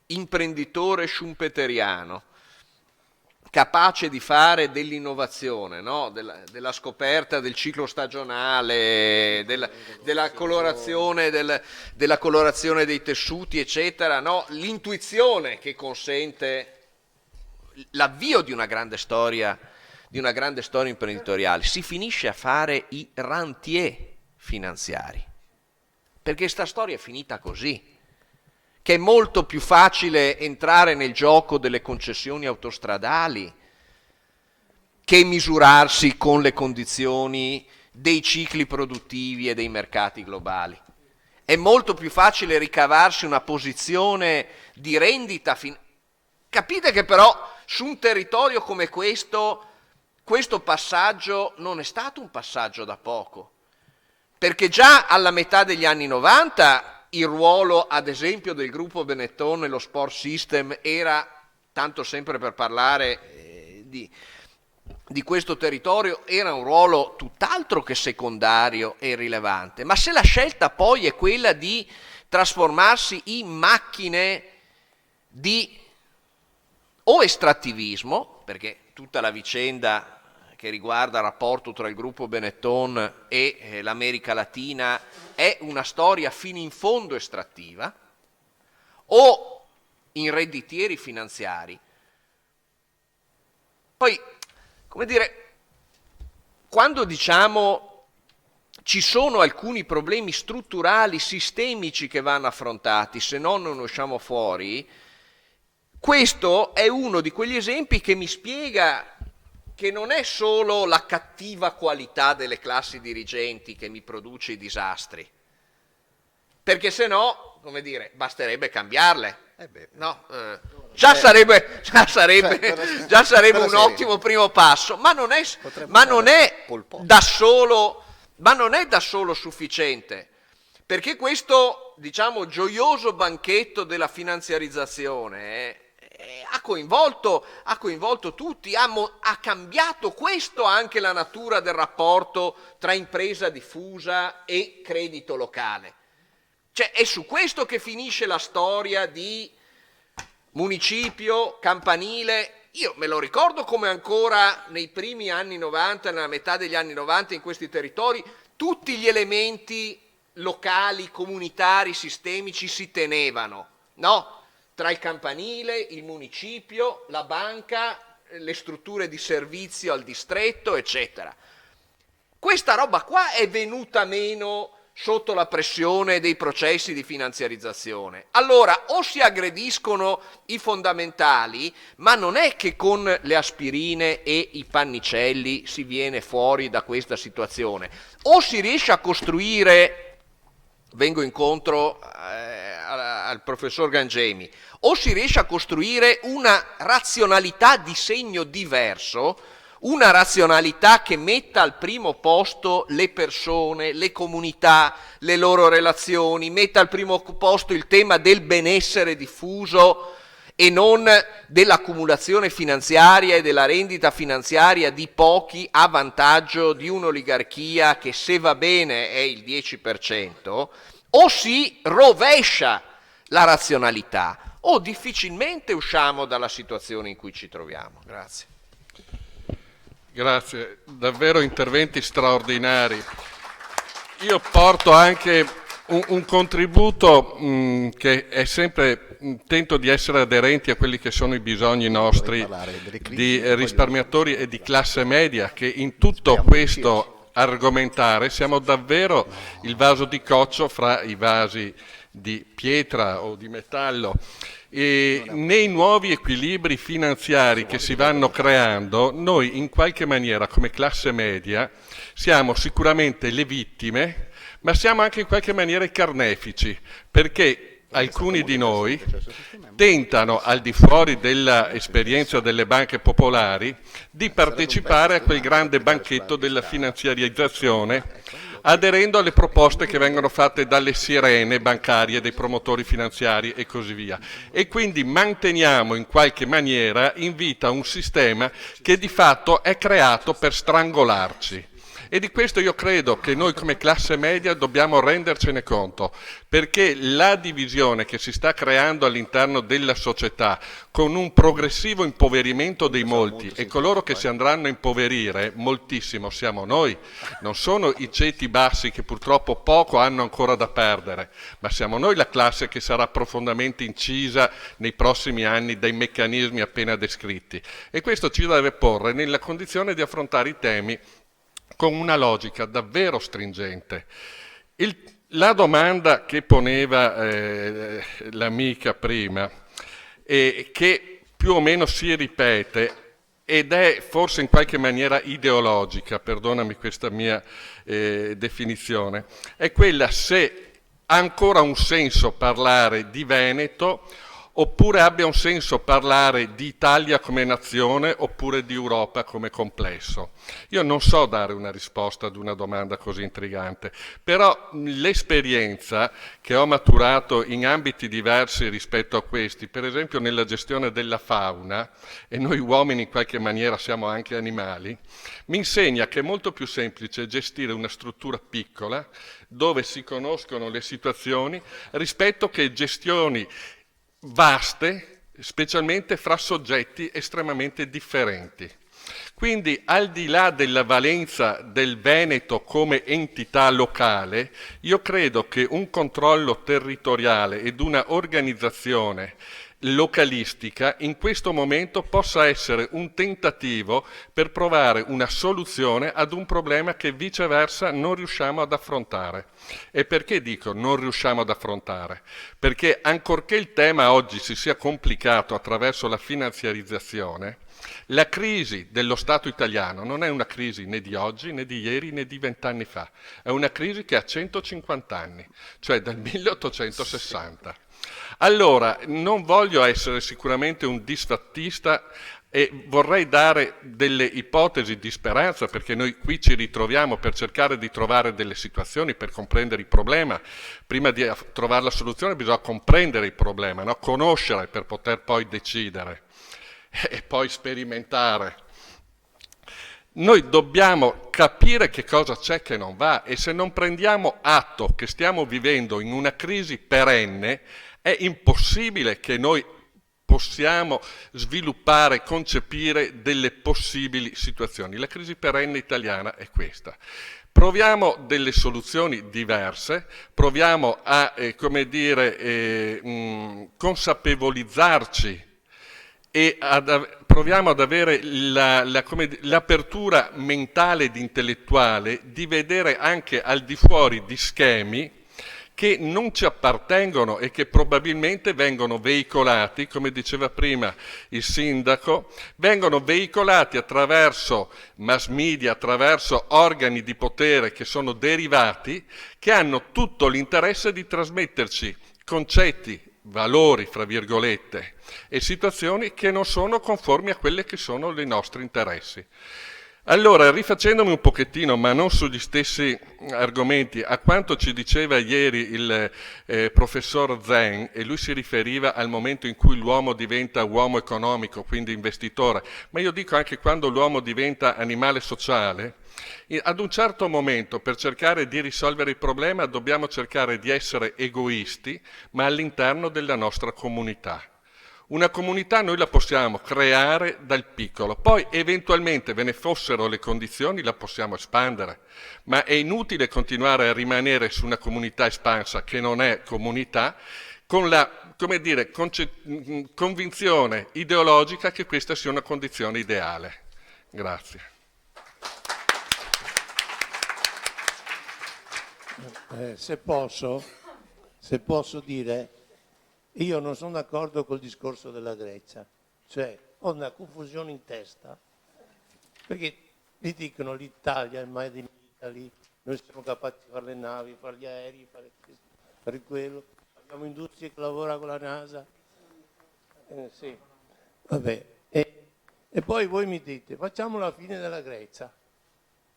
imprenditore schumpeteriano capace di fare dell'innovazione, no? della scoperta del ciclo stagionale, della colorazione dei tessuti, eccetera, no? L'intuizione che consente l'avvio di una grande storia imprenditoriale, si finisce a fare i rentier finanziari, perché sta storia è finita così, che è molto più facile entrare nel gioco delle concessioni autostradali che misurarsi con le condizioni dei cicli produttivi e dei mercati globali. È molto più facile ricavarsi una posizione di rendita. Capite che però su un territorio come questo passaggio non è stato un passaggio da poco, perché già alla metà degli anni 90 il ruolo, ad esempio, del gruppo Benetton nello Sport System era, tanto sempre per parlare di questo territorio, era un ruolo tutt'altro che secondario e rilevante. Ma se la scelta poi è quella di trasformarsi in macchine di o estrattivismo, perché tutta la vicenda che riguarda il rapporto tra il gruppo Benetton e l'America Latina è una storia fino in fondo estrattiva, o in redditieri finanziari. Poi, come dire, quando diciamo ci sono alcuni problemi strutturali, sistemici che vanno affrontati, se no non ne usciamo fuori, questo è uno di quegli esempi che mi spiega che non è solo la cattiva qualità delle classi dirigenti che mi produce i disastri, perché se no, come dire, basterebbe cambiarle. No, già sarebbe un ottimo primo passo, ma non è da solo sufficiente, perché questo, diciamo, gioioso banchetto della finanziarizzazione ha coinvolto tutti, ha cambiato questo anche la natura del rapporto tra impresa diffusa e credito locale. Cioè è su questo che finisce la storia di municipio, campanile. Io me lo ricordo come ancora nei primi anni 90, nella metà degli anni 90 in questi territori, tutti gli elementi locali, comunitari, sistemici si tenevano, no? Tra il campanile, il municipio, la banca, le strutture di servizio al distretto, eccetera. Questa roba qua è venuta meno sotto la pressione dei processi di finanziarizzazione. Allora, o si aggrediscono i fondamentali, ma non è che con le aspirine e i pannicelli si viene fuori da questa situazione, o si riesce a costruire, vengo incontro al professor Gangemi, o si riesce a costruire una razionalità di segno diverso, una razionalità che metta al primo posto le persone, le comunità, le loro relazioni, metta al primo posto il tema del benessere diffuso e non dell'accumulazione finanziaria e della rendita finanziaria di pochi a vantaggio di un'oligarchia che, se va bene, è il 10%, o si rovescia la razionalità o difficilmente usciamo dalla situazione in cui ci troviamo. Grazie. Grazie, davvero interventi straordinari. Io porto anche un contributo che è sempre, tento di essere aderenti a quelli che sono i bisogni nostri di risparmiatori e di classe media, che in tutto questo argomentare siamo davvero il vaso di coccio fra i vasi di pietra o di metallo. E nei nuovi equilibri finanziari che si vanno creando, noi in qualche maniera come classe media siamo sicuramente le vittime, ma siamo anche in qualche maniera i carnefici, perché alcuni di noi tentano, al di fuori dell'esperienza delle banche popolari, di partecipare a quel grande banchetto della finanziarizzazione, aderendo alle proposte che vengono fatte dalle sirene bancarie, dei promotori finanziari e così via. E quindi manteniamo in qualche maniera in vita un sistema che di fatto è creato per strangolarci. E di questo io credo che noi come classe media dobbiamo rendercene conto, perché la divisione che si sta creando all'interno della società, con un progressivo impoverimento dei molti, e coloro che si andranno a impoverire moltissimo siamo noi, non sono i ceti bassi che purtroppo poco hanno ancora da perdere, ma siamo noi la classe che sarà profondamente incisa nei prossimi anni dai meccanismi appena descritti. E questo ci deve porre nella condizione di affrontare i temi con una logica davvero stringente. La domanda che poneva l'amica prima, che più o meno si ripete ed è forse in qualche maniera ideologica, perdonami questa mia definizione, è quella se ha ancora un senso parlare di Veneto oppure abbia un senso parlare di Italia come nazione oppure di Europa come complesso. Io non so dare una risposta ad una domanda così intrigante, però l'esperienza che ho maturato in ambiti diversi rispetto a questi, per esempio nella gestione della fauna, e noi uomini in qualche maniera siamo anche animali, mi insegna che è molto più semplice gestire una struttura piccola dove si conoscono le situazioni rispetto che gestioni vaste, specialmente fra soggetti estremamente differenti. Quindi, al di là della valenza del Veneto come entità locale, io credo che un controllo territoriale ed una organizzazione localistica in questo momento possa essere un tentativo per provare una soluzione ad un problema che viceversa non riusciamo ad affrontare. E perché dico non riusciamo ad affrontare? Perché ancorché il tema oggi si sia complicato attraverso la finanziarizzazione, la crisi dello Stato italiano non è una crisi né di oggi, né di ieri, né di 20 anni fa. È una crisi che ha 150 anni, cioè dal 1860. Allora, non voglio essere sicuramente un disfattista e vorrei dare delle ipotesi di speranza, perché noi qui ci ritroviamo per cercare di trovare delle situazioni, per comprendere il problema. Prima di trovare la soluzione bisogna comprendere il problema, no? Conoscere per poter poi decidere e poi sperimentare. Noi dobbiamo capire che cosa c'è che non va, e se non prendiamo atto che stiamo vivendo in una crisi perenne, è impossibile che noi possiamo sviluppare, concepire delle possibili situazioni. La crisi perenne italiana è questa. proviamo delle soluzioni diverse, proviamo a consapevolizzarci e proviamo ad avere l'apertura mentale ed intellettuale di vedere anche al di fuori di schemi che non ci appartengono e che probabilmente vengono veicolati, come diceva prima il sindaco, vengono veicolati attraverso mass media, attraverso organi di potere che sono derivati, che hanno tutto l'interesse di trasmetterci concetti, valori, fra virgolette, e situazioni che non sono conformi a quelle che sono i nostri interessi. Allora, rifacendomi un pochettino, ma non sugli stessi argomenti, a quanto ci diceva ieri il professor Zen, e lui si riferiva al momento in cui l'uomo diventa uomo economico, quindi investitore, ma io dico anche quando l'uomo diventa animale sociale, ad un certo momento, per cercare di risolvere il problema, dobbiamo cercare di essere egoisti, ma all'interno della nostra comunità. Una comunità noi la possiamo creare dal piccolo, poi eventualmente ve ne fossero le condizioni la possiamo espandere, ma è inutile continuare a rimanere su una comunità espansa che non è comunità, con la, convinzione ideologica che questa sia una condizione ideale. Grazie. Se posso dire, io non sono d'accordo col discorso della Grecia, cioè ho una confusione in testa, perché mi dicono l'Italia è il made in Italy, noi siamo capaci di fare le navi, fare gli aerei, fare quello, abbiamo industrie che lavorano con la NASA, sì, vabbè, e poi voi mi dite facciamo la fine della Grecia.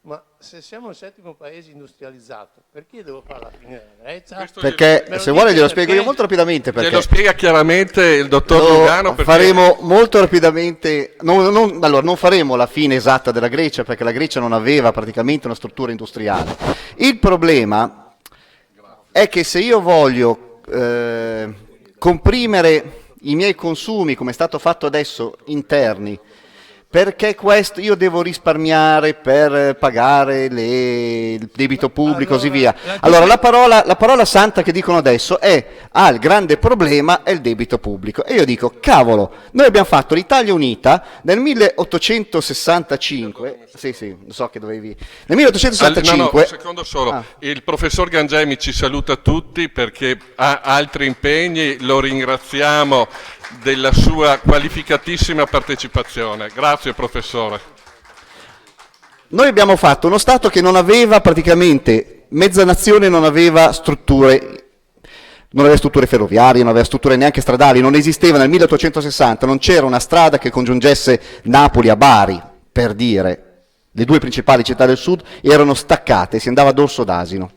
Ma se siamo il 7° paese industrializzato, perché devo fare la fine della Grecia? Perché se vuole glielo spiego io molto rapidamente. Perché glielo spiega chiaramente il dottor Lugano. Perché faremo molto rapidamente, allora non faremo la fine esatta della Grecia, perché la Grecia non aveva praticamente una struttura industriale. Il problema è che se io voglio comprimere i miei consumi, come è stato fatto adesso, interni, perché questo io devo risparmiare per pagare il debito pubblico e così via. Allora la parola santa che dicono adesso è il grande problema è il debito pubblico. E io dico, cavolo, noi abbiamo fatto l'Italia Unita nel 1865, sì, lo so che dovevi, nel 1865... un secondo solo, il professor Gangemi ci saluta tutti perché ha altri impegni, lo ringraziamo della sua qualificatissima partecipazione. Grazie professore. Noi abbiamo fatto uno Stato che non aveva praticamente, mezza nazione non aveva strutture ferroviarie, non aveva strutture neanche stradali, non esisteva nel 1860, non c'era una strada che congiungesse Napoli a Bari, per dire. Le due principali città del sud erano staccate, si andava a dorso d'asino.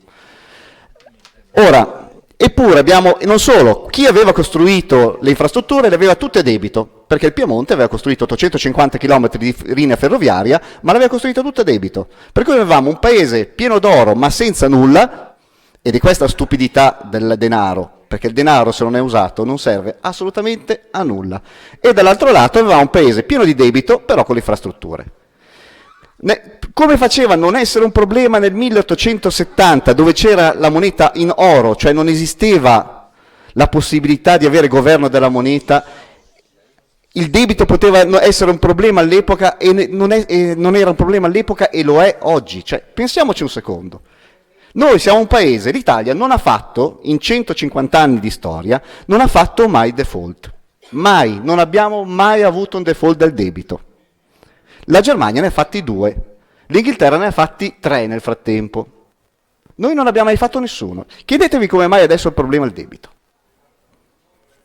Ora, eppure abbiamo, non solo, chi aveva costruito le infrastrutture le aveva tutte a debito, perché il Piemonte aveva costruito 850 km di linea ferroviaria, ma l'aveva costruita tutta a debito. Per cui avevamo un paese pieno d'oro, ma senza nulla, ed è questa la stupidità del denaro, perché il denaro se non è usato non serve assolutamente a nulla. E dall'altro lato avevamo un paese pieno di debito, però con le infrastrutture. Come faceva a non essere un problema nel 1870, dove c'era la moneta in oro, cioè non esisteva la possibilità di avere governo della moneta, il debito poteva essere un problema all'epoca e non era un problema all'epoca e lo è oggi. Cioè, pensiamoci un secondo. Noi siamo un paese, l'Italia non ha fatto, in 150 anni di storia, non ha fatto mai default. Mai, non abbiamo mai avuto un default del debito. La Germania ne ha fatti 2, l'Inghilterra ne ha fatti 3 nel frattempo. Noi non abbiamo mai fatto nessuno. Chiedetevi come mai adesso il problema è il debito.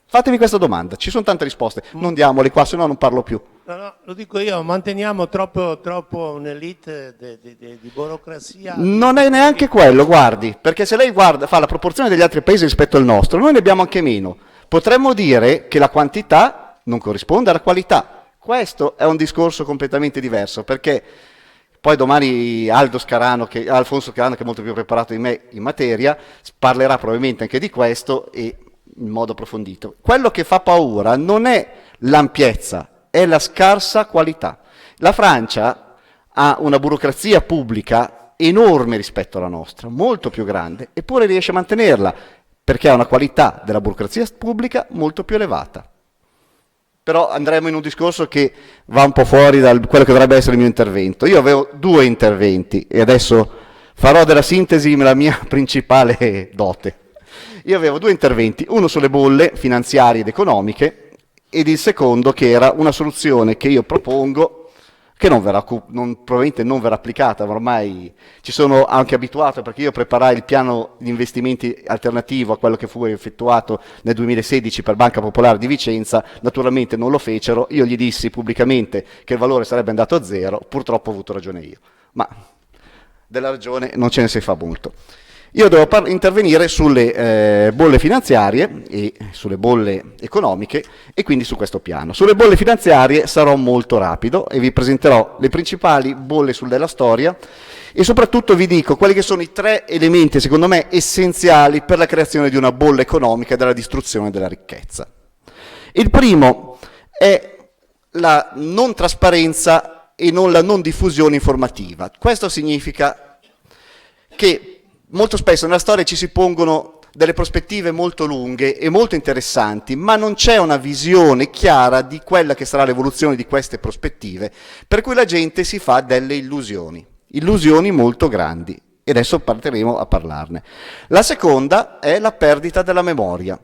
Fatevi questa domanda, ci sono tante risposte, non diamole qua, se no non parlo più. No, lo dico io, manteniamo troppo un'elite di burocrazia. Non è neanche quello, guardi, perché se lei fa la proporzione degli altri paesi rispetto al nostro, noi ne abbiamo anche meno. Potremmo dire che la quantità non corrisponde alla qualità. Questo è un discorso completamente diverso, perché poi domani Alfonso Scarano, che è molto più preparato di me in materia, parlerà probabilmente anche di questo e in modo approfondito. Quello che fa paura non è l'ampiezza, è la scarsa qualità. La Francia ha una burocrazia pubblica enorme rispetto alla nostra, molto più grande, eppure riesce a mantenerla, perché ha una qualità della burocrazia pubblica molto più elevata. Però andremo in un discorso che va un po' fuori da quello che dovrebbe essere il mio intervento. Io avevo 2 interventi e adesso farò della sintesi la mia principale dote. Io avevo 2 interventi, uno sulle bolle finanziarie ed economiche ed il secondo che era una soluzione che io propongo, che probabilmente non verrà applicata, ma ormai ci sono anche abituato, perché io preparai il piano di investimenti alternativo a quello che fu effettuato nel 2016 per Banca Popolare di Vicenza, naturalmente non lo fecero, io gli dissi pubblicamente che il valore sarebbe andato a 0, purtroppo ho avuto ragione io, ma della ragione non ce ne si fa molto. Io devo intervenire sulle bolle finanziarie e sulle bolle economiche e quindi su questo piano. Sulle bolle finanziarie sarò molto rapido e vi presenterò le principali bolle della storia e soprattutto vi dico quali che sono i 3 elementi, secondo me, essenziali per la creazione di una bolla economica e della distruzione della ricchezza. Il primo è la non trasparenza e la non diffusione informativa. Questo significa che molto spesso nella storia ci si pongono delle prospettive molto lunghe e molto interessanti, ma non c'è una visione chiara di quella che sarà l'evoluzione di queste prospettive, per cui la gente si fa delle illusioni molto grandi, e adesso partiremo a parlarne. La seconda è la perdita della memoria.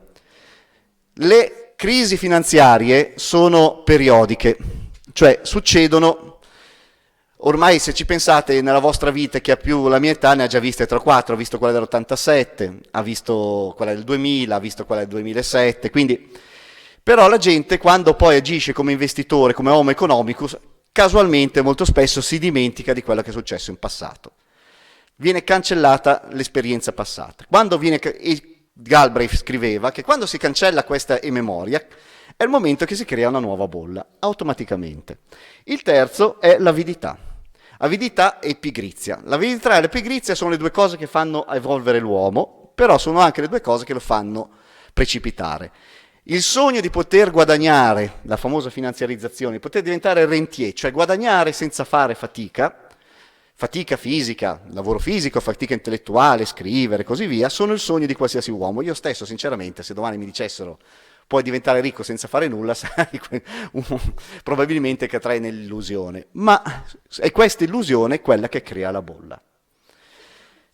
Le crisi finanziarie sono periodiche, cioè succedono. Ormai se ci pensate nella vostra vita, chi ha più la mia età ne ha già viste 3-4, ha visto quella dell'87, ha visto quella del 2000, ha visto quella del 2007, quindi però la gente quando poi agisce come investitore, come homo economicus, casualmente molto spesso si dimentica di quello che è successo in passato. Viene cancellata l'esperienza passata. Galbraith scriveva che quando si cancella questa memoria è il momento che si crea una nuova bolla, automaticamente. Il terzo è l'avidità. Avidità e pigrizia. L'avidità e la pigrizia sono le 2 cose che fanno evolvere l'uomo, però sono anche le 2 cose che lo fanno precipitare. Il sogno di poter guadagnare, la famosa finanziarizzazione, di poter diventare rentier, cioè guadagnare senza fare fatica fisica, lavoro fisico, fatica intellettuale, scrivere e così via, sono il sogno di qualsiasi uomo. Io stesso, sinceramente, se domani mi dicessero puoi diventare ricco senza fare nulla, probabilmente cadrai nell'illusione. Ma è questa illusione quella che crea la bolla.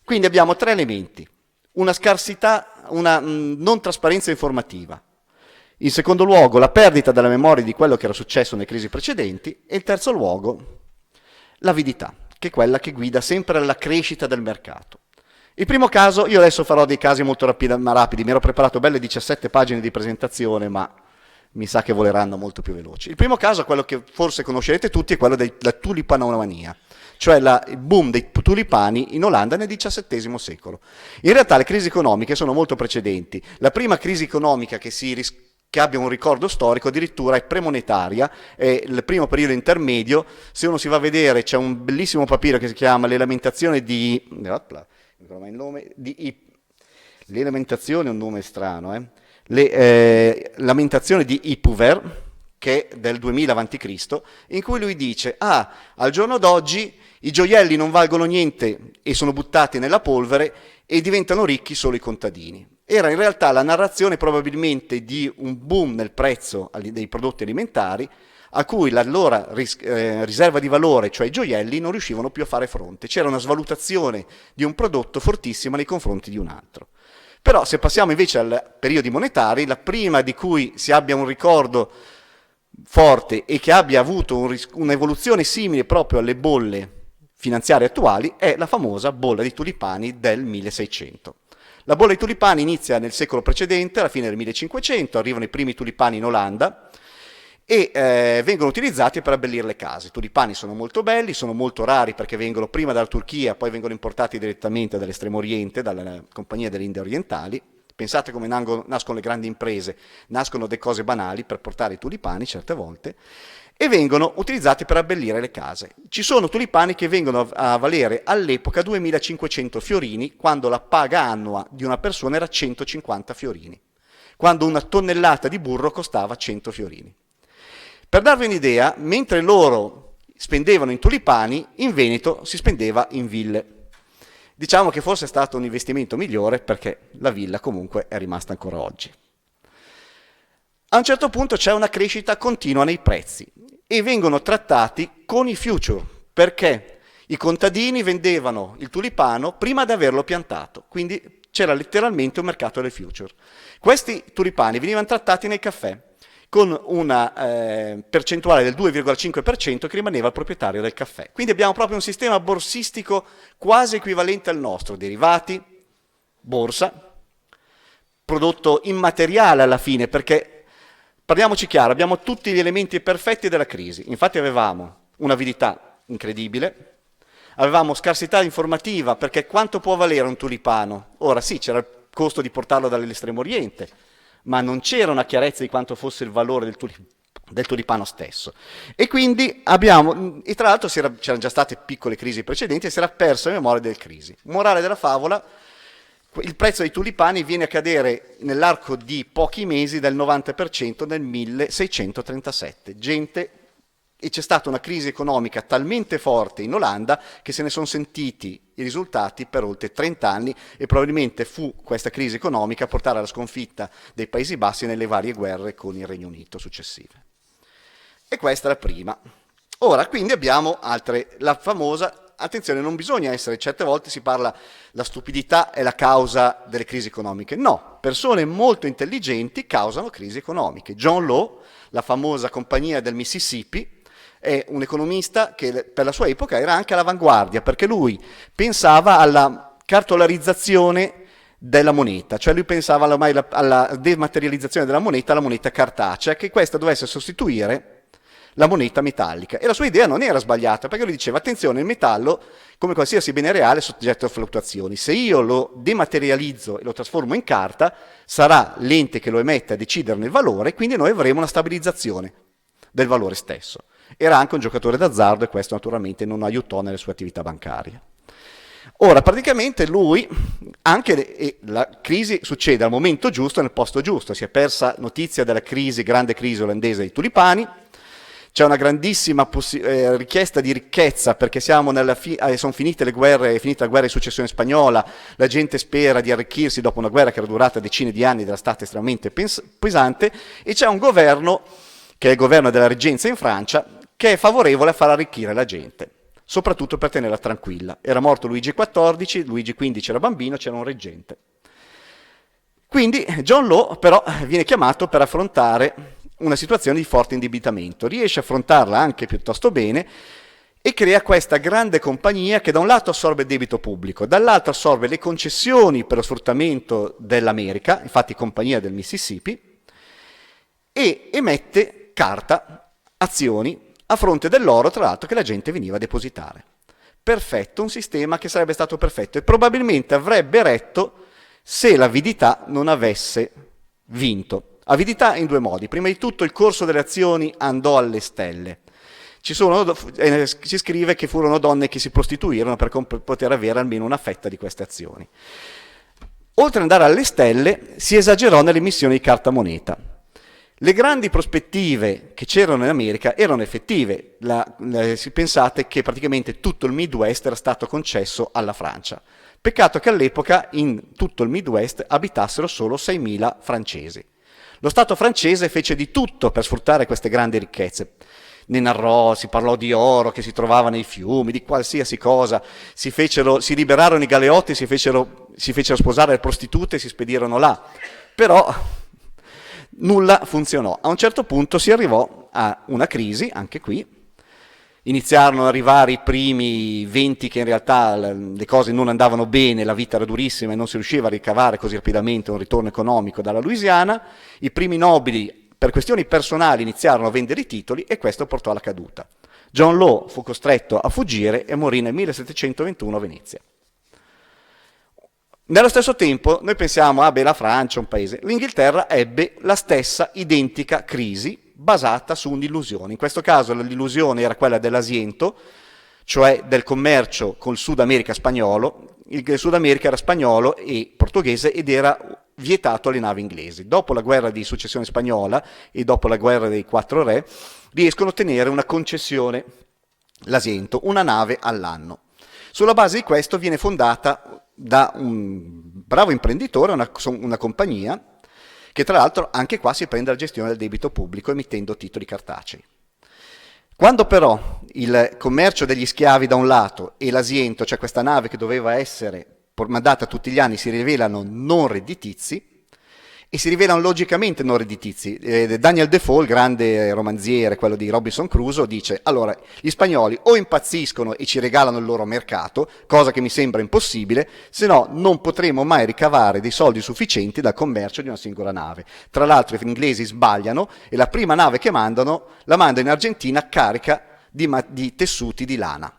Quindi abbiamo 3 elementi. Una scarsità, una non trasparenza informativa. In secondo luogo, la perdita della memoria di quello che era successo nelle crisi precedenti. E in terzo luogo, l'avidità, che è quella che guida sempre alla crescita del mercato. Il primo caso, io adesso farò dei casi molto rapidi, mi ero preparato belle 17 pagine di presentazione, ma mi sa che voleranno molto più veloci. Il primo caso, quello che forse conoscerete tutti, è quello della tulipanomania, cioè il boom dei tulipani in Olanda nel XVII secolo. In realtà le crisi economiche sono molto precedenti. La prima crisi economica che abbia un ricordo storico addirittura è premonetaria, è il primo periodo intermedio. Se uno si va a vedere c'è un bellissimo papiro che si chiama Le lamentazioni di... L'elementazione è un nome strano, Lamentazioni di Ipuver, che è del 2000 a.C., in cui lui dice: al giorno d'oggi i gioielli non valgono niente e sono buttati nella polvere e diventano ricchi solo i contadini. Era in realtà la narrazione probabilmente di un boom nel prezzo dei prodotti alimentari, a cui l'allora riserva di valore, cioè i gioielli, non riuscivano più a fare fronte. C'era una svalutazione di un prodotto fortissima nei confronti di un altro. Però se passiamo invece ai periodi monetari, la prima di cui si abbia un ricordo forte e che abbia avuto un'evoluzione simile proprio alle bolle finanziarie attuali è la famosa bolla dei tulipani del 1600. La bolla dei tulipani inizia nel secolo precedente, alla fine del 1500, arrivano i primi tulipani in Olanda, e vengono utilizzati per abbellire le case. I tulipani sono molto belli, sono molto rari perché vengono prima dalla Turchia, poi vengono importati direttamente dall'estremo oriente, dalla Compagnia delle Indie Orientali. Pensate come nascono le grandi imprese, nascono delle cose banali per portare i tulipani certe volte, e vengono utilizzati per abbellire le case. Ci sono tulipani che vengono a valere all'epoca 2500 fiorini, quando la paga annua di una persona era 150 fiorini, quando una tonnellata di burro costava 100 fiorini. Per darvi un'idea, mentre loro spendevano in tulipani, in Veneto si spendeva in ville. Diciamo che forse è stato un investimento migliore perché la villa comunque è rimasta ancora oggi. A un certo punto c'è una crescita continua nei prezzi e vengono trattati con i future, perché i contadini vendevano il tulipano prima di averlo piantato, quindi c'era letteralmente un mercato del future. Questi tulipani venivano trattati nei caffè con una percentuale del 2,5% che rimaneva al proprietario del caffè. Quindi abbiamo proprio un sistema borsistico quasi equivalente al nostro, derivati, borsa, prodotto immateriale alla fine, perché parliamoci chiaro, abbiamo tutti gli elementi perfetti della crisi. Infatti avevamo un'avidità incredibile, avevamo scarsità informativa, perché quanto può valere un tulipano? Ora sì, c'era il costo di portarlo dall'estremo oriente, ma non c'era una chiarezza di quanto fosse il valore del tulipano stesso. E quindi abbiamo, e tra l'altro c'erano già state piccole crisi precedenti e si era persa la memoria delle crisi. Morale della favola: il prezzo dei tulipani viene a cadere nell'arco di pochi mesi del 90% nel 1637. E c'è stata una crisi economica talmente forte in Olanda che se ne sono sentiti i risultati per oltre 30 anni e probabilmente fu questa crisi economica a portare alla sconfitta dei Paesi Bassi nelle varie guerre con il Regno Unito successive. E questa è la prima. Ora, quindi abbiamo la famosa. Attenzione, non bisogna essere, certe volte si parla la stupidità è la causa delle crisi economiche. No, persone molto intelligenti causano crisi economiche. John Law, la famosa compagnia del Mississippi, è un economista che per la sua epoca era anche all'avanguardia, perché lui pensava alla cartolarizzazione della moneta, cioè lui pensava alla dematerializzazione della moneta cartacea, che questa dovesse sostituire la moneta metallica. E la sua idea non era sbagliata, perché lui diceva: attenzione, il metallo, come qualsiasi bene reale, è soggetto a fluttuazioni. Se io lo dematerializzo e lo trasformo in carta, sarà l'ente che lo emette a deciderne il valore, quindi noi avremo una stabilizzazione del valore stesso. Era anche un giocatore d'azzardo e questo naturalmente non aiutò nelle sue attività bancarie. Ora, praticamente lui, la crisi succede al momento giusto, nel posto giusto. Si è persa notizia della grande crisi olandese dei tulipani. C'è una grandissima richiesta di ricchezza, perché sono finite le guerre, è finita la guerra di successione spagnola, la gente spera di arricchirsi dopo una guerra che era durata decine di anni ed era stata estremamente pesante, e c'è un governo, che è il governo della reggenza in Francia, che è favorevole a far arricchire la gente, soprattutto per tenerla tranquilla. Era morto Luigi XIV, Luigi XV era bambino, c'era un reggente. Quindi John Law però viene chiamato per affrontare una situazione di forte indebitamento, riesce a affrontarla anche piuttosto bene e crea questa grande compagnia che da un lato assorbe il debito pubblico, dall'altro assorbe le concessioni per lo sfruttamento dell'America, infatti compagnia del Mississippi, e emette carta, azioni, a fronte dell'oro tra l'altro che la gente veniva a depositare. Perfetto, un sistema che sarebbe stato perfetto e probabilmente avrebbe retto se l'avidità non avesse vinto. Avidità in due modi: prima di tutto il corso delle azioni andò alle stelle. Si scrive che furono donne che si prostituirono per poter avere almeno una fetta di queste azioni. Oltre ad andare alle stelle, si esagerò nell'emissione di carta moneta. Le grandi prospettive che c'erano in America erano effettive. Pensate che praticamente tutto il Midwest era stato concesso alla Francia. Peccato che all'epoca in tutto il Midwest abitassero solo 6.000 francesi. Lo Stato francese fece di tutto per sfruttare queste grandi ricchezze. Ne narrò, si parlò di oro che si trovava nei fiumi, di qualsiasi cosa. Si liberarono i galeotti, si fecero sposare le prostitute e si spedirono là. Però nulla funzionò. A un certo punto si arrivò a una crisi, anche qui. Iniziarono ad arrivare i primi venti che in realtà le cose non andavano bene, la vita era durissima e non si riusciva a ricavare così rapidamente un ritorno economico dalla Louisiana. I primi nobili, per questioni personali, iniziarono a vendere i titoli e questo portò alla caduta. John Law fu costretto a fuggire e morì nel 1721 a Venezia. Nello stesso tempo noi pensiamo, la Francia è un paese. L'Inghilterra ebbe la stessa identica crisi basata su un'illusione. In questo caso l'illusione era quella dell'asiento, cioè del commercio col Sud America spagnolo. Il Sud America era spagnolo e portoghese ed era vietato alle navi inglesi. Dopo la guerra di successione spagnola e dopo la guerra dei Quattro Re riescono a ottenere una concessione, l'asiento, una nave all'anno. Sulla base di questo viene fondata da un bravo imprenditore una compagnia che tra l'altro anche qua si prende la gestione del debito pubblico emettendo titoli cartacei. Quando però il commercio degli schiavi da un lato e l'asiento, cioè questa nave che doveva essere mandata tutti gli anni, si rivelano non redditizi, e si rivelano logicamente non redditizi. Daniel Defoe, il grande romanziere, quello di Robinson Crusoe, dice: allora, gli spagnoli o impazziscono e ci regalano il loro mercato, cosa che mi sembra impossibile, se no non potremo mai ricavare dei soldi sufficienti dal commercio di una singola nave. Tra l'altro gli inglesi sbagliano e la prima nave che mandano la mandano in Argentina carica di tessuti di lana.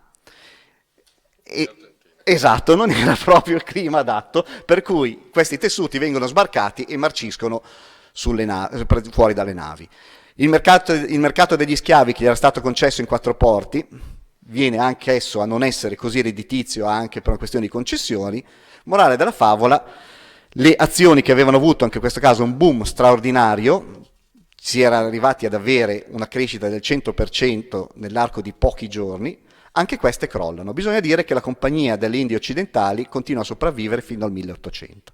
Esatto, non era proprio il clima adatto, per cui questi tessuti vengono sbarcati e marciscono fuori dalle navi. Il mercato degli schiavi, che gli era stato concesso in 4 porti, viene anche esso a non essere così redditizio anche per una questione di concessioni. Morale della favola, le azioni che avevano avuto anche in questo caso un boom straordinario, si era arrivati ad avere una crescita del 100% nell'arco di pochi giorni, anche queste crollano. Bisogna dire che la Compagnia delle Indie Occidentali continua a sopravvivere fino al 1800.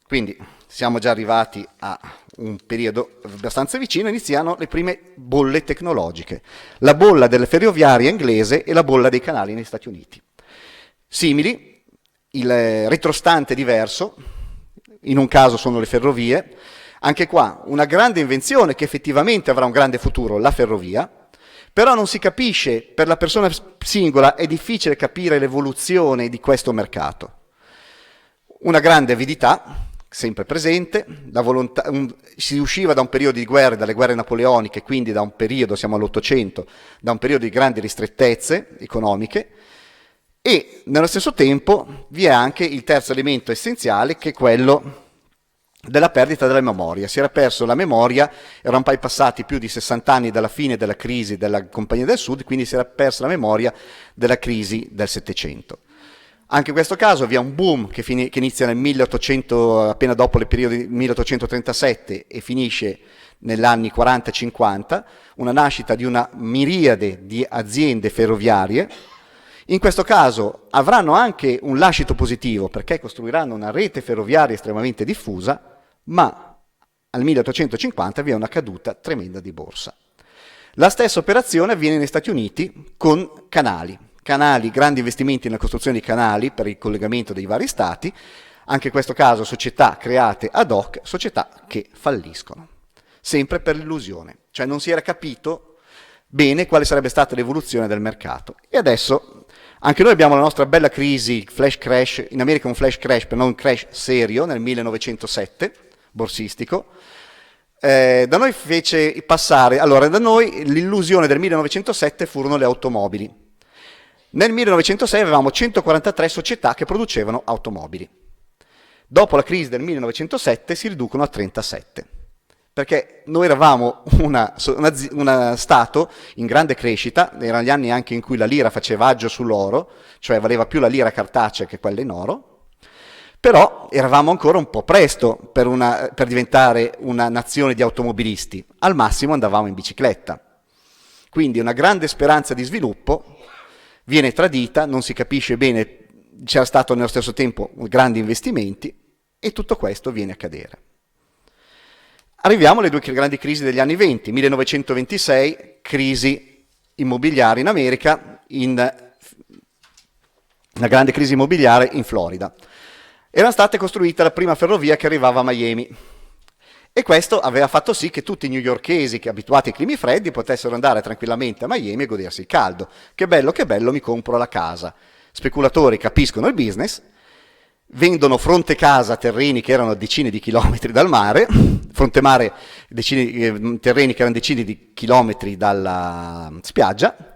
Quindi siamo già arrivati a un periodo abbastanza vicino, iniziano le prime bolle tecnologiche, la bolla delle ferroviarie inglese e la bolla dei canali negli Stati Uniti. Simili, il retrostante diverso, in un caso sono le ferrovie, anche qua una grande invenzione che effettivamente avrà un grande futuro, la ferrovia. Però non si capisce, per la persona singola è difficile capire l'evoluzione di questo mercato. Una grande avidità, sempre presente, si usciva da un periodo di guerre, dalle guerre napoleoniche, quindi da un periodo, siamo all'800, da un periodo di grandi ristrettezze economiche, e nello stesso tempo vi è anche il terzo elemento essenziale, che è quello della perdita della memoria. Si era perso la memoria, erano poi passati più di 60 anni dalla fine della crisi della Compagnia del Sud, quindi si era persa la memoria della crisi del Settecento. Anche in questo caso vi è un boom che inizia nel 1800, appena dopo il periodo del 1837 e finisce negli anni 40-50, una nascita di una miriade di aziende ferroviarie. In questo caso avranno anche un lascito positivo, perché costruiranno una rete ferroviaria estremamente diffusa, ma al 1850 vi è una caduta tremenda di borsa. La stessa operazione avviene negli Stati Uniti con canali, grandi investimenti nella costruzione di canali per il collegamento dei vari stati, anche in questo caso società create ad hoc, società che falliscono, sempre per l'illusione, cioè non si era capito bene quale sarebbe stata l'evoluzione del mercato. E adesso anche noi abbiamo la nostra bella crisi, flash crash, in America un flash crash, per non un crash serio, nel 1907, borsistico. Da noi fece passare, allora da noi l'illusione del 1907 furono le automobili. Nel 1906 avevamo 143 società che producevano automobili. Dopo la crisi del 1907 si riducono a 37. Perché noi eravamo un Stato in grande crescita, erano gli anni anche in cui la lira faceva aggio sull'oro, cioè valeva più la lira cartacea che quella in oro, però eravamo ancora un po' presto per diventare una nazione di automobilisti, al massimo andavamo in bicicletta. Quindi una grande speranza di sviluppo viene tradita, non si capisce bene, c'era stato nello stesso tempo grandi investimenti e tutto questo viene a cadere. Arriviamo alle 2 grandi crisi degli anni 20, 1926, crisi immobiliare in America, una grande crisi immobiliare in Florida. Era stata costruita la prima ferrovia che arrivava a Miami e questo aveva fatto sì che tutti i newyorkesi che abituati ai climi freddi potessero andare tranquillamente a Miami e godersi il caldo. Che bello, mi compro la casa. Speculatori capiscono il business, vendono fronte casa terreni che erano a decine di chilometri dal mare, fronte mare terreni che erano decine di chilometri dalla spiaggia.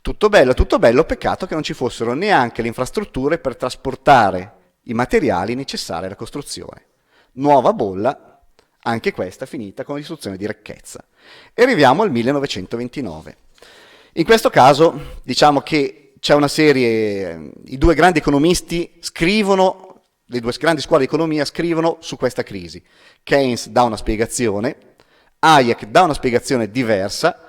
Tutto bello, peccato che non ci fossero neanche le infrastrutture per trasportare i materiali necessari alla costruzione. Nuova bolla, anche questa finita con la distruzione di ricchezza. E arriviamo al 1929. In questo caso diciamo che c'è una serie, i 2 grandi economisti scrivono, le 2 grandi scuole di economia scrivono su questa crisi. Keynes dà una spiegazione, Hayek dà una spiegazione diversa,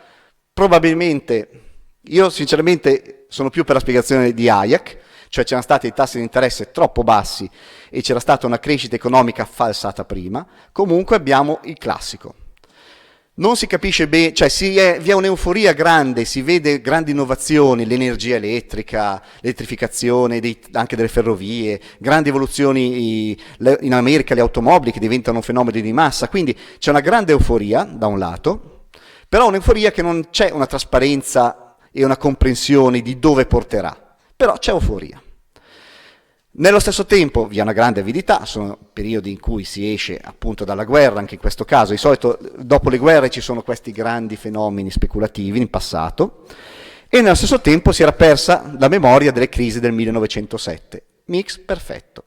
probabilmente Io sinceramente sono più per la spiegazione di Hayek, cioè c'erano stati dei tassi di interesse troppo bassi e c'era stata una crescita economica falsata prima. Comunque abbiamo il classico. Non si capisce bene, cioè vi è un'euforia grande, si vede grandi innovazioni, l'energia elettrica, l'elettrificazione anche delle ferrovie, grandi evoluzioni in America, le automobili che diventano fenomeni di massa, quindi c'è una grande euforia da un lato, però un'euforia che non c'è una trasparenza e una comprensione di dove porterà, però c'è euforia. Nello stesso tempo vi è una grande avidità, sono periodi in cui si esce appunto dalla guerra, anche in questo caso, di solito dopo le guerre ci sono questi grandi fenomeni speculativi in passato, e nello stesso tempo si era persa la memoria delle crisi del 1907. Mix perfetto.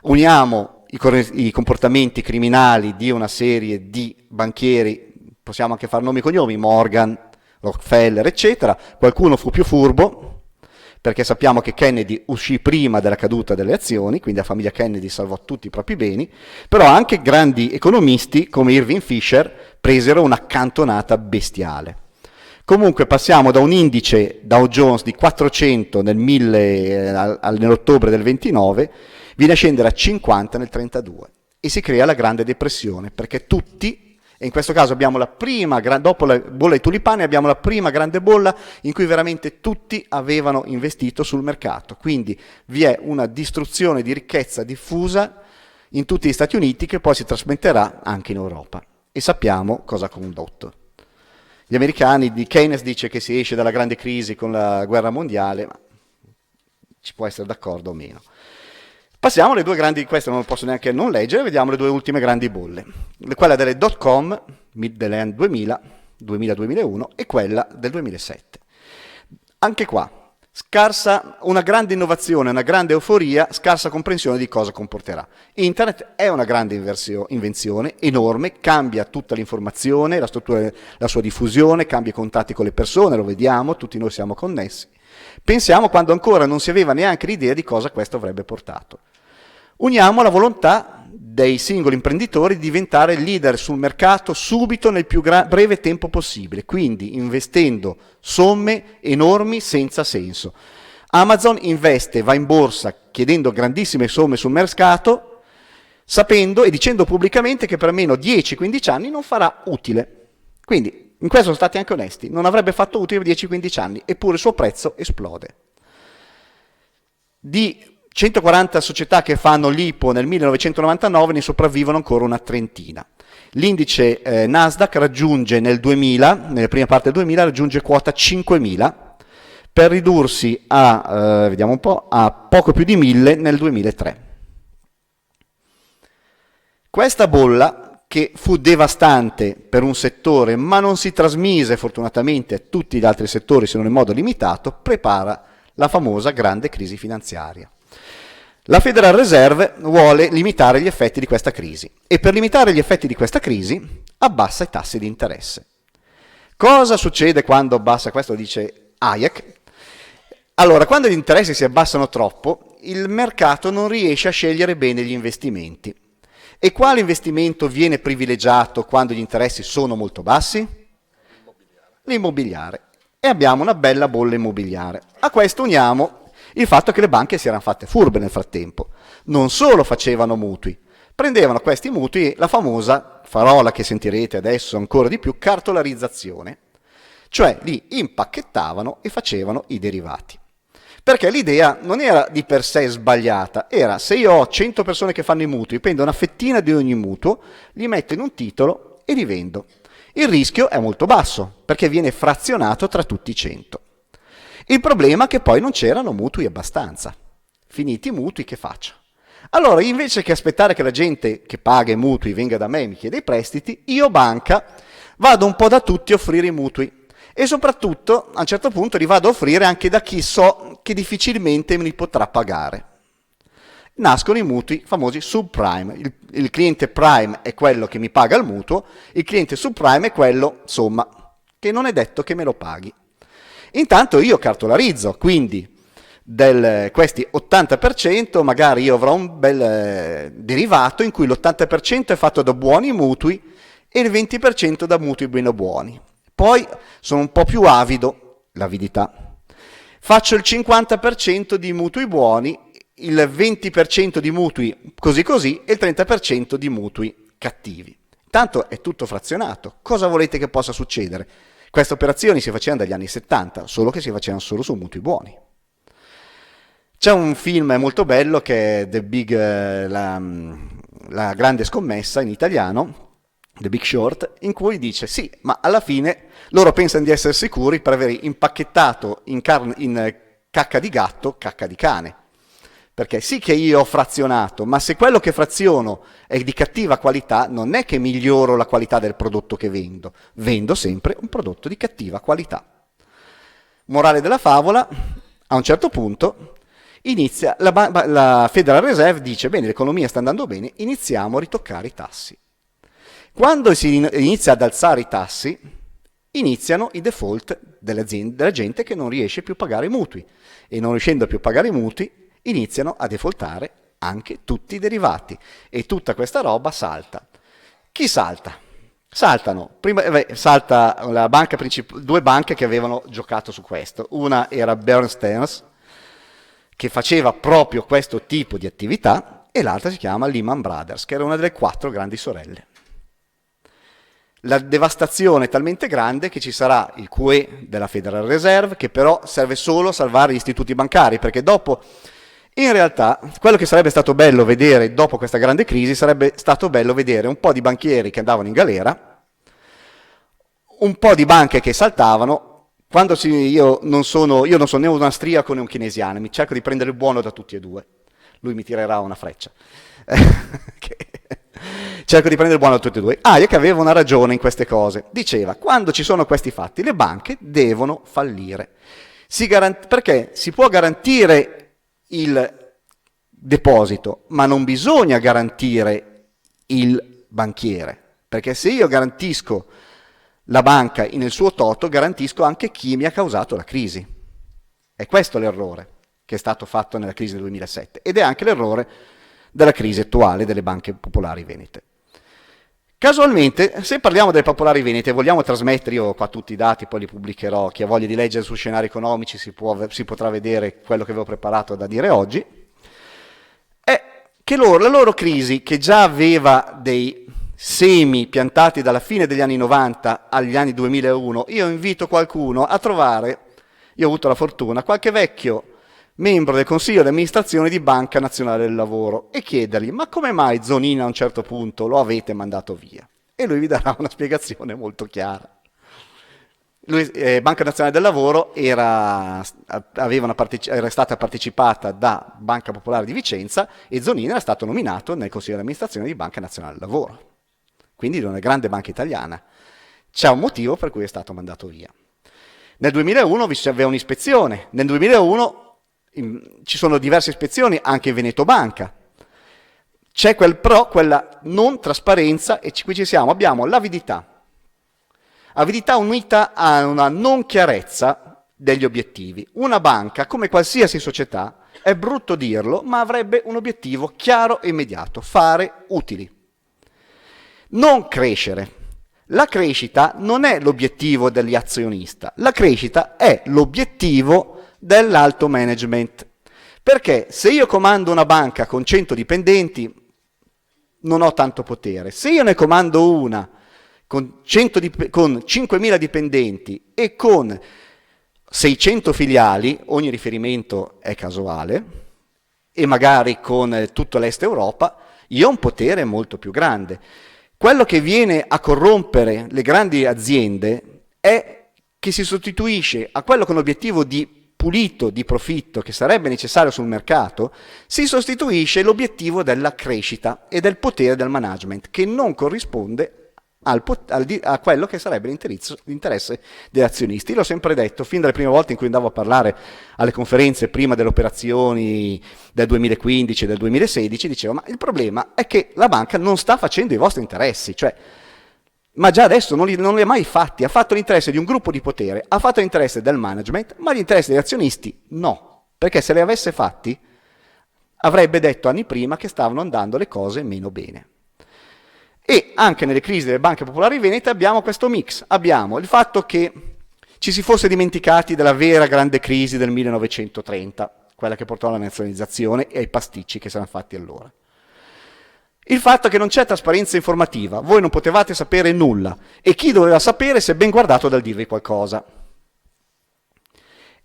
Uniamo i comportamenti criminali di una serie di banchieri, possiamo anche fare nomi e cognomi, Morgan, Rockefeller, eccetera, qualcuno fu più furbo, perché sappiamo che Kennedy uscì prima della caduta delle azioni, quindi la famiglia Kennedy salvò tutti i propri beni, però anche grandi economisti come Irving Fisher presero una cantonata bestiale. Comunque passiamo da un indice Dow Jones di 400 nell'ottobre del 29, viene a scendere a 50 nel 32 e si crea la Grande Depressione, perché tutti, e in questo caso abbiamo la prima, dopo la bolla dei tulipani, abbiamo la prima grande bolla in cui veramente tutti avevano investito sul mercato. Quindi vi è una distruzione di ricchezza diffusa in tutti gli Stati Uniti che poi si trasmetterà anche in Europa. E sappiamo cosa ha condotto. Gli americani, di Keynes dice che si esce dalla grande crisi con la guerra mondiale, ma ci può essere d'accordo o meno. Passiamo alle due grandi, queste non posso neanche non leggere, vediamo le due ultime grandi bolle. Quella delle dot-com degli anni 2000, 2000-2001 e quella del 2007. Anche qua, scarsa, una grande innovazione, una grande euforia, scarsa comprensione di cosa comporterà. Internet è una grande invenzione, enorme, cambia tutta l'informazione, la struttura, la sua diffusione, cambia i contatti con le persone, lo vediamo, tutti noi siamo connessi. Pensiamo quando ancora non si aveva neanche l'idea di cosa questo avrebbe portato. Uniamo la volontà dei singoli imprenditori di diventare leader sul mercato subito nel più breve tempo possibile, quindi investendo somme enormi senza senso. Amazon investe, va in borsa chiedendo grandissime somme sul mercato, sapendo e dicendo pubblicamente che per almeno 10-15 anni non farà utile. Quindi in questo sono stati anche onesti, non avrebbe fatto utile per 10-15 anni, eppure il suo prezzo esplode. Di 140 società che fanno l'IPO nel 1999 ne sopravvivono ancora una trentina. L'indice Nasdaq raggiunge nel 2000, nella prima parte del 2000, raggiunge quota 5.000 per ridursi a, vediamo un po', a poco più di 1.000 nel 2003. Questa bolla, che fu devastante per un settore, ma non si trasmise fortunatamente a tutti gli altri settori se non in modo limitato, prepara la famosa grande crisi finanziaria. La Federal Reserve vuole limitare gli effetti di questa crisi e per limitare gli effetti di questa crisi abbassa i tassi di interesse. Cosa succede quando abbassa? Questo dice Hayek. Allora, quando gli interessi si abbassano troppo, il mercato non riesce a scegliere bene gli investimenti. E quale investimento viene privilegiato quando gli interessi sono molto bassi? L'immobiliare. E abbiamo una bella bolla immobiliare. A questo uniamo il fatto che le banche si erano fatte furbe nel frattempo. Non solo facevano mutui, prendevano questi mutui, la famosa parola che sentirete adesso ancora di più, cartolarizzazione, cioè li impacchettavano e facevano i derivati. Perché l'idea non era di per sé sbagliata, era se io ho 100 persone che fanno i mutui, prendo una fettina di ogni mutuo, li metto in un titolo e li vendo. Il rischio è molto basso, perché viene frazionato tra tutti i 100. Il problema è che poi non c'erano mutui abbastanza. Finiti i mutui, che faccio? Allora, invece che aspettare che la gente che paga i mutui venga da me e mi chiede i prestiti, io banca vado un po' da tutti a offrire i mutui. E soprattutto, a un certo punto, li vado a offrire anche da chi so che difficilmente me li potrà pagare. Nascono i mutui famosi subprime. Il cliente prime è quello che mi paga il mutuo, il cliente subprime è quello, insomma, che non è detto che me lo paghi. Intanto io cartolarizzo, quindi questi 80%, magari io avrò un bel derivato in cui l'80% è fatto da buoni mutui e il 20% da mutui meno buoni. Poi sono un po' più avido, l'avidità. Faccio il 50% di mutui buoni, il 20% di mutui così così e il 30% di mutui cattivi. Tanto è tutto frazionato. Cosa volete che possa succedere? Queste operazioni si facevano dagli anni 70, solo che si facevano solo su mutui buoni. C'è un film molto bello che è la grande scommessa in italiano, The Big Short, in cui dice sì, ma alla fine loro pensano di essere sicuri per aver impacchettato in cacca di gatto, cacca di cane. Perché sì che io ho frazionato, ma se quello che fraziono è di cattiva qualità, non è che miglioro la qualità del prodotto che vendo sempre un prodotto di cattiva qualità. Morale della favola, a un certo punto inizia la Federal Reserve dice bene, l'economia sta andando bene, iniziamo a ritoccare i tassi. Quando si inizia ad alzare i tassi, iniziano i default della gente che non riesce più a pagare i mutui e non riuscendo più a pagare i mutui iniziano a defaultare anche tutti i derivati e tutta questa roba salta. Chi salta? Salta la banca due banche che avevano giocato su questo. Una era Bear Stearns, che faceva proprio questo tipo di attività, e l'altra si chiama Lehman Brothers, che era una delle 4 grandi sorelle. La devastazione è talmente grande che ci sarà il QE della Federal Reserve, che però serve solo a salvare gli istituti bancari, perché dopo, in realtà, quello che sarebbe stato bello vedere dopo questa grande crisi, sarebbe stato bello vedere un po' di banchieri che andavano in galera, un po' di banche che saltavano. Io non sono né un austriaco né un keynesiano, mi cerco di prendere il buono da tutti e due. Lui mi tirerà una freccia. Cerco di prendere il buono da tutti e due. Hayek aveva una ragione in queste cose. Diceva, quando ci sono questi fatti, le banche devono fallire. Perché si può garantire il deposito, ma non bisogna garantire il banchiere. Perché se io garantisco la banca nel suo toto, garantisco anche chi mi ha causato la crisi. È questo l'errore che è stato fatto nella crisi del 2007 ed è anche l'errore della crisi attuale delle banche popolari venete. Casualmente, se parliamo delle popolari venete, vogliamo trasmettere, io ho qua tutti i dati, poi li pubblicherò, chi ha voglia di leggere su scenari economici si potrà vedere quello che avevo preparato da dire oggi, è che la loro crisi, che già aveva dei semi piantati dalla fine degli anni 90 agli anni 2001, io invito qualcuno a trovare, io ho avuto la fortuna, qualche vecchio membro del consiglio di amministrazione di Banca Nazionale del Lavoro e chiedergli ma come mai Zonin a un certo punto lo avete mandato via? E lui vi darà una spiegazione molto chiara. Banca Nazionale del Lavoro era stata partecipata da Banca Popolare di Vicenza e Zonin era stato nominato nel consiglio di amministrazione di Banca Nazionale del Lavoro, quindi di una grande banca italiana. C'è un motivo per cui è stato mandato via. Nel 2001 vi aveva un'ispezione, nel 2001 ci sono diverse ispezioni anche in Veneto Banca. C'è però quella non trasparenza e qui ci siamo, abbiamo l'avidità. Avidità unita a una non chiarezza degli obiettivi. Una banca, come qualsiasi società, è brutto dirlo, ma avrebbe un obiettivo chiaro e immediato, fare utili. Non crescere. La crescita non è l'obiettivo degli azionista, la crescita è l'obiettivo dell'alto management. Perché se io comando una banca con 100 dipendenti non ho tanto potere. Se io ne comando una con 5.000 dipendenti e con 600 filiali, ogni riferimento è casuale, e magari con tutto l'Est Europa, io ho un potere molto più grande. Quello che viene a corrompere le grandi aziende è che si sostituisce a quello con l'obiettivo di pulito di profitto che sarebbe necessario sul mercato, si sostituisce l'obiettivo della crescita e del potere del management, che non corrisponde a quello che sarebbe l'interesse degli azionisti. L'ho sempre detto, fin dalle prime volte in cui andavo a parlare alle conferenze prima delle operazioni del 2015 e del 2016, dicevo, ma il problema è che la banca non sta facendo i vostri interessi, cioè ma già adesso non li ha mai fatti, ha fatto l'interesse di un gruppo di potere, ha fatto l'interesse del management, ma gli interessi degli azionisti no, perché se li avesse fatti avrebbe detto anni prima che stavano andando le cose meno bene. E anche nelle crisi delle banche popolari venete abbiamo questo mix, abbiamo il fatto che ci si fosse dimenticati della vera grande crisi del 1930, quella che portò alla nazionalizzazione e ai pasticci che si erano fatti allora. Il fatto che non c'è trasparenza informativa, voi non potevate sapere nulla, e chi doveva sapere si è ben guardato dal dirvi qualcosa.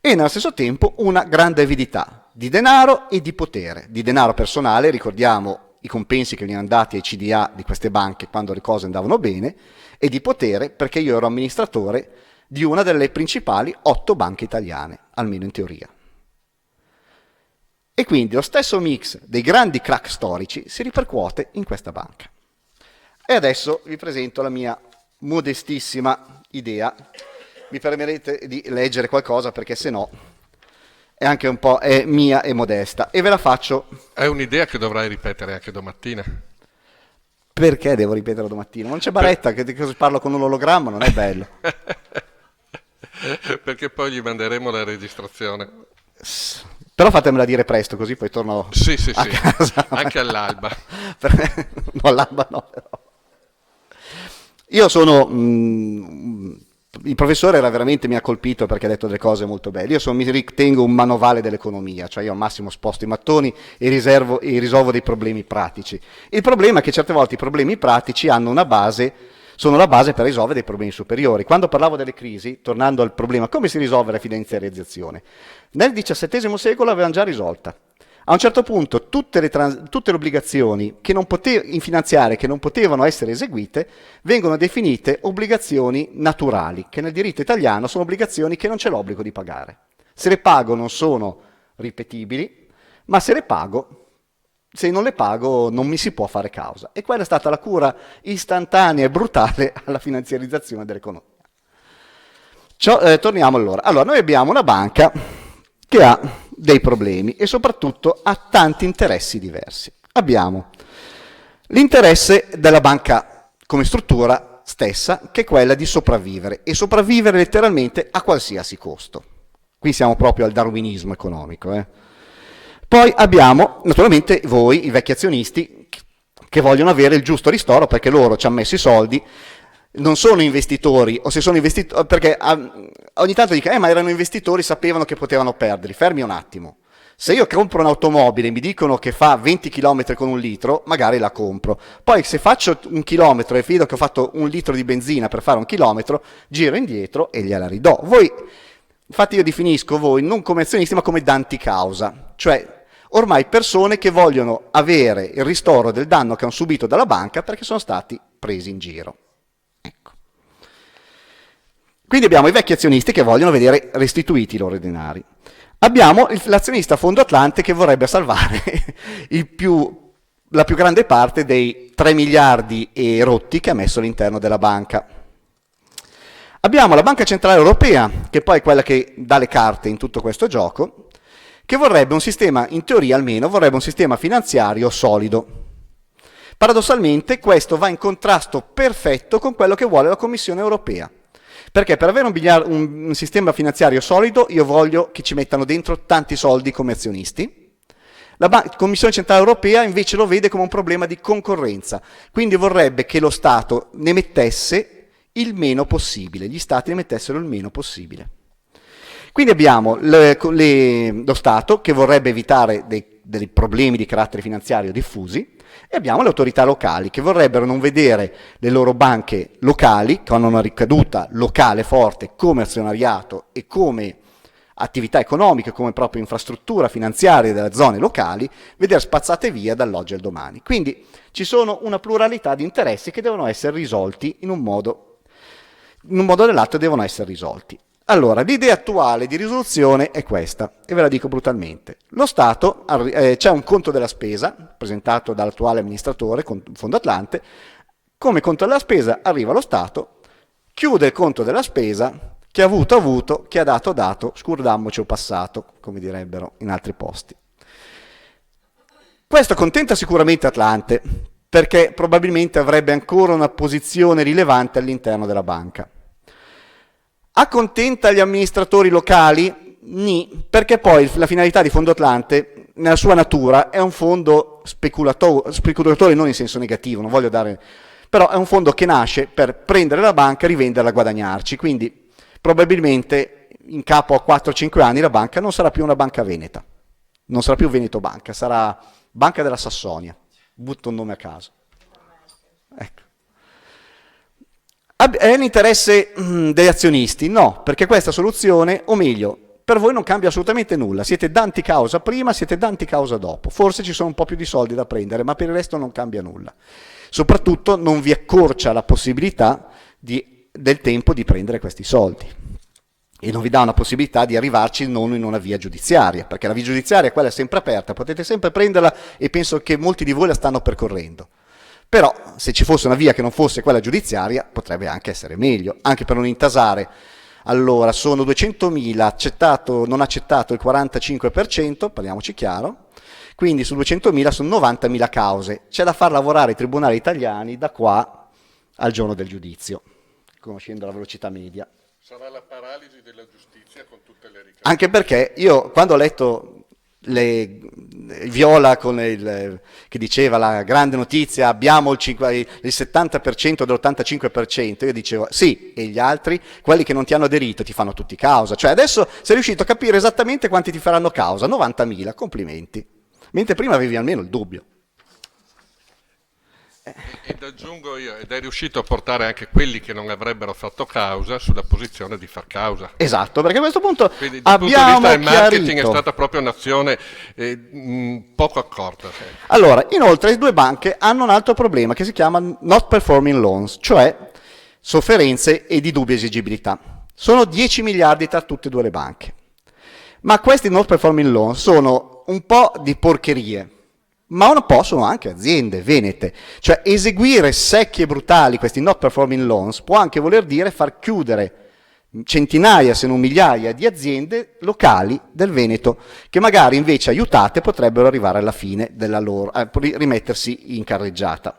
E nello stesso tempo una grande avidità di denaro e di potere, di denaro personale, ricordiamo i compensi che venivano dati ai CDA di queste banche quando le cose andavano bene, e di potere perché io ero amministratore di una delle principali 8 banche italiane, almeno in teoria. E quindi lo stesso mix dei grandi crack storici si ripercuote in questa banca. E adesso vi presento la mia modestissima idea. Mi permetterete di leggere qualcosa perché se no è anche un po' mia e modesta. E ve la faccio. È un'idea che dovrai ripetere anche domattina. Perché devo ripetere domattina? Non c'è baretta, che parlo con un ologramma, non è bello. Perché poi gli manderemo la registrazione. Però fatemela dire presto, così poi torno a casa. Anche all'alba. No, all'alba no, però. Io sono... il professore mi ha colpito perché ha detto delle cose molto belle. Io mi ritengo un manovale dell'economia, cioè io al massimo sposto i mattoni e risolvo dei problemi pratici. Il problema è che certe volte i problemi pratici hanno una base, sono la base per risolvere dei problemi superiori. Quando parlavo delle crisi, tornando al problema, come si risolve la finanziarizzazione? Nel XVII secolo l'avevano già risolta. A un certo punto tutte le obbligazioni in finanziarie che non potevano essere eseguite vengono definite obbligazioni naturali, che nel diritto italiano sono obbligazioni che non c'è l'obbligo di pagare. Se le pago non sono ripetibili, ma se non le pago non mi si può fare causa. E quella è stata la cura istantanea e brutale alla finanziarizzazione dell'economia. Torniamo allora. Allora, noi abbiamo una banca che ha dei problemi e soprattutto ha tanti interessi diversi. Abbiamo l'interesse della banca come struttura stessa, che è quella di sopravvivere, e sopravvivere letteralmente a qualsiasi costo. Qui siamo proprio al darwinismo economico. Poi abbiamo naturalmente voi, i vecchi azionisti, che vogliono avere il giusto ristoro perché loro ci hanno messo i soldi, non sono investitori, o se sono investitori, perché ogni tanto dicono, ma erano investitori, sapevano che potevano perdere. Fermi un attimo. Se io compro un'automobile e mi dicono che fa 20 km con 1 litro, magari la compro. Poi se faccio 1 chilometro e vedo che ho fatto 1 litro di benzina per fare 1 chilometro, giro indietro e gliela ridò. Infatti io definisco voi non come azionisti ma come danti causa, cioè ormai persone che vogliono avere il ristoro del danno che hanno subito dalla banca perché sono stati presi in giro. Quindi abbiamo i vecchi azionisti che vogliono vedere restituiti i loro denari. Abbiamo l'azionista Fondo Atlante che vorrebbe salvare la più grande parte dei 3 miliardi e rotti che ha messo all'interno della banca. Abbiamo la Banca Centrale Europea, che poi è quella che dà le carte in tutto questo gioco, che vorrebbe un sistema, in teoria almeno, vorrebbe un sistema finanziario solido. Paradossalmente questo va in contrasto perfetto con quello che vuole la Commissione Europea. Perché per avere un sistema finanziario solido io voglio che ci mettano dentro tanti soldi come azionisti. La Commissione Centrale Europea invece lo vede come un problema di concorrenza, quindi vorrebbe che lo Stato ne mettesse il meno possibile, gli Stati ne mettessero il meno possibile. Quindi abbiamo lo Stato che vorrebbe evitare dei problemi di carattere finanziario diffusi, e abbiamo le autorità locali che vorrebbero non vedere le loro banche locali, che hanno una ricaduta locale forte come azionariato e come attività economiche, come proprio infrastruttura finanziaria delle zone locali, vedere spazzate via dall'oggi al domani. Quindi ci sono una pluralità di interessi che devono essere risolti in un modo o nell'altro devono essere risolti. Allora, l'idea attuale di risoluzione è questa, e ve la dico brutalmente. Lo Stato, c'è un conto della spesa, presentato dall'attuale amministratore, Fondo Atlante, come conto della spesa arriva lo Stato, chiude il conto della spesa, chi ha avuto, chi ha dato, scurdammoci o passato, come direbbero in altri posti. Questo accontenta sicuramente Atlante, perché probabilmente avrebbe ancora una posizione rilevante all'interno della banca. Accontenta gli amministratori locali? Nì, perché poi la finalità di Fondo Atlante, nella sua natura, è un fondo speculatore non in senso negativo, non voglio dare... però è un fondo che nasce per prendere la banca e rivenderla a guadagnarci, quindi probabilmente in capo a 4-5 anni la banca non sarà più una banca veneta, non sarà più Veneto Banca, sarà Banca della Sassonia, butto un nome a caso. Ecco. È l'interesse degli azionisti? No, perché questa soluzione, o meglio, per voi non cambia assolutamente nulla, siete danti causa prima, siete danti causa dopo, forse ci sono un po' più di soldi da prendere, ma per il resto non cambia nulla. Soprattutto non vi accorcia la possibilità del tempo di prendere questi soldi e non vi dà una possibilità di arrivarci non in una via giudiziaria, perché la via giudiziaria quella è sempre aperta, potete sempre prenderla e penso che molti di voi la stanno percorrendo. Però se ci fosse una via che non fosse quella giudiziaria potrebbe anche essere meglio, anche per non intasare. Allora, sono 200.000, non accettato il 45%, parliamoci chiaro, quindi su 200.000 sono 90.000 cause. C'è da far lavorare i tribunali italiani da qua al giorno del giudizio, conoscendo la velocità media. Sarà la paralisi della giustizia con tutte le ricadute. Anche perché io, quando ho letto Viola che diceva la grande notizia, abbiamo il 70% dell'85%, io dicevo sì, e gli altri, quelli che non ti hanno aderito, ti fanno tutti causa. Cioè adesso sei riuscito a capire esattamente quanti ti faranno causa, 90.000, complimenti. Mentre prima avevi almeno il dubbio. Ed aggiungo io, ed è riuscito a portare anche quelli che non avrebbero fatto causa sulla posizione di far causa. Esatto, perché a questo punto quindi, dal punto di vista del marketing è stata proprio un'azione poco accorta. Allora, inoltre le due banche hanno un altro problema che si chiama not performing loans, cioè sofferenze e di dubbia esigibilità. Sono 10 miliardi tra tutte e due le banche. Ma questi not performing loans sono un po' di porcherie, ma un po' sono anche aziende venete. Cioè eseguire secchi e brutali questi not performing loans può anche voler dire far chiudere centinaia se non migliaia di aziende locali del Veneto che magari invece aiutate potrebbero arrivare alla fine della loro, rimettersi in carreggiata.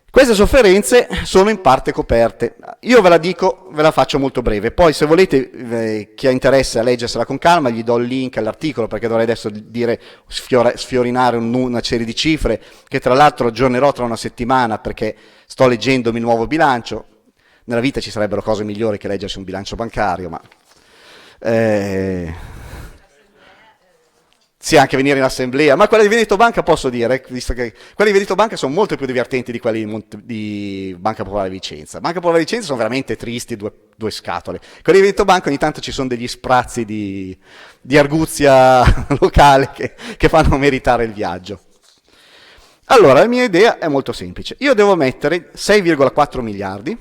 Queste sofferenze sono in parte coperte. Io ve la dico, ve la faccio molto breve. Poi se volete, chi ha interesse a leggersela con calma, gli do il link all'articolo perché dovrei adesso dire, sfiorinare una serie di cifre che tra l'altro aggiornerò tra una settimana perché sto leggendomi il nuovo bilancio. Nella vita ci sarebbero cose migliori che leggersi un bilancio bancario, ma... Sì, anche venire in assemblea, ma quelle di Veneto Banca posso dire, visto che quelle di Veneto Banca sono molto più divertenti di quelle di Banca Popolare Vicenza. Banca Popolare Vicenza sono veramente tristi, due scatole. Quelle di Veneto Banca ogni tanto ci sono degli sprazzi di arguzia locale che fanno meritare il viaggio. Allora, la mia idea è molto semplice. Io devo mettere 6,4 miliardi,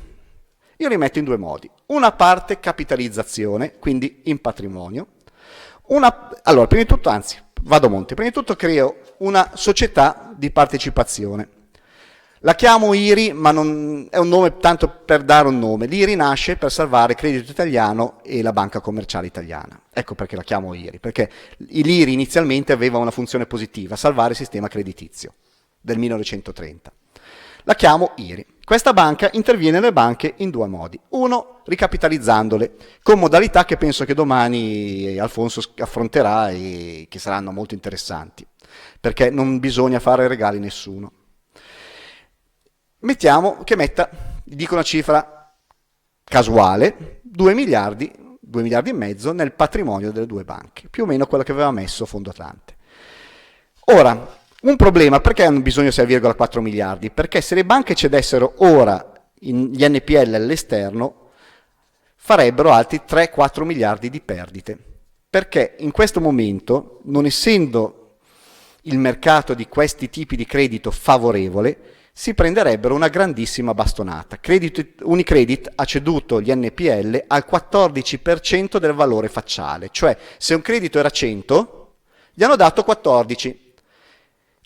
io li metto in due modi. Una parte capitalizzazione, quindi in patrimonio. Allora, prima di tutto, anzi, vado a monte. Prima di tutto creo una società di partecipazione. La chiamo IRI, ma non è un nome tanto per dare un nome. L'IRI nasce per salvare Credito Italiano e la Banca Commerciale Italiana. Ecco perché la chiamo IRI, perché l'IRI inizialmente aveva una funzione positiva, salvare il sistema creditizio del 1930. La chiamo IRI. Questa banca interviene nelle banche in due modi. Uno, ricapitalizzandole, con modalità che penso che domani Alfonso affronterà e che saranno molto interessanti, perché non bisogna fare regali a nessuno. Mettiamo che dico una cifra casuale, 2 miliardi e mezzo nel patrimonio delle due banche, più o meno quello che aveva messo Fondo Atlante. Ora, un problema, perché hanno bisogno di 6,4 miliardi? Perché se le banche cedessero ora gli NPL all'esterno, farebbero altri 3-4 miliardi di perdite. Perché in questo momento, non essendo il mercato di questi tipi di credito favorevole, si prenderebbero una grandissima bastonata. Unicredit ha ceduto gli NPL al 14% del valore facciale, cioè se un credito era 100, gli hanno dato 14.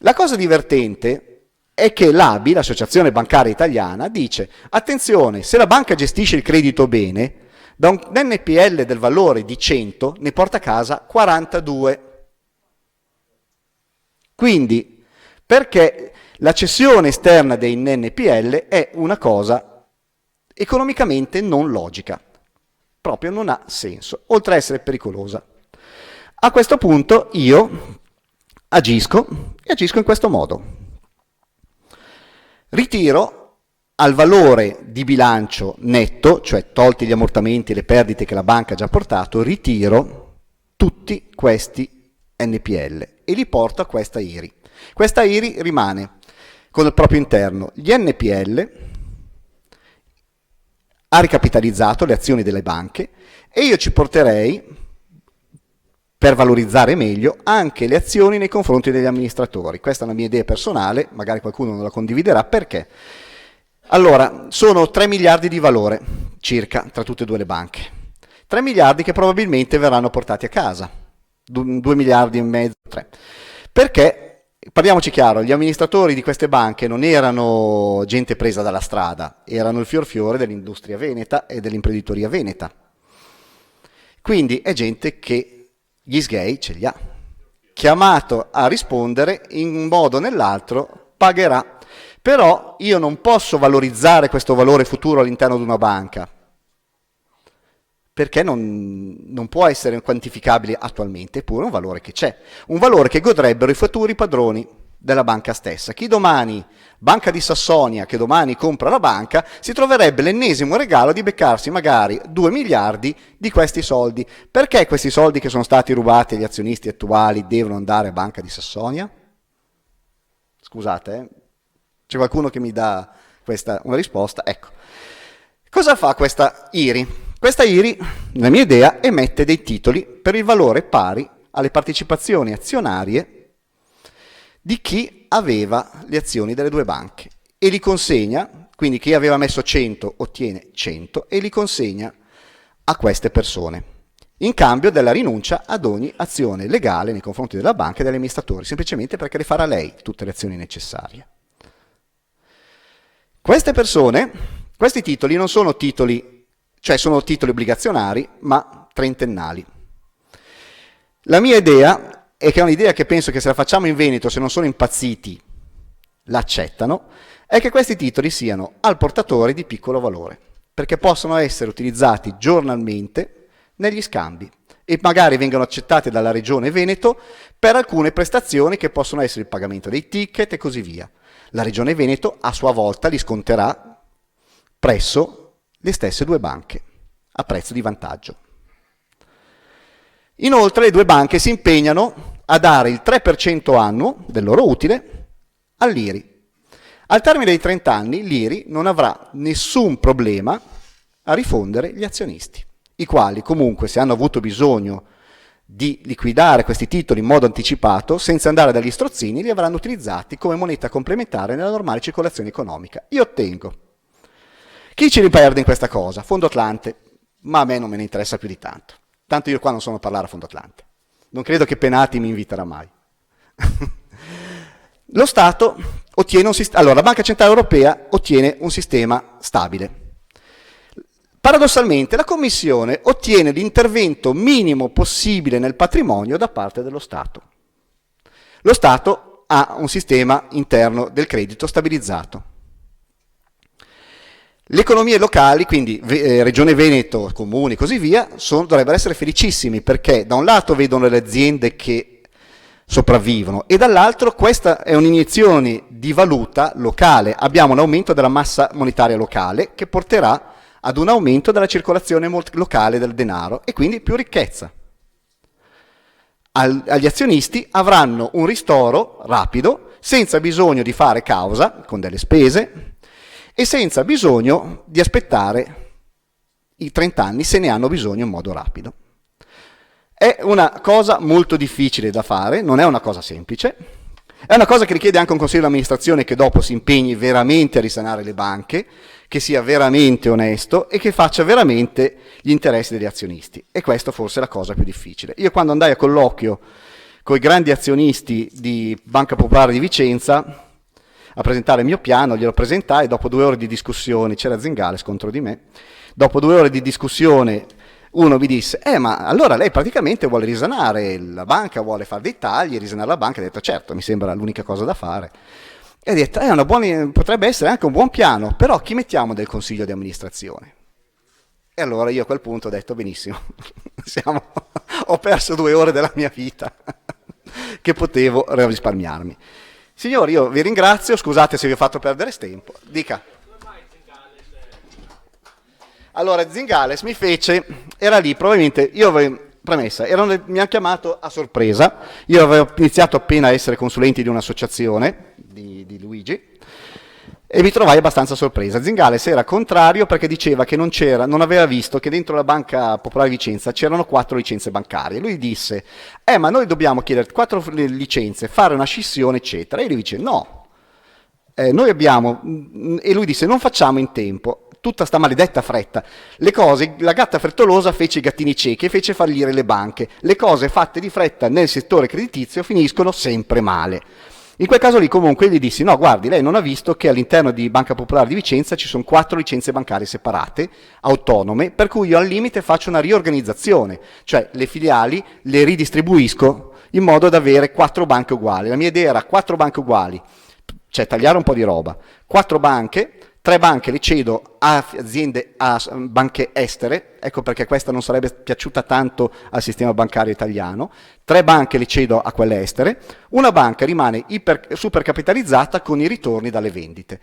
La cosa divertente è che l'ABI, l'Associazione Bancaria Italiana, dice attenzione, se la banca gestisce il credito bene, da un NPL del valore di 100 ne porta a casa 42. Quindi, perché la cessione esterna dei NPL è una cosa economicamente non logica, proprio non ha senso, oltre a essere pericolosa. A questo punto io agisco in questo modo. Ritiro al valore di bilancio netto, cioè tolti gli ammortamenti e le perdite che la banca ha già portato, ritiro tutti questi NPL e li porto a questa IRI. Questa IRI rimane con il proprio interno gli NPL, ha ricapitalizzato le azioni delle banche e io ci porterei, per valorizzare meglio, anche le azioni nei confronti degli amministratori. Questa è una mia idea personale, magari qualcuno non la condividerà, perché? Allora, sono 3 miliardi di valore circa tra tutte e due le banche. 3 miliardi che probabilmente verranno portati a casa, 2 miliardi e mezzo, 3. Perché, parliamoci chiaro, gli amministratori di queste banche non erano gente presa dalla strada, erano il fior dell'industria veneta e dell'imprenditoria veneta. Quindi è gente che gli sgay ce li ha. Chiamato a rispondere, in un modo o nell'altro pagherà. Però io non posso valorizzare questo valore futuro all'interno di una banca, perché non può essere quantificabile attualmente, eppure è un valore che c'è, un valore che godrebbero i futuri padroni della banca stessa. Chi domani, Banca di Sassonia, che domani compra la banca, si troverebbe l'ennesimo regalo di beccarsi magari 2 miliardi di questi soldi. Perché questi soldi che sono stati rubati agli azionisti attuali devono andare a Banca di Sassonia? Scusate, c'è qualcuno che mi dà una risposta? Ecco. Cosa fa questa IRI? Questa IRI, nella mia idea, emette dei titoli per il valore pari alle partecipazioni azionarie di chi aveva le azioni delle due banche e li consegna, quindi chi aveva messo 100 ottiene 100 e li consegna a queste persone, in cambio della rinuncia ad ogni azione legale nei confronti della banca e degli amministratori, semplicemente perché le farà lei tutte le azioni necessarie. Queste persone, questi titoli non sono titoli, cioè sono titoli obbligazionari, ma trentennali. La mia idea, e che è un'idea che penso che se la facciamo in Veneto, se non sono impazziti, l'accettano, è che questi titoli siano al portatore di piccolo valore, perché possono essere utilizzati giornalmente negli scambi e magari vengono accettati dalla Regione Veneto per alcune prestazioni che possono essere il pagamento dei ticket e così via. La Regione Veneto a sua volta li sconterà presso le stesse due banche a prezzo di vantaggio. Inoltre le due banche si impegnano a dare il 3% annuo del loro utile all'IRI. Al termine dei 30 anni l'IRI non avrà nessun problema a rifondere gli azionisti, i quali comunque, se hanno avuto bisogno di liquidare questi titoli in modo anticipato, senza andare dagli strozzini, li avranno utilizzati come moneta complementare nella normale circolazione economica. Io ottengo. Chi ci riperde in questa cosa? Fondo Atlante, ma a me non me ne interessa più di tanto. Tanto io qua non sono a parlare a Fondo Atlante. Non credo che Penati mi inviterà mai. Lo Stato ottiene un sistema. Allora, la Banca Centrale Europea ottiene un sistema stabile. Paradossalmente, la Commissione ottiene l'intervento minimo possibile nel patrimonio da parte dello Stato. Lo Stato ha un sistema interno del credito stabilizzato. Le economie locali, quindi Regione Veneto, comuni e così via, dovrebbero essere felicissimi perché da un lato vedono le aziende che sopravvivono e dall'altro questa è un'iniezione di valuta locale. Abbiamo un aumento della massa monetaria locale che porterà ad un aumento della circolazione locale del denaro e quindi più ricchezza. Agli azionisti avranno un ristoro rapido, senza bisogno di fare causa, con delle spese, e senza bisogno di aspettare i 30 anni se ne hanno bisogno in modo rapido. È una cosa molto difficile da fare, non è una cosa semplice, è una cosa che richiede anche un consiglio di amministrazione che dopo si impegni veramente a risanare le banche, che sia veramente onesto e che faccia veramente gli interessi degli azionisti. E questa forse è la cosa più difficile. Io quando andai a colloquio con i grandi azionisti di Banca Popolare di Vicenza a presentare il mio piano, glielo presentai, dopo 2 ore di discussione, c'era Zingales contro di me, dopo 2 ore di discussione uno mi disse, ma allora lei praticamente vuole risanare la banca, vuole fare dei tagli, risanare la banca, ho detto certo, mi sembra l'unica cosa da fare. E ho detto, potrebbe essere anche un buon piano, però chi mettiamo del consiglio di amministrazione? E allora io a quel punto ho detto, benissimo, ho perso 2 ore della mia vita che potevo risparmiarmi. Signori, io vi ringrazio, scusate se vi ho fatto perdere tempo. Dica. Allora Zingales era lì, probabilmente, premessa, mi hanno chiamato a sorpresa, io avevo iniziato appena a essere consulente di un'associazione di Luigi e mi trovai abbastanza sorpresa. Zingales era contrario perché diceva che non aveva visto che dentro la Banca Popolare di Vicenza c'erano 4 licenze bancarie. Lui disse, ma noi dobbiamo chiedere 4 licenze, fare una scissione, eccetera. E lui dice, no, noi abbiamo, e lui disse, non facciamo in tempo. Tutta sta maledetta fretta. Le cose, la gatta frettolosa fece i gattini ciechi e fece fallire le banche. Le cose fatte di fretta nel settore creditizio finiscono sempre male. In quel caso lì comunque gli dissi, no guardi, lei non ha visto che all'interno di Banca Popolare di Vicenza ci sono 4 licenze bancarie separate, autonome, per cui io al limite faccio una riorganizzazione, cioè le filiali le ridistribuisco in modo da avere 4 banche uguali. La mia idea era 4 banche uguali, cioè tagliare un po' di roba, 4 banche, 3 banche le cedo a aziende, a banche estere, ecco perché questa non sarebbe piaciuta tanto al sistema bancario italiano, 3 banche le cedo a quelle estere, una banca rimane supercapitalizzata con i ritorni dalle vendite.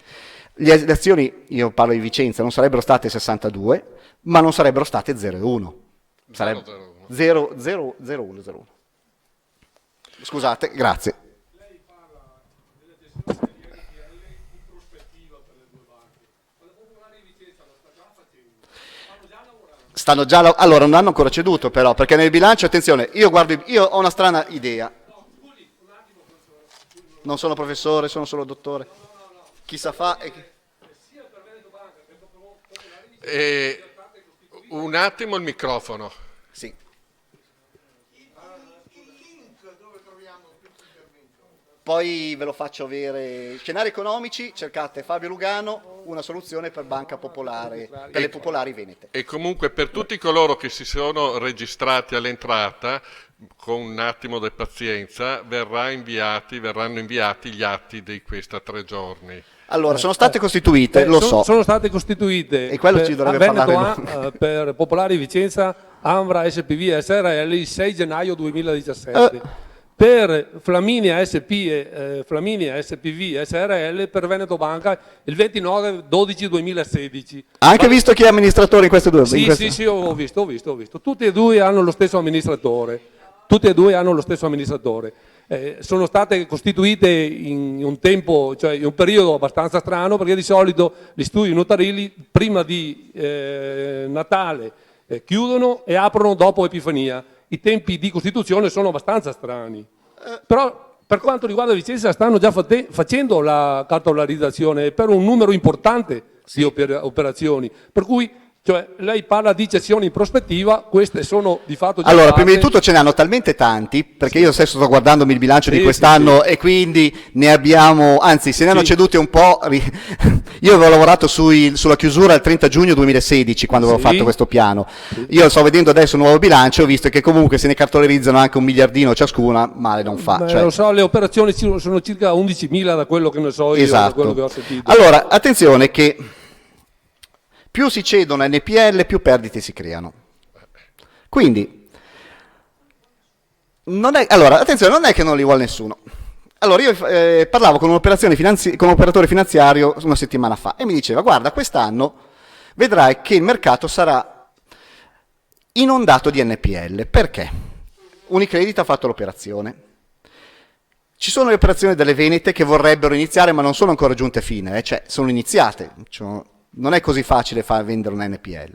Le azioni, io parlo di Vicenza, non sarebbero state 62, ma non sarebbero state 0,1. Sarebbero 0,1. Scusate, grazie. Allora non hanno ancora ceduto però, perché nel bilancio, attenzione, io ho una strana idea. Non sono professore, sono solo dottore. Chi sa fa? Un attimo il microfono. Sì. Poi ve lo faccio avere. Scenari economici, cercate Fabio Lugano, una soluzione per Banca Popolare, per le popolari venete. E comunque per tutti coloro che si sono registrati all'entrata, con un attimo di pazienza, verranno inviati gli atti di questi 3 giorni. Allora, sono state costituite, lo so. Sono state costituite e quello ci dovrebbe parlare per Popolari Vicenza, Ambra SPV SRL il 6 gennaio 2017. Per Flaminia SP, Flaminia SPV SRL per Veneto Banca il 29/12/2016. Ha anche visto chi è amministratore in queste due? Sì, ho visto. Tutti e due hanno lo stesso amministratore. Sono state costituite in un tempo, cioè in un periodo abbastanza strano, perché di solito gli studi notarili prima di Natale chiudono e aprono dopo Epifania. I tempi di costituzione sono abbastanza strani, però per quanto riguarda Vicenza stanno già facendo la cartolarizzazione per un numero importante di operazioni, per cui lei parla di cessioni in prospettiva, queste sono di fatto già Allora, prima di tutto ce ne hanno talmente tanti, perché io stesso sto guardandomi il bilancio di quest'anno e quindi ne abbiamo, anzi se ne hanno cedute un po'. Io avevo lavorato sulla chiusura il 30 giugno 2016 quando avevo fatto questo piano. Io sto vedendo adesso un nuovo bilancio e ho visto che comunque se ne cartolarizzano anche 1 miliardino ciascuna, male non fa. Lo so, le operazioni sono circa 11.000 da quello che ne so io, da quello che ho sentito. Allora, attenzione che più si cedono NPL, più perdite si creano. Quindi, attenzione, non è che non li vuole nessuno. Allora, io parlavo con un operatore finanziario una settimana fa e mi diceva, guarda, quest'anno vedrai che il mercato sarà inondato di NPL. Perché? Unicredit ha fatto l'operazione. Ci sono le operazioni delle Venete che vorrebbero iniziare ma non sono ancora giunte a fine, cioè sono iniziate. Non è così facile far vendere un NPL.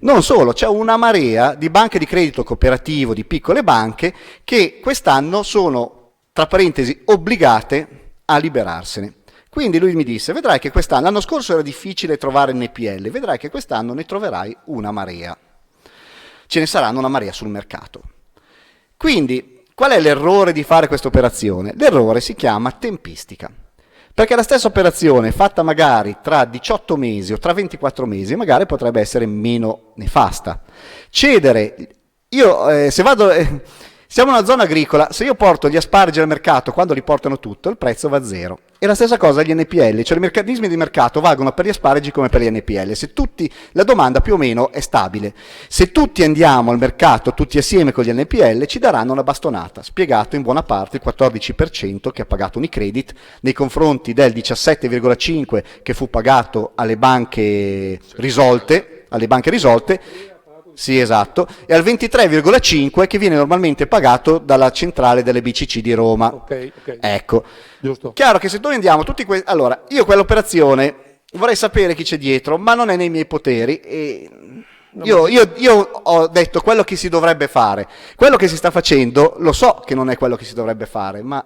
Non solo, c'è una marea di banche di credito cooperativo, di piccole banche, che quest'anno sono, tra parentesi, obbligate a liberarsene. Quindi lui mi disse, vedrai che quest'anno, l'anno scorso era difficile trovare NPL, vedrai che quest'anno ne troverai una marea. Ce ne saranno una marea sul mercato. Quindi, qual è l'errore di fare questa operazione? L'errore si chiama tempistica. Perché la stessa operazione fatta magari tra 18 mesi o tra 24 mesi magari potrebbe essere meno nefasta. Cedere, siamo in una zona agricola, se io porto gli asparagi al mercato quando li portano tutto il prezzo va a zero. E la stessa cosa gli NPL, cioè i meccanismi di mercato valgono per gli asparagi come per gli NPL. La domanda più o meno è stabile. Se tutti andiamo al mercato, tutti assieme con gli NPL, ci daranno una bastonata, spiegato in buona parte il 14% che ha pagato Unicredit nei confronti del 17,5% che fu pagato alle banche risolte, alle banche risolte, sì, esatto, e al 23,5 che viene normalmente pagato dalla centrale delle BCC di Roma. Ok. Ecco, Giusto. chiaro che se noi andiamo tutti questi... Allora, io quell'operazione vorrei sapere chi c'è dietro, ma non è nei miei poteri e... Io ho detto quello che si dovrebbe fare, quello che si sta facendo, lo so che non è quello che si dovrebbe fare, ma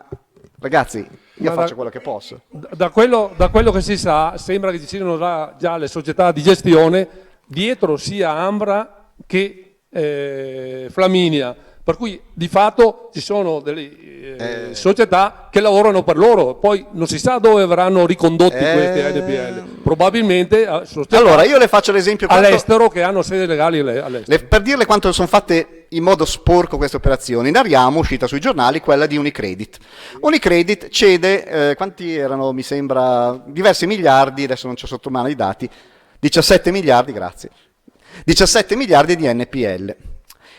ragazzi, io faccio quello che posso. Da quello che si sa, sembra che ci siano già le società di gestione, dietro sia Ambra che Flaminia, per cui di fatto ci sono delle società che lavorano per loro, poi non si sa dove verranno ricondotti questi NPL, probabilmente allora io le faccio l'esempio all'estero che hanno sede legali all'estero. Per dirle quanto sono fatte in modo sporco queste operazioni, ne abbiamo uscita sui giornali quella di Unicredit. Unicredit cede, quanti erano, mi sembra, diversi miliardi, adesso non c'ho sotto mano i dati, 17 miliardi, grazie, 17 miliardi di NPL.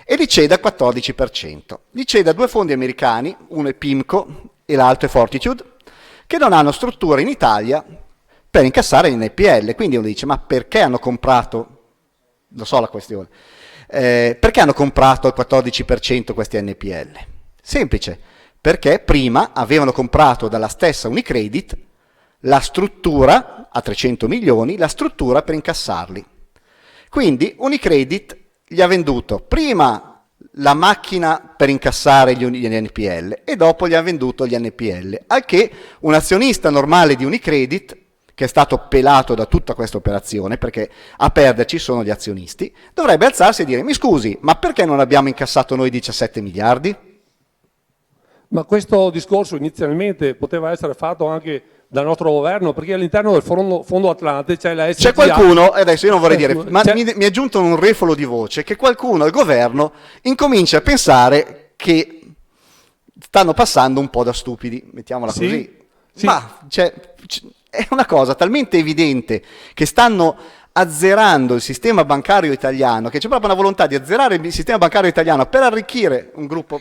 E li cede al 14%. Li cede a due fondi americani, uno è PIMCO e l'altro è Fortitude, che non hanno strutture in Italia per incassare in NPL. Quindi uno dice, ma perché hanno comprato, lo so la questione, perché hanno comprato al 14% questi NPL? Semplice, perché prima avevano comprato dalla stessa Unicredit la struttura, a 300 milioni, la struttura per incassarli. Quindi Unicredit gli ha venduto prima la macchina per incassare gli NPL e dopo gli ha venduto gli NPL, al che un azionista normale di Unicredit, che è stato pelato da tutta questa operazione, perché a perderci sono gli azionisti, dovrebbe alzarsi e dire, mi scusi, ma perché non abbiamo incassato noi 17 miliardi? Ma questo discorso inizialmente poteva essere fatto anche dal nostro governo, perché all'interno del Fondo Atlante c'è la SGA. C'è qualcuno, e adesso io non vorrei dire, ma mi è giunto un refolo di voce, che qualcuno al governo incomincia a pensare che stanno passando un po' da stupidi, mettiamola così. Sì. Ma è una cosa talmente evidente che stanno azzerando il sistema bancario italiano, che c'è proprio una volontà di azzerare il sistema bancario italiano per arricchire un gruppo.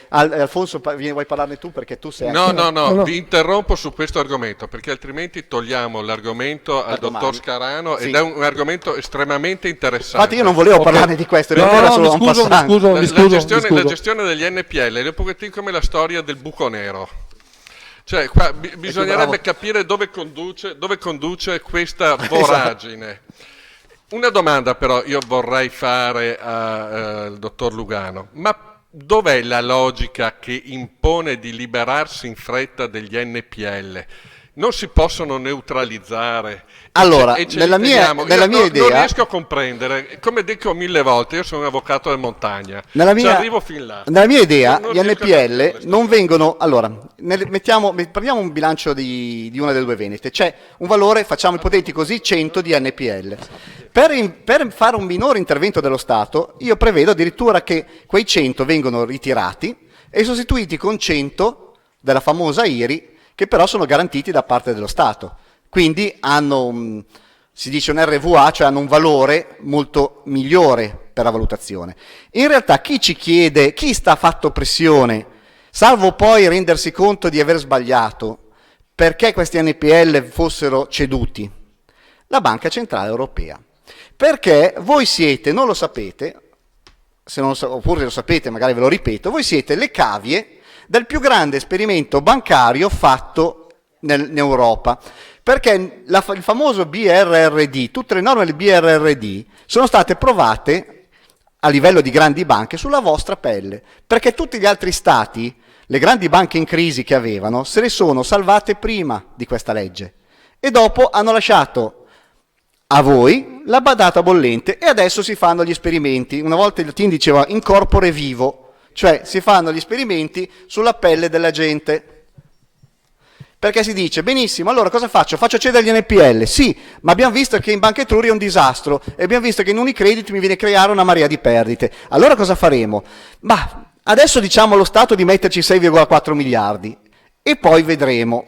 Alfonso, vuoi parlarne tu perché tu sei... No, vi interrompo su questo argomento perché altrimenti togliamo l'argomento al dottor Scarano ed è un argomento estremamente interessante. Infatti io non volevo parlarne di questo, era solo un passante. La gestione degli NPL è un pochettino come la storia del buco nero. Cioè, qua bisognerebbe capire dove conduce questa voragine. Una domanda però io vorrei fare al dottor Lugano, ma dov'è la logica che impone di liberarsi in fretta degli NPL? Non si possono neutralizzare. Allora, nella mia idea... Non riesco a comprendere, come dico 1000 volte, io sono un avvocato del montagna, arrivo fin là. Nella mia idea, gli NPL non vengono... Allora, prendiamo un bilancio di una delle due vendite, c'è un valore, facciamo ipotetico così, 100 di NPL. Per fare un minore intervento dello Stato, io prevedo addirittura che quei 100 vengono ritirati e sostituiti con 100 della famosa IRI, che però sono garantiti da parte dello Stato. Quindi hanno, si dice un RVA, cioè hanno un valore molto migliore per la valutazione. In realtà chi ci chiede, chi sta fatto pressione, salvo poi rendersi conto di aver sbagliato, perché questi NPL fossero ceduti? La Banca Centrale Europea. Perché voi siete, non lo sapete, oppure lo sapete, magari ve lo ripeto, voi siete le cavie del più grande esperimento bancario fatto in Europa, perché il famoso BRRD, tutte le norme del BRRD sono state provate a livello di grandi banche sulla vostra pelle, perché tutti gli altri stati, le grandi banche in crisi che avevano, se le sono salvate prima di questa legge e dopo hanno lasciato a voi la badata bollente e adesso si fanno gli esperimenti. Una volta il team diceva in corpore vivo, cioè si fanno gli esperimenti sulla pelle della gente. Perché si dice, benissimo, allora cosa faccio? Faccio cedere gli NPL? Sì, ma abbiamo visto che in Banca Etruria è un disastro e abbiamo visto che in Unicredit mi viene a creare una marea di perdite. Allora cosa faremo? Ma adesso diciamo allo Stato di metterci 6,4 miliardi e poi vedremo.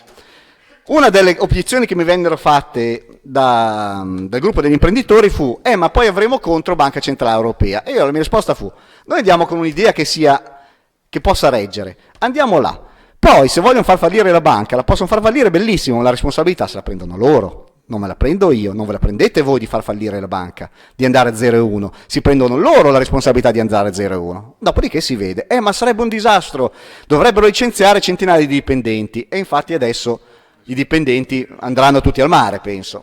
Una delle obiezioni che mi vennero fatte dal gruppo degli imprenditori fu ma poi avremo contro Banca Centrale Europea. E io la mia risposta fu, noi andiamo con un'idea che possa reggere, andiamo là. Poi se vogliono far fallire la banca, la possono far fallire, bellissimo, la responsabilità se la prendono loro. non me la prendo io, non ve la prendete voi di far fallire la banca, di andare a 0,1, si prendono loro la responsabilità di andare a 0,1, dopodiché si vede, ma sarebbe un disastro, dovrebbero licenziare centinaia di dipendenti, e infatti adesso i dipendenti andranno tutti al mare, penso.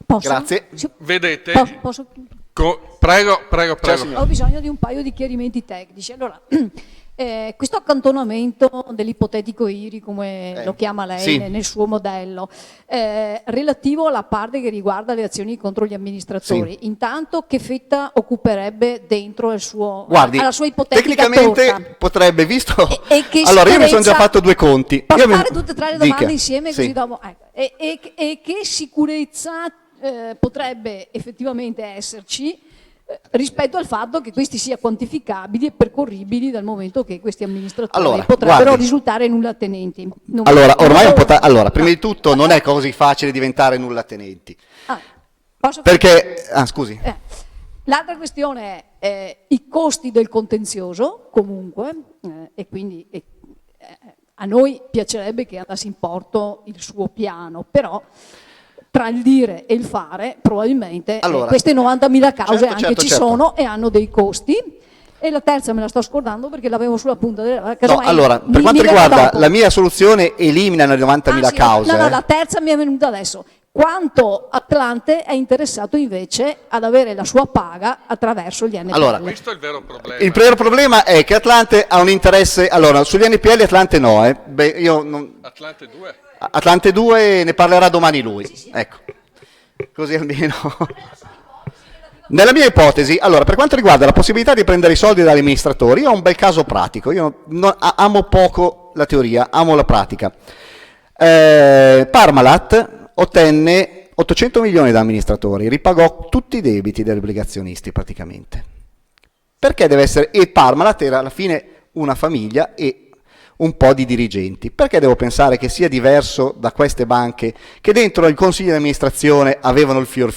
Posso? Grazie. Vedete, Posso? prego. Ho bisogno di un paio di chiarimenti tecnici. Allora, questo accantonamento dell'ipotetico IRI, come lo chiama lei sì. nel suo modello, relativo alla parte che riguarda le azioni contro gli amministratori, Sì. intanto che fetta occuperebbe dentro il suo, Guardi, alla sua ipotetica tecnicamente torta? potrebbe, visto... E che allora, io mi sono già sicurezza- fatto due conti. Posso Io fare tutte e tre le domande Dica. insieme Sì. così dopo? Ecco. E che sicurezza potrebbe effettivamente esserci rispetto al fatto che questi siano quantificabili e percorribili dal momento che questi amministratori Allora, potrebbero guardi. risultare nullatenenti. Allora, ormai allora, prima di tutto non è così facile diventare nullatenenti. Posso Perché... scusi. L'altra questione è i costi del contenzioso, comunque, e quindi a noi piacerebbe che andasse in porto il suo piano, però tra il dire e il fare probabilmente Allora, queste 90.000 cause certo, anche certo, ci certo. sono e hanno dei costi. E la terza me la sto scordando perché l'avevo sulla punta della... No, casomai allora, per mi quanto viene riguarda dopo. la mia soluzione, elimina le 90.000 Sì, cause. No, la terza mi è venuta adesso. Quanto Atlante è interessato invece ad avere la sua paga attraverso gli NPL? Allora, Questo è il vero problema. Il vero problema è che Atlante ha un interesse... Allora, sugli NPL Atlante no, Beh, io non... Atlante 2. Atlante 2 ne parlerà domani lui. Ecco, così almeno... Nella mia ipotesi, allora, per quanto riguarda la possibilità di prendere i soldi dagli amministratori, io ho un bel caso pratico. Io amo poco la teoria, amo la pratica. Parmalat ottenne 800 milioni da amministratori, ripagò tutti i debiti degli obbligazionisti praticamente. Perché deve essere... E Parmalat era alla fine una famiglia e un po' di dirigenti. Perché devo pensare che sia diverso da queste banche che dentro il consiglio di amministrazione avevano il fior.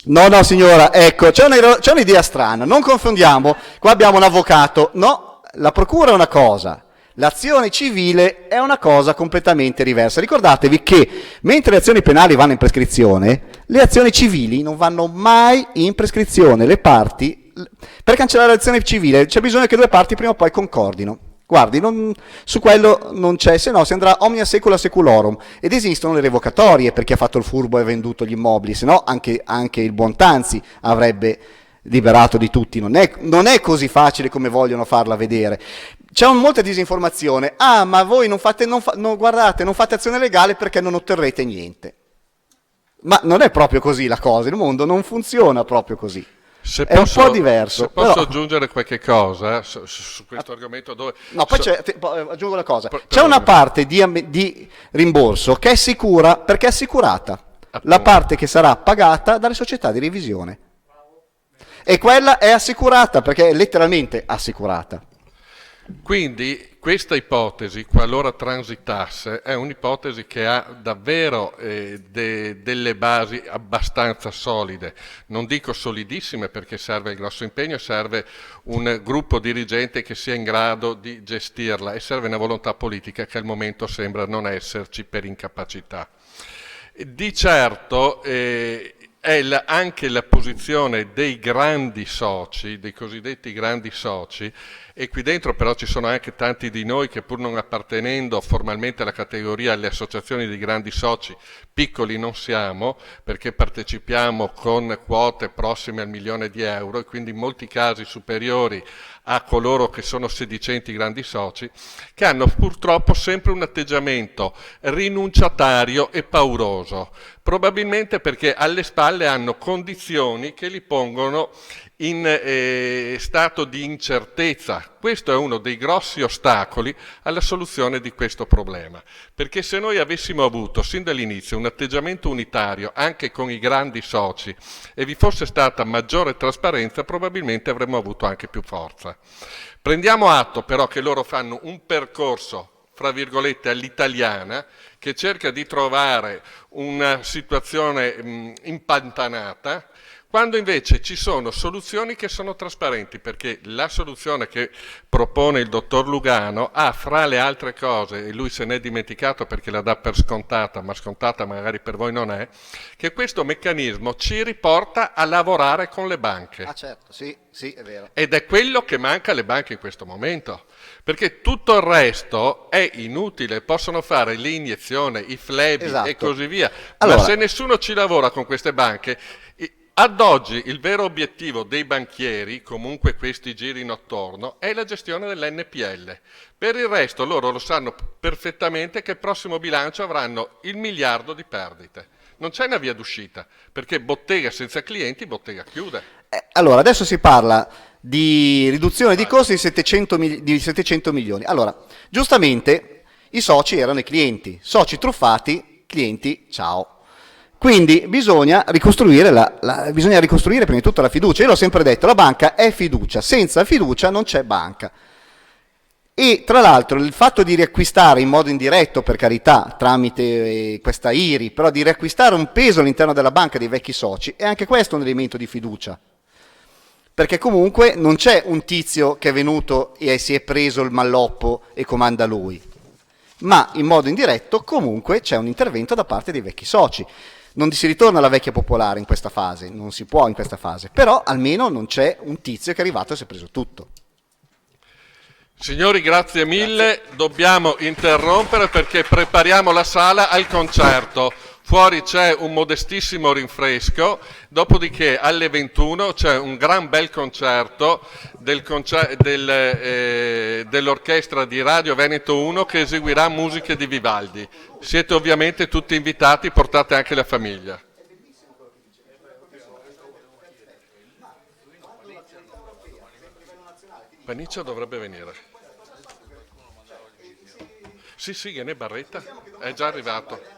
No, signora, ecco, c'è un'idea strana, non confondiamo, qua abbiamo un avvocato, no, la procura è una cosa, l'azione civile è una cosa completamente diversa. Ricordatevi che mentre le azioni penali vanno in prescrizione, le azioni civili non vanno mai in prescrizione, le parti, per cancellare l'azione civile c'è bisogno che due parti prima o poi concordino. Guardi, su quello non c'è, se no si andrà omnia secula seculorum, ed esistono le revocatorie per chi ha fatto il furbo e venduto gli immobili, se no anche il buon Tanzi avrebbe liberato di tutti. Non è così facile come vogliono farla vedere. C'è molta disinformazione. Ma voi non fate azione legale perché non otterrete niente. Ma non è proprio così la cosa, il mondo non funziona proprio così. È un po' diverso. Se posso però... aggiungere qualche cosa su questo argomento dove... No, poi aggiungo una cosa. C'è una parte di rimborso che è sicura perché è assicurata. Appunto. La parte che sarà pagata dalle società di revisione. E quella è assicurata perché è letteralmente assicurata. Quindi questa ipotesi, qualora transitasse, è un'ipotesi che ha davvero delle basi abbastanza solide, non dico solidissime perché serve il grosso impegno, serve un gruppo dirigente che sia in grado di gestirla e serve una volontà politica che al momento sembra non esserci per incapacità. Di certo è anche la posizione dei grandi soci, dei cosiddetti grandi soci, e qui dentro però ci sono anche tanti di noi che pur non appartenendo formalmente alla categoria alle associazioni di grandi soci, piccoli non siamo perché partecipiamo con quote prossime al €1.000.000 e quindi in molti casi superiori a coloro che sono sedicenti grandi soci, che hanno purtroppo sempre un atteggiamento rinunciatario e pauroso, probabilmente perché alle spalle hanno condizioni che li pongono in stato di incertezza. Questo è uno dei grossi ostacoli alla soluzione di questo problema, perché se noi avessimo avuto sin dall'inizio un atteggiamento unitario anche con i grandi soci e vi fosse stata maggiore trasparenza, probabilmente avremmo avuto anche più forza. Prendiamo atto però che loro fanno un percorso, fra virgolette, all'italiana, che cerca di trovare una situazione impantanata, quando invece ci sono soluzioni che sono trasparenti, perché la soluzione che propone il dottor Lugano ha, fra le altre cose, e lui se n'è dimenticato perché la dà per scontata, ma scontata magari per voi non è, che questo meccanismo ci riporta a lavorare con le banche. Ah certo, sì, è vero. Ed è quello che manca alle banche in questo momento, perché tutto il resto è inutile, possono fare l'iniezione, i flebi Esatto. e così via, Allora, ma se nessuno ci lavora con queste banche, ad oggi il vero obiettivo dei banchieri, comunque questi girino attorno, è la gestione dell'NPL. Per il resto loro lo sanno perfettamente che il prossimo bilancio avranno il miliardo di perdite. Non c'è una via d'uscita, perché bottega senza clienti, bottega chiude. Allora, adesso si parla di riduzione di costi di 700 milioni. Allora, giustamente i soci erano i clienti, soci truffati, clienti ciao. Quindi bisogna ricostruire, bisogna ricostruire prima di tutto la fiducia. Io l'ho sempre detto, la banca è fiducia, senza fiducia non c'è banca. E tra l'altro il fatto di riacquistare in modo indiretto, per carità, tramite questa IRI, però di riacquistare un peso all'interno della banca dei vecchi soci, è anche questo un elemento di fiducia. Perché comunque non c'è un tizio che è venuto e si è preso il malloppo e comanda lui, ma in modo indiretto comunque c'è un intervento da parte dei vecchi soci. Non si ritorna alla vecchia popolare in questa fase, non si può in questa fase, però almeno non c'è un tizio che è arrivato e si è preso tutto. Signori, grazie mille, dobbiamo interrompere perché prepariamo la sala al concerto. Fuori c'è un modestissimo rinfresco, dopodiché alle 21 c'è un gran bel concerto dell'orchestra di Radio Veneto 1 che eseguirà musiche di Vivaldi. Siete ovviamente tutti invitati, portate anche la famiglia. Paniccio dovrebbe venire. Sì, Ghene Barretta è già arrivato.